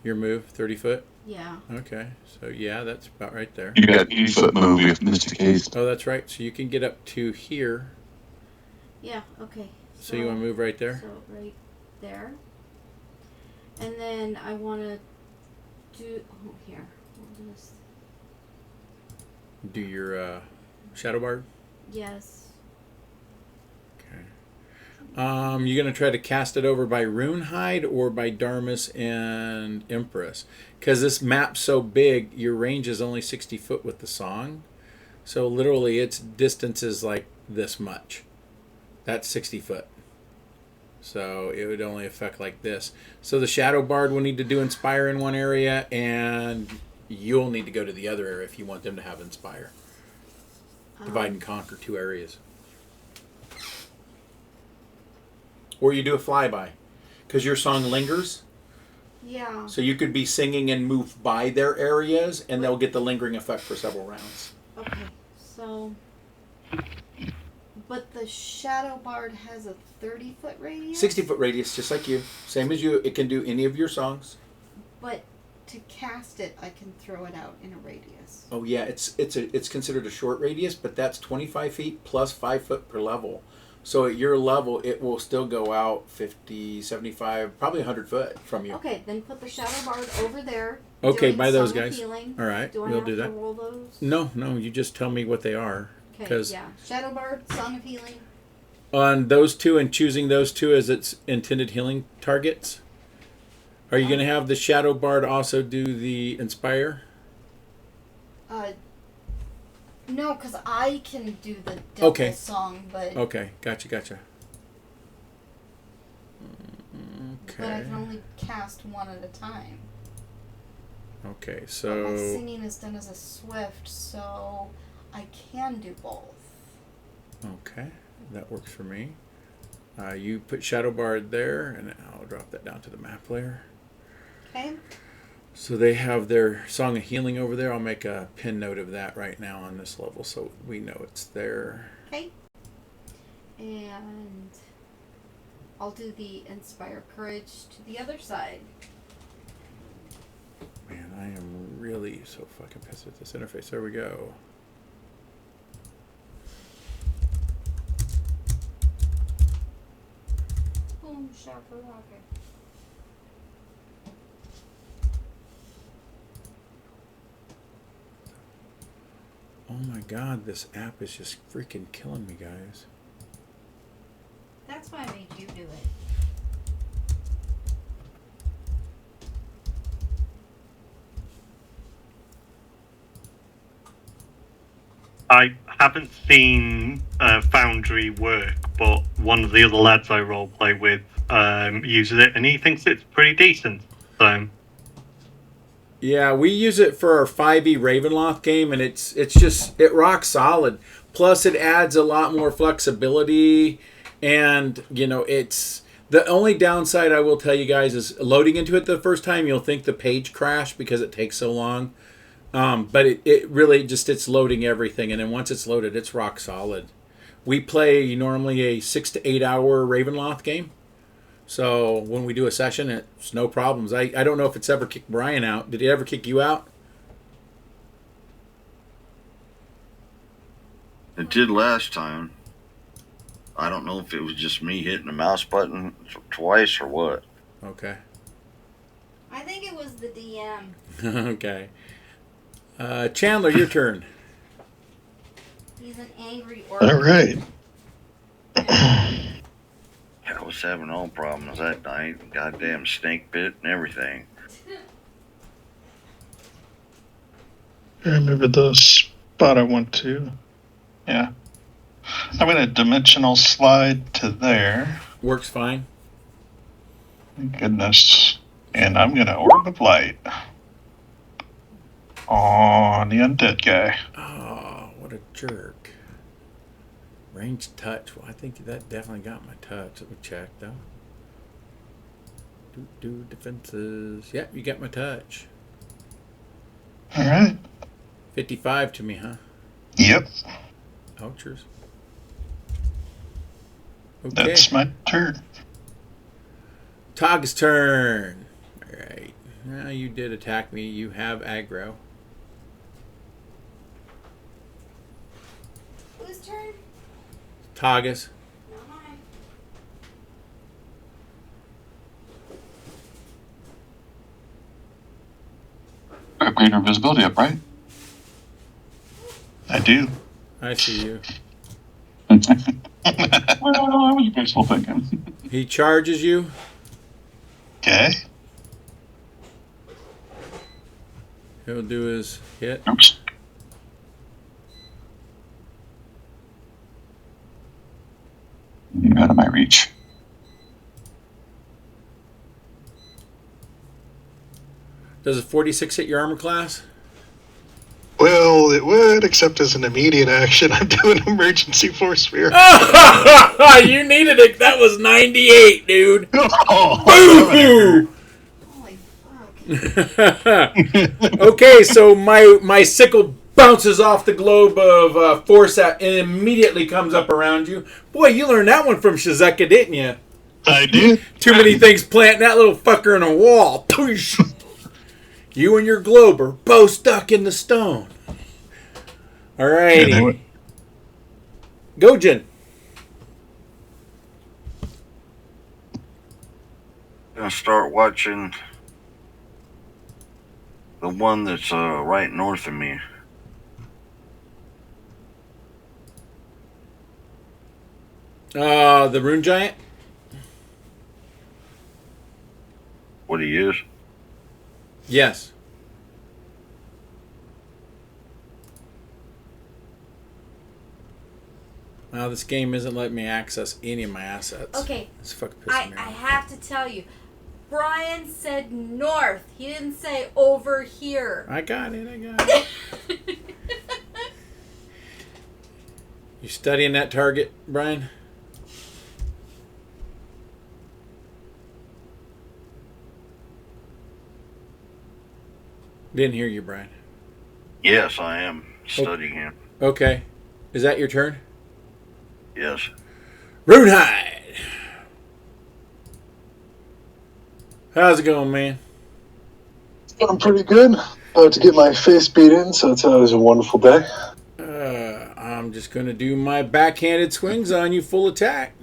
Your move, 30 foot? Yeah. Okay, so yeah, that's about right there. You got 80-foot move with Mystic Haste. Oh, that's right. So you can get up to here. Yeah, okay. So you want to move right there? So right there. And then I want to do... Oh, here. We'll do this. Do your Shadow Bard? Yes. Okay. You're going to try to cast it over by Runehide or by Darmus and Empress? Because this map's so big, your range is only 60 foot with the song. So literally its distance is like this much. That's 60 foot. So it would only affect like this. So the Shadow Bard will need to do Inspire in one area, and you'll need to go to the other area if you want them to have Inspire. Divide and conquer 2 areas. Or you do a flyby. Because your song lingers. Yeah. So you could be singing and move by their areas, and they'll get the lingering effect for several rounds. Okay, so... But the Shadow Bard has a 30-foot radius? 60-foot radius, just like you. Same as you. It can do any of your songs. But to cast it, I can throw it out in a radius. Oh, yeah. It's considered a short radius, but that's 25 feet plus 5 foot per level. So at your level, it will still go out 50, 75, probably 100 foot from you. Okay, then put the shadow bard over there. Okay, doing by those Song of guys. Healing. All right, Do I we'll have do to that. roll those? No, you just tell me what they are. Okay, yeah. Shadow bard, Song of Healing. On those two and choosing those two as its intended healing targets, are you going to have the shadow bard also do the inspire? No, because I can do the devil Okay. song, but Okay, gotcha. Okay. but I can only cast one at a time. Okay, But so my singing is done as a swift, so I can do both. okay, that works for me. You put shadow bard there, and I'll drop that down to the map layer. Okay. So they have their Song of Healing over there. I'll make a pin note of that right now on this level so we know it's there. Okay. And I'll do the Inspire Courage to the other side. Man, I am really so fucking pissed at this interface. There we go. Boom, shakalaka. Oh my god, this app is just freaking killing me, guys. That's why I made you do it. I haven't seen Foundry work, but one of the other lads I roleplay with uses it, and he thinks it's pretty decent. So Yeah, we use it for our 5e Ravenloft game, and it's just, it rocks solid. Plus, it adds a lot more flexibility, and, you know, it's... The only downside I will tell you guys is loading into it the first time, you'll think the page crashed because it takes so long. But it really just, it's loading everything, and then once it's loaded, it's rock solid. We play normally a 6 to 8 hour Ravenloft game. So when we do a session, it's no problems. I don't know if it's ever kicked Brian out. Did he ever kick you out? It did last time. I don't know if it was just me hitting the mouse button twice or what. Okay. I think it was the DM. Okay. Chandler, your turn. He's an angry orc. All right. I was having all problems that night. Goddamn snake bit and everything. I remember the spot I went to. Yeah. I'm going to dimensional slide to there. Works fine. Thank goodness. And I'm going to orb of light on the undead guy. Oh, what a jerk. Range touch. Well, I think that definitely got my touch. Let me check, though. Do defenses. Yep, you got my touch. All right. 55 to me, huh? Yep. Ouchers. Okay. That's my turn. Tog's turn. All right. Now you did attack me. You have aggro. Whose turn? Togus. Not mine. Got greater invisibility up, right? I do. I see you. Well, you wishful thinking. He charges you. Okay. He'll do his hit. Oops. You're out of my reach. Does a 46 hit your armor class? Well, it would, except as an immediate action, I'm doing emergency force sphere. You needed it. That was 98, dude. Boo! Holy fuck. Okay, so my sickle bounces off the globe of force and immediately comes up around you. Boy, you learned that one from Shizeka, didn't you? I did. Too many things planting that little fucker in a wall. Poosh. You and your globe are both stuck in the stone. Alrighty. Gojin. gonna start watching the one that's right north of me. The Rune Giant? What he is? Yes. Now this game isn't letting me access any of my assets. Okay. It's fucking pissing me I off. have to tell you, Brian said north. He didn't say over here. I got it. You studying that target, Brian? Didn't hear you, Brian. Yes, I am studying him. Okay. Is that your turn? Yes. Runehide! How's it going, man? I'm pretty good. About to get my face beat in, so it's always a wonderful day. I'm just going to do my backhanded swings on you full attack.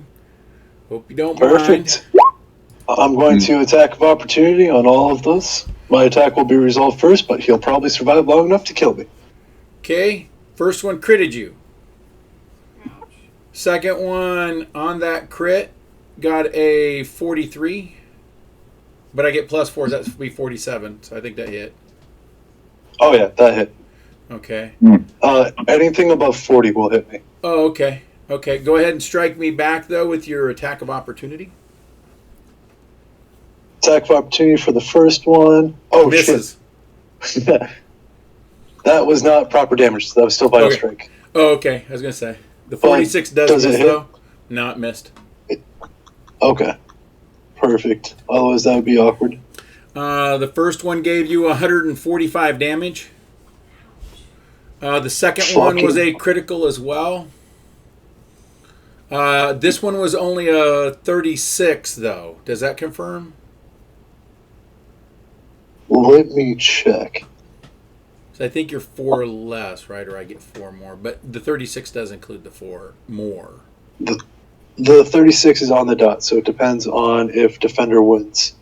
Hope you don't Perfect. mind. I'm going to attack of opportunity on all of those. My attack will be resolved first, but he'll probably survive long enough to kill me. Okay. First one critted you. Second one on that crit got a 43. But I get +4, that would be 47. So I think that hit. Oh yeah, that hit. Okay. Anything above 40 will hit me. Oh, okay. Okay. Go ahead and strike me back, though, with your attack of opportunity. Attack of opportunity for the first one. Oh, misses. Shit. That was not proper damage. That was still vital strike. Oh, okay. I was going to say. The 46 does miss, though. No, it missed. Okay. Perfect. Otherwise, that would be awkward. The first one gave you 145 damage. The second one was a critical as well. This one was only a 36, though. Does that confirm? Let me check. So I think you're 4 less, right? Or I get 4 more. But the 36 does include the 4 more. The 36 is on the dot, so it depends on if defender wins.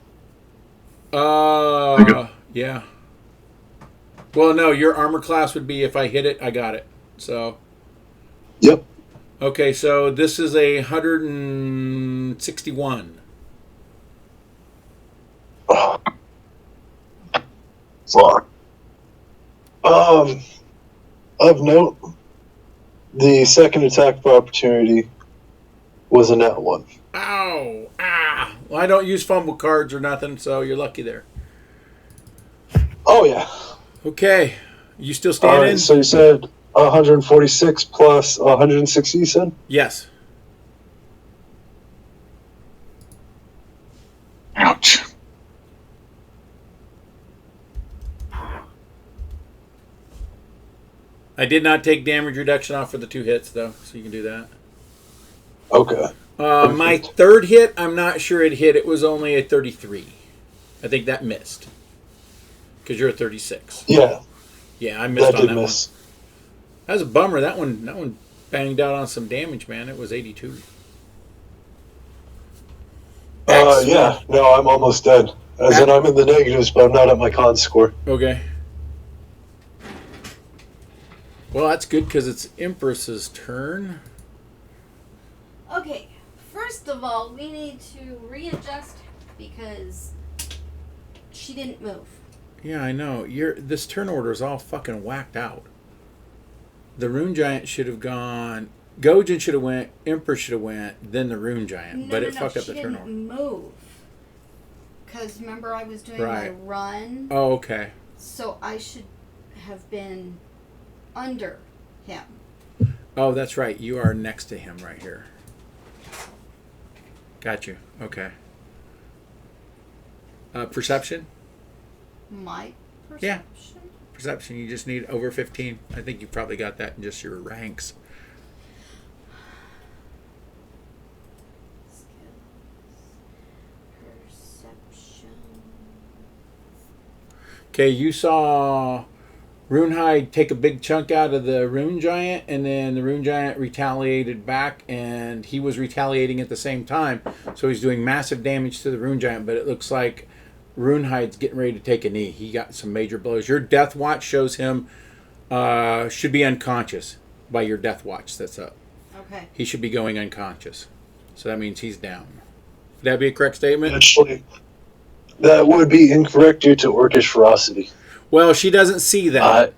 Yeah. Well, no, your armor class would be if I hit it, I got it. So. Yep. Okay, so this is a 161. Oh. Fuck. Of note, the second attack of opportunity was a net 1. Ow! Ah! Well, I don't use fumble cards or nothing, so you're lucky there. Oh, yeah. Okay. You still standing? Alright, so you said 146 plus 160, you said? Yes. Ouch. I did not take damage reduction off for the 2 hits, though, so you can do that. Okay. My third hit, I'm not sure it hit. It was only a 33. I think that missed. Because you're a 36. Yeah. Yeah, I missed on that miss. one. That was a bummer. That one banged out on some damage, man. It was 82. Yeah. No, I'm almost dead. As in, I'm in the negatives, but I'm not at my con score. Okay. Well, that's good because it's Empress's turn. Okay, first of all, we need to readjust because she didn't move. Yeah, I know. This turn order is all fucking whacked out. The Rune Giant should have gone. Gojin should have went. Empress should have went. Then the Rune Giant, but it fucked up the turn order. She didn't move. Because remember, I was doing my run. Oh, okay. So I should have been under him. Oh, that's right. You are next to him right here. Got you. Okay. Perception? My perception? Yeah. Perception. You just need over 15. I think you probably got that in just your ranks. Perception. Okay, you saw Runehide take a big chunk out of the Rune Giant, and then the Rune Giant retaliated back, and he was retaliating at the same time. So he's doing massive damage to the Rune Giant, but it looks like Runehide's getting ready to take a knee. He got some major blows. Your Death Watch shows him should be unconscious by your Death Watch that's up. Okay. He should be going unconscious. So that means he's down. Would that be a correct statement? Actually, that would be incorrect due to Orcish ferocity. Well, she doesn't see that.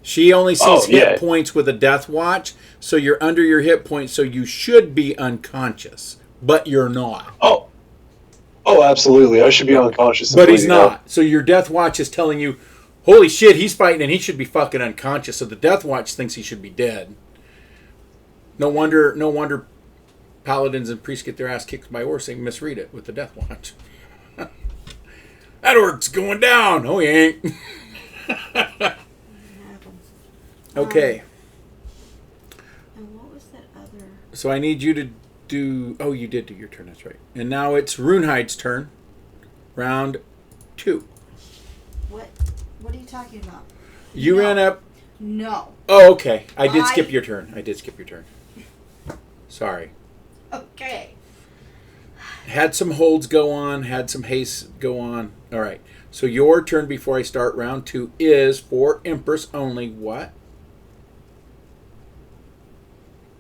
She only sees hit points with a Death Watch, so you're under your hit points, so you should be unconscious, but you're not. Oh, absolutely. I should be unconscious. But he's not. So your Death Watch is telling you, holy shit, he's fighting and he should be fucking unconscious. So the Death Watch thinks he should be dead. No wonder paladins and priests get their ass kicked by orcs. They misread it with the Death Watch. That orc's going down. Oh, he ain't. Okay. And what was that other? So I need you to do... Oh, you did do your turn. That's right. And now it's Runehide's turn. Round 2. What are you talking about? You ran up... No. Oh, okay. I did skip your turn. Sorry. Okay. Had some holds go on. Had some haste go on. All right. So your turn before I start round 2 is for Empress only. What?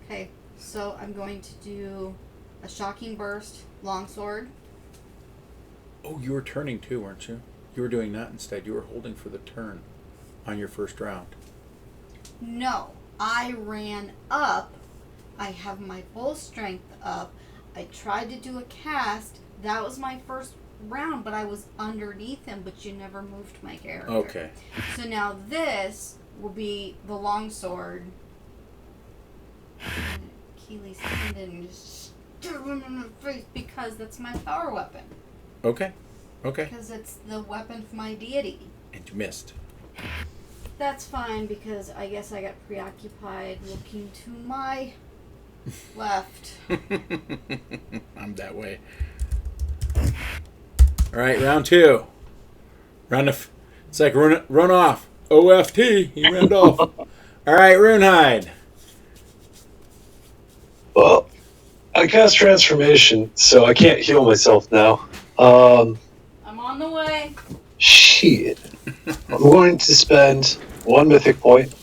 Okay. So I'm going to do a shocking burst, longsword. Oh, you were turning too, weren't you? You were doing that instead. You were holding for the turn on your first round. No, I ran up. I have my full strength up. I tried to do a cast. That was my first round, but I was underneath him, but you never moved my character. Okay. So now this will be the longsword. Achilles tendon, just stab him in the face because that's my power weapon. Okay. Because it's the weapon of my deity. And you missed. That's fine because I guess I got preoccupied looking to my left. I'm that way. All right, round 2. It's like run off. OFT. He ran off. All right, Runehide. Well, I cast transformation, so I can't heal myself now. I'm on the way. Shit. I'm going to spend 1 mythic point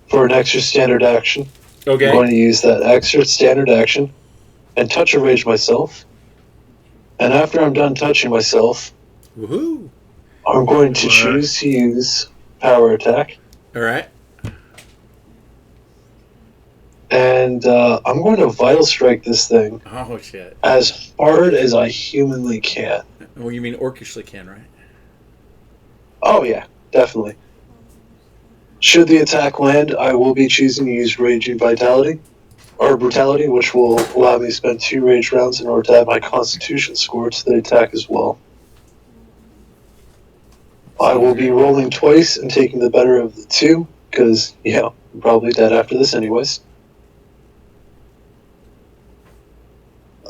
for an extra standard action. Okay. I'm going to use that extra standard action and touch a rage myself. And after I'm done touching myself, woohoo! I'm going to choose to use power attack. All right. And I'm going to vital strike this thing. Oh, shit. As hard as I humanly can. Well, you mean orcishly can, right? Oh, yeah, definitely. Should the attack land, I will be choosing to use Raging Vitality, or Brutality, which will allow me to spend 2 rage rounds in order to add my Constitution score to the attack as well. I will be rolling twice and taking the better of the 2, because, yeah, I'm probably dead after this anyways.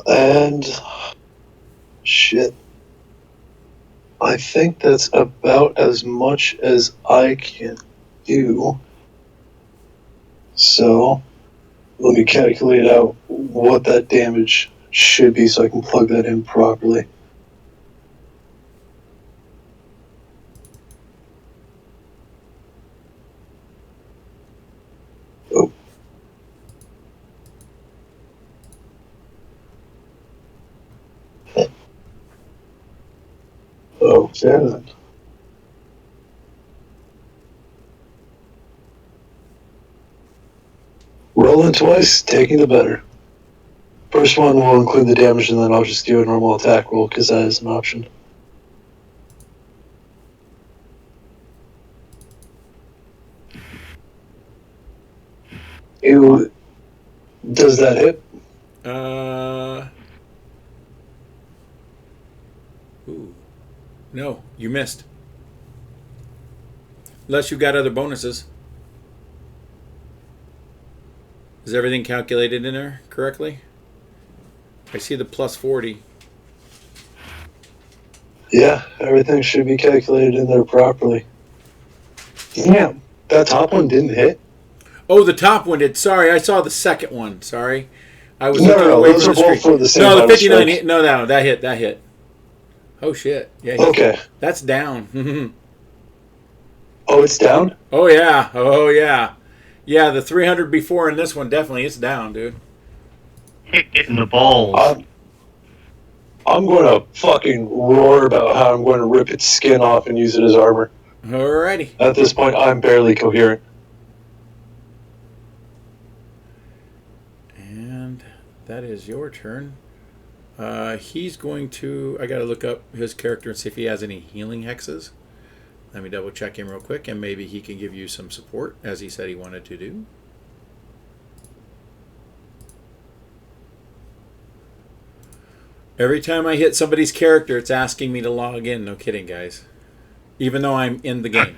And... shit. I think that's about as much as I can do. So, let me calculate out what that damage should be so I can plug that in properly. Oh. Okay then. Rolling twice, taking the better. First one will include the damage, and then I'll just do a normal attack roll, because that is an option. Does that hit? Ooh. No, you missed. Unless you got other bonuses. Is everything calculated in there correctly? I see the plus 40. Yeah, everything should be calculated in there properly. Damn, that top one didn't hit? Oh, the top one did. Sorry, I saw the second one. Sorry. I was No, looking no, away those from are the both screen. for the same No, the amount of 59 strike. hit. No, that hit. Oh, shit. Yeah. Okay. That's down. Oh, it's down? Oh, yeah. Oh, yeah. Yeah, the 300 before and this one definitely it's down, dude. Hitting the balls. I'm going to fucking roar about how I'm going to rip its skin off and use it as armor. Alrighty. At this point, I'm barely coherent. And that is your turn. He's going to... I got to look up his character and see if he has any healing hexes. Let me double check him real quick, and maybe he can give you some support, as he said he wanted to do. Every time I hit somebody's character, it's asking me to log in. No kidding, guys. Even though I'm in the game.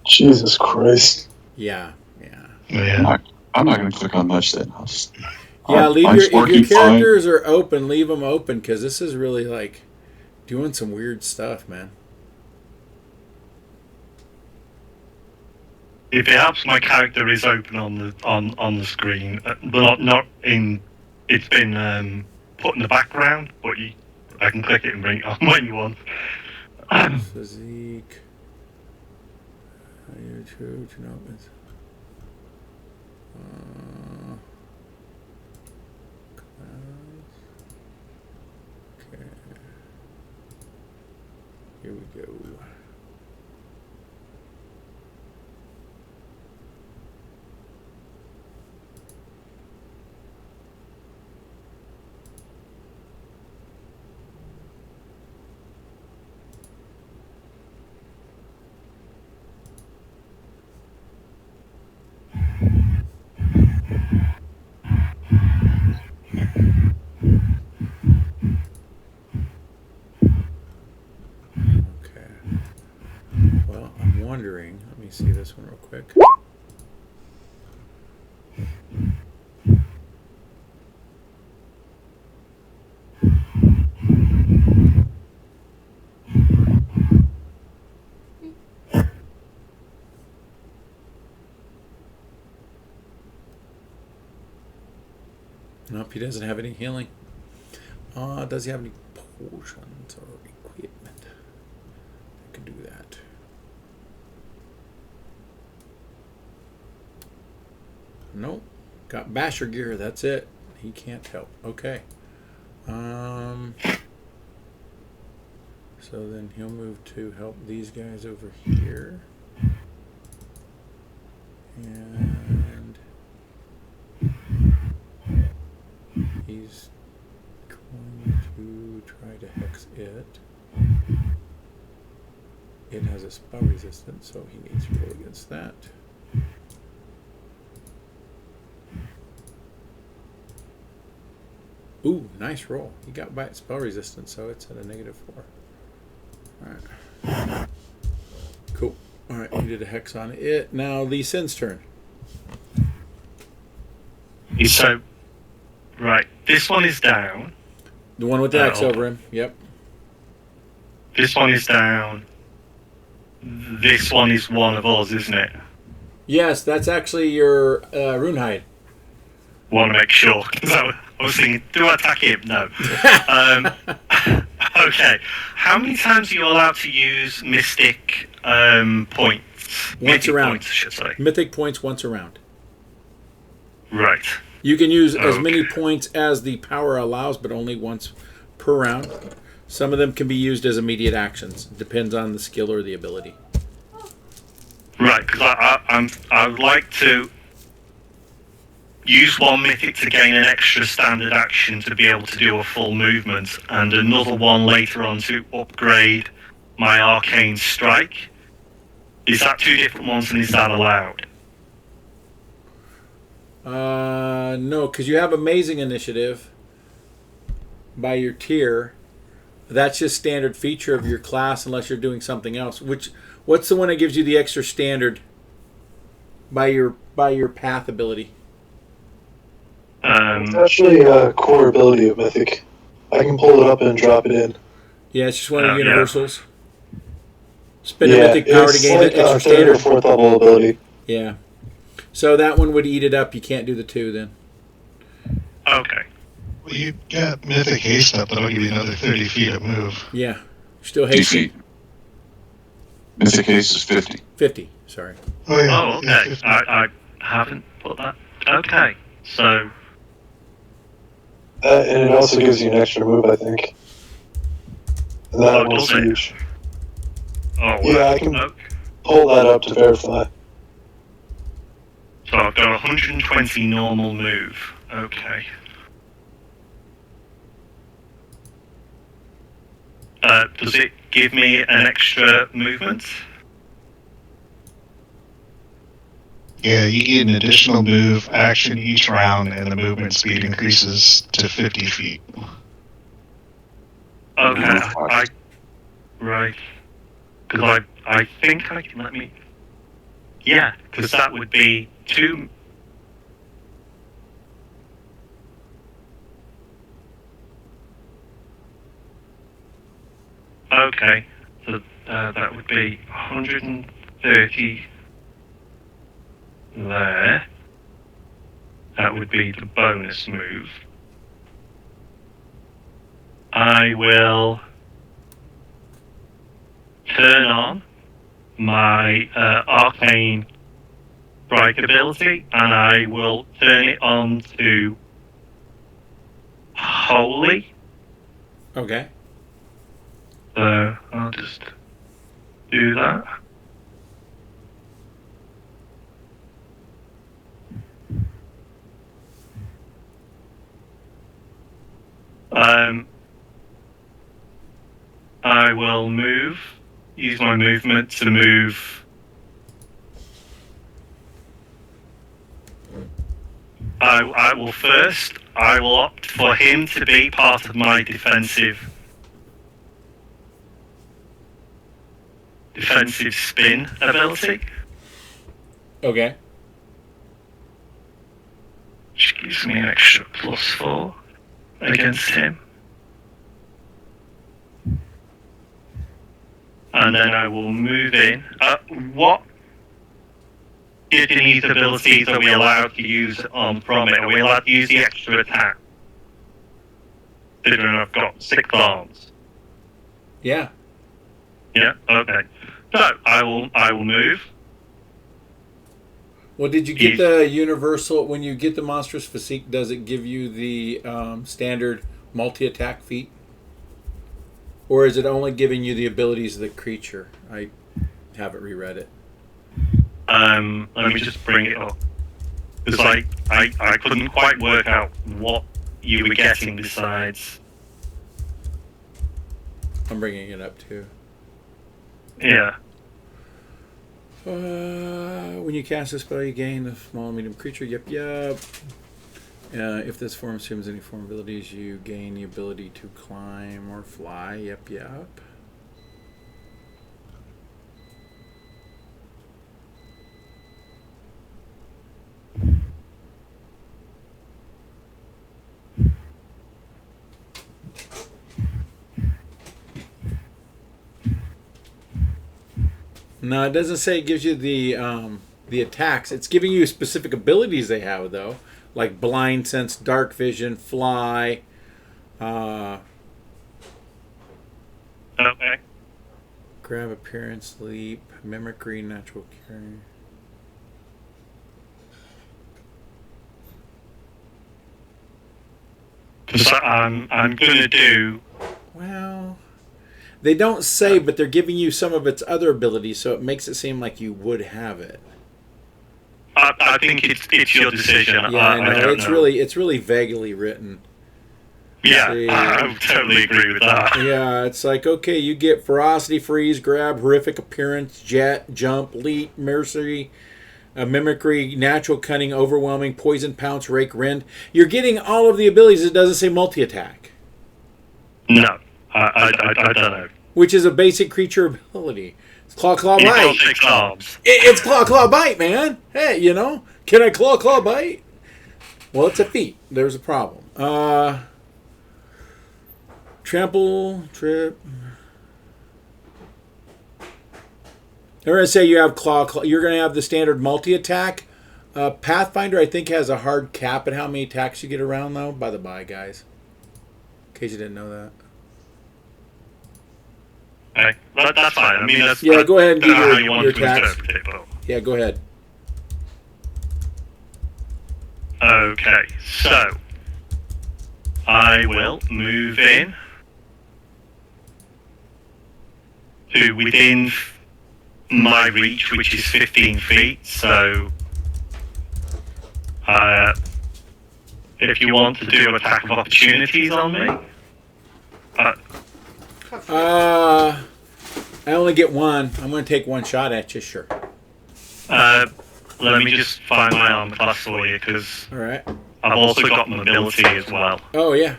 Jesus Christ. Yeah. I'm not going to click on much then. If your characters are open, leave them open, because this is really like doing some weird stuff, man. If it helps, my character is open on the screen, but not in. It's been put in the background, but I can click it and bring it on when you want. Physique. Okay. Here we go. Well, I'm wondering, let me see this one real quick. Nope, he doesn't have any healing. Does he have any potions or equipment? I can do that. Nope. Got basher gear, that's it. He can't help. Okay. So then he'll move to help these guys over here. And he's going to try to hex it. It has a spell resistance, so he needs to roll against that. Ooh, nice roll. He got by its spell resistance, so it's at a -4. Alright. Cool. Alright, he did a hex on it. Now Lee Sin's turn. So, right, this one is down. The one with the X over him. Yep. This one is down. This one is one of us, isn't it? Yes, that's actually your Runehide. Want to make sure. I was thinking, do I attack him? No. Okay. How many times are you allowed to use Mystic points? Once a round. Points, I should say. Mythic points once a round. Right. You can use as many points as the power allows, but only once per round. Some of them can be used as immediate actions. Depends on the skill or the ability. Right, because I would like to use one mythic to gain an extra standard action to be able to do a full movement, and another one later on to upgrade my arcane strike. Is that two different ones, and is that allowed? No, because you have amazing initiative by your tier. That's just standard feature of your class unless you're doing something else. What's the one that gives you the extra standard by your path ability? It's actually a core ability of Mythic. I can pull it up and drop it in. Yeah, it's just one of the universals. Spend a mythic power to gain like the extra third or standard. fourth level ability. Yeah. So that one would eat it up. You can't do the 2 then. Okay. Well, you got mythic haste up. That'll give you another 30 feet of move. Yeah. Still 50 hasty. feet. Mythic haste is 50. 50. Sorry. Oh, yeah. Oh, okay. I haven't put that. Okay. So, And it also gives you an extra move, I think. And that Oh, one's does it? huge. oh, Yeah, I can okay. pull that up to verify. So I've got 120 normal move. Okay. Does it give me an extra movement? Yeah, you get an additional move action each round, and the movement speed increases to 50 feet. Okay. Right. Because I think I can let me. Yeah, because that would be 2. Okay, so that would be 130 there. That would be the bonus move. I will turn on my arcane strike ability, and I will turn it on to holy. Okay. So I'll just do that. I will use my movement to move. I will opt for him to be part of my defensive spin ability. Okay. Which gives me an extra +4 against him. And then I will move in. What Japanese abilities are we allowed to use from it? Are we allowed to use the extra attack? Considering I've got 6 arms. Yeah. Yeah, okay. So I will move. Well, did you get the universal, when you get the monstrous physique, does it give you the standard multi-attack feat? Or is it only giving you the abilities of the creature? I haven't reread it. Let me just bring it up. Because I couldn't quite work out what you were getting besides. I'm bringing it up too. Yeah. When you cast a spell, you gain a small medium creature. Yep. If this form assumes any form abilities, you gain the ability to climb or fly. Yep. No, it doesn't say it gives you the attacks. It's giving you specific abilities they have, though, like blind sense, dark vision, fly. Okay. Grab, appearance, leap, mimicry, natural cure. Because I'm gonna do. Well, they don't say, but they're giving you some of its other abilities, so it makes it seem like you would have it. I think it's your decision. Yeah, I know. It's really vaguely written. Yeah, I totally agree with that. Yeah, it's like, okay, you get ferocity, freeze, grab, horrific appearance, jet, jump, leap, mercy, mimicry, natural cunning, overwhelming, poison, pounce, rake, rend. You're getting all of the abilities. It doesn't say multi-attack. No, I don't know. Which is a basic creature ability. It's claw, bite. Got 6 arms. It's claw, bite, man. Hey, can I claw, bite? Well, it's a feat. There's a problem. Trample, trip. They're going to say you have claw. You're going to have the standard multi-attack. Pathfinder, I think, has a hard cap at how many attacks you get around, though. By the by, guys. In case you didn't know that. That's fine. I mean, that's, yeah, go ahead and do your attacks. Yeah, go ahead. Okay, so I will move in to within my reach, which is 15 feet. So if you want to do attack of opportunities on me, I only get one. I'm going to take one shot at you, sure. let me just find my armor class for you, because all right. I've also got mobility as well. Oh, yeah.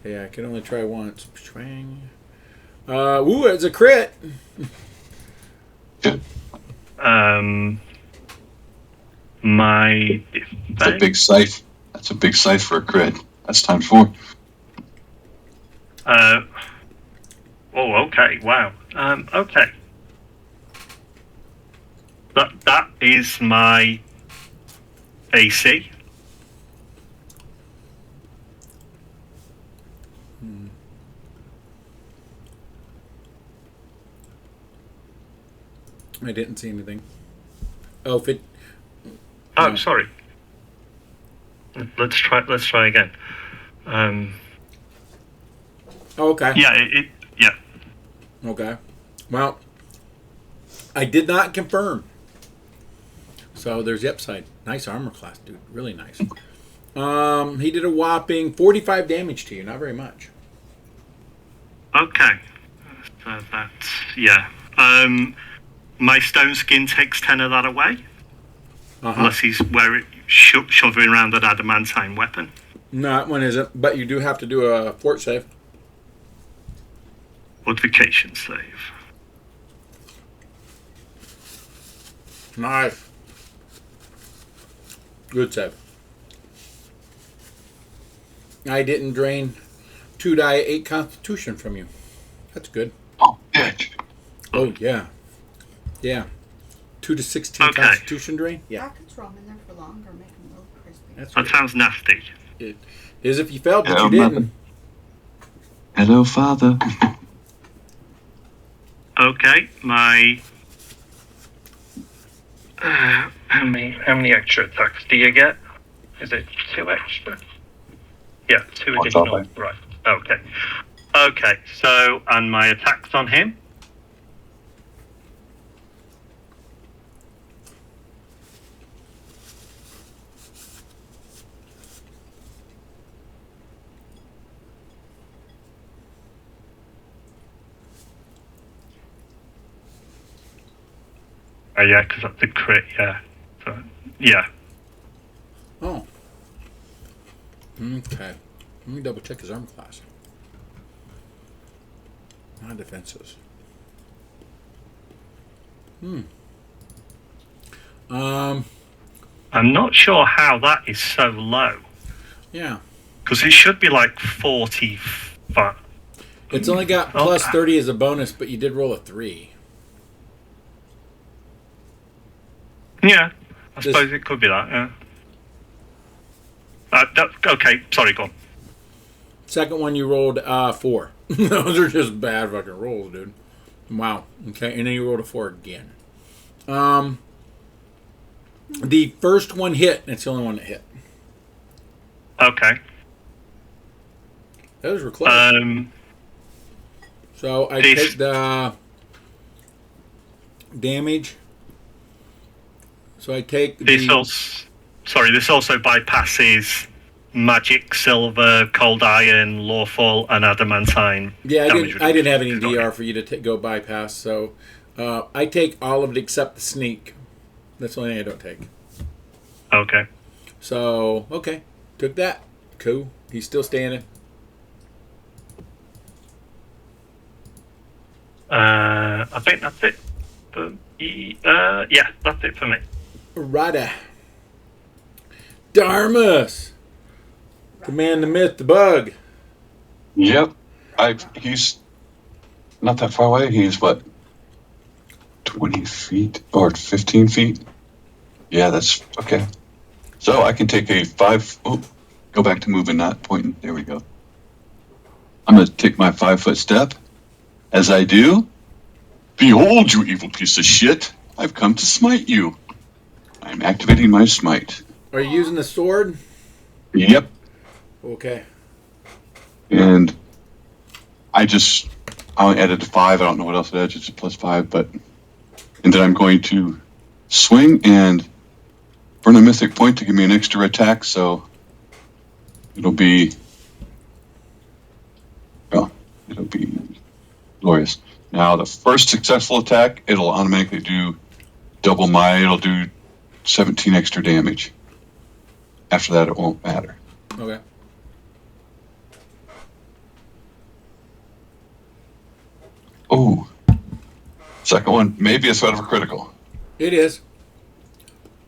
Yeah, I can only try once. Ooh, it's a crit. My That's a big scythe. That's a big scythe for a crit. That's times 4. Oh, okay. Wow. Okay. That is my AC. I didn't see anything. Oh, if it. Oh, sorry. Let's try again. Okay. Yeah. Yeah. Okay. Well, I did not confirm. So there's the upside. Nice armor class, dude. Really nice. He did a whopping 45 damage to you. Not very much. Okay. So that's yeah. My stone skin takes 10 of that away. Unless he's shoving around that adamantine weapon. No, that one isn't. But you do have to do a fort save. Fortification save. Nice. Good save. I didn't drain 2 die 8 constitution from you. That's good. Oh, yeah. Oh, yeah. Yeah. 2 to 16 constitution drain? Yeah. I could throw them in there for longer, make them real crispy. That sounds nasty. It is if you felt, but you didn't. Hello, Father. Okay, my... how many extra attacks do you get? Is it 2 extra? Yeah, 2 additional. Right, okay. Okay, so, and my attacks on him? Oh, yeah, because that's a crit, yeah. So, yeah. Oh. Okay. Let me double check his armor class. My defenses. I'm not sure how that is so low. Yeah. Because it should be like 45. It's only got plus 30 as a bonus, but you did roll a 3. Yeah, I suppose it could be that, yeah. Okay, sorry, go on. Second one you rolled 4. Those are just bad fucking rolls, dude. Wow. Okay, and then you rolled a 4 again. The first one hit, and it's the only one that hit. Okay. Those were close. So I take the damage. So I take this also bypasses magic, silver, cold iron, lawful, and adamantine. Yeah, I didn't have any DR for you to go bypass, so I take all of it except the sneak. That's the only thing I don't take. Okay. So, okay. Took that. Cool. He's still standing. I think that's it. Yeah, that's it for me. Righta. Darmus. The man, the myth, the bug. Yep. He's not that far away. He's what? 20 feet or 15 feet. Yeah, that's okay. So I can take a 5. Oh, go back to moving, not pointing. There we go. I'm going to take my 5-foot step. As I do, behold, you evil piece of shit! I've come to smite you. I'm activating my smite. Are you using the sword? Yep. Okay. And I added 5. I don't know what else it adds. It's a +5, but and then I'm going to swing and burn a mythic point to give me an extra attack. So it'll be glorious. Now the first successful attack, it'll automatically do it'll do 17 extra damage. After that, it won't matter. Okay. Oh, second one, maybe a threat of a critical. It is.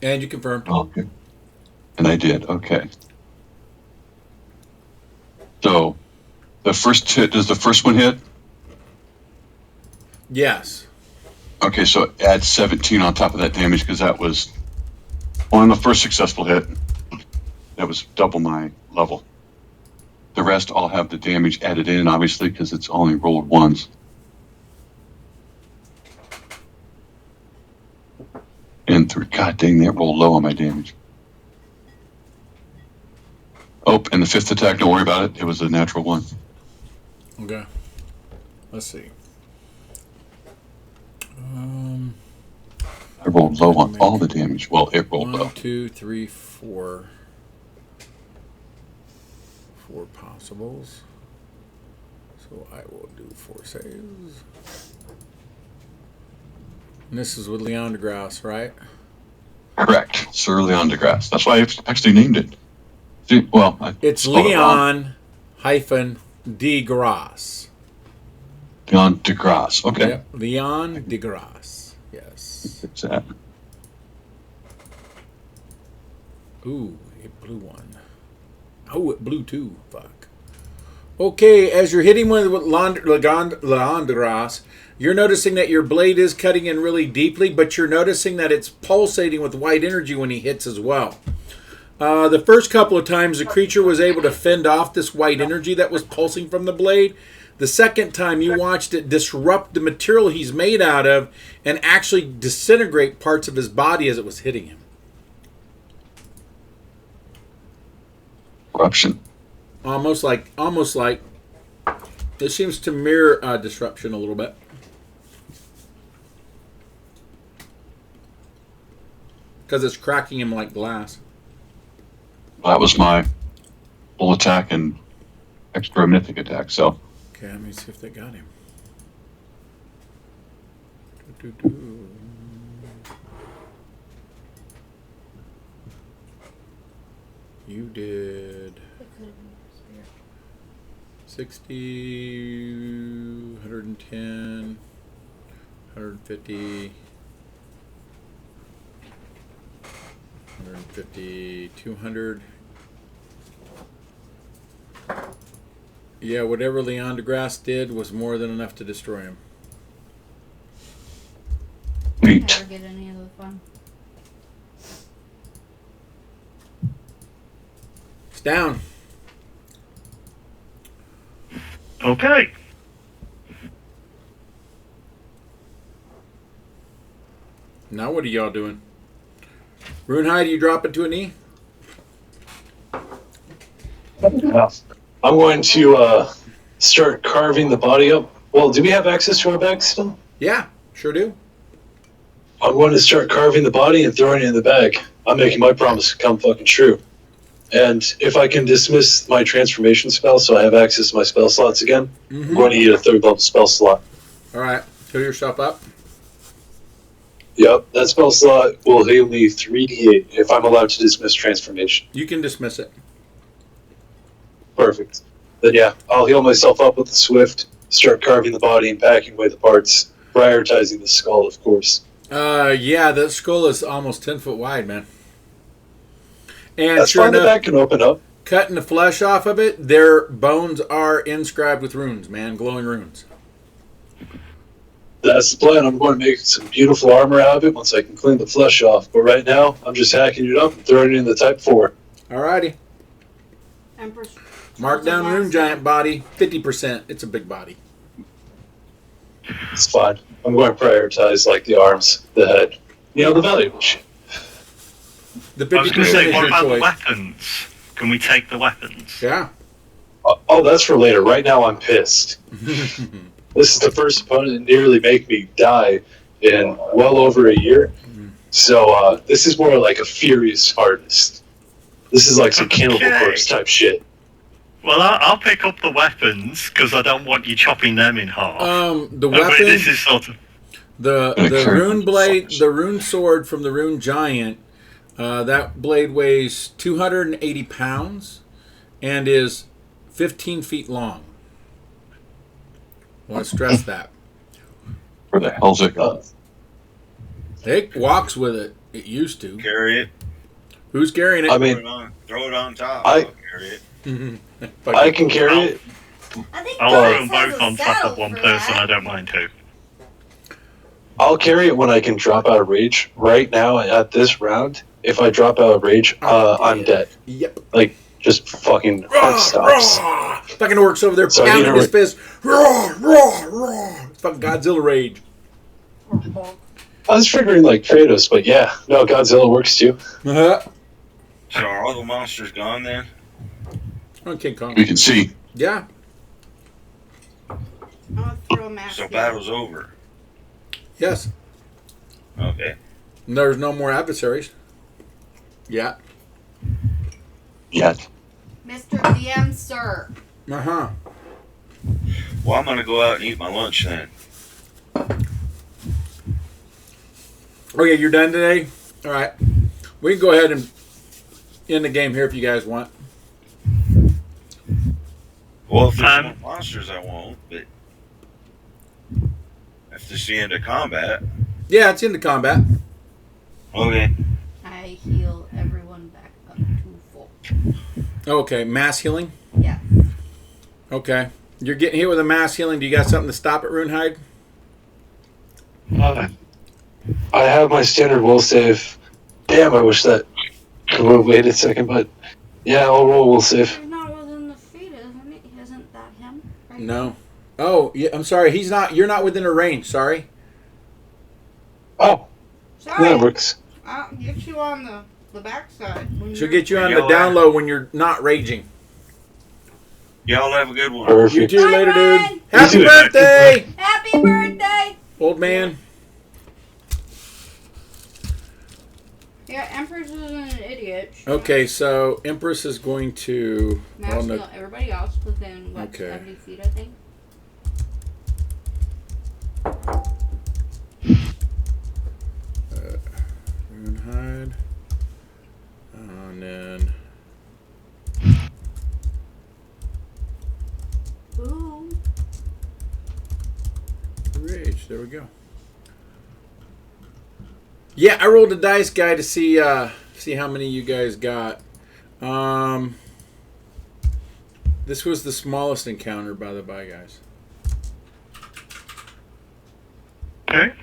And you confirmed. Okay. And I did. Okay. So, the first hit, does the first one hit? Yes. Okay, so add 17 on top of that damage because that was on the first successful hit. That was double my level. The rest all have the damage added in, obviously, because it's only rolled once. And 3. God dang, that rolled low on my damage. Oh, and the 5th attack, don't worry about it. It was a natural 1. Okay. Let's see. I rolled low on all the damage. Well, it rolled low. 1, 2, 3, 4. 4 possibles. So I will do 4 saves. And this is with Leon DeGrasse, right? Correct. Sir Leon DeGrasse. That's why I actually named it. See, well, it's Leon hyphen DeGrasse. Leon DeGrasse. Okay. Yep. Leon DeGrasse. Yes. It's that. Ooh, it blew one. Oh, it blew 2. Fuck. Okay, as you're hitting with Leon DeGrasse, you're noticing that your blade is cutting in really deeply, but you're noticing that it's pulsating with white energy when he hits as well. The first couple of times, the creature was able to fend off this white energy that was pulsing from the blade. The second time, you watched it disrupt the material he's made out of and actually disintegrate parts of his body as it was hitting him. Corruption. Almost like it seems to mirror disruption a little bit. Because it's cracking him like glass. That was my full attack and extra mythic attack, so. Okay, let me see if they got him. You did 60, 110, 150, 150, 200. Yeah, whatever Leon DeGrasse did was more than enough to destroy him. Never get any of the fun. It's down. Okay. Now what are y'all doing? Runehide, you drop it to a knee? I'm going to start carving the body up. Well, do we have access to our bags still? Yeah, sure do. I'm going to start carving the body and throwing it in the bag. I'm making my promise to come fucking true. And if I can dismiss my transformation spell so I have access to my spell slots again, I'm going to need a 3rd level spell slot. Alright, heal yourself up. Yep, that spell slot will heal me 3d8 if I'm allowed to dismiss transformation. You can dismiss it. Perfect. Then yeah, I'll heal myself up with the Swift, start carving the body and packing away the parts, prioritizing the skull, of course. Yeah, the skull is almost 10 foot wide, man. And that's sure fine, enough, the back can open up. Cutting the flesh off of it, their bones are inscribed with runes, man, glowing runes. That's the plan. I'm going to make some beautiful armor out of it once I can clean the flesh off. But right now, I'm just hacking it up and throwing it in the Type 4. Alrighty. Empress. Mark down Rune Giant body, 50%. It's a big body. It's fine. I'm going to prioritize like the arms, the head, the valuable shit. The I was 50% going to say, is what your about the choice. weapons? Can we take the weapons? Yeah. Oh, that's for later. Right now, I'm pissed. This is the first opponent to nearly make me die in well over a year. So this is more like a furious artist. This is like some Cannibal Corpse type shit. Well, I'll pick up the weapons because I don't want you chopping them in half. The weapon, This is sort of the rune blade, the rune sword from the Rune Giant, that blade weighs 280 pounds and is 15 feet long. I want to stress that. Where the hell's it going? It walks with it. It used to. Carry it. Who's carrying it? I mean, throw it on top. I- I'll carry it. I can carry it. I think I'll Doris throw them has both a on top saddle of one for person. that. I don't mind who. I'll carry it when I can drop out of rage. Right now, at this round, if I drop out of rage, I'm dead. Yep. Like, just fucking heart stops. Fucking orcs over there So I need pounding to his fist. Raw, raw, raw. It's fucking Godzilla rage. I was figuring like Kratos, but yeah, no, Godzilla works too. Uh-huh. So are all the monsters gone then? On King Kong. We can see. Yeah. I'm gonna throw a mask. So battle's over. Yes. Okay. And there's no more adversaries. Yeah. Yet. Mr. DM, sir. Uh-huh. Well, I'm gonna go out and eat my lunch then. Okay, you're done today? All right. We can go ahead and end the game here if you guys want. Well, if there's more monsters, I won't. But if this is the end of combat, Yeah, it's into combat. okay. I heal everyone back up to full. Okay, mass healing? Yeah. Okay. You're getting hit with a mass healing. Do you got something to stop it, Runehide? I have my standard will save. Damn, I wish that could have waited a second, but yeah, I'll roll will save. He's not within the feet, isn't it? Isn't that him? Right No. Oh, yeah, I'm sorry. He's not. You're not within her range. Sorry. Oh, Sorry. that works. I'll get you on the backside. She'll get you on the down low when you're not raging. Y'all have a good one. You Perfect. too Bye, later, Ryan. dude. Happy too. birthday, Happy birthday! old man. Yeah, Empress isn't an idiot. She Okay, so Empress is going to. mass Oh, no. heal everybody else within, what, Okay. 70 feet, I think? Runehide. And then. Ooh. Rage. There we go. Yeah, I rolled a dice guy to see how many you guys got. This was the smallest encounter, by the by, guys. Okay.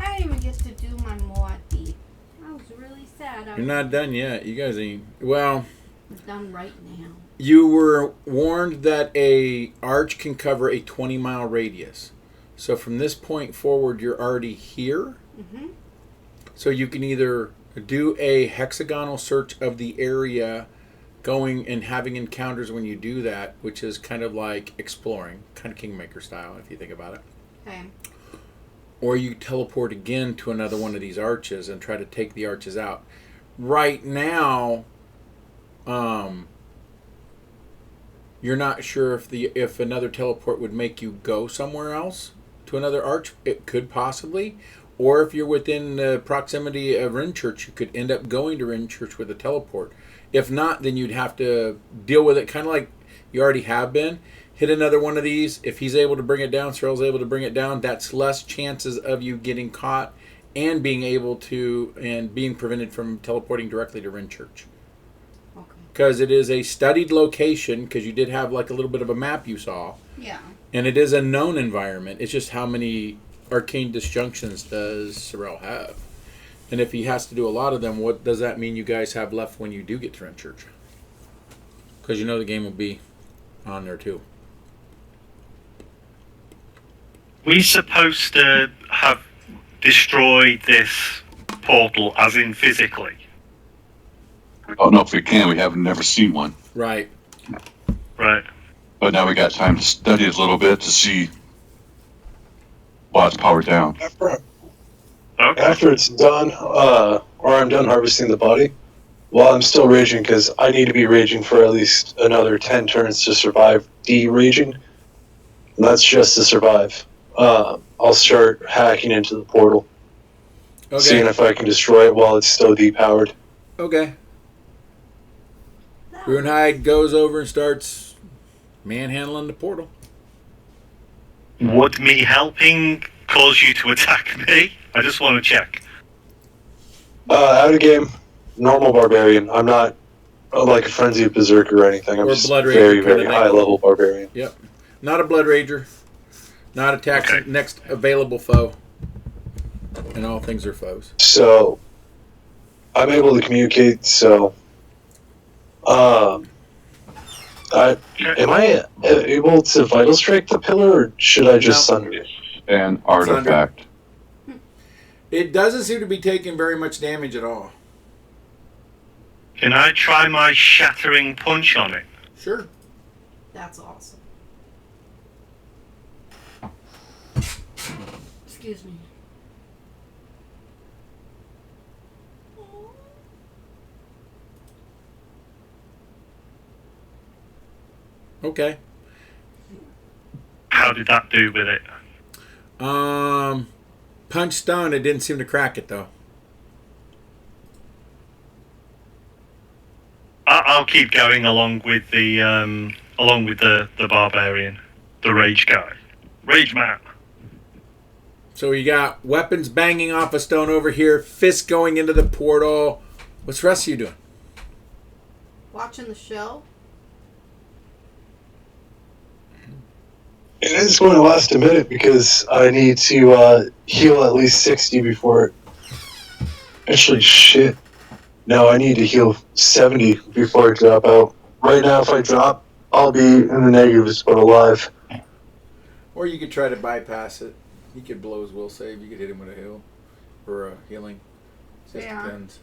I didn't even get to do my Moati. I was really sad. You're not done yet. You guys ain't. Well, I'm done right now. you were warned that a arch can cover a 20-mile radius. So from this point forward, you're already here. Mm-hmm. So you can either do a hexagonal search of the area, going and having encounters when you do that, which is kind of like exploring, kind of Kingmaker style, if you think about it. Okay. Or you teleport again to another one of these arches and try to take the arches out. Right now, you're not sure if another teleport would make you go somewhere else to another arch. It could possibly. Or if you're within the proximity of Rinchurch, you could end up going to Rinchurch with a teleport. If not, then you'd have to deal with it kind of like you already have been. Hit another one of these. If he's able to bring it down, Cyril's able to bring it down, that's less chances of you getting caught and being able to, and being prevented from teleporting directly to Rinchurch. Okay. Because it is a studied location, because you did have like a little bit of a map you saw. Yeah. And it is a known environment. It's just how many arcane disjunctions does Sorrel have? And if he has to do a lot of them, what does that mean you guys have left when you do get to Renchurch? Because you know the game will be on there too. We supposed to have destroyed this portal, as in physically? Oh no, if we can, we haven't never seen one. Right. Right. But now we got time to study it a little bit to see why it's powered down. After it's done, or I'm done harvesting the body, while I'm still raging, because I need to be raging for at least another 10 turns to survive de-raging. And that's just to survive. I'll start hacking into the portal. Okay. Seeing if I can destroy it while it's still depowered. Okay. Runehide goes over and starts manhandling the portal. Would me helping cause you to attack me? I just want to check. Out of game, normal barbarian. I'm not like a frenzied berserker or anything. I'm just very, very high level barbarian. Yep. Not a blood rager. Not attacks next available foe. And all things are foes. So, I'm able to communicate, so... am I able to vital strike the pillar, or should I just sunder it? An artifact. It doesn't seem to be taking very much damage at all. Can I try my shattering punch on it? Sure. That's awesome. Excuse me. Okay. How did that do with it? Punch stone. It didn't seem to crack it though. I'll keep going along with the barbarian, the rage guy, rage man. So you got weapons banging off a stone over here, fists going into the portal. What's the rest of you doing? Watching the show. It is going to last a minute because I need to heal at least 60 before it... Actually, shit. No, I need to heal 70 before I drop out. Right now, if I drop, I'll be in the negatives, but alive. Or you could try to bypass it. He could blow his will save. You could hit him with a heal. Or a healing. Just depends.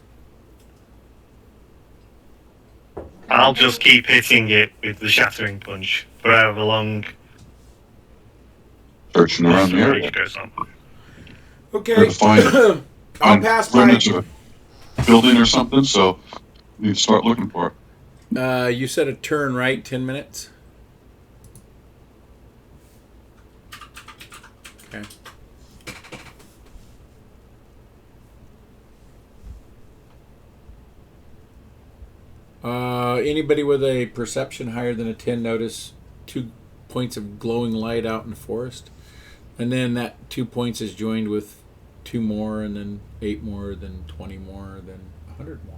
I'll just keep hitting it with the shattering punch for however long. Searching around the area. Goes on. Okay. I'll pass by. Remnants of a building or something, so you need to start looking for it. You said a turn, right? 10 minutes? Okay. Anybody with a perception higher than a 10 notice 2 points of glowing light out in the forest? And then that 2 points is joined with 2 more, and then 8 more, then 20 more, then 100 more.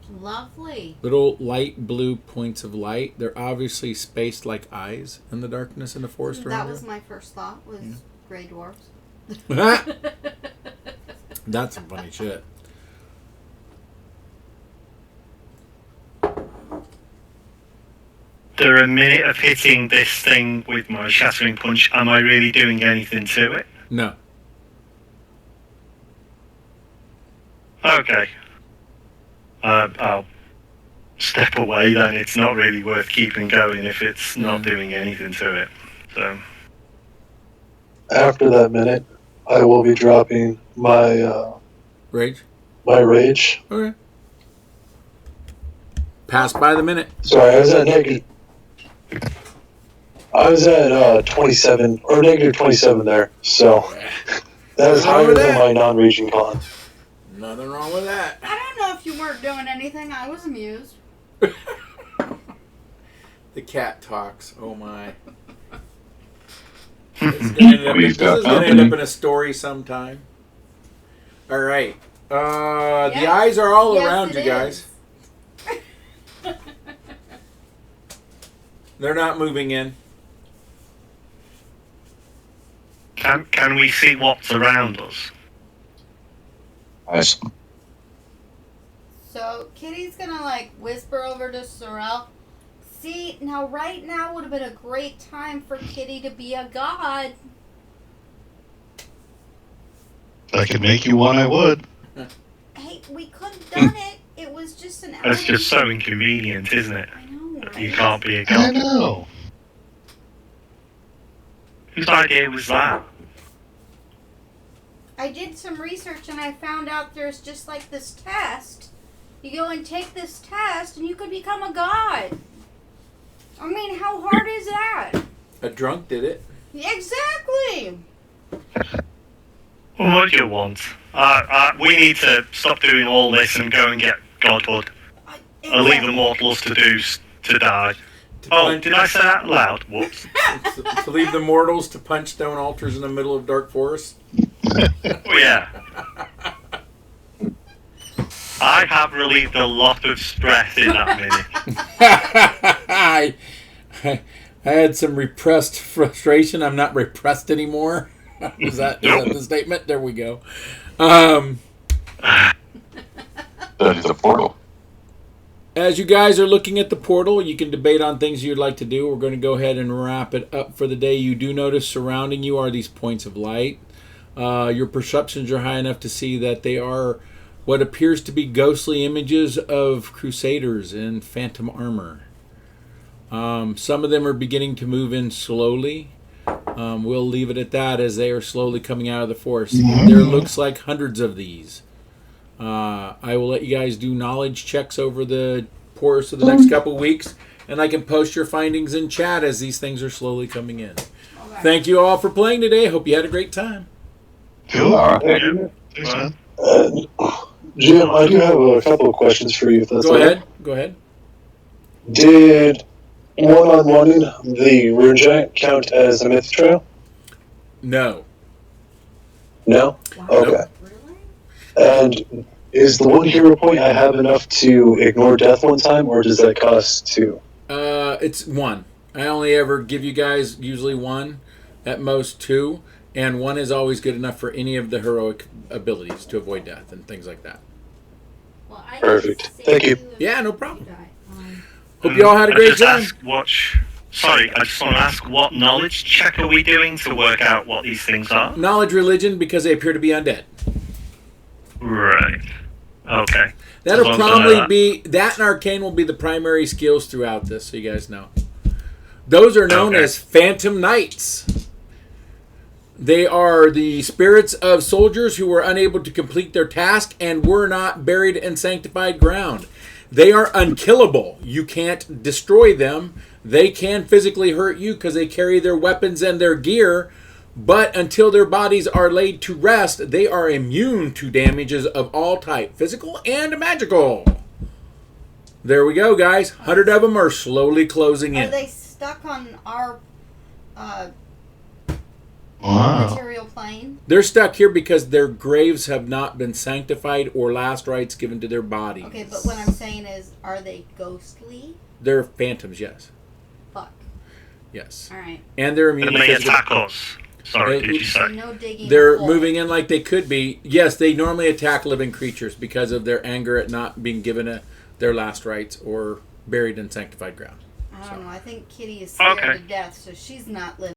Lovely. Little light blue points of light. They're obviously spaced like eyes in the darkness in the forest around That was here. my first thought, was gray dwarfs. That's some funny shit. After a minute of hitting this thing with my shattering punch, am I really doing anything to it? No. Okay. I'll step away then. It's not really worth keeping going if it's not doing anything to it. So. After that minute, I will be dropping my rage. My rage. Okay. Pass by the minute. Sorry, I was at negative. I was at 27 or negative 27 there, so that was higher than my non-raging con. Nothing wrong with that. I don't know if you weren't doing anything. I was amused. The cat talks. Oh my. This is going to end up in a story sometime. All right. The eyes are all around you guys. They're not moving in. Can we see what's around us? Nice. So Kitty's gonna like whisper over to Sorrel. See, now right now would have been a great time for Kitty to be a god. If I could make you one, I would. Hey, we could have done it. It was just an That's just so inconvenient, isn't it? I know, right? You can't be a I god. know. Whose idea was that? I did some research and I found out there's just like this test. You go and take this test and you could become a god. I mean, how hard is that? A drunk did it. Exactly. What do you want? We need to stop doing all this and go and get godhood. And leave the mortals to die. Did I say that loud? Whoops. To leave the mortals to punch stone altars in the middle of dark forest. Oh, yeah. I have relieved a lot of stress in that minute. I had some repressed frustration. I'm not repressed anymore. Is that the statement? There we go. That is a portal. As you guys are looking at the portal, you can debate on things you'd like to do. We're going to go ahead and wrap it up for the day. You do notice surrounding you are these points of light. Your perceptions are high enough to see that they are what appears to be ghostly images of crusaders in phantom armor. Some of them are beginning to move in slowly. We'll leave it at that as they are slowly coming out of the forest. There looks like hundreds of these. I will let you guys do knowledge checks over the course of the next couple weeks, and I can post your findings in chat as these things are slowly coming in. Okay. Thank you all for playing today. Hope you had a great time. Cool. All right. Thanks, man. Jim, I do have a couple of questions for you. If that's Go ahead. Go ahead. Did one-on-one the Rune Giant count as a myth trail? No. No? Wow. Okay. Nope. Really? And is the one hero point I have enough to ignore death one time, or does that cost 2? It's 1. I only ever give you guys usually 1, at most 2, and 1 is always good enough for any of the heroic abilities to avoid death and things like that. Well, I Perfect. Thank you. Yeah, no problem. Hope you all had a great time. I just want to ask, what knowledge check are we doing to work out what these things are? Knowledge religion, because they appear to be undead. Right. Okay. That'll probably be, that and arcane will be the primary skills throughout this, so you guys know. Those are known as phantom knights. They are the spirits of soldiers who were unable to complete their task and were not buried in sanctified ground. They are unkillable. You can't destroy them. They can physically hurt you because they carry their weapons and their gear, but until their bodies are laid to rest, they are immune to damages of all type, physical and magical. There we go, guys. 100 of them are slowly closing in. Are they stuck on our Wow. material plane? They're stuck here because their graves have not been sanctified or last rites given to their bodies. Okay, but what I'm saying is, are they ghostly? They're phantoms, yes. Fuck. Yes. Alright. And they're immune. And they because attack us. Sorry, did you So say? no digging. They're a hole. moving in like they could be. Yes, they normally attack living creatures because of their anger at not being given their last rites or buried in sanctified ground. I don't know. I think Kitty is scared Okay. to death, so she's not living.